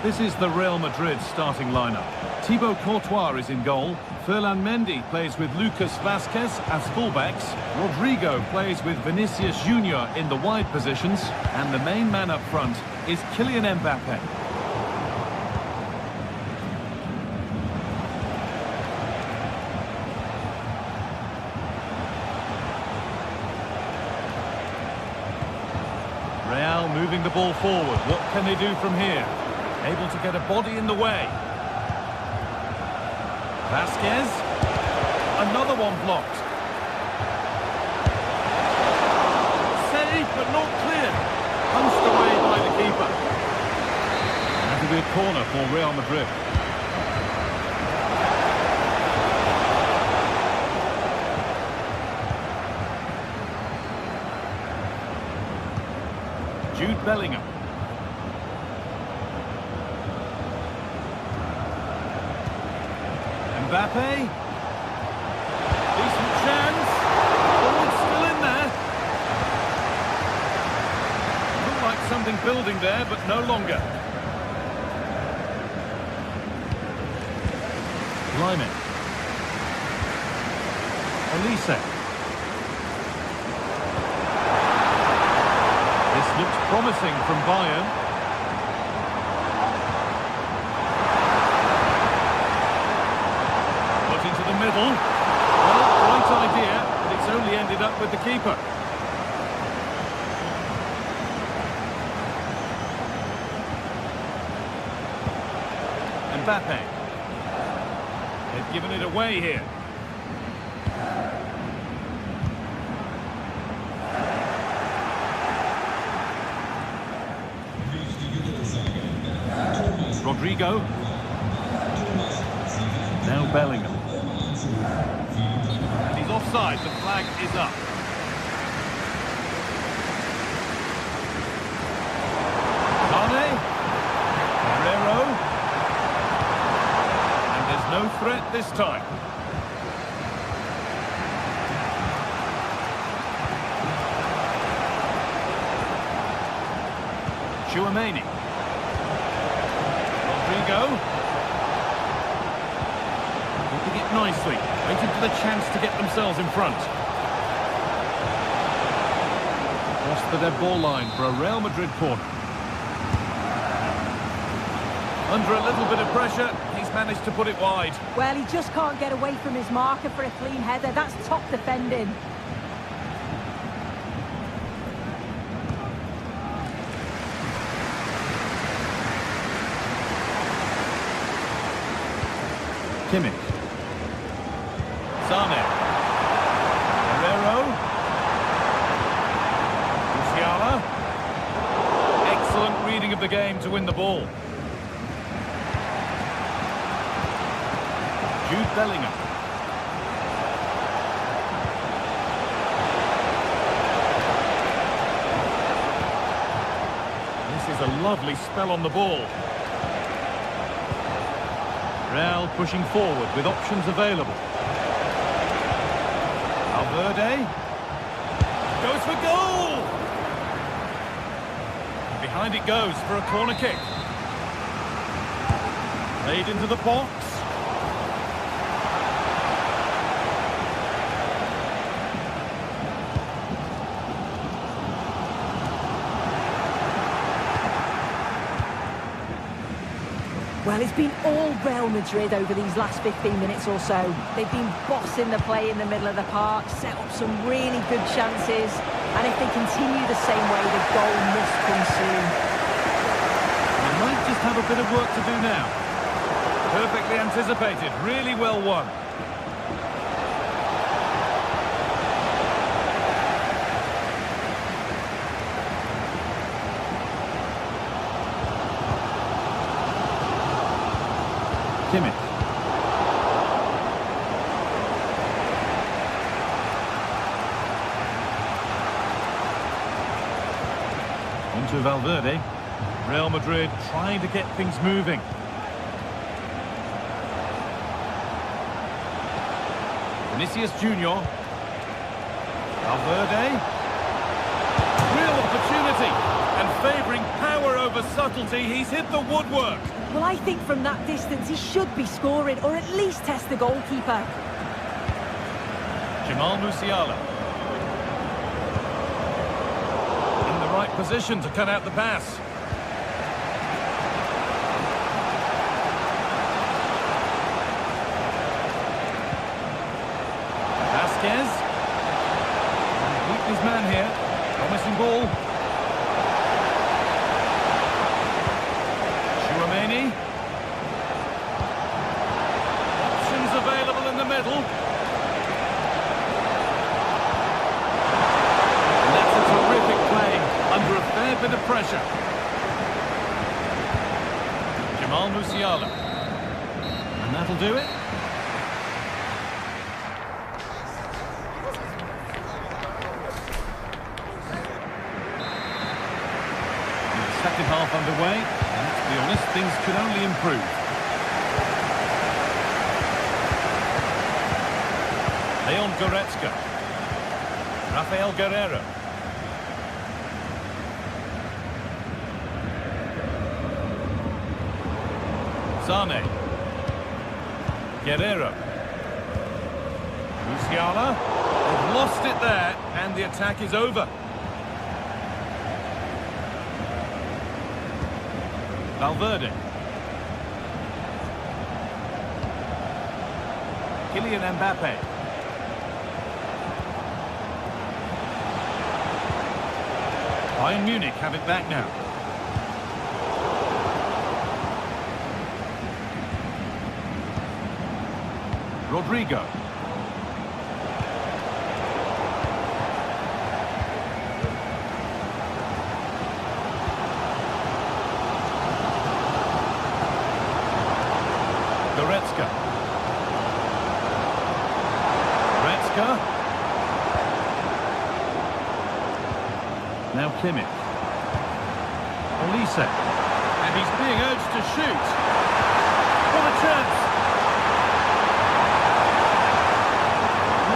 This is the Real Madrid starting lineup. Thibaut Courtois is in goal. Ferland Mendy plays with Lucas Vazquez as fullbacks. Rodrigo plays with Vinicius Junior in the wide positions. And the main man up front is Kylian Mbappe. Real moving the ball forward. What can they do from here? Able to get a body in the way. Vazquez. Another one blocked. Save, but not clear. Punched away by the keeper. That'll be a corner for Real Madrid. Jude Bellingham. Mbappe. Decent chance. Ball's still in there. Looked like something building there, but no longer. Climax. Olise. Looks promising from Bayern. Put into the middle. Well, right idea, but it's only ended up with the keeper. Mbappe. They've given it away here. Rodrigo. Now Bellingham. And he's offside. The flag is up. Kane. Guerrero. And there's no threat this time. Tchouaméni. Rodrigo. Looking it nicely. Waiting for the chance to get themselves in front. Across the dead ball line for a Real Madrid corner. Under a little bit of pressure, he's managed to put it wide. Well, he just can't get away from his marker for a clean header. That's top defending. Kimmich. Sane. Guerrero. Musiala. Excellent reading of the game to win the ball. Jude Bellingham. This is a lovely spell on the ball. Real pushing forward with options available. Valverde goes for goal! Behind it goes for a corner kick. Played into the box. Well, it's been all Real Madrid over these last 15 minutes or so. They've been bossing the play in the middle of the park, set up some really good chances, and if they continue the same way, the goal must come soon. They might just have a bit of work to do now. Perfectly anticipated, really well won. Kimmich. On to Valverde. Real Madrid trying to get things moving. Vinicius Junior. Valverde. Real opportunity. And favouring power over subtlety, he's hit the woodwork. Well, I think from that distance he should be scoring, or at least test the goalkeeper. Jamal Musiala. In the right position to cut out the pass. Vasquez. Beat his man here. Promising ball. Options available in the middle. And that's a terrific play under a fair bit of pressure. Jamal Musiala. And that'll do it. The second half underway. To be honest, things could only improve. Leon Goretzka. Rafael Guerreiro. Sane. Guerreiro. Musiala. They've lost it there, and the attack is over. Valverde. Kylian Mbappe. Bayern Munich have it back now. Rodrigo. Goretzka. Now Kimmich. Olise. And he's being urged to shoot. What a chance!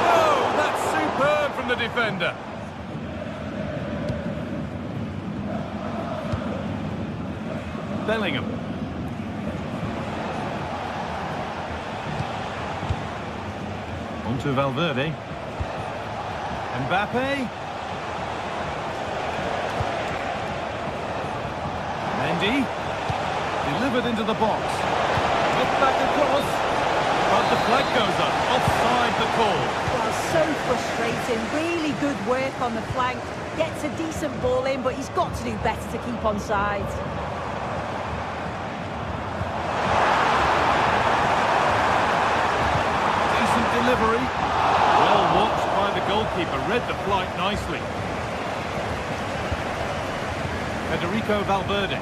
Whoa, that's superb from the defender. Bellingham. On to Valverde. Mbappe. Mendy. Delivered into the box. Look back across. But the flag goes up. Offside the call. Well, so frustrating. Really good work on the flank. Gets a decent ball in, but he's got to do better to keep on side. Delivery. Well watched by the goalkeeper, read the flight nicely. Federico Valverde.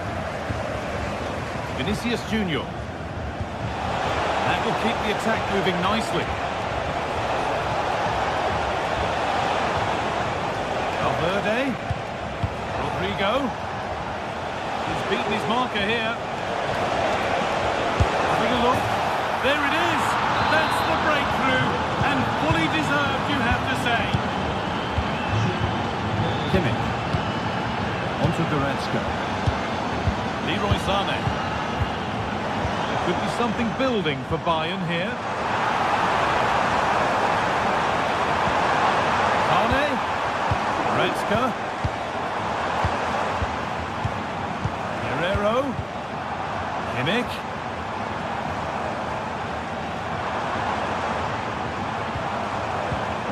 Vinicius Junior. That will keep the attack moving nicely. Valverde. Rodrigo. He's beaten his marker here. Having a look. There it is. That's the breakthrough, and fully deserved, you have to say. Kimmich. On to Goretzka. Leroy Sane. There could be something building for Bayern here. Sane. Goretzka. Guerreiro. Kimmich.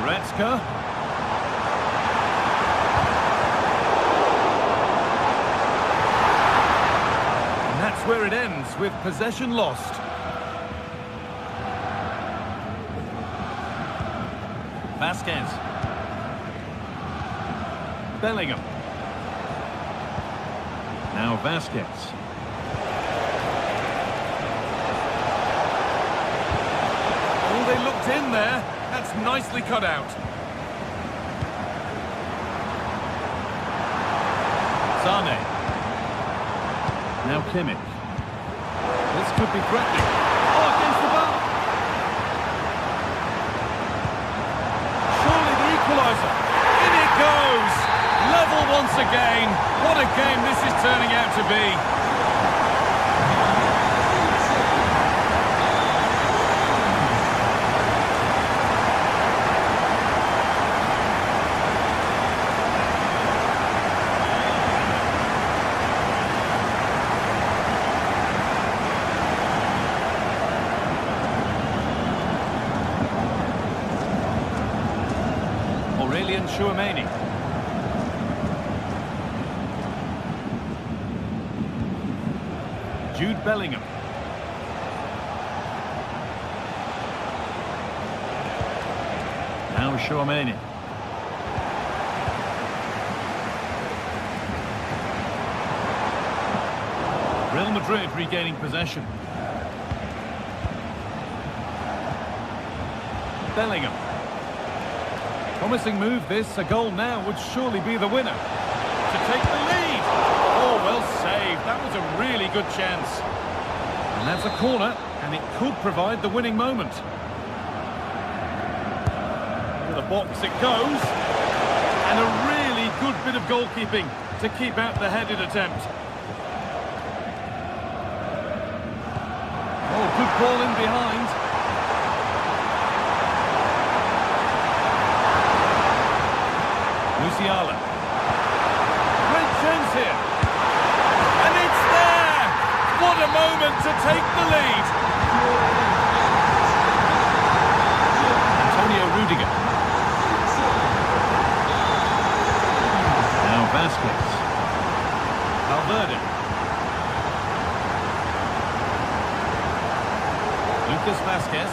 Goretzka. And that's where it it ends with possession lost. Vasquez. Bellingham. Now Vasquez. Oh, they looked in there. That's nicely cut out. Sane. Now Kimmich. This could be threatening. Oh, against the bar. Surely the equaliser. In it goes. Level once again. What a game this is turning out to be. Tchouameni. Jude Bellingham. Now Tchouameni. Real Madrid regaining possession. Bellingham. Promising move this, a goal now would surely be the winner. To take the lead. Oh, well saved. That was a really good chance. And that's a corner, and it could provide the winning moment. To the box it goes. And a really good bit of goalkeeping to keep out the headed attempt. Oh, good ball in behind. Musiala. Great chance here. And it's there! What a moment to take the lead. Antonio Rudiger. Now Vasquez. Valverde. Lucas Vasquez.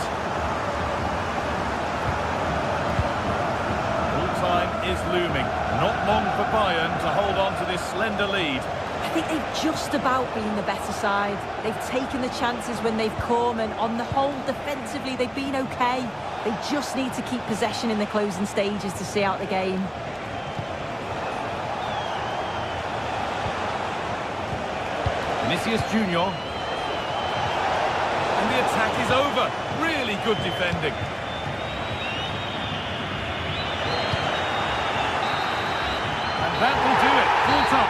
Is looming. Not long for Bayern to hold on to this slender lead. I think they've just about been the better side. They've taken the chances when they've come, and on the whole, defensively, they've been okay. They just need to keep possession in the closing stages to see out the game. Vinicius Junior. And the attack is over. Really good defending. That will do it. Full top.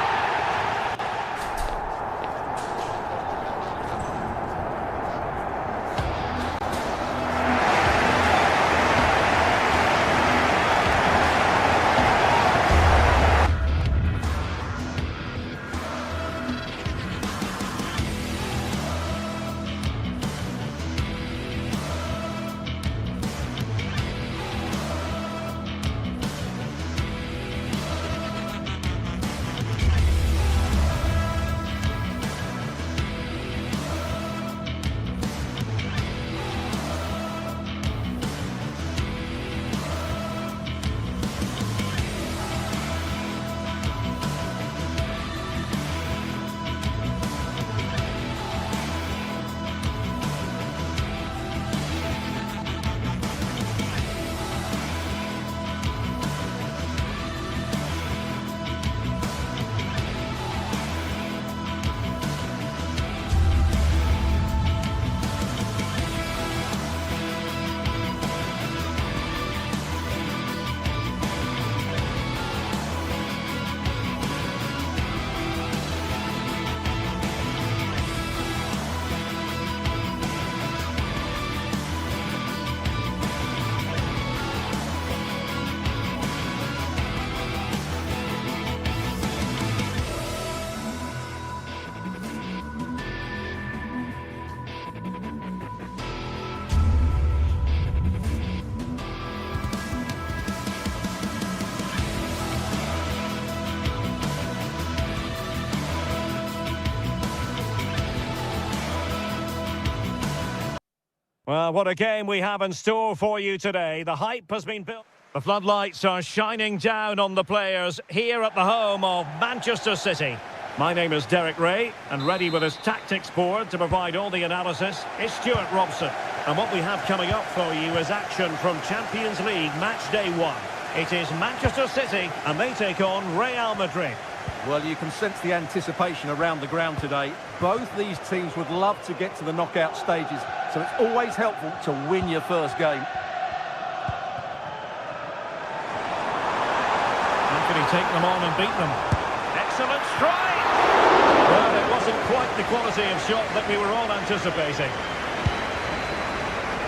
Well, what a game we have in store for you today. The hype has been built. The floodlights are shining down on the players here at the home of Manchester City. My name is Derek Ray, and ready with his tactics board to provide all the analysis is Stuart Robson. And what we have coming up for you is action from Champions League match day 1. It is Manchester City, and they take on Real Madrid. Well, you can sense the anticipation around the ground today. Both these teams would love to get to the knockout stages, so it's always helpful to win your first game. How can he take them on and beat them? Excellent strike! Well, it wasn't quite the quality of shot that we were all anticipating.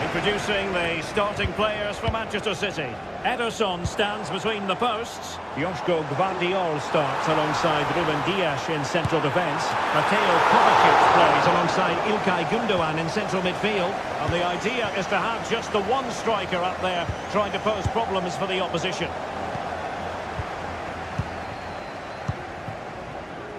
Introducing the starting players for Manchester City. Ederson stands between the posts. Joško Gvardiol starts alongside Ruben Dias in central defence. Mateo Kovacic plays alongside Ilkay Gundogan in central midfield. And the idea is to have just the one striker up there trying to pose problems for the opposition.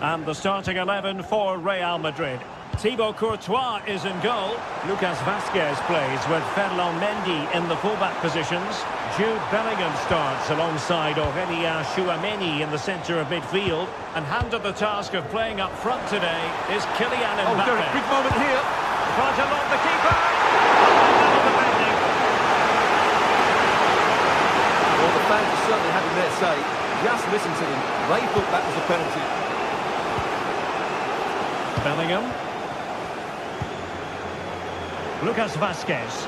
And the starting 11 for Real Madrid. Thibaut Courtois is in goal. Lucas Vazquez plays with Ferland Mendy in the fullback positions. Jude Bellingham starts alongside Aurélien Tchouameni in the centre of midfield. And handed the task of playing up front today is Kylian Mbappe. Oh, Derek, big moment here. Trying to lock the keeper. Well, the fans are certainly having their say. Just listen to them. They thought that was a penalty. Bellingham. Lucas Vazquez.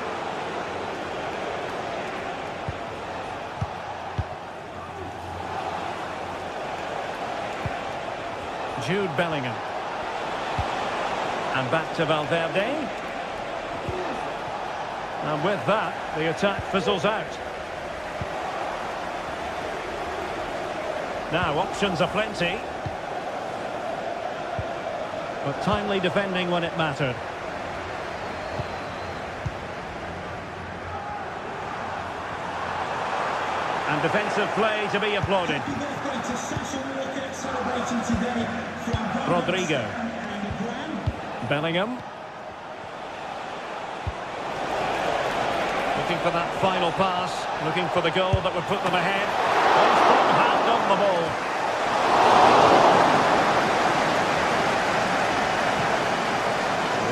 Jude Bellingham. And back to Valverde. And with that, the attack fizzles out. Now, options are plenty. But timely defending when it mattered. And defensive play to be applauded. Rodrigo. Bellingham. Looking for that final pass. Looking for the goal that would put them ahead. One strong hand on the ball.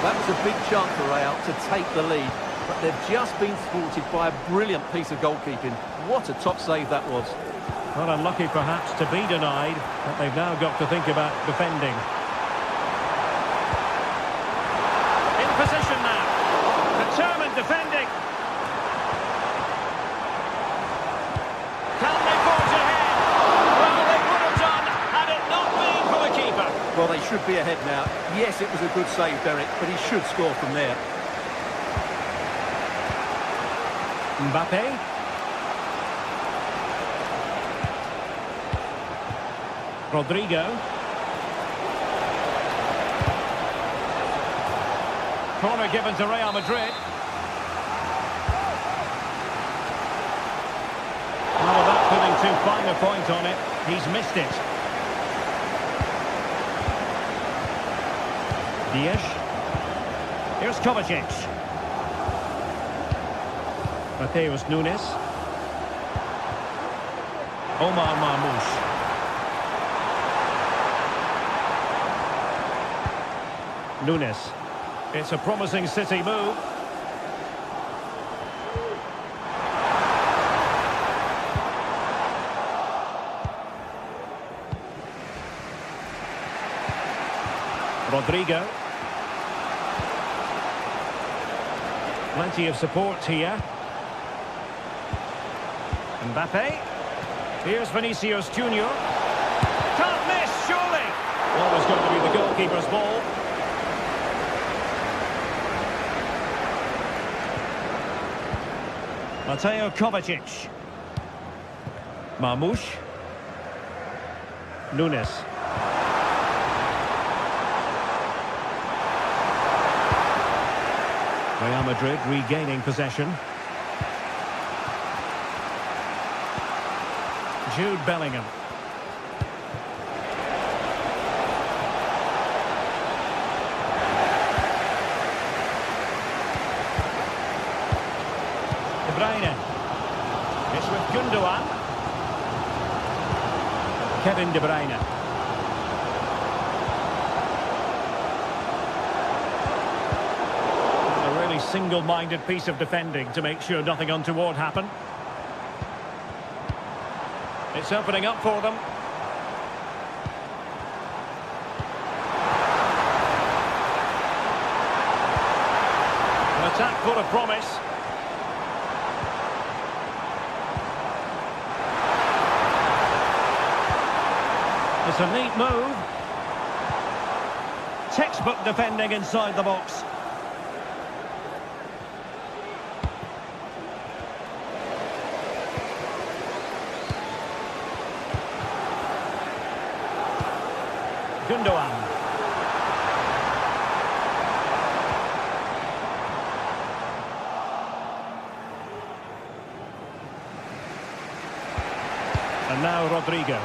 That was a big chance for Real to take the lead, but they've just been thwarted by a brilliant piece of goalkeeping. What a top save that was. Well, unlucky perhaps to be denied, but they've now got to think about defending. In position now. Determined defending. Can they forge ahead? Well, they would have done had it not been for the keeper. Well, they should be ahead now. Yes, it was a good save, Derek, but he should score from there. Mbappe. Rodrigo. Corner given to Real Madrid. Well, without putting too fine a point on it, he's missed it. Dias. Here's Kovacic. Mateus Nunes. Omar Marmoush. Nunes. It's a promising City move. Rodrigo. Plenty of support here. Mbappe. Here's Vinicius Junior. Can't miss, surely. Always going to be the goalkeeper's ball. Mateo Kovacic. Marmoush. Nunes. Real Madrid regaining possession. Jude Bellingham. Gundogan. Kevin De Bruyne. A really single-minded piece of defending to make sure nothing untoward happened. It's opening up for them. An attack full of promise. It's a neat move. Textbook defending inside the box. Gundogan. And now Rodrigo.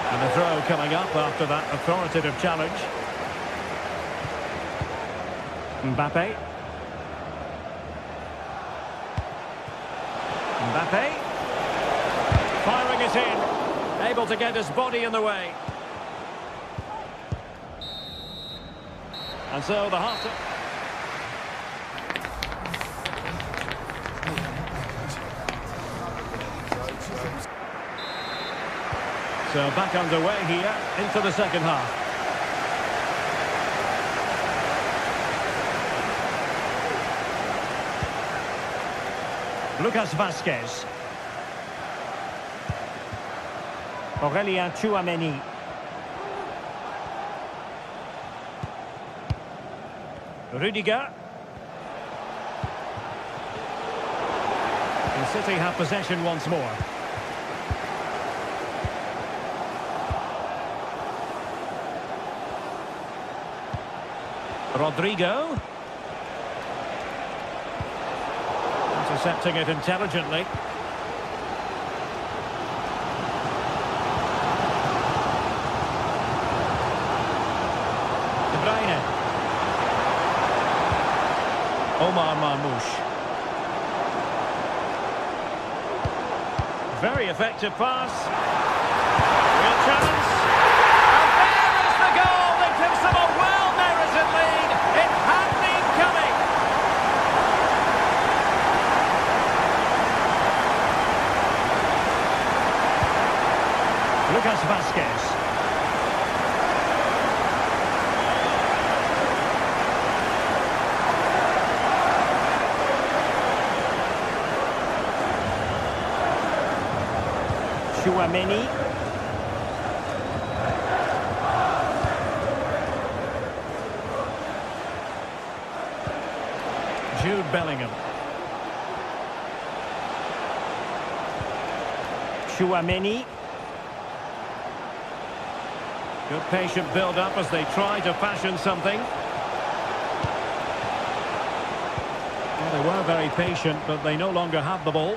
And the throw coming up after that authoritative challenge. Mbappe. Mbappe. Firing it in. Able to get his body in the way. And so the half. So back underway here into the second half. Lucas Vazquez. Aurélien Tchouameni. Rudiger. And City have possession once more. Rodrigo. Intercepting it intelligently. De Bruyne. Omar Marmoush. Very effective pass. Real chance. And there is the goal that gives them a well-merited lead. It had been coming. Lucas Vazquez. Tchouameni. Jude Bellingham. Tchouameni. Good patient build-up as they try to fashion something. Well, they were very patient, but they no longer have the ball.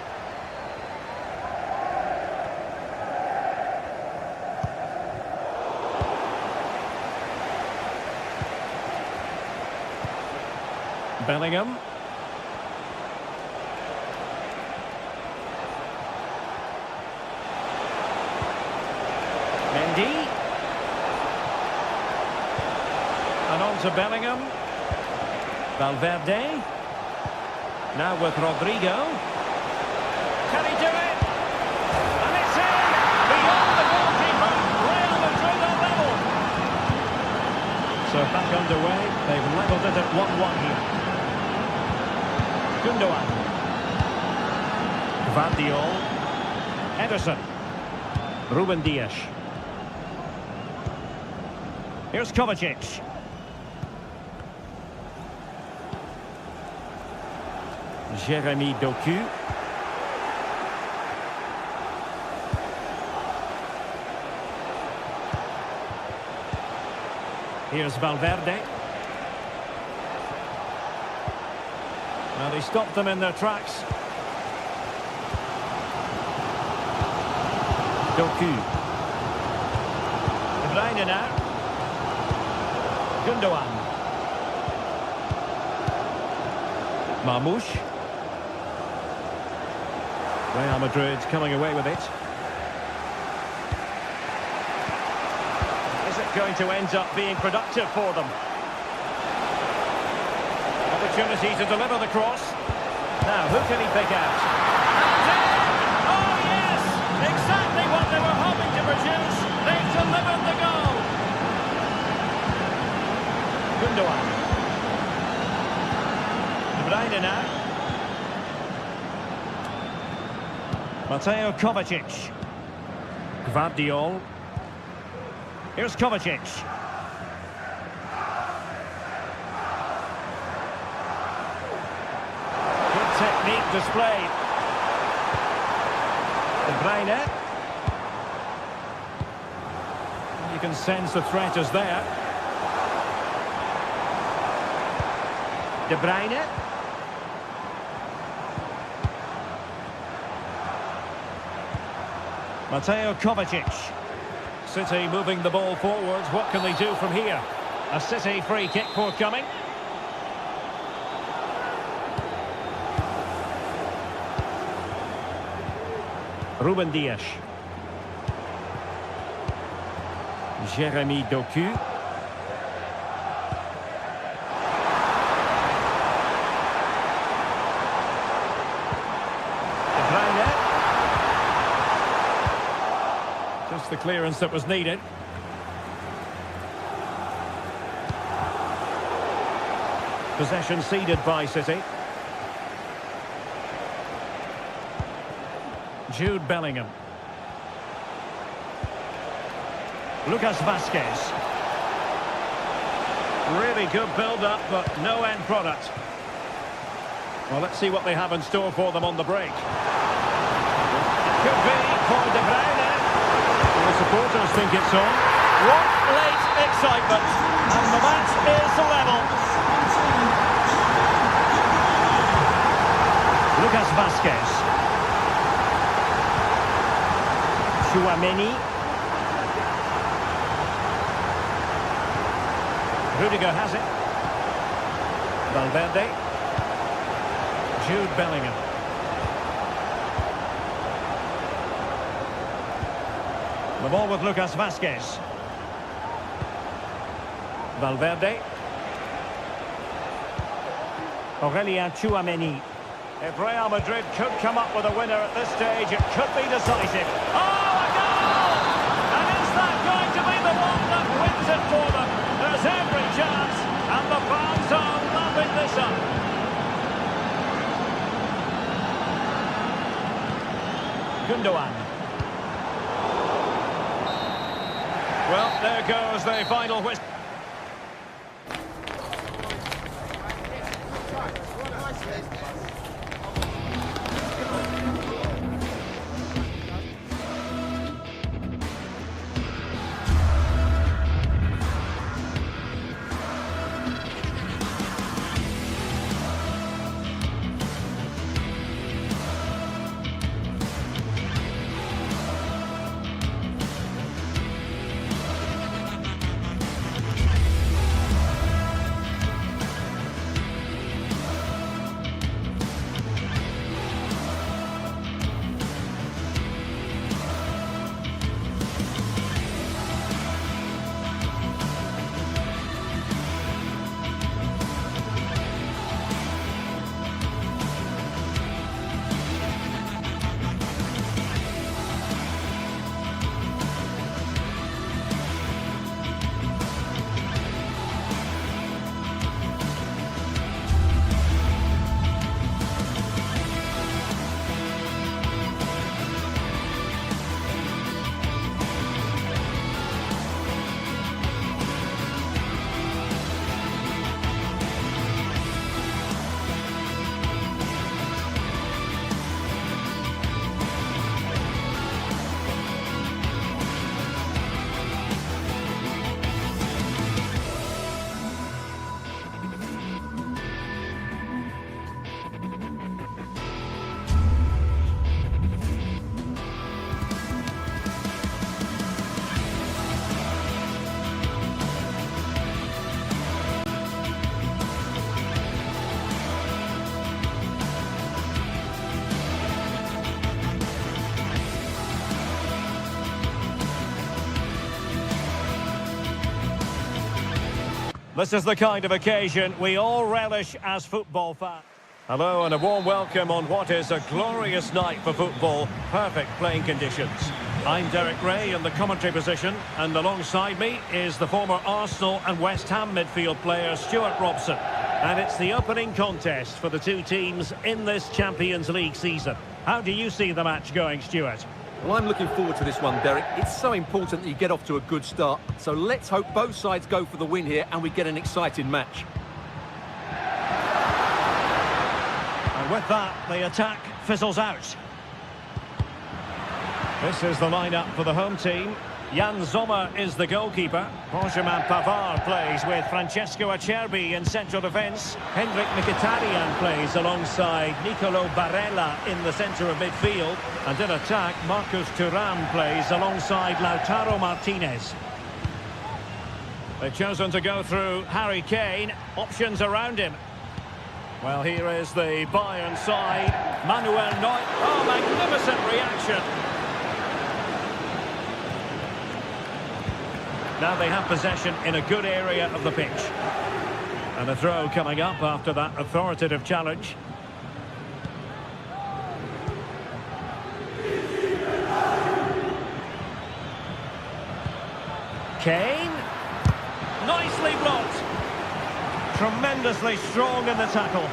Bellingham. Mendy. And on to Bellingham. Valverde. Now with Rodrigo. Can he do it? And it's in! Beyond the goalkeeper. Real Madrid are level. So back underway. They've levelled it at 1-1 here. Gundogan. Gvardiol. Ederson. Ruben Dias. Here's Kovacic. Jeremy Doku. Here's Valverde. Now they stopped them in their tracks. Doku. De Bruyne now. Gundogan. Marmoush. Real Madrid coming away with it. Is it going to end up being productive for them? Opportunity to deliver the cross. Now, who can he pick out? Oh, yes! Exactly what they were hoping to produce. They've delivered the goal. Gundogan. De Bruyne now. Mateo Kovacic. Gvardiol. Here's Kovacic. Good technique displayed. De Bruyne. You can sense the threat is there. De Bruyne. Mateo Kovacic. City moving the ball forwards. What can they do from here? A City free kick forthcoming. Ruben Dias. Jeremy Doku. De Bruyne. Just the clearance that was needed. Possession ceded by City. Jude Bellingham. Lucas Vazquez. Really good build-up, but no end product. Well, let's see what they have in store for them on the break. Could be for De Bruyne. The supporters think it's on. What late excitement. And the match is level. Lucas Vazquez. Tchouaméni. Rudiger has it. Valverde. Jude Bellingham. The ball with Lucas Vazquez. Valverde. Aurélien Tchouaméni. If Real Madrid could come up with a winner at this stage, it could be decisive. Oh, a goal! And is that going to be the one that wins it for them? There's every chance, and the fans are lapping this up. Gundogan. Well, there goes the final whistle. This is the kind of occasion we all relish as football fans. Hello and a warm welcome on what is a glorious night for football. Perfect playing conditions. I'm Derek Ray in the commentary position, and alongside me is the former Arsenal and West Ham midfield player Stuart Robson. And it's the opening contest for the two teams in this Champions League season. How do you see the match going, Stuart? Well, I'm looking forward to this one, Derek. It's so important that you get off to a good start. So let's hope both sides go for the win here and we get an exciting match. And with that, the attack fizzles out. This is the lineup for the home team. Jan Sommer is the goalkeeper. Benjamin Pavard plays with Francesco Acerbi in central defence. Hendrik Mkhitaryan plays alongside Nicolo Barella in the centre of midfield. And in attack, Marcus Thuram plays alongside Lautaro Martinez. They've chosen to go through Harry Kane. Options around him. Well, here is the Bayern side. Manuel Neuer. Oh, magnificent reaction. Now they have possession in a good area of the pitch. And a throw coming up after that authoritative challenge. Kane. Nicely blocked. Tremendously strong in the tackle.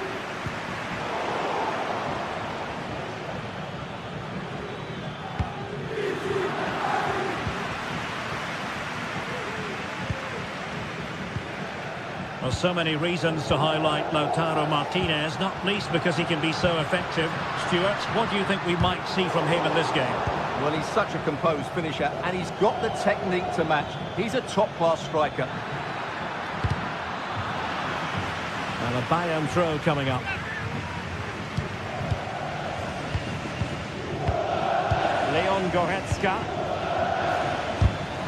Well, so many reasons to highlight Lautaro Martinez, not least because he can be so effective. Stuart, what do you think we might see from him in this game? Well, he's such a composed finisher and he's got the technique to match. He's a top-class striker. And a Bayern throw coming up. Leon Goretzka.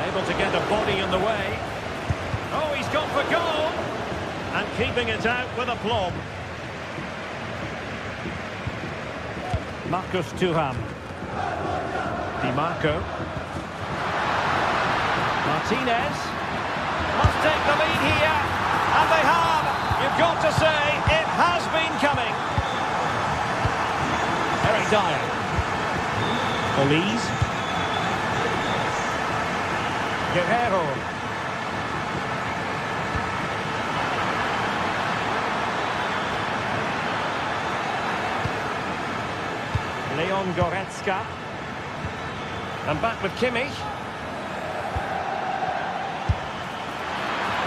Able to get a body in the way. Oh, he's gone for goal! And keeping it out with aplomb. Marcus Thuram. Di Marco. Martinez. Must take the lead here. And they have. You've got to say, it has been coming. Eric Dyer. Olise. Guerrero. Leon Goretzka. And back with Kimmich.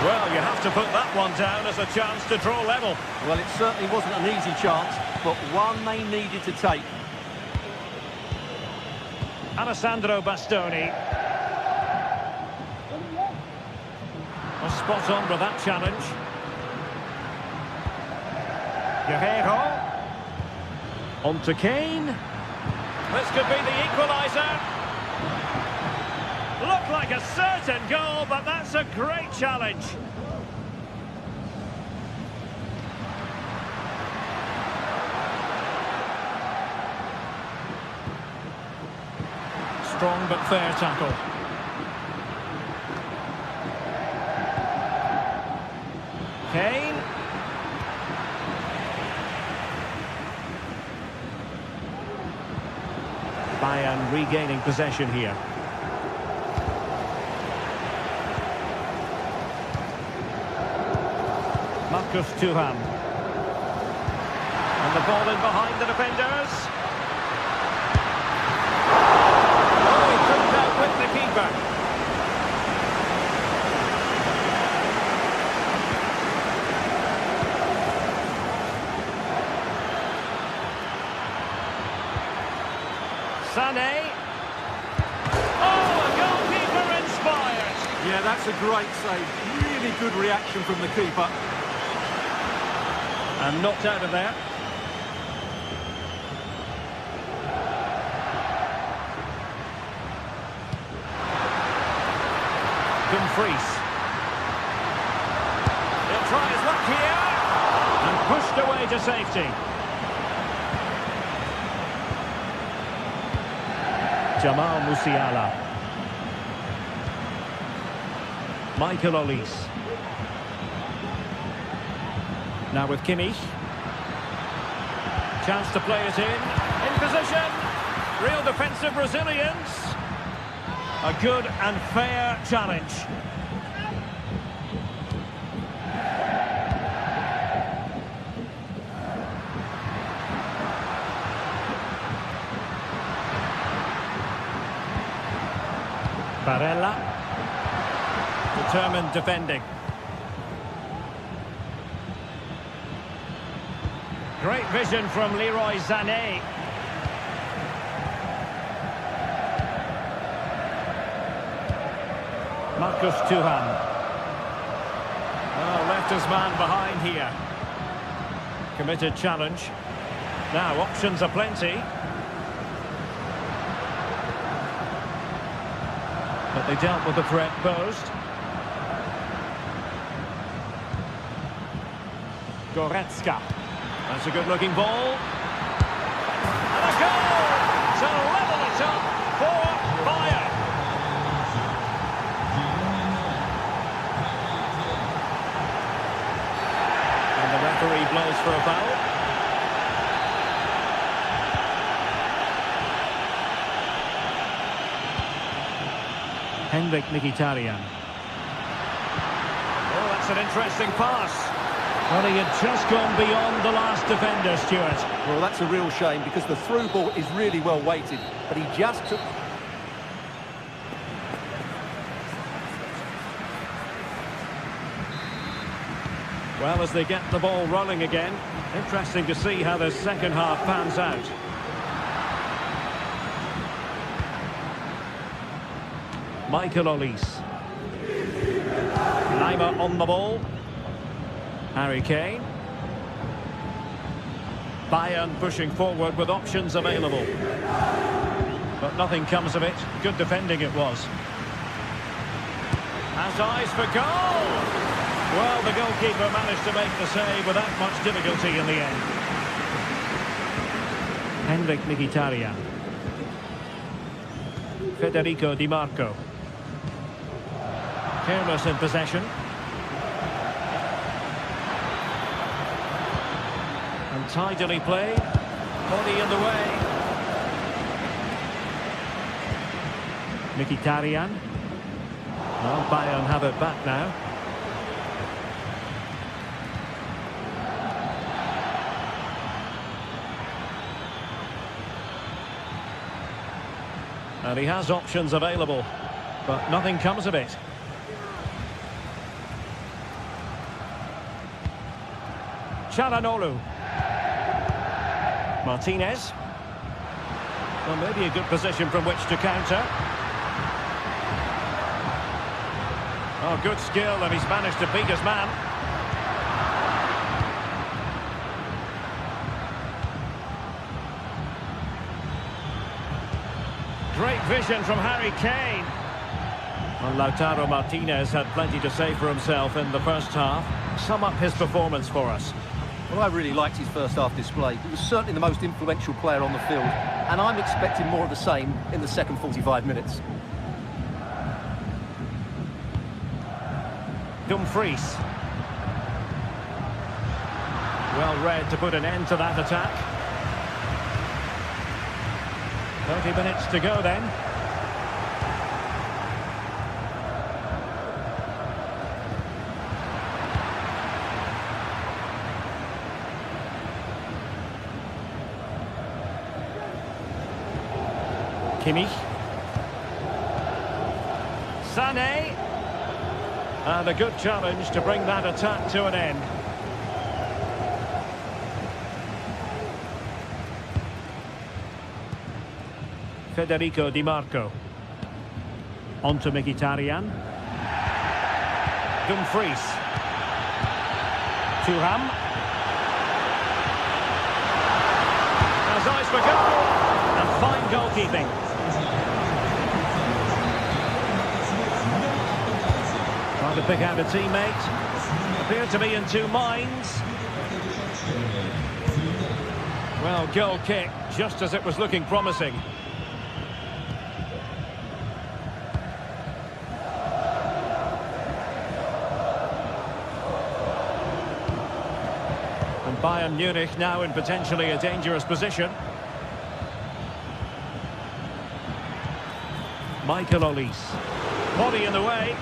Well, you have to put that one down as a chance to draw level. Well, it certainly wasn't an easy chance, but one they needed to take. Alessandro Bastoni. Well, spot on with that challenge. Guerrero. On to Kane. This could be the equaliser. Looked like a certain goal, but that's a great challenge. Strong but fair tackle. Kane. Bayern regaining possession here. Marcus Thuram. And the ball in behind the defenders. Oh, he couldn't outwit the keeper. Sané. Oh, a goalkeeper inspired. Yeah, that's a great save. Really good reaction from the keeper. And knocked out of there. Dumfries. He'll try his luck here. And pushed away to safety. Jamal Musiala. Michael Olise. Now with Kimmich. Chance to play it in position. Real defensive resilience. A good and fair challenge. Barella. Determined defending. Great vision from Leroy Sané. Marcus Thuram. Oh, left his man behind here. Committed challenge. Now options are plenty. But they dealt with the threat posed. Goretzka. That's a good-looking ball. And a goal! To level it up for Bayern. And the referee blows for a foul. Henrik Mkhitaryan. Oh, that's an interesting pass. Well, he had just gone beyond the last defender, Stuart. Well, that's a real shame because the through ball is really well weighted, but he just took... Well, as they get the ball rolling again, interesting to see how the second half pans out. Michael Olise. Lima on the ball. Harry Kane. Bayern pushing forward with options available. But nothing comes of it. Good defending it was. Has eyes for goal! Well, the goalkeeper managed to make the save without much difficulty in the end. Henrik Mkhitaryan. Federico Di Marco. Careless in possession. And tidily played. Body in the way. Mkhitaryan. Well, Bayern have it back now. And he has options available, but nothing comes of it. Çalhanoğlu. Martinez. Well, maybe a good position from which to counter. Oh, good skill, and he's managed to beat his man. Great vision from Harry Kane. Well, Lautaro Martinez had plenty to say for himself in the first half. Sum up his performance for us. Well, I really liked his first half display. He was certainly the most influential player on the field, and I'm expecting more of the same in the second 45 minutes. Dumfries. Well read to put an end to that attack. 30 minutes to go then. Kimmich. Sané. And a good challenge to bring that attack to an end. Federico Di Marco. On to Mkhitaryan. Dumfries. Thuram. Has eyes for goal. And fine goalkeeping. Trying to pick out a teammate. Appeared to be in two minds. Well, goal kick, just as it was looking promising. Bayern Munich now in potentially a dangerous position. Michael Olise. Body in the way.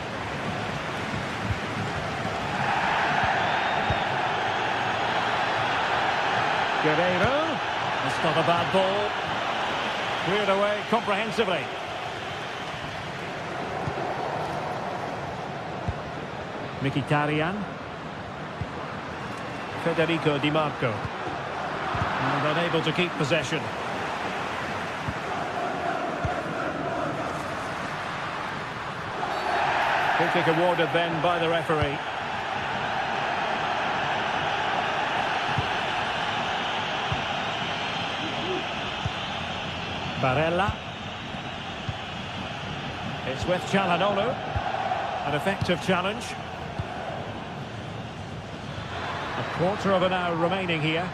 Guerreiro. That's not a bad ball. Cleared away comprehensively. Mkhitaryan. Federico Di Marco. And unable to keep possession. Free kick awarded then by the referee. Barella. It's with Çalhanoğlu. An effective challenge. A quarter of an hour remaining here.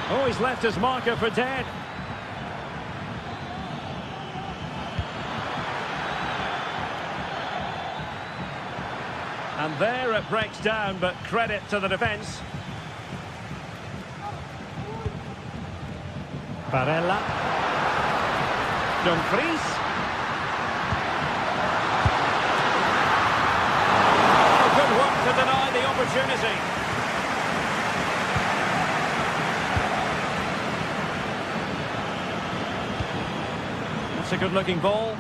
Oh, he's left his marker for dead. And there it breaks down, but credit to the defence. Barella. Dumfries. Oh, good work to deny the opportunity. That's a good-looking ball.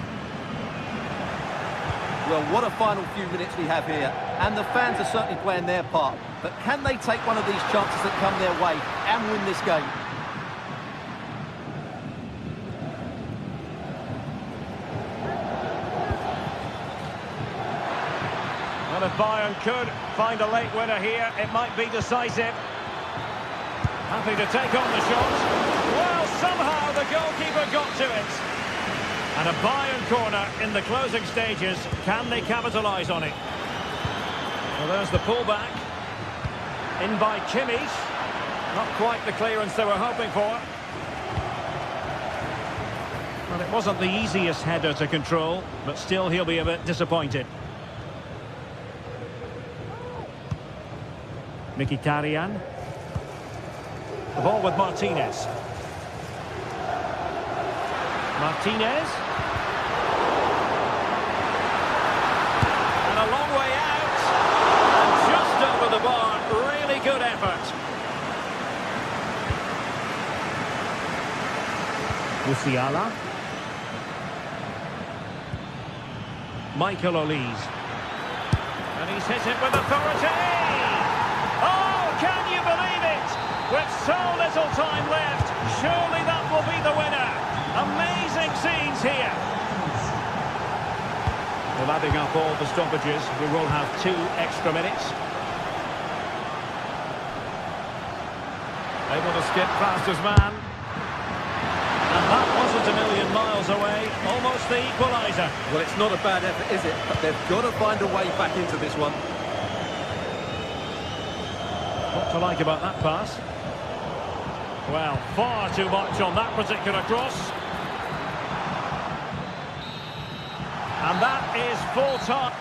Well, what a final few minutes we have here. And the fans are certainly playing their part. But can they take one of these chances that come their way and win this game? Well, if Bayern could find a late winner here, it might be decisive. Happy to take on the shot. Well, somehow the goalkeeper got to it. And a Bayern corner in the closing stages. Can they capitalise on it? Well, there's the pullback. In by Kimmich. Not quite the clearance they were hoping for. Well, it wasn't the easiest header to control, but still he'll be a bit disappointed. Mkhitaryan. The ball with Martinez. Martinez. And a long way out. And just over the bar. Really good effort. Musiala. Michael Olise. And he's hit it with authority. Oh, can you believe it? With so little time left, surely that will be the winner. Amazing scenes here. Well, adding up all the stoppages, we will have 2 extra minutes. Able to skip past his man. And that wasn't a million miles away. Almost the equaliser. Well, it's not a bad effort, is it? But they've got to find a way back into this one. What to like about that pass? Well, far too much on that particular cross. And that is full time.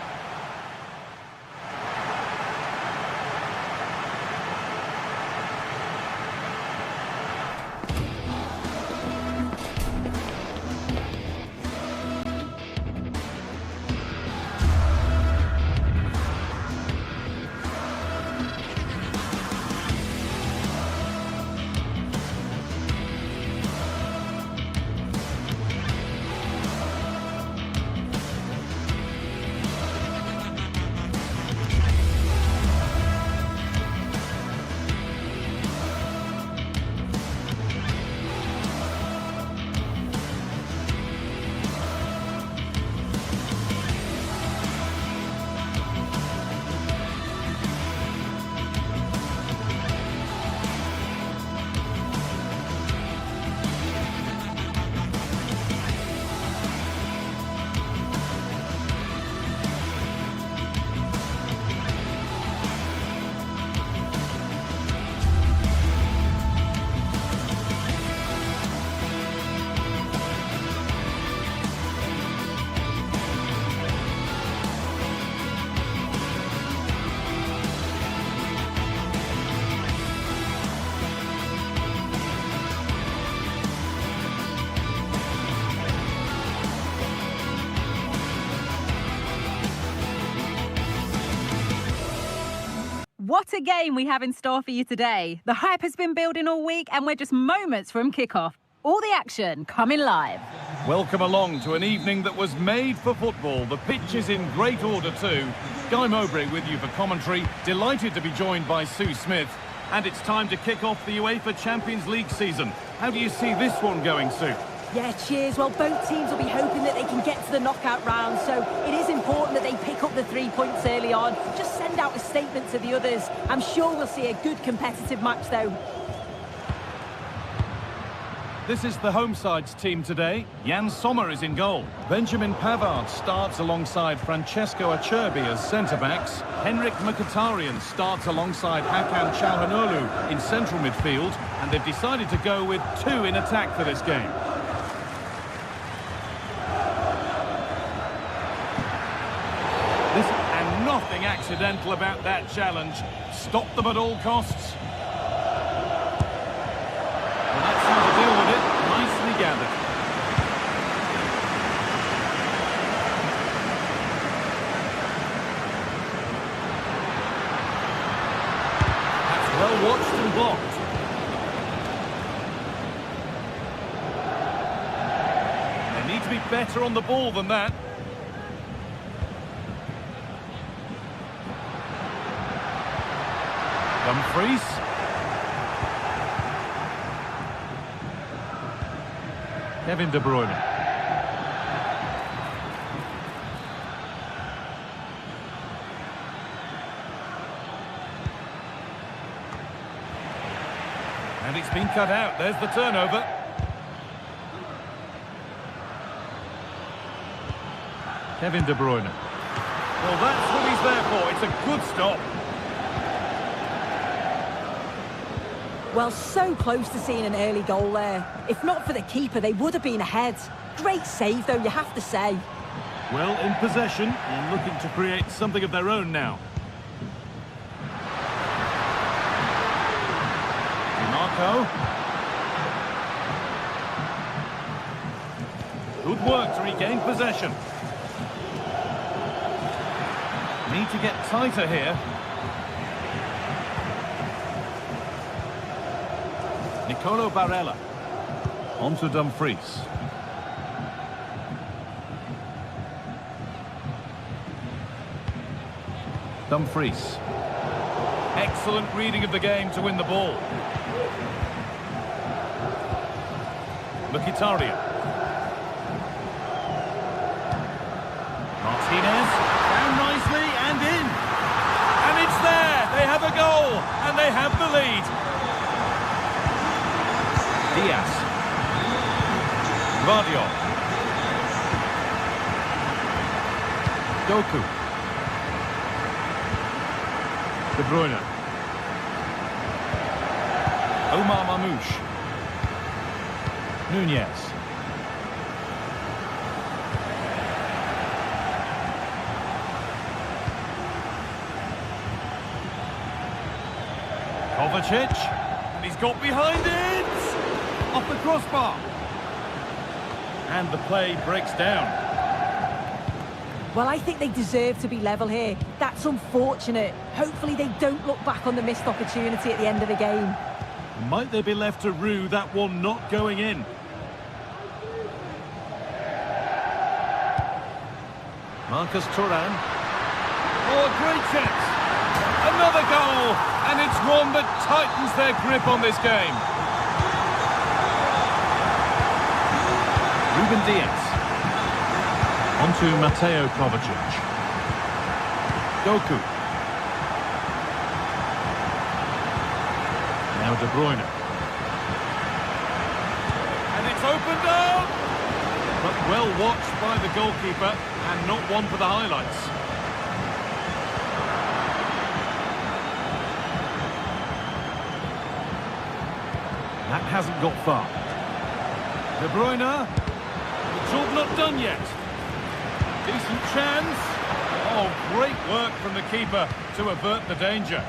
What a game we have in store for you today. The hype has been building all week and we're just moments from kickoff. All the action coming live. Welcome along to an evening that was made for football. The pitch is in great order too. Guy Mowbray with you for commentary. Delighted to be joined by Sue Smith. And it's time to kick off the UEFA Champions League season. How do you see this one going, Sue? Yeah, cheers. Well, both teams will be hoping that they can get to the knockout round, so it is important that they pick up the 3 points early on. Just send out a statement to the others. I'm sure we'll see a good competitive match, though. This is the home side's team today. Jan Sommer is in goal. Benjamin Pavard starts alongside Francesco Acerbi as centre-backs. Henrik Mkhitaryan starts alongside Hakan Çalhanoğlu in central midfield. And they've decided to go with 2 in attack for this game. And nothing accidental about that challenge. Stop them at all costs. Well, that's how to deal with it. Nicely gathered. That's well watched and blocked. They need to be better on the ball than that. Dumfries. Kevin De Bruyne. And it's been cut out. There's the turnover. Kevin De Bruyne. Well, that's what he's there for. It's a good stop. Well, so close to seeing an early goal there. If not for the keeper, they would have been ahead. Great save, though, you have to say. Well, in possession and looking to create something of their own now. Marco. Good work to regain possession. Need to get tighter here. Nicolo Barella. On to Dumfries. Dumfries. Excellent reading of the game to win the ball. Mkhitaryan. Martinez. Down nicely and in. And it's there. They have a goal and they have the lead. Diaz. Gvardiol. Doku. De Bruyne. Omar Mamouche. Nunez. Kovacic. And he's got behind it. Off the crossbar. And the play breaks down. Well, I think they deserve to be level here. That's unfortunate. Hopefully they don't look back on the missed opportunity at the end of the game. Might they be left to rue that one not going in? Marcus Thuram. Oh, a great chance. Another goal. And it's one that tightens their grip on this game. Ruben Diaz. On to Mateo Kovacic. Doku. Now De Bruyne. And it's opened up! But well watched by the goalkeeper and not one for the highlights. That hasn't got far. De Bruyne. The job not done yet. Decent chance. Oh, great work from the keeper to avert the danger.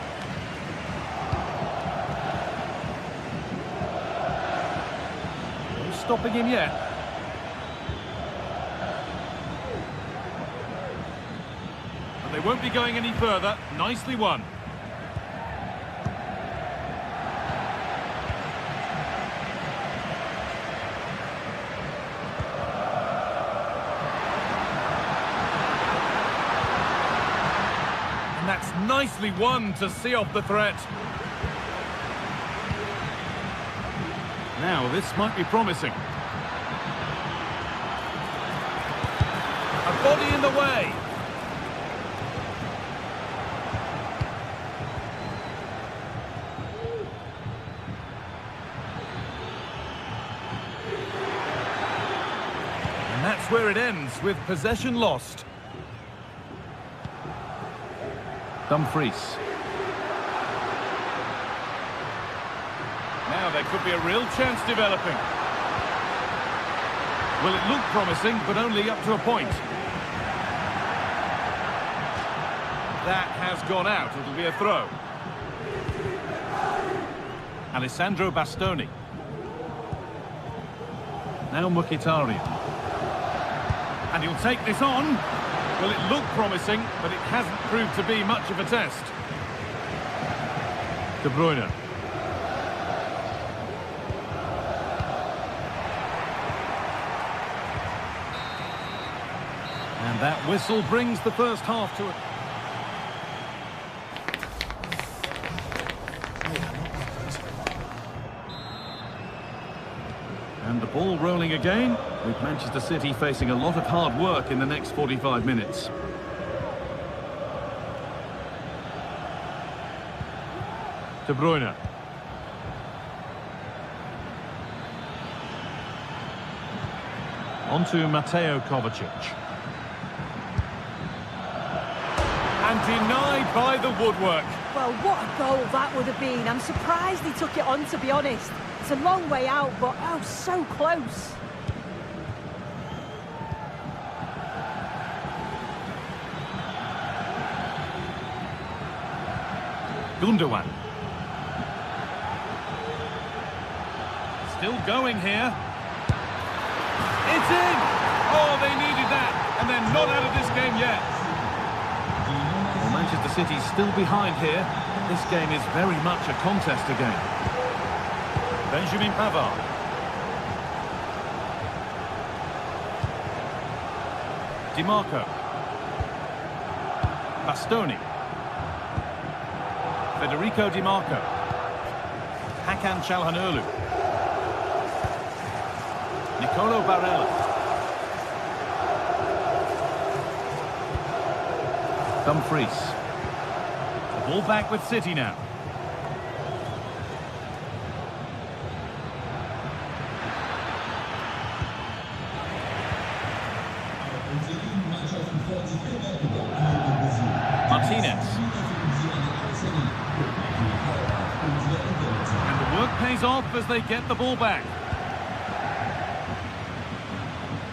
No stopping him yet. And they won't be going any further. Nicely won. nicely won to see off the threat. Now, this might be promising. A body in the way. And that's where it ends, with possession lost. Dumfries. Now there could be a real chance developing. Well, it looked promising, but only up to a point. That has gone out. It'll be a throw. Alessandro Bastoni. Now Mkhitaryan. And he'll take this on. Well, it looked promising, but it hasn't proved to be much of a test. De Bruyne. And that whistle brings the first half to it. And the ball rolling again, with Manchester City facing a lot of hard work in the next 45 minutes. De Bruyne. On to Mateo Kovacic. And denied by the woodwork. Well, what a goal that would have been. I'm surprised he took it on, to be honest. It's a long way out, but oh, so close. Gundogan. Still going here. It's in! Oh, they needed that, and they're not out of this game yet. Well, Manchester City's still behind here. This game is very much a contest again. Benjamin Pavard. Di Marco. Bastoni. Federico Di Marco. Hakan Çalhanoğlu. Nicolo Barella. Dumfries. The ball back with City now. Martinez. And the work pays off as they get the ball back.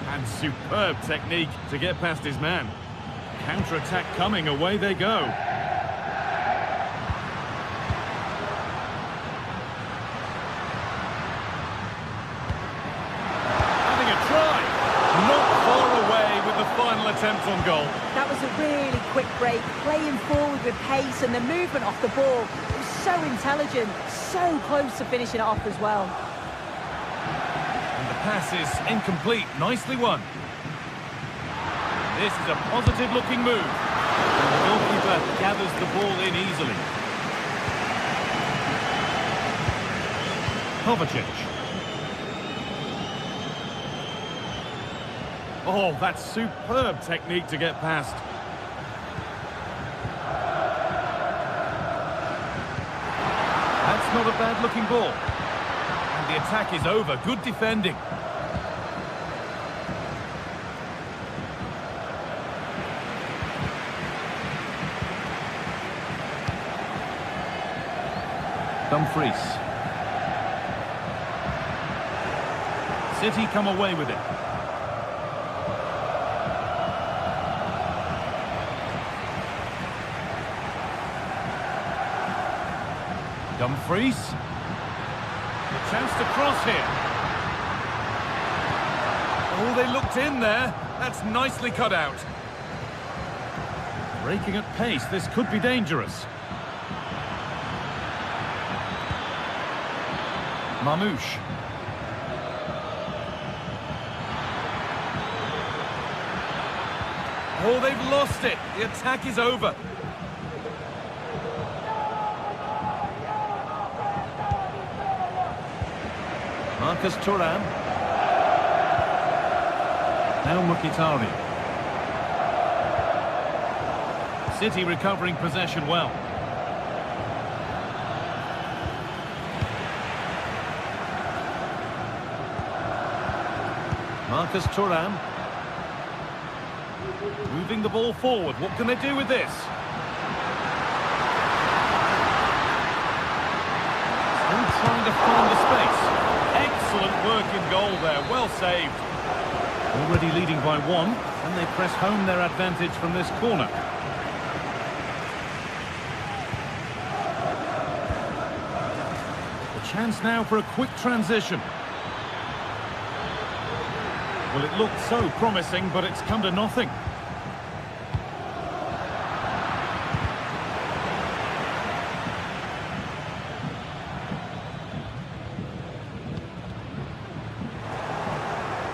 And superb technique to get past his man. Counter-attack coming, away they go. Having a try. Not far away with the final attempt on goal. That was a really quick break, playing forward with pace and the movement off the ball. It was so intelligent, so close to finishing it off as well. And the pass is incomplete, nicely won. This is a positive-looking move. And the goalkeeper gathers the ball in easily. Kovacic. Oh, that's superb technique to get past. That's not a bad-looking ball. And the attack is over. Good defending. Dumfries. City come away with it. Dumfries. A chance to cross here. Oh, they looked in there. That's nicely cut out. Breaking at pace, this could be dangerous. Mamouche. Oh, they've lost it. The attack is over. Marcus Thuram. Now Mkhitaryan. City recovering possession well. Marcus Thuram. Moving the ball forward. What can they do with this? Still trying to find the space. Excellent work in goal there. Well saved. Already leading by 1, and they press home their advantage from this corner. The chance now for a quick transition. Well, it looked so promising, but it's come to nothing.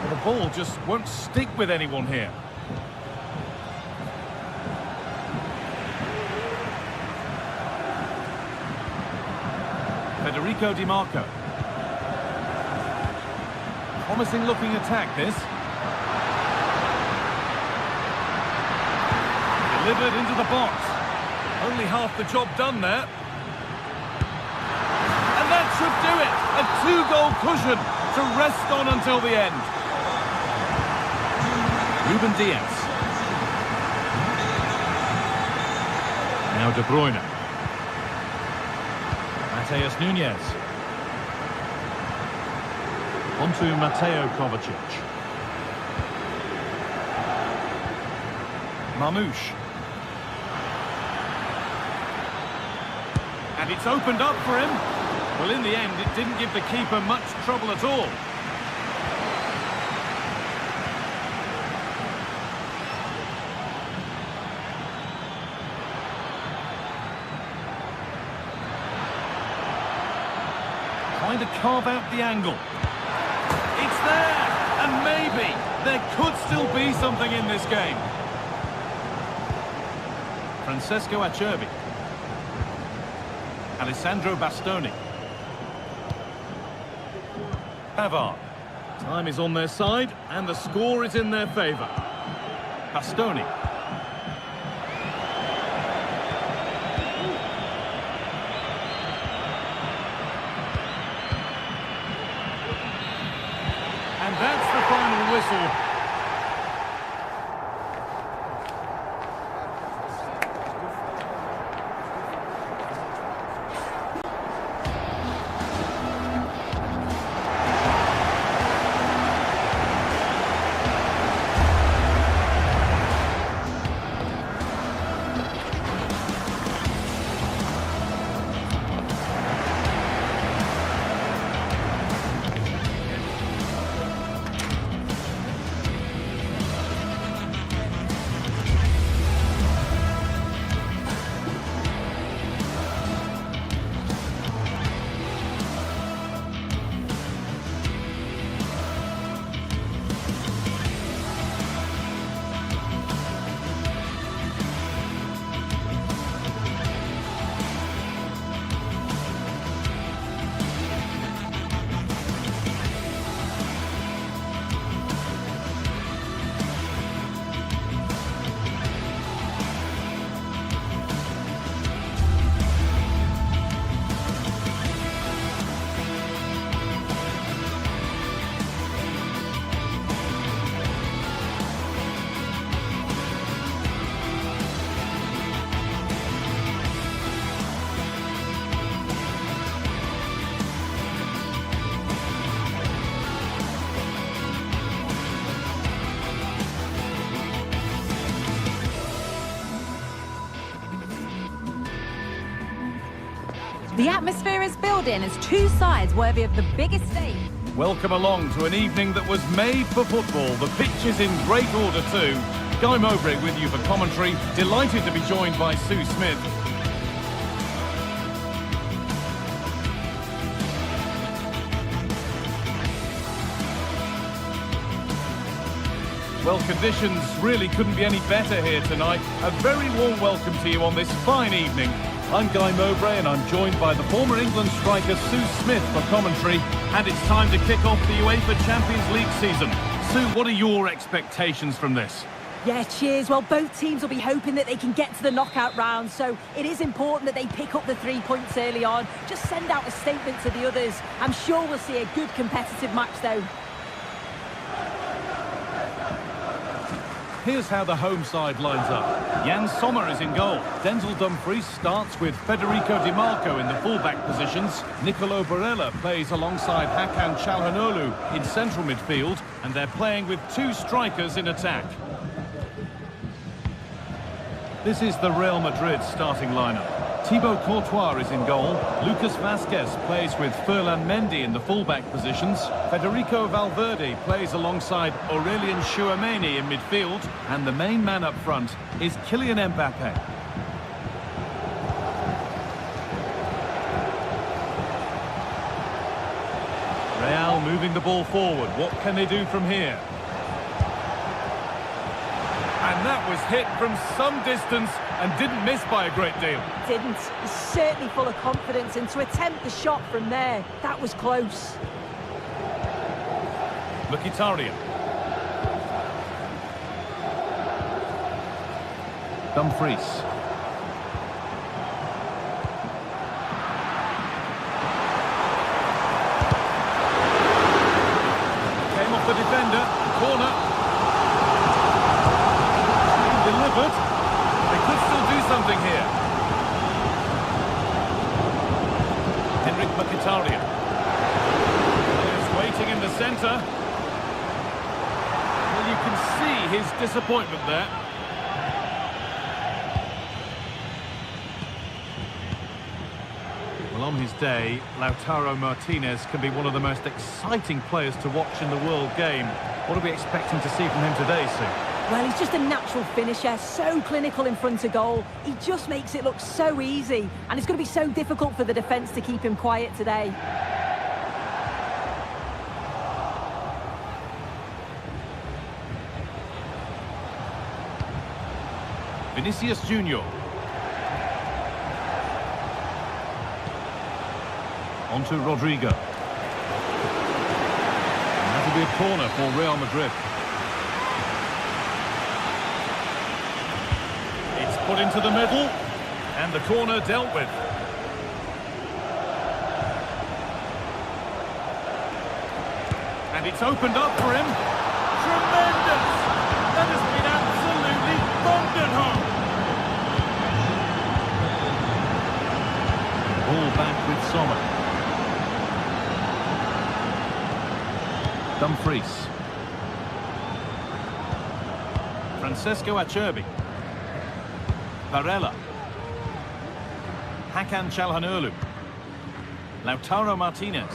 Well, the ball just won't stick with anyone here. Federico Di Marco. Promising looking attack, this. Delivered into the box. Only half the job done there. And that should do it. A 2-goal cushion to rest on until the end. Ruben Diaz. Now De Bruyne. Mateus Nunes. On to Mateo Kovacic. Marmoush. And it's opened up for him. Well, in the end, it didn't give the keeper much trouble at all. Trying to carve out the angle. It's there! And maybe there could still be something in this game. Francesco Acerbi. Alessandro Bastoni. Pavard. Time is on their side, and the score is in their favour. Bastoni. And that's the final whistle. The atmosphere is building as two sides worthy of the biggest stage. Welcome along to an evening that was made for football. The pitch is in great order too. Guy Mowbray with you for commentary. Delighted to be joined by Sue Smith. Well, conditions really couldn't be any better here tonight. A very warm welcome to you on this fine evening. I'm Guy Mowbray and I'm joined by the former England striker Sue Smith for commentary. And it's time to kick off the UEFA Champions League season. Sue, what are your expectations from this? Yeah, cheers. Well, both teams will be hoping that they can get to the knockout round, so it is important that they pick up the 3 points early on. Just send out a statement to the others. I'm sure we'll see a good competitive match, though. Here's how the home side lines up. Jan Sommer is in goal. Denzel Dumfries starts with Federico Di Marco in the full-back positions. Nicolo Barella plays alongside Hakan Çalhanoğlu in central midfield, and they're playing with 2 strikers in attack. This is the Real Madrid starting lineup. Thibaut Courtois is in goal. Lucas Vazquez plays with Ferland Mendy in the full-back positions. Federico Valverde plays alongside Aurelien Tchouameni in midfield. And the main man up front is Kylian Mbappe. Real moving the ball forward. What can they do from here? And that was hit from some distance and didn't miss by a great deal. Didn't. He's certainly full of confidence, and to attempt the shot from there, that was close. Mkhitaryan. Dumfries. Came off the defender. Corner. Delivered. They could still do something here. Henrik Mkhitaryan. Players waiting in the centre. Well, you can see his disappointment there. Well, on his day, Lautaro Martinez can be one of the most exciting players to watch in the world game. What are we expecting to see from him today, Sue? Well, he's just a natural finisher, so clinical in front of goal. He just makes it look so easy, and it's going to be so difficult for the defence to keep him quiet today. Vinicius Junior. On to Rodrigo. And that'll be a corner for Real Madrid. Put into the middle, and the corner dealt with. And it's opened up for him. Tremendous! That has been absolutely bombed at home. Ball back with Sommer. Dumfries. Francesco Acerbi. Barella. Hakan Çalhanoğlu. Lautaro Martinez.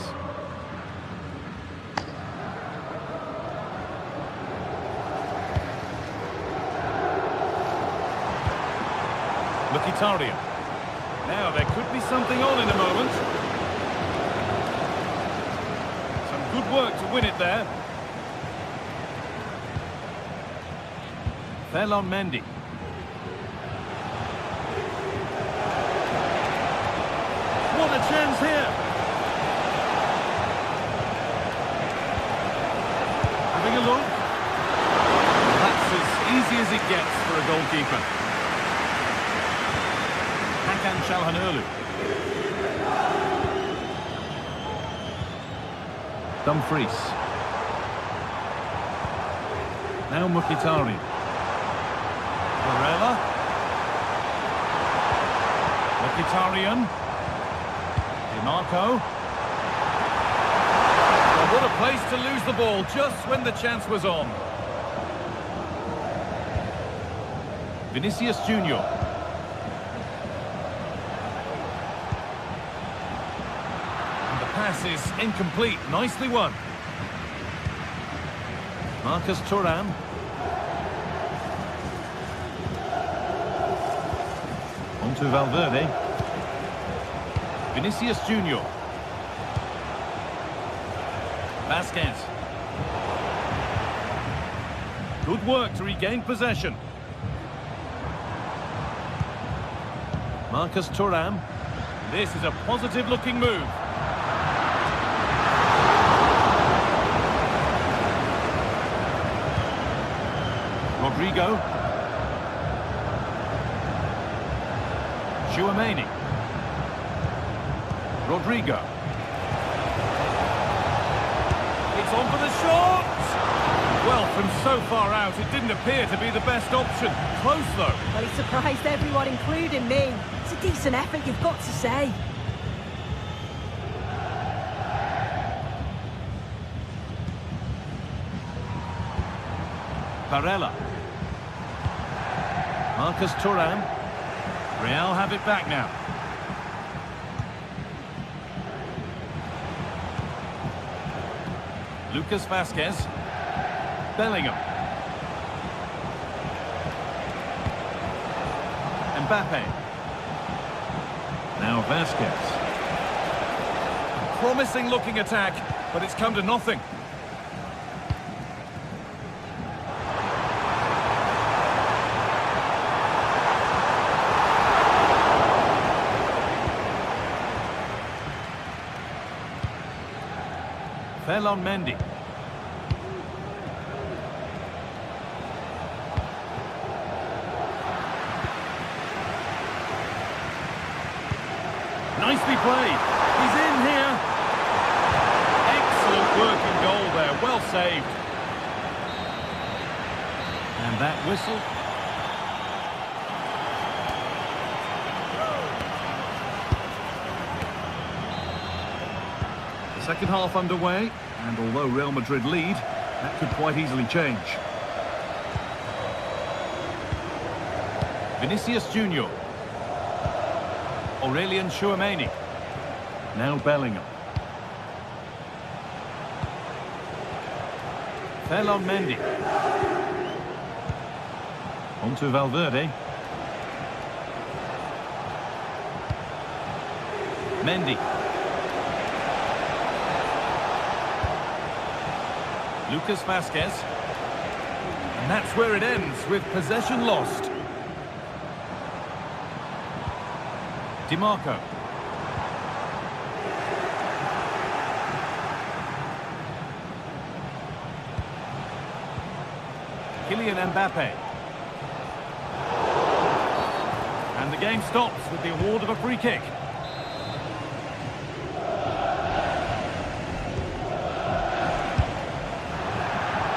Mkhitaryan. Now there could be something on in a moment. Some good work to win it there. Ferland Mendy. What a chance here. Having a look. That's as easy as it gets for a goalkeeper. Hakan Çalhanoğlu. Dumfries. Now Mkhitaryan. Barella. Mkhitaryan. Di Marco. Well, what a place to lose the ball just when the chance was on. Vinicius Junior. And the pass is incomplete. Nicely won. Marcus Thuram. On to Valverde. Vinicius Junior. Vazquez. Good work to regain possession. Marcus Thuram. This is a positive-looking move. Rodrigo. Tchouaméni. Rodrigo. It's on for the shot! Well, from so far out, it didn't appear to be the best option. Close, though. Well, he surprised everyone, including me. It's a decent effort, you've got to say. Barella. Marcus Thuram. Real have it back now. Lucas Vazquez. Bellingham. Mbappe. Now Vazquez. Promising looking attack, but it's come to nothing. Ferland Mendy. Nicely played. He's in here. Excellent work and goal there. Well saved. And that whistle. The second half underway. And although Real Madrid lead, that could quite easily change. Vinicius Junior. Aurelien Tchouaméni. Now Bellingham. Ferland Mendy. On to Valverde. Mendy. Lucas Vazquez. And that's where it ends, with possession lost. DiMarco. Kylian Mbappe. And the game stops with the award of a free kick.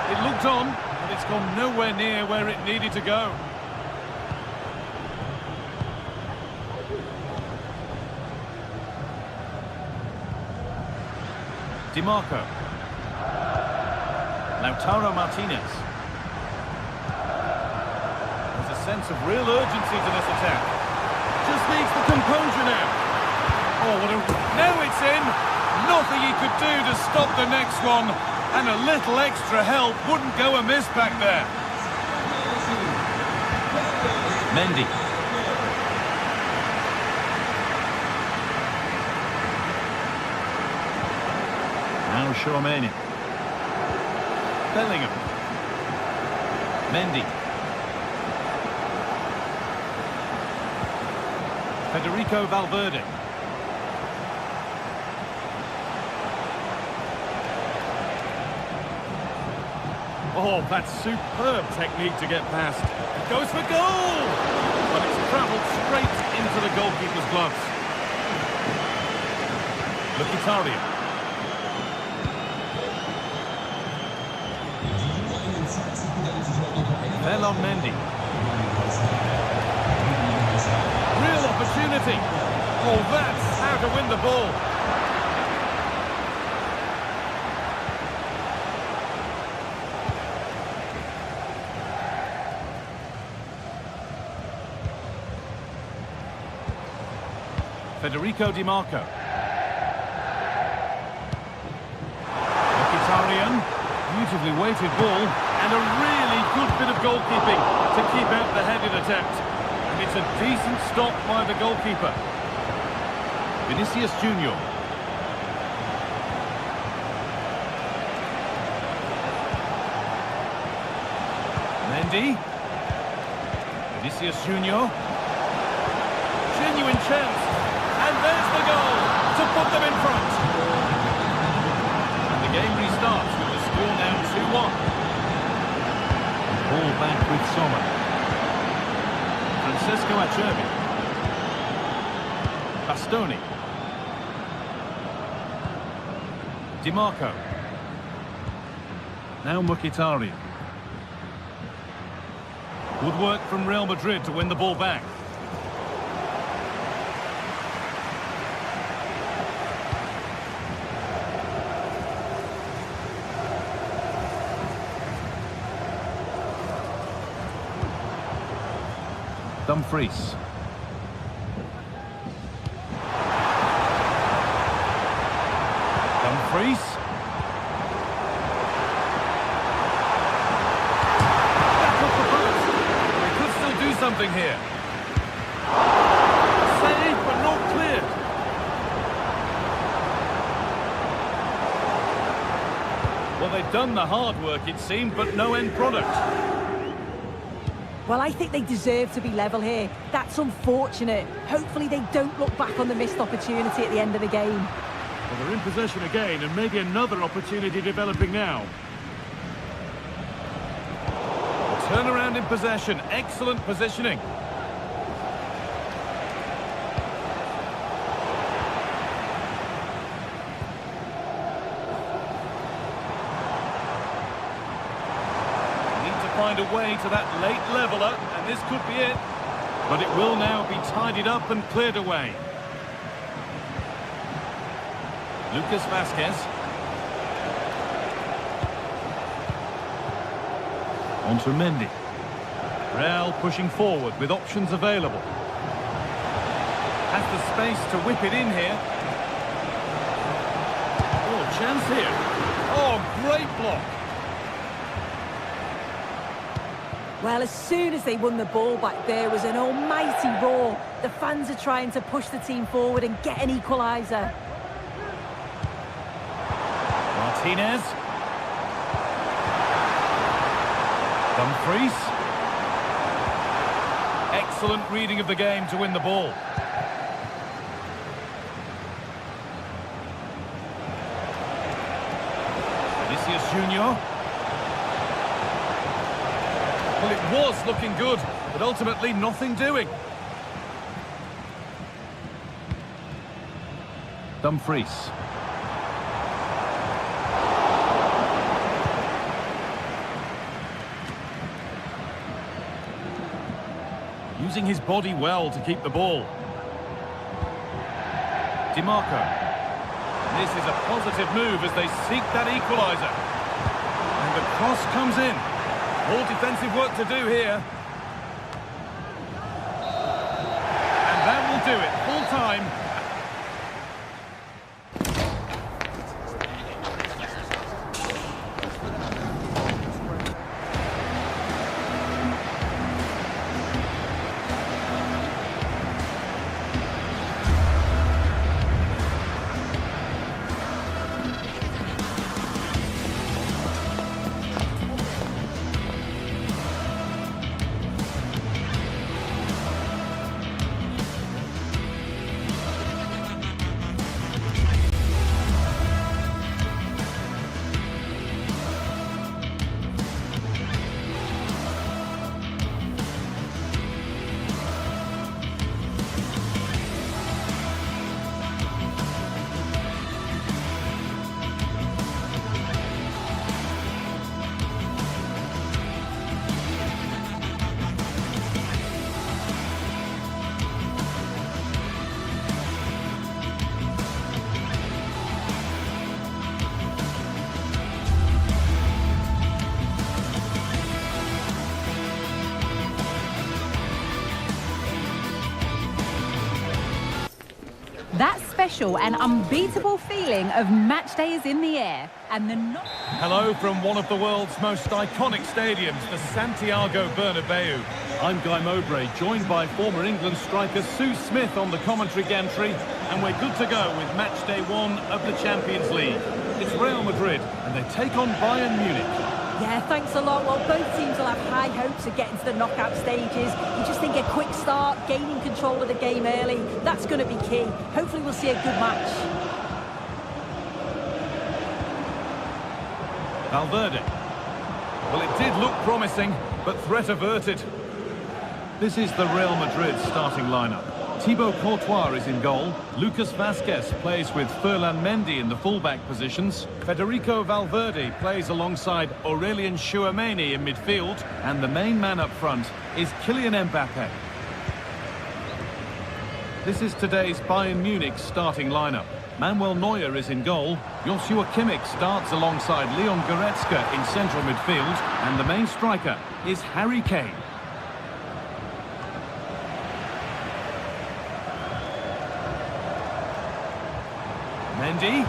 It looked on, but it's gone nowhere near where it needed to go. DiMarco. Lautaro Martinez. There's a sense of real urgency to this attack. Just needs the composure now. Oh, what a... Now it's in! Nothing he could do to stop the next one. And a little extra help wouldn't go amiss back there. Mendy. Now Tchouaméni. Bellingham. Mendy. Federico Valverde. Oh, that's superb technique to get past. It goes for goal! But it's travelled straight into the goalkeeper's gloves. Estadio. Ferland Mendy. Real opportunity. Oh, that's how to win the ball. Federico DiMarco. Mkhitaryan. Beautifully weighted ball. And a really good bit of goalkeeping to keep out the headed attempt. And it's a decent stop by the goalkeeper. Vinicius Junior. Mendy. Vinicius Junior. Genuine chance. And there's the goal to put them in front. And the game restarts with the score now 2-1. Ball back with Sommer. Francesco Acerbi. Bastoni. Di Marco. Now Mkhitaryan. Good work from Real Madrid to win the ball back. Dumfries. Dumfries. Back off the pass. They could still do something here. Save, but not cleared. Well, they've done the hard work, it seemed, but no end product. Well, I think they deserve to be level here. That's unfortunate. Hopefully they don't look back on the missed opportunity at the end of the game. Well, they're in possession again, and maybe another opportunity developing now. Turnaround in possession. Excellent positioning. Find a way to that late leveller, and this could be it. But it will now be tidied up and cleared away. Lucas Vazquez. On to Mendy. Real pushing forward with options available. Has the space to whip it in here. Oh, chance here. Oh, great block. Well, as soon as they won the ball back, there was an almighty roar. The fans are trying to push the team forward and get an equaliser. Martinez. Dumfries. Excellent reading of the game to win the ball. Vinicius Junior. Well, it was looking good, but ultimately nothing doing. Dumfries. Using his body well to keep the ball. Di Marco. This is a positive move as they seek that equaliser. And the cross comes in. More defensive work to do here. And that will do it. Full time. That special and unbeatable feeling of match day is in the air. And the Hello from one of the world's most iconic stadiums, the Santiago Bernabeu. I'm Guy Mowbray, joined by former England striker Sue Smith on the commentary gantry, and we're good to go with match day 1 of the Champions League. It's Real Madrid, and they take on Bayern Munich. Yeah, thanks a lot. Well, both teams will have high hopes of getting to the knockout stages. You just think a quick start, gaining control of the game early, that's going to be key. Hopefully we'll see a good match. Valverde. Well, it did look promising, but threat averted. This is the Real Madrid starting lineup. Thibaut Courtois is in goal. Lucas Vazquez plays with Ferland Mendy in the fullback positions. Federico Valverde plays alongside Aurelien Tchouameni in midfield. And the main man up front is Kylian Mbappe. This is today's Bayern Munich starting lineup. Manuel Neuer is in goal. Joshua Kimmich starts alongside Leon Goretzka in central midfield. And the main striker is Harry Kane. Mendy.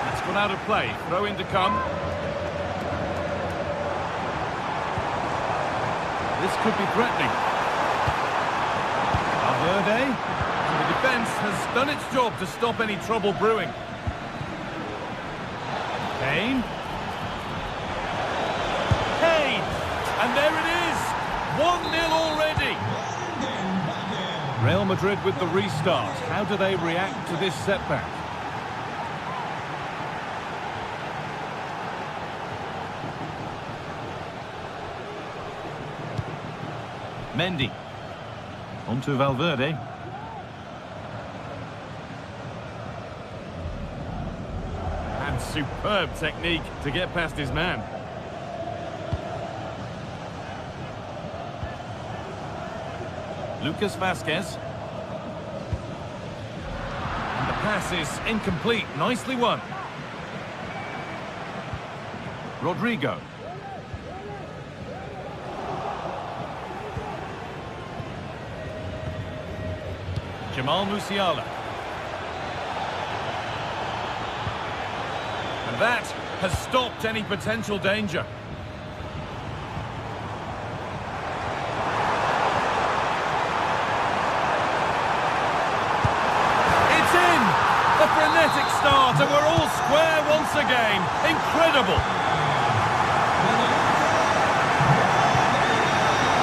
That's gone out of play. Throw in to come. This could be threatening. Valverde. And the defence has done its job to stop any trouble brewing. Kane. Kane! And there it is! 1-0 already! Real Madrid with the restart. How do they react to this setback? Mendy. On to Valverde. And superb technique to get past his man. Lucas Vazquez. And the pass is incomplete. Nicely won. Rodrigo. Jamal Musiala. And that has stopped any potential danger. A frenetic start, and we're all square once again. Incredible.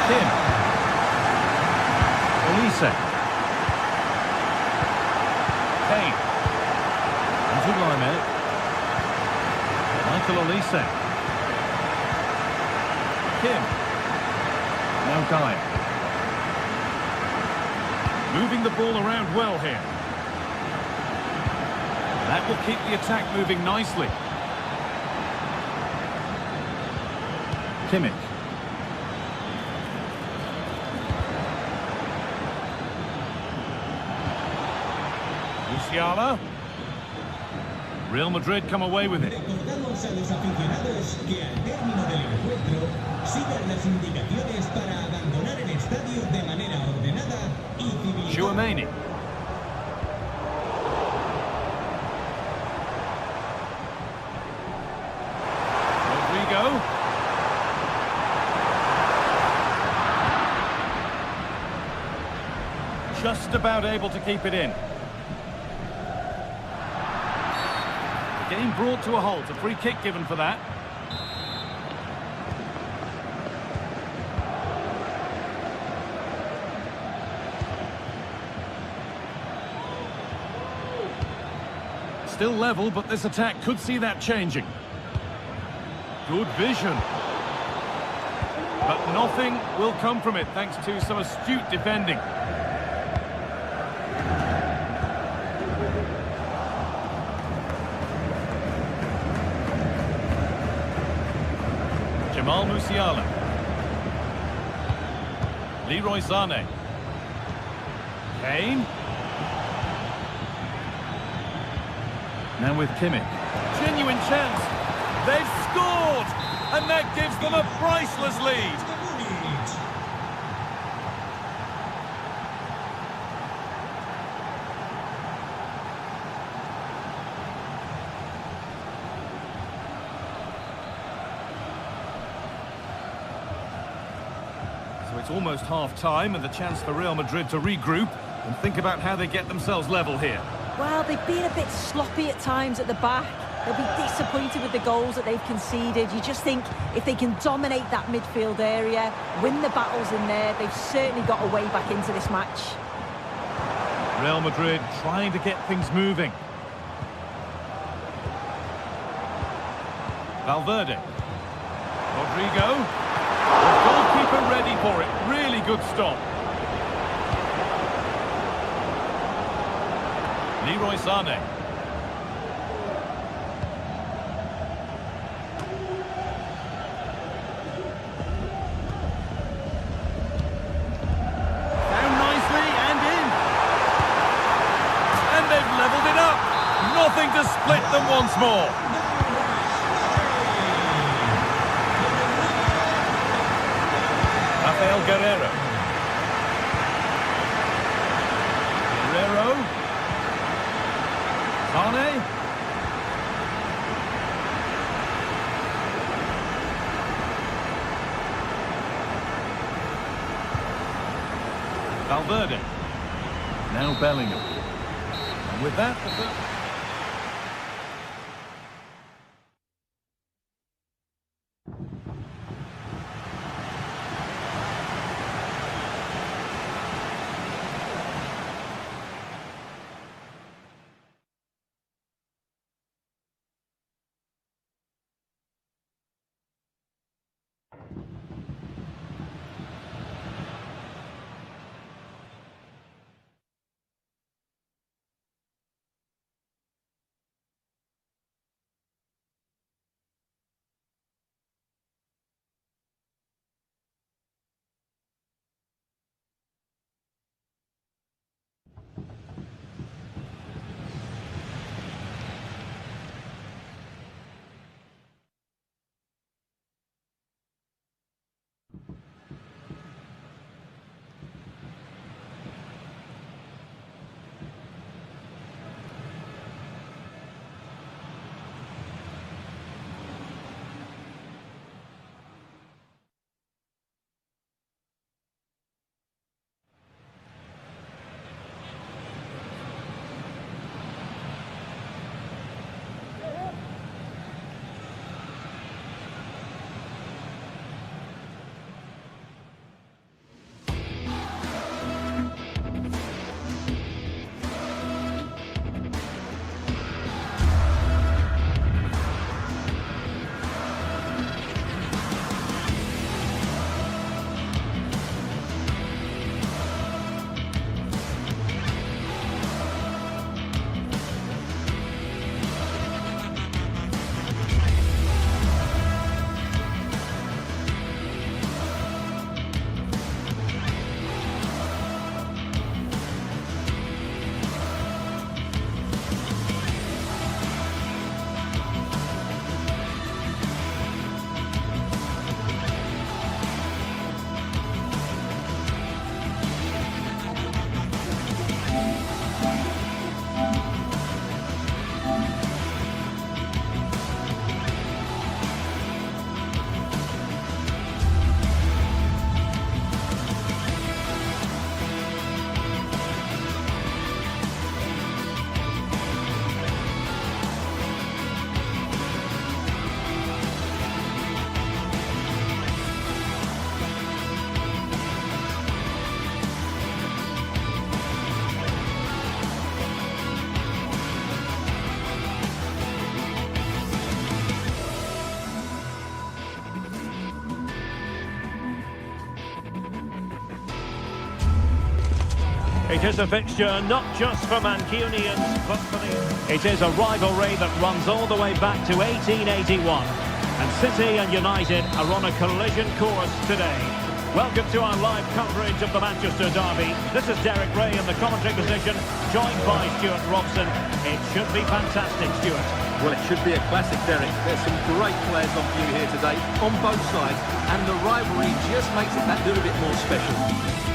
Kim. Olise. Kane. Into Lime. Michael Olise. Kim. Now Dyer. Moving the ball around well here. That will keep the attack moving nicely. Kimmich. Musiala. Real Madrid come away with it. Recordamos a los aficionados que al término del encuentro sigan las indicaciones para abandonar el estadio de manera ordenada y civilizada. Tchouameni. Rodrigo. Just about able to keep it in. The game brought to a halt. A free kick given for that. Still level, but this attack could see that changing. Good vision. But nothing will come from it thanks to some astute defending. Jamal Musiala. Leroy Sané. Kane. Now with Kimmich. Genuine chance. They've scored! And that gives them a priceless lead. So it's almost half-time and the chance for Real Madrid to regroup and think about how they get themselves level here. Well, they've been a bit sloppy at times at the back. They'll be disappointed with the goals that they've conceded. You just think if they can dominate that midfield area, win the battles in there, they've certainly got a way back into this match. Real Madrid trying to get things moving. Valverde. Rodrigo. The goalkeeper ready for it. Really good stop. Leroy Sané. Down nicely and in. And they've levelled it up. Nothing to split them once more. Rafael Guerrero. Guerrero. Sane. Valverde. Now Bellingham. And with that, It is a fixture not just for Mancunians, but for the... It is a rivalry that runs all the way back to 1881. And City and United are on a collision course today. Welcome to our live coverage of the Manchester derby. This is Derek Ray in the commentary position, joined by Stuart Robson. It should be fantastic, Stuart. Well, it should be a classic, Derek. There's some great players on view here today, on both sides, and the rivalry just makes it that little bit more special.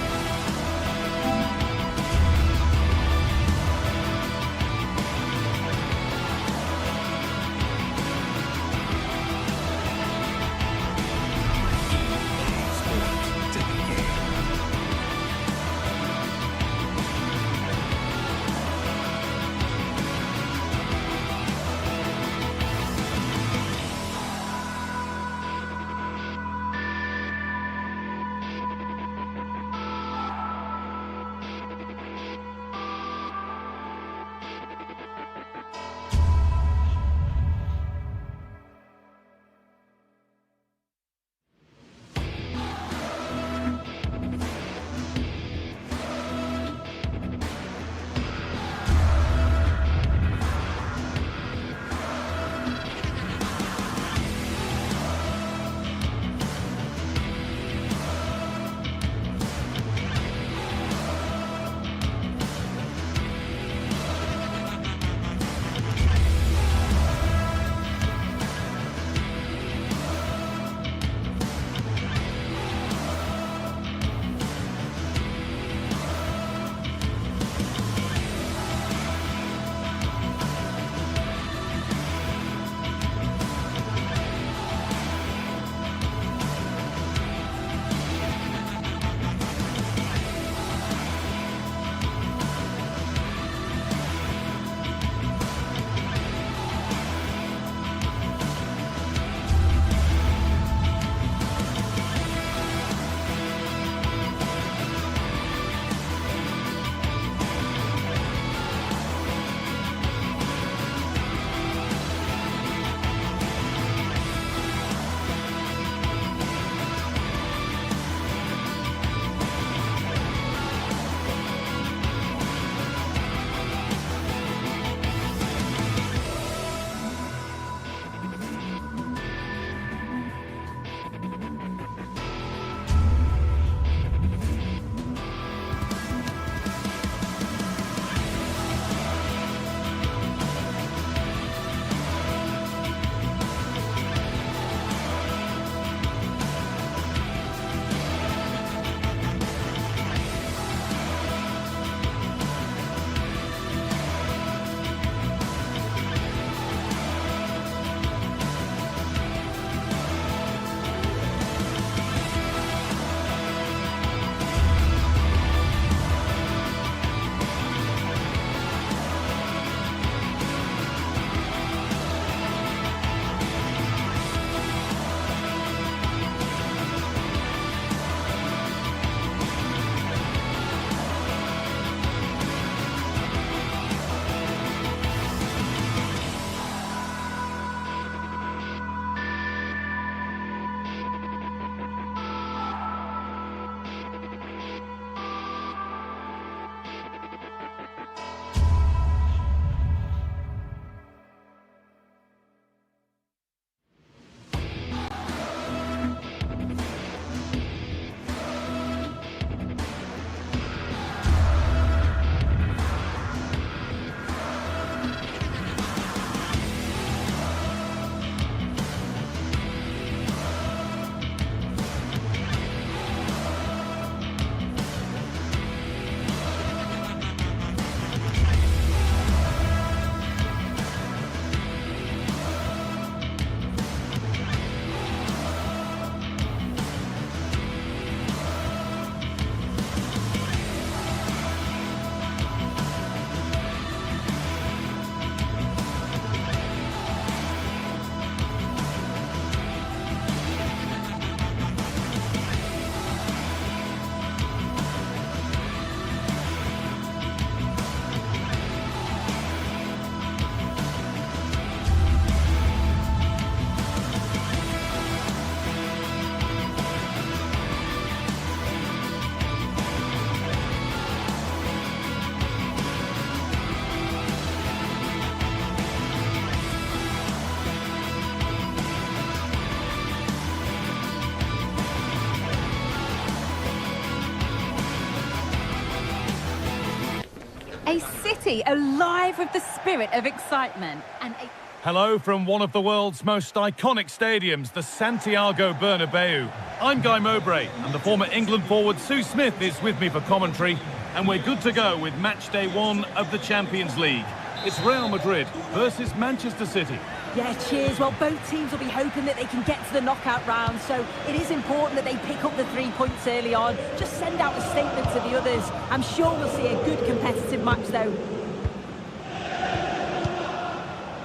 City alive with the spirit of excitement. And Hello from one of the world's most iconic stadiums, the Santiago Bernabeu. I'm Guy Mowbray, and the former England forward Sue Smith is with me for commentary. And we're good to go with match day 1 of the Champions League. It's Real Madrid versus Manchester City. Yeah, cheers. Well, both teams will be hoping that they can get to the knockout round, so it is important that they pick up the 3 points early on. Just send out a statement to the others. I'm sure we'll see a good competitive match, though.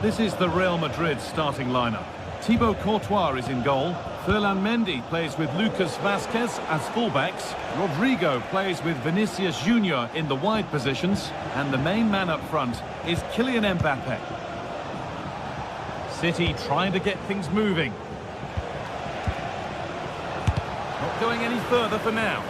This is the Real Madrid starting lineup. Thibaut Courtois is in goal. Ferland Mendy plays with Lucas Vazquez as fullbacks. Rodrigo plays with Vinicius Junior in the wide positions. And the main man up front is Kylian Mbappe. City trying to get things moving. Not going any further for now.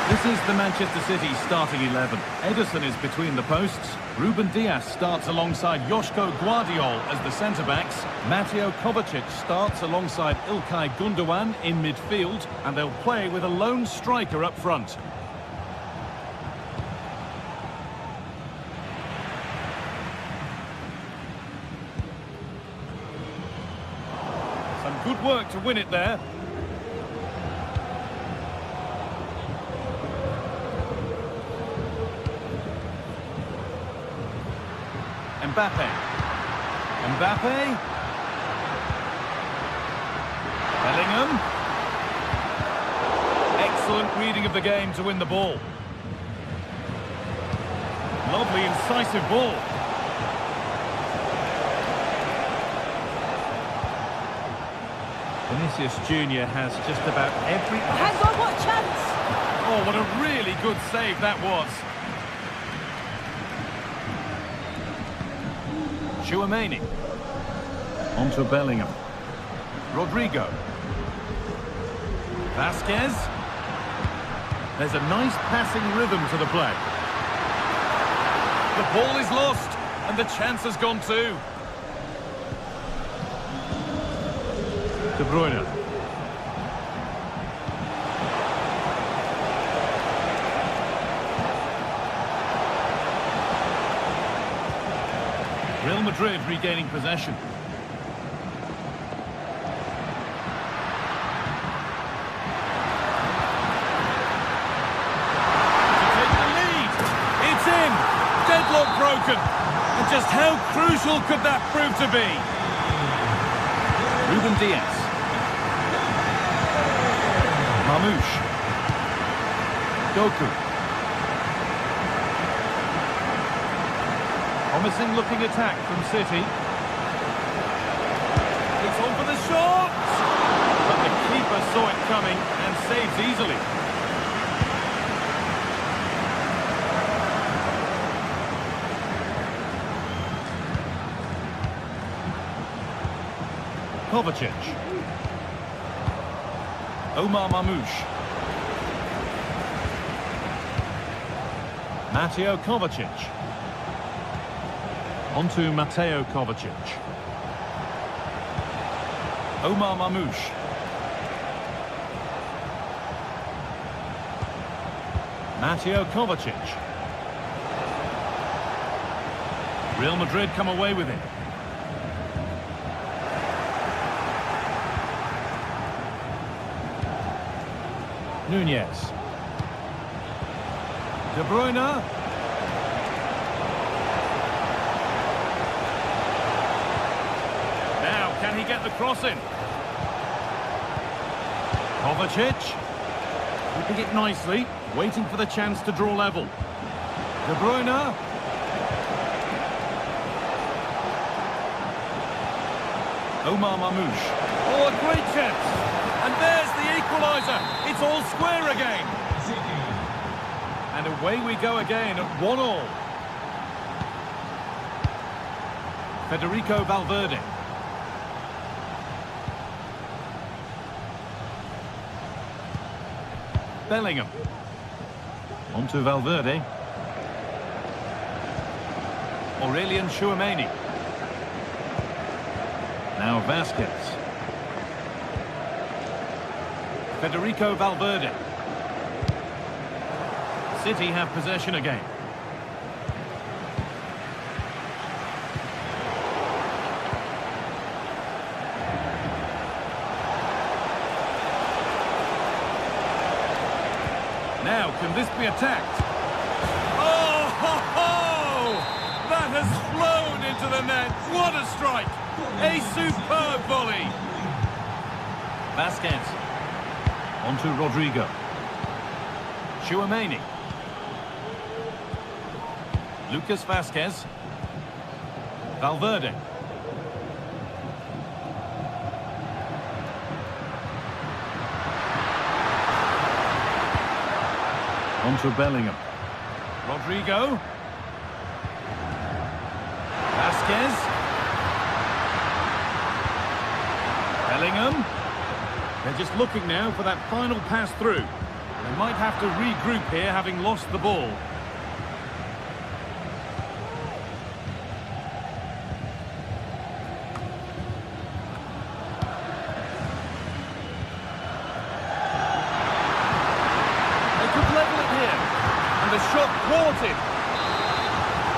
This is the Manchester City starting 11. Ederson is between the posts. Ruben Dias starts alongside Joško Guardiol as the centre-backs. Mateo Kovacic starts alongside Ilkay Gundogan in midfield. And they'll play with a lone striker up front. Some good work to win it there. Mbappe. Bellingham. Excellent reading of the game to win the ball. Lovely, incisive ball. Vinicius Junior has just about every... Hang on, what chance! Oh, what a really good save that was. Tchouaméni. Onto Bellingham. Rodrigo. Vazquez. There's a nice passing rhythm to the play. The ball is lost, and the chance has gone too. De Bruyne. Real Madrid regaining possession. To take the lead. It's in. Deadlock broken. And just how crucial could that prove to be? Ruben Dias. Mamouche. Doku. Promising looking attack from City. It's on for the shot! But the keeper saw it coming and saves easily. Kovacic. Omar Mamouche. Mateo Kovacic. Onto Mateo Kovacic. Omar Mamouche. Mateo Kovacic. Real Madrid come away with it. Nunez. De Bruyne. Can he get the cross in? Kovacic. Keeping it nicely. Waiting for the chance to draw level. De Bruyne. Omar Mamouche. Oh, a great chance. And there's the equaliser. It's all square again. And away we go again at 1-1. Federico Valverde. Bellingham. Onto Valverde. Aurelien Tchouaméni. Now Vazquez. Federico Valverde. City have possession again. Now, can this be attacked? Oh, ho, ho! That has flown into the net. What a strike! A superb volley. Vasquez. On to Rodrigo. Tchouaméni. Lucas Vasquez. Valverde. On to Bellingham. Rodrigo. Vasquez. Bellingham. They're just looking now for that final pass through. They might have to regroup here, having lost the ball. They could level it here. And the shot thwarted.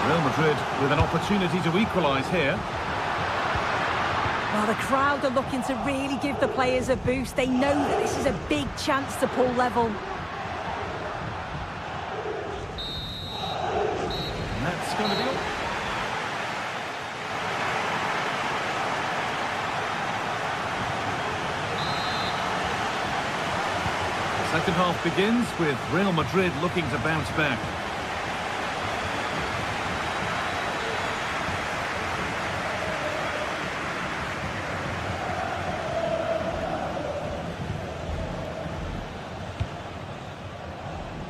Real Madrid with an opportunity to equalise here. Well, the crowd are looking to really give the players a boost. They know that this is a big chance to pull level. And that's going to be all. The second half begins with Real Madrid looking to bounce back.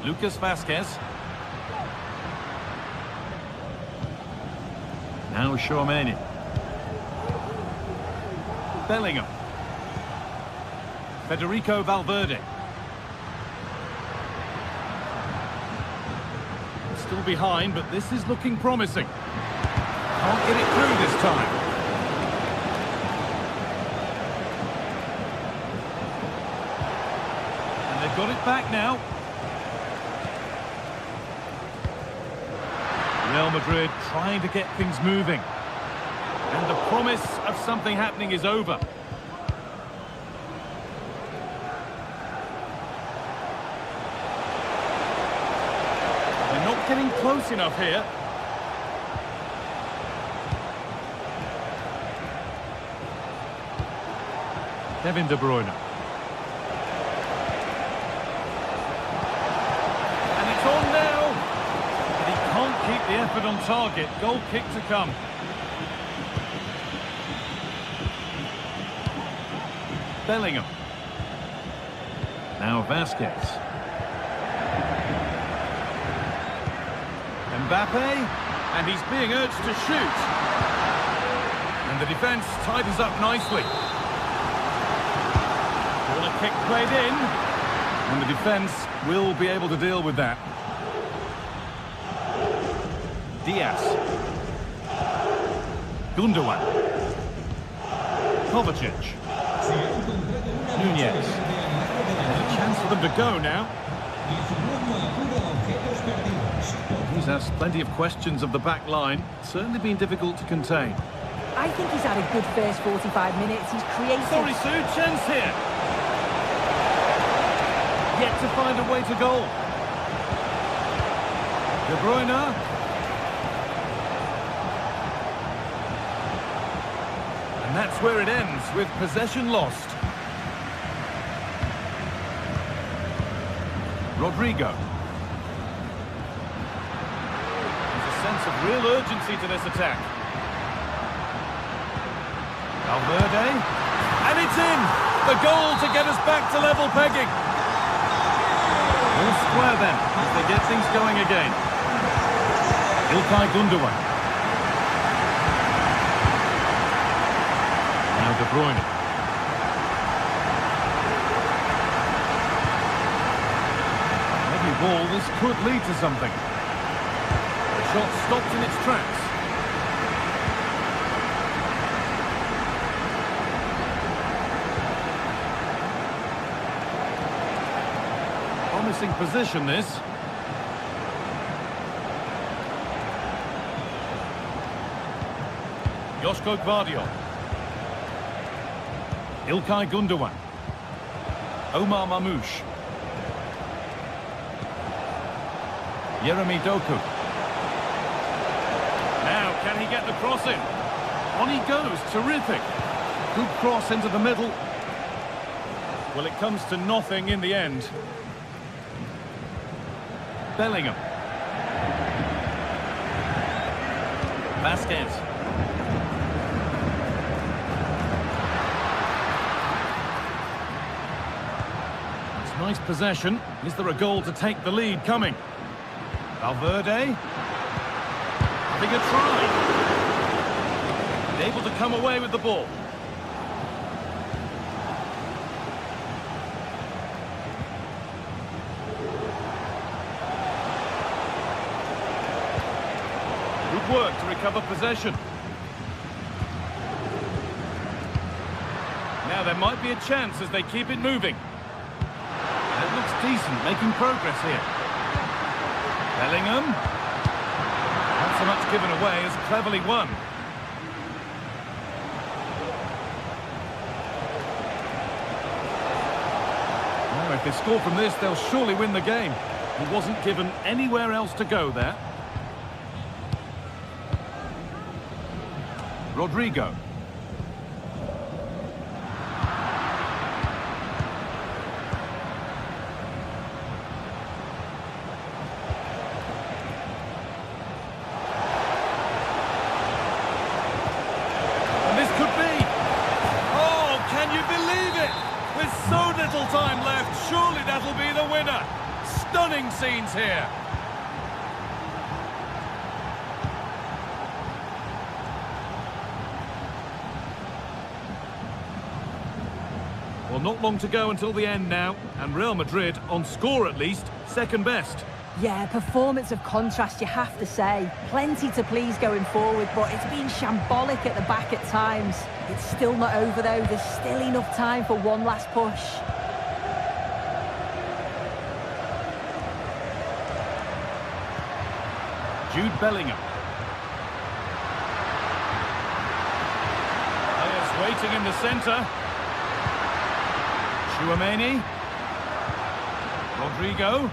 Lucas Vasquez. Now Tchouaméni. Bellingham. Federico Valverde. Still behind, but this is looking promising. Can't get it through this time. And they've got it back now. Real Madrid trying to get things moving. And the promise of something happening is over. They're not getting close enough here. Kevin De Bruyne. And it's on now. Keep the effort on target. Goal kick to come. Bellingham. Now Vasquez. Mbappe. And he's being urged to shoot. And the defence tidies up nicely. Corner kick played in. And the defence will be able to deal with that. Diaz. Gundogan. Kovacic. Nunez. There's a chance for them to go now. He's asked plenty of questions of the back line. Certainly been difficult to contain. I think he's had a good first 45 minutes. He's created... Sorry, Sue, chance here. Yet to find a way to goal. De Bruyne. And that's where it ends, with possession lost. Rodrigo. There's a sense of real urgency to this attack. Valverde. And it's in! The goal to get us back to level pegging. All square then, as they get things going again. Ilkay Gundogan. De Bruyne. Every ball, this could lead to something. The shot stopped in its tracks. Promising position, this. Joško Gvardiol. Ilkay Gundogan. Omar Mamouche. Yeremy Doku. Now, can he get the cross in? On he goes, terrific. Good cross into the middle. Well, it comes to nothing in the end. Bellingham. Vasquez. It's nice possession. Is there a goal to take the lead coming? Valverde. Having a try. Able to come away with the ball. Good work to recover possession. Now there might be a chance as they keep it moving. It looks decent, making progress here. Bellingham. Not so much given away as cleverly won. Now, if they score from this, they'll surely win the game. He wasn't given anywhere else to go there. Rodrigo. And this could be. Oh, can you believe it? With so little time left, surely that'll be the winner. Stunning scenes here. Well, not long to go until the end now, and Real Madrid, on score at least, second best. Yeah, performance of contrast, you have to say. Plenty to please going forward, but it's been shambolic at the back at times. It's still not over, though. There's still enough time for one last push. Jude Bellingham. Players waiting in the centre. Tchouaméni. Rodrigo.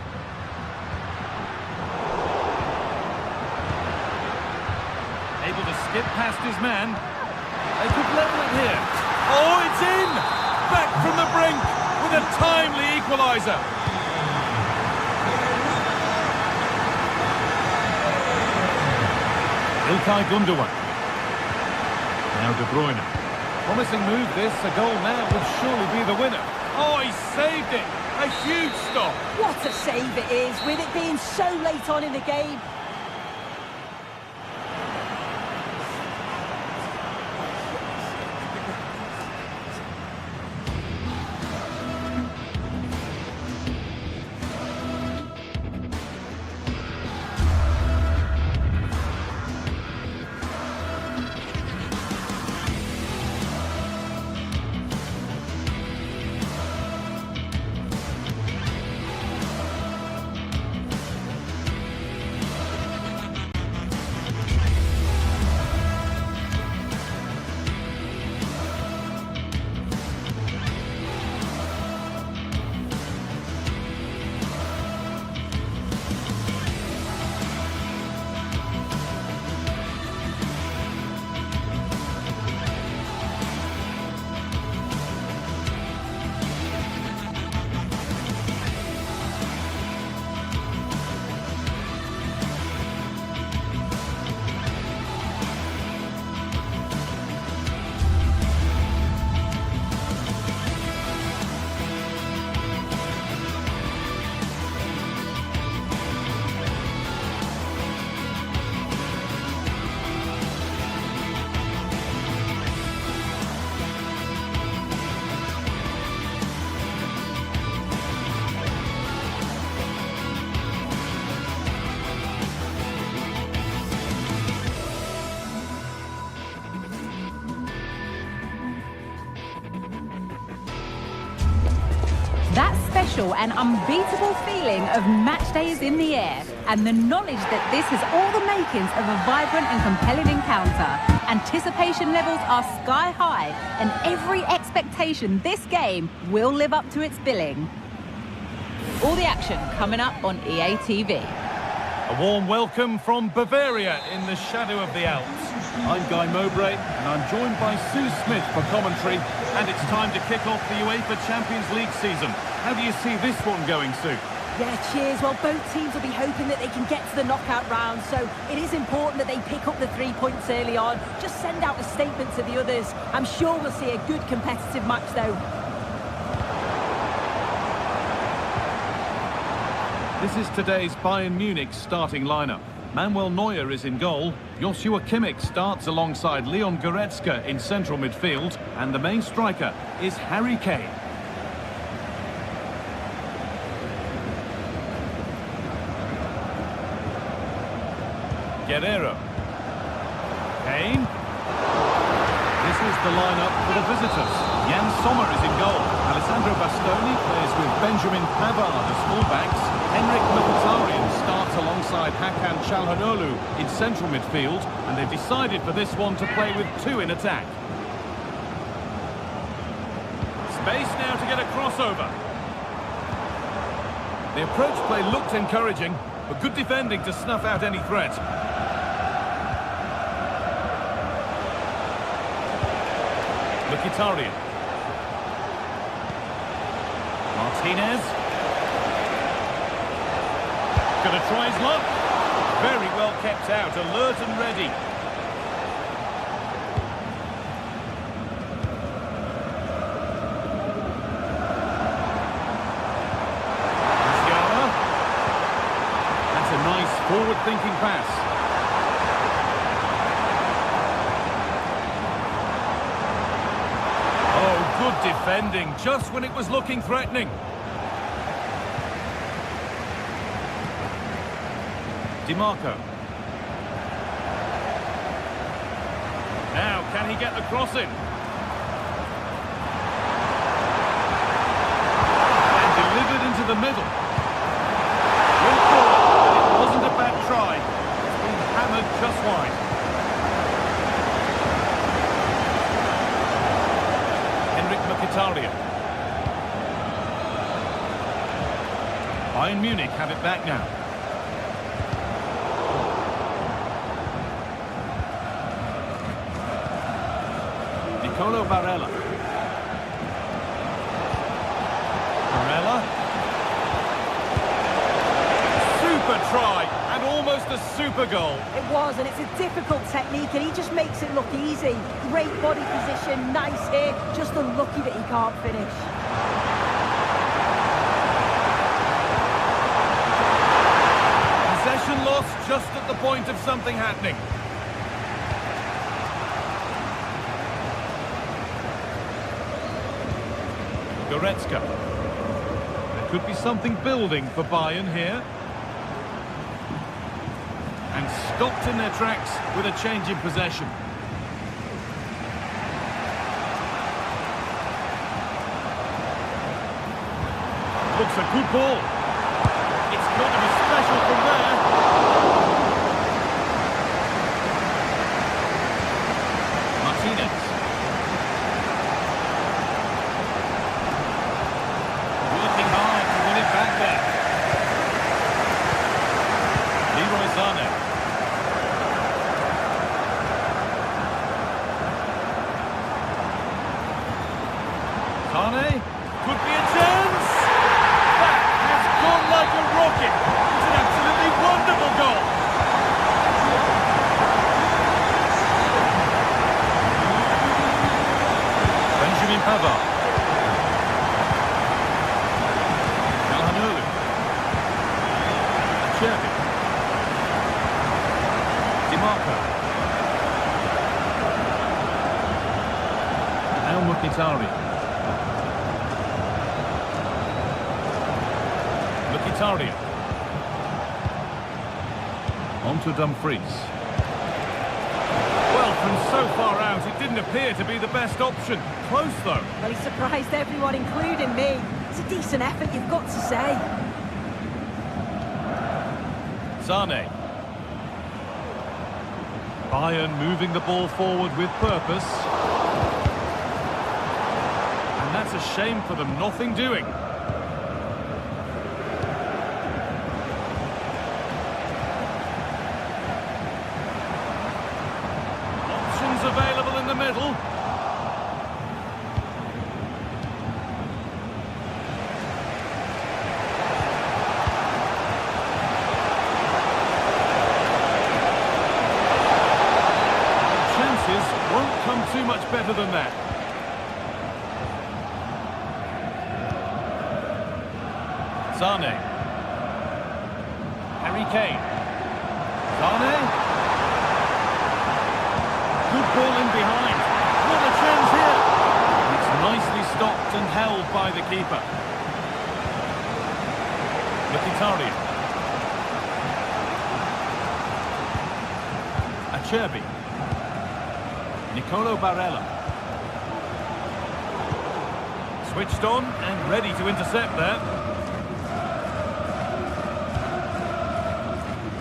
Able to skip past his man. They could level it here. Oh, it's in! Back from the brink with a timely equaliser. Ilkay Gundogan. Now De Bruyne. Promising move this. A goal now would surely be the winner. Oh, he saved it. A huge stop. What a save it is, with it being so late on in the game. That special and unbeatable feeling of match day is in the air. and the knowledge that this has all the makings of a vibrant and compelling encounter. Anticipation levels are sky high, and every expectation this game will live up to its billing. All the action coming up on EA TV. A warm welcome from Bavaria in the shadow of the Alps. I'm Guy Mowbray, and I'm joined by Sue Smith for commentary, and it's time to kick off the UEFA Champions League season. How do you see this one going, Sue? Yeah, cheers. Well, both teams will be hoping that they can get to the knockout round, so it is important that they pick up the 3 points early on. Just send out a statement to the others. I'm sure we'll see a good competitive match, though. This is today's Bayern Munich starting lineup. Manuel Neuer is in goal. Joshua Kimmich starts alongside Leon Goretzka in central midfield. And the main striker is Harry Kane. Guerrero. Kane. This is the lineup for the visitors. Jan Sommer is in goal. Alessandro Bastoni plays with Benjamin Pavard as fullbacks. Henrik Mkhitaryan starts alongside Hakan Çalhanoğlu in central midfield, and they've decided for this one to play with 2 in attack. Space now to get a crossover. The approach play looked encouraging, but good defending to snuff out any threat. Mkhitaryan. Martinez. Going to try his luck. Very well kept out, alert and ready. Musiala. That's a nice forward-thinking pass. Oh, good defending, just when it was looking threatening. DiMarco. Now, can he get the cross in? And delivered into the middle. Good ball. It wasn't a bad try. It's been hammered just wide. Henrik Mkhitaryan. Bayern Munich have it back now. Barella. Barella. Super try, and almost a super goal. It was, and it's a difficult technique, and he just makes it look easy. Great body position, nice hit, just unlucky that he can't finish. Possession lost just at the point of something happening. Goretzka. There could be something building for Bayern here. And stopped in their tracks with a change in possession. Looks a good ball. It's got to be special from there. Martinez. Sane, could be a chance! That has gone like a rocket! It's an absolutely wonderful goal! Benjamin Pavard. Çalhanoğlu. Cherby. DiMarco. Now Mkhitaryan. Mkhitaryan. On to Dumfries. Well, from so far out, it didn't appear to be the best option. Close, though. Well, he surprised everyone, including me. It's a decent effort, you've got to say. Zane. Bayern moving the ball forward with purpose. And that's a shame for them, nothing doing. Options available in the middle. Won't come too much better than that. Zane. Harry Kane. Zane. Good ball in behind. What a chance here. It's nicely stopped and held by the keeper. Mkhitaryan. Acerbi. Nicolo Barella. Switched on and ready to intercept there.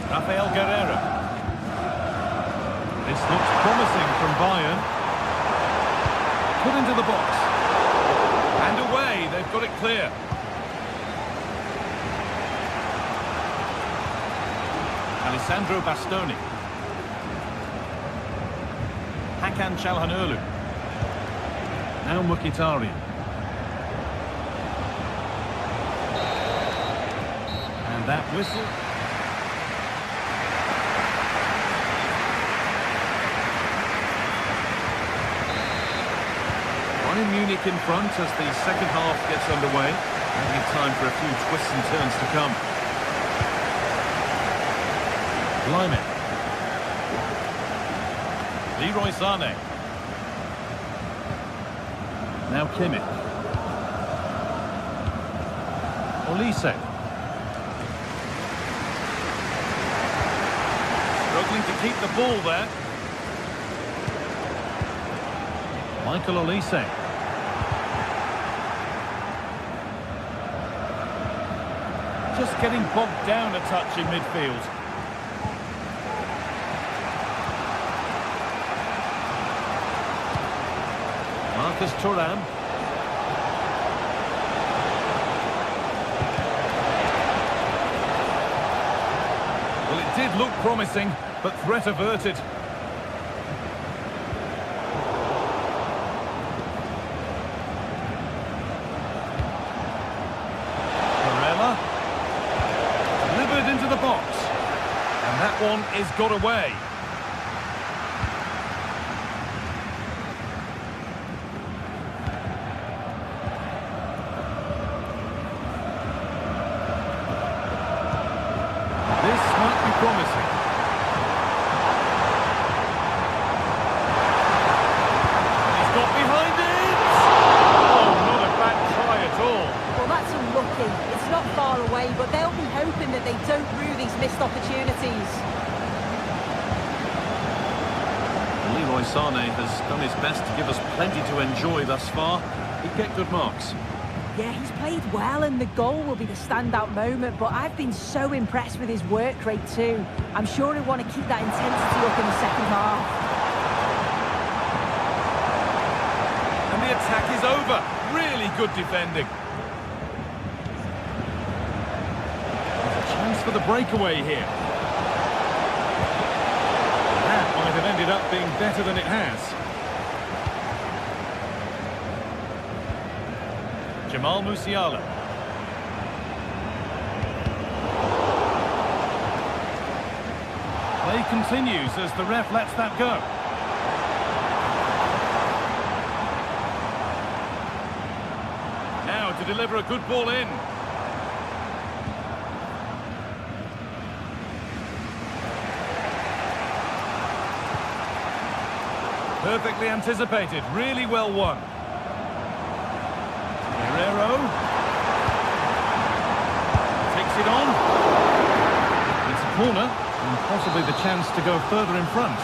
Rafael Guerreiro. This looks promising from Bayern. Put into the box. And away, they've got it clear. Alessandro Bastoni. Hakan Çalhanoğlu. Now Mkhitaryan. And that whistle. Bayern Munich in front as the second half gets underway. Plenty of time for a few twists and turns to come. Climax. Leroy Sané. Now Kimmich. Olise. Struggling to keep the ball there. Michael Olise. Just getting bogged down a touch in midfield. Marcus Thuram. Well, it did look promising, but threat averted. Barella. Delivered into the box. And that one is got away. Promising. He's got behind it! Oh, not a bad try at all. Well, that's unlucky. It's not far away, but they'll be hoping that they don't rue these missed opportunities. Leroy Sané has done his best to give us plenty to enjoy thus far. He'd get good marks. Yeah, he's played well, and the goal will be the standout moment, but I've been so impressed with his work rate too. I'm sure he'll want to keep that intensity up in the second half. And the attack is over. Really good defending. There's a chance for the breakaway here. That might have ended up being better than it has. Jamal Musiala. Play continues as the ref lets that go. Now to deliver a good ball in. Perfectly anticipated, really well won. Guerreiro takes it on. It's a corner and possibly the chance to go further in front.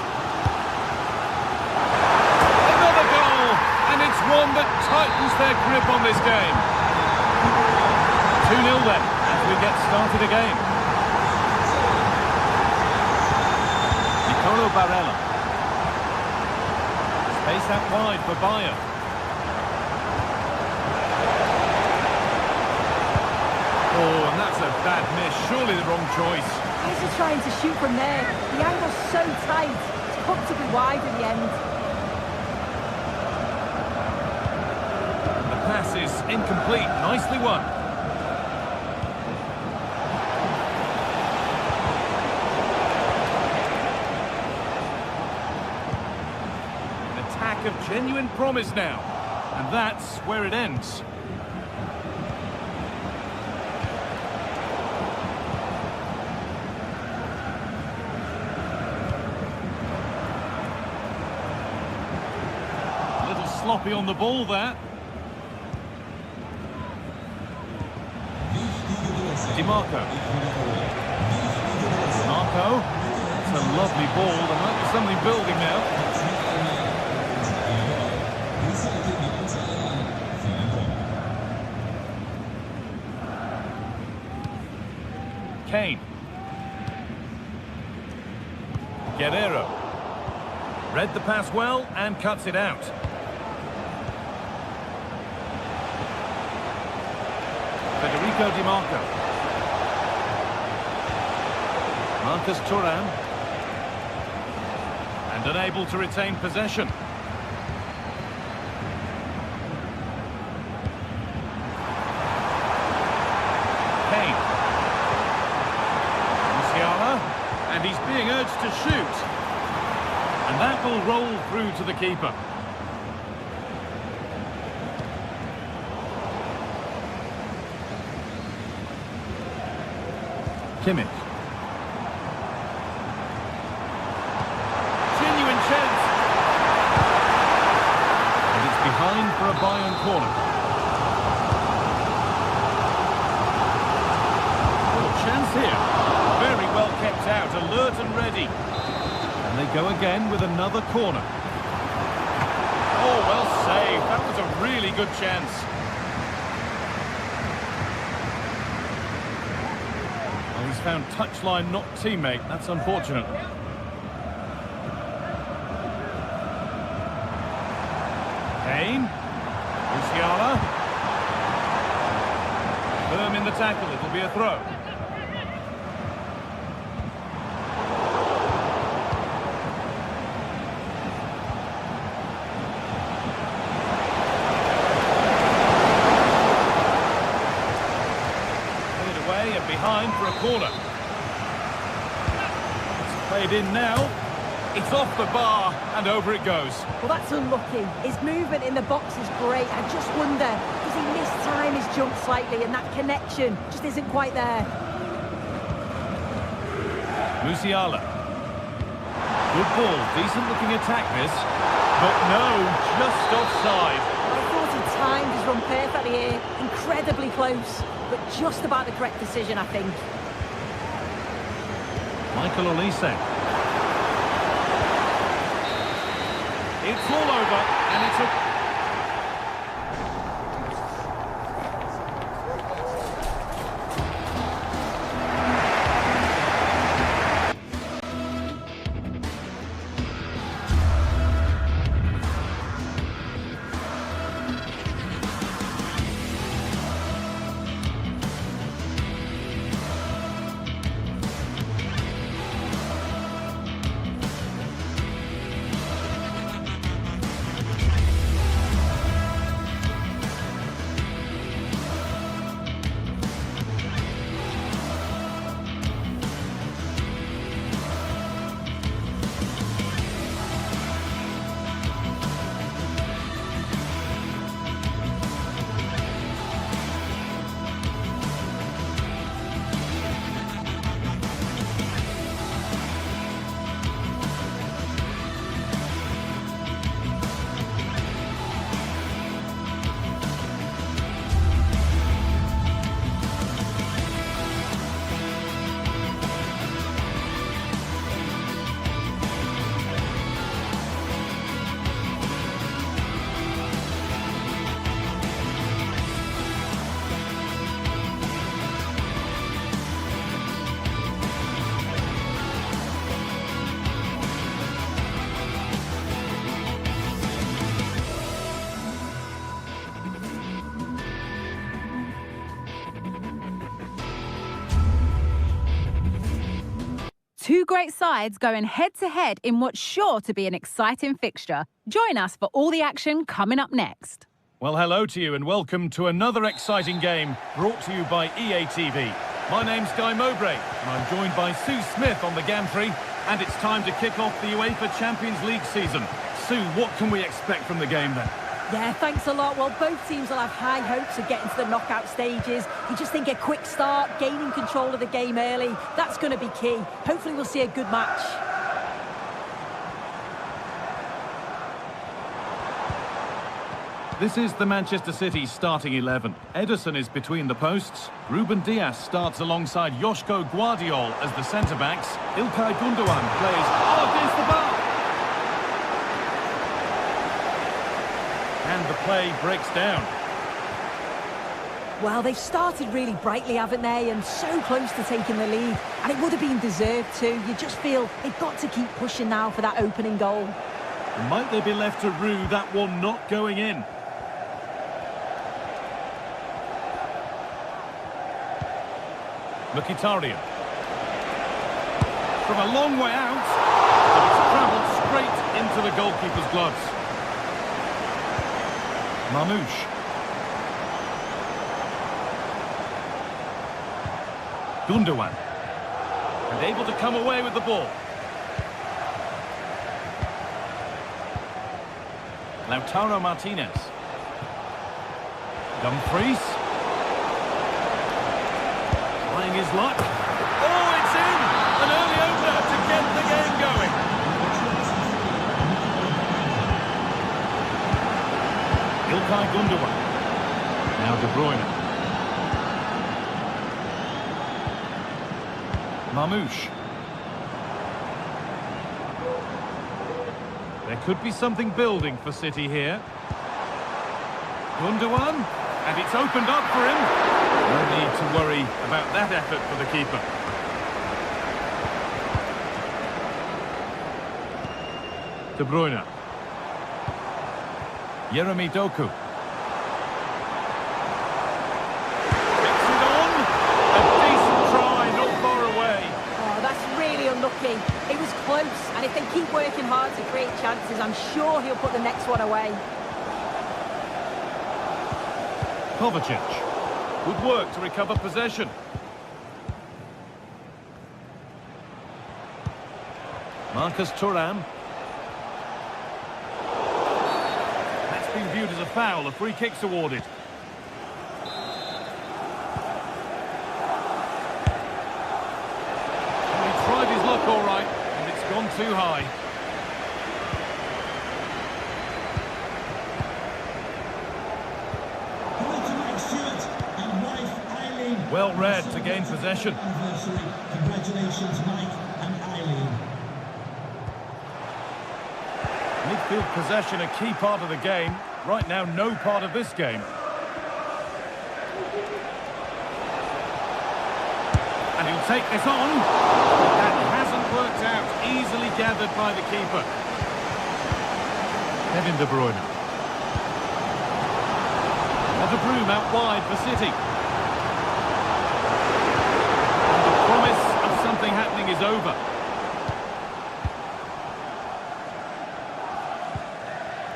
Another goal, and it's one that tightens their grip on this game. 2-0 then as we get started again. Barella. Space out wide for Bayern. Oh, and that's a bad miss. Surely the wrong choice. Why is he trying to shoot from there? The angle's so tight. It's comfortably wide in the end. The pass is incomplete. Nicely won. An attack of genuine promise now. And that's where it ends. Sloppy on the ball there. DiMarco. Marco. It's a lovely ball. There might be something building now. Kane. Guerrero. Read the pass well and cuts it out. Federico DiMarco. Marcus Thuram. And unable to retain possession. Kane. Musiala. And he's being urged to shoot. And that will roll through to the keeper. Kimmich. Genuine chance. And it's behind for a Bayern corner. Oh, chance here. Very well kept out, alert and ready. And they go again with another corner. Oh, well saved. That was a really good chance. He's found touchline, not teammate. That's unfortunate. Kane. Musiala. Firm in the tackle. It'll be a throw. Behind for a corner. It's played in now. It's off the bar and over it goes. Well, that's unlucky. His movement in the box is great. I just wonder, does he mistime his jump slightly and that connection just isn't quite there? Musiala. Good ball. Decent looking attack this. But no, just offside. I thought he timed his run perfectly here. Incredibly close. But just about the correct decision, I think. Michael Olise. It's all over, and it's a... Two great sides going head-to-head in what's sure to be an exciting fixture. Join us for all the action coming up next. Well, hello to you and welcome to another exciting game brought to you by EA TV. My name's Guy Mowbray and I'm joined by Sue Smith on the gantry, and it's time to kick off the UEFA Champions League season. Sue, what can we expect from the game then? Yeah, thanks a lot. Well, both teams will have high hopes of getting to the knockout stages. You just think a quick start, gaining control of the game early, that's going to be key. Hopefully we'll see a good match. This is the Manchester City starting 11. Ederson is between the posts. Ruben Dias starts alongside Joško Guardiol as the centre-backs. İlkay Gundogan plays against the bar. And the play breaks down. Well, they've started really brightly, haven't they? And so close to taking the lead. And it would have been deserved too. You just feel they've got to keep pushing now for that opening goal. And might they be left to rue that one not going in? Mkhitaryan. From a long way out, but it's travelled straight into the goalkeeper's gloves. Mamouche. Gundogan. And able to come away with the ball. Lautaro Martinez. Dumfries. Trying his luck. Oh, it's in! An early opener to get the game going. İlkay Gundogan. Now De Bruyne. Mamouche. There could be something building for City here. Gundogan, and it's opened up for him. No need to worry about that effort for the keeper. De Bruyne. Jeremy Doku. Fix it on. A decent try, not far away. Oh, that's really unlucky. It was close, and if they keep working hard to create chances, I'm sure he'll put the next one away. Kovacic. Good work to recover possession. Marcus Thuram. That's been viewed as a foul. A free kick's awarded. Well, he tried his luck all right, and it's gone too high. Well read to gain possession. Congratulations, Mike and Eileen. Midfield possession a key part of the game. Right now, no part of this game. And he'll take this on. That hasn't worked out. Easily gathered by the keeper. Kevin De Bruyne. And De Bruyne out wide for City. Promise of something happening is over.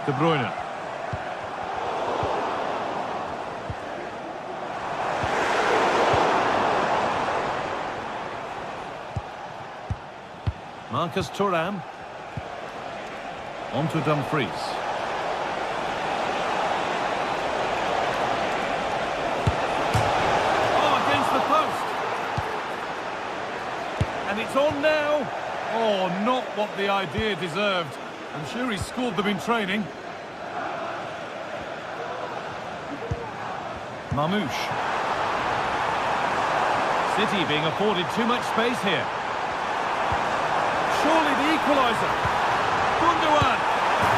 De Bruyne. Marcus Thuram. On to Dumfries. And it's on now. Oh, not what the idea deserved. I'm sure he scored them in training. Mamouche. City being afforded too much space here. Surely the equaliser. Gundogan.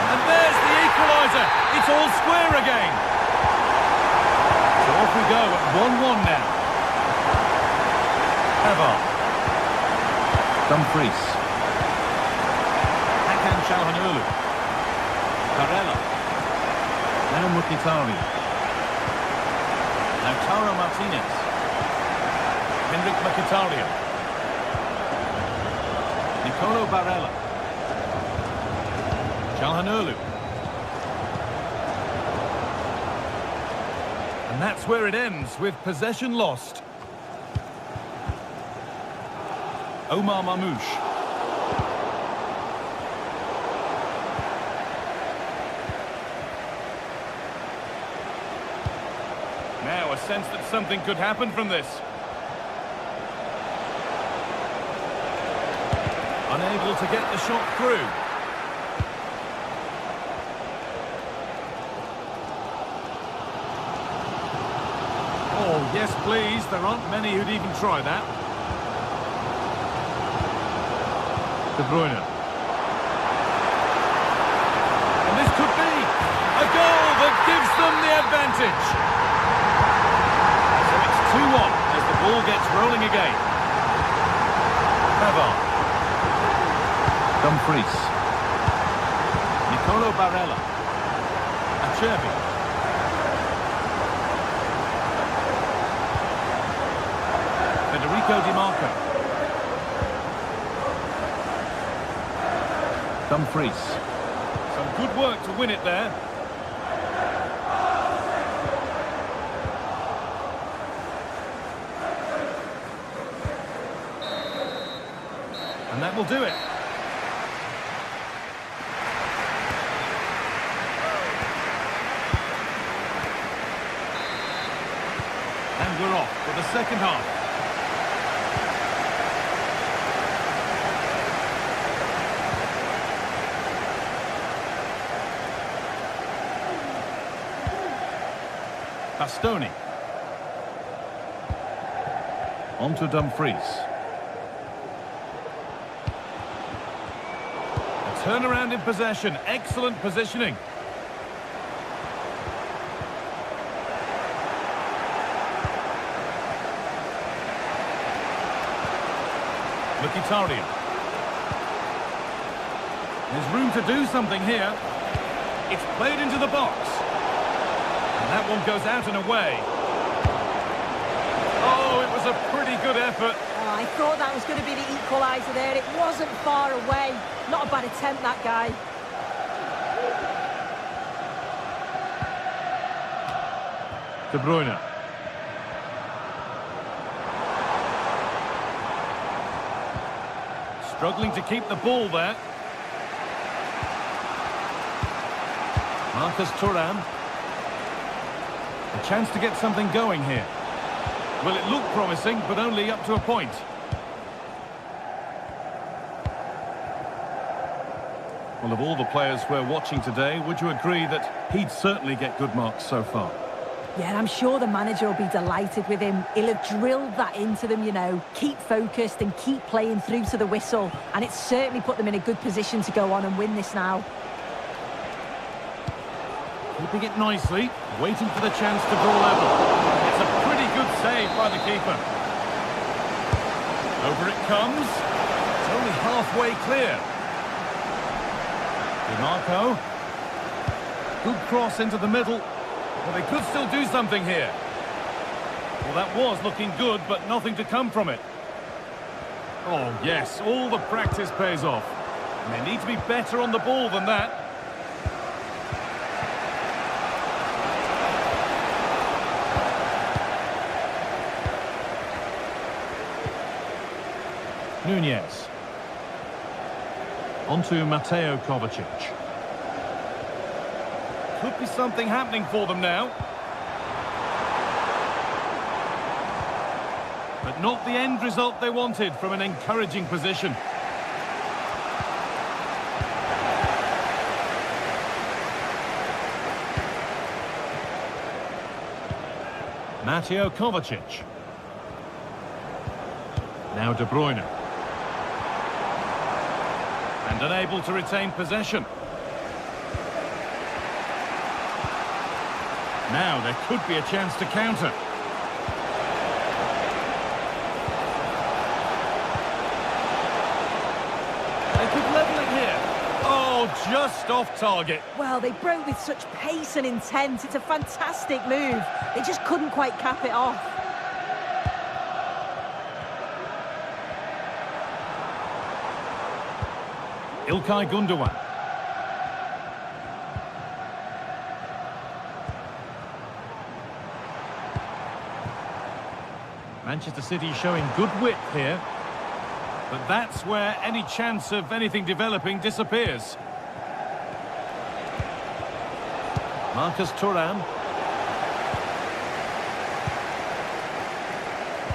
And there's the equaliser. It's all square again. So off we go at 1-1 now. Pavard. Dumfries. Hakan Çalhanoğlu. Barella. Now Mkhitaryan. Lautaro Martinez. Henrik Mkhitaryan. Barella. Calhanoglu. And that's where it ends, with possession lost. Omar Mamouche. Now a sense that something could happen from this. Unable to get the shot through. Oh, yes, please. There aren't many who'd even try that. De Bruyne. And this could be a goal that gives them the advantage. So it's 2-1 as the ball gets rolling again. Pavard. Dumfries. Nicolo Barella. Acerbi. Federico Di Marco. Dumfries. Some good work to win it there. And that will do it. And we're off for the second half. Bastoni. On to Dumfries. A turnaround in possession. Excellent positioning. Mkhitaryan. There's room to do something here. It's played into the box. And that one goes out and away. Oh, it was a pretty good effort. Oh, I thought that was going to be the equaliser there. It wasn't far away. Not a bad attempt, that guy. De Bruyne. Struggling to keep the ball there. Marcus Thuram. A chance to get something going here. Well, it looked promising, but only up to a point. Well, of all the players we're watching today, would you agree that he'd certainly get good marks so far? Yeah, I'm sure the manager will be delighted with him. He'll have drilled that into them, you know. Keep focused and keep playing through to the whistle. And it's certainly put them in a good position to go on and win this now. Keeping it nicely, waiting for the chance to draw level. It's a pretty good save by the keeper. Over it comes. It's only halfway clear. Di Marco. Good cross into the middle. Well, they could still do something here. Well, that was looking good, but nothing to come from it. Oh, yes, all the practice pays off. And they need to be better on the ball than that. Nunez. On to Mateo Kovacic. Could be something happening for them now. But not the end result they wanted from an encouraging position. Mateo Kovacic. Now De Bruyne. And unable to retain possession. Now there could be a chance to counter. They could level it here. Oh, just off target. Well, they broke with such pace and intent. It's a fantastic move. They just couldn't quite cap it off. İlkay Gundogan. Manchester City showing good width here. But that's where any chance of anything developing disappears. Marcus Thuram.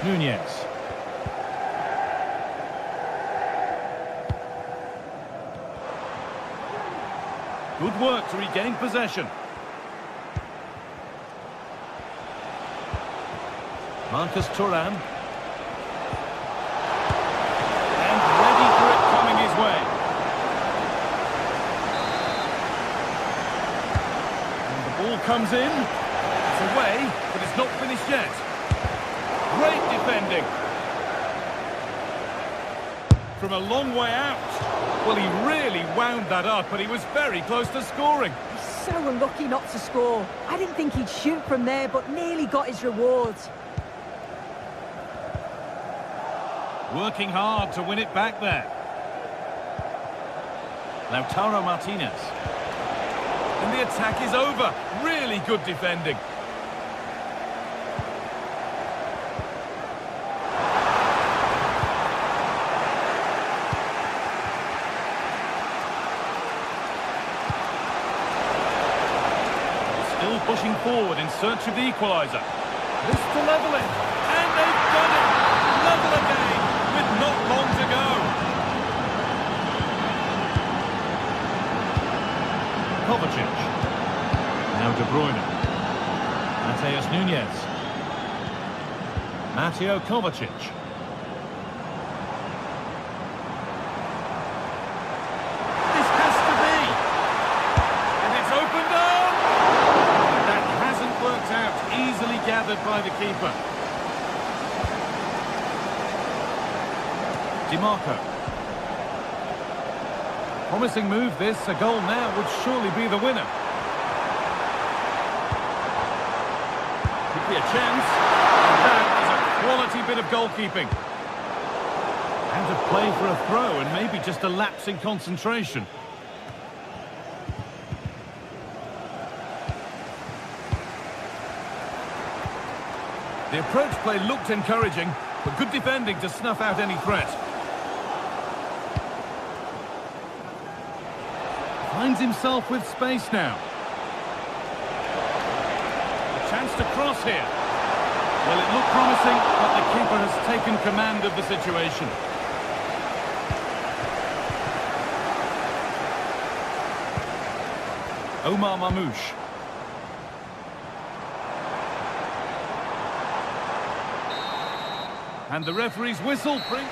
Nunez. Good work to regain possession. Marcus Thuram. And ready for it coming his way. And the ball comes in. It's away, but it's not finished yet. Great defending. From a long way out. Well, he really wound that up, and he was very close to scoring. He's so unlucky not to score. I didn't think he'd shoot from there, but nearly got his rewards. Working hard to win it back there. Lautaro Martinez. And the attack is over. Really good defending. Still pushing forward in search of the equaliser. This to level it. And they've done it. Level again. With not long to go. Kovacic. Now De Bruyne. Mateus Nunez. Mateo Kovacic. This has to be. And it's opened up. That hasn't worked out. Easily gathered by the keeper. DiMarco. Promising move this. A goal now would surely be the winner. Could be a chance. And that is a quality bit of goalkeeping. Out of play for a throw and maybe just a lapse in concentration. The approach play looked encouraging, but good defending to snuff out any threat. Finds himself with space now. A chance to cross here. Well, it looked promising, but the keeper has taken command of the situation. Omar Mamouche. And the referee's whistle brings...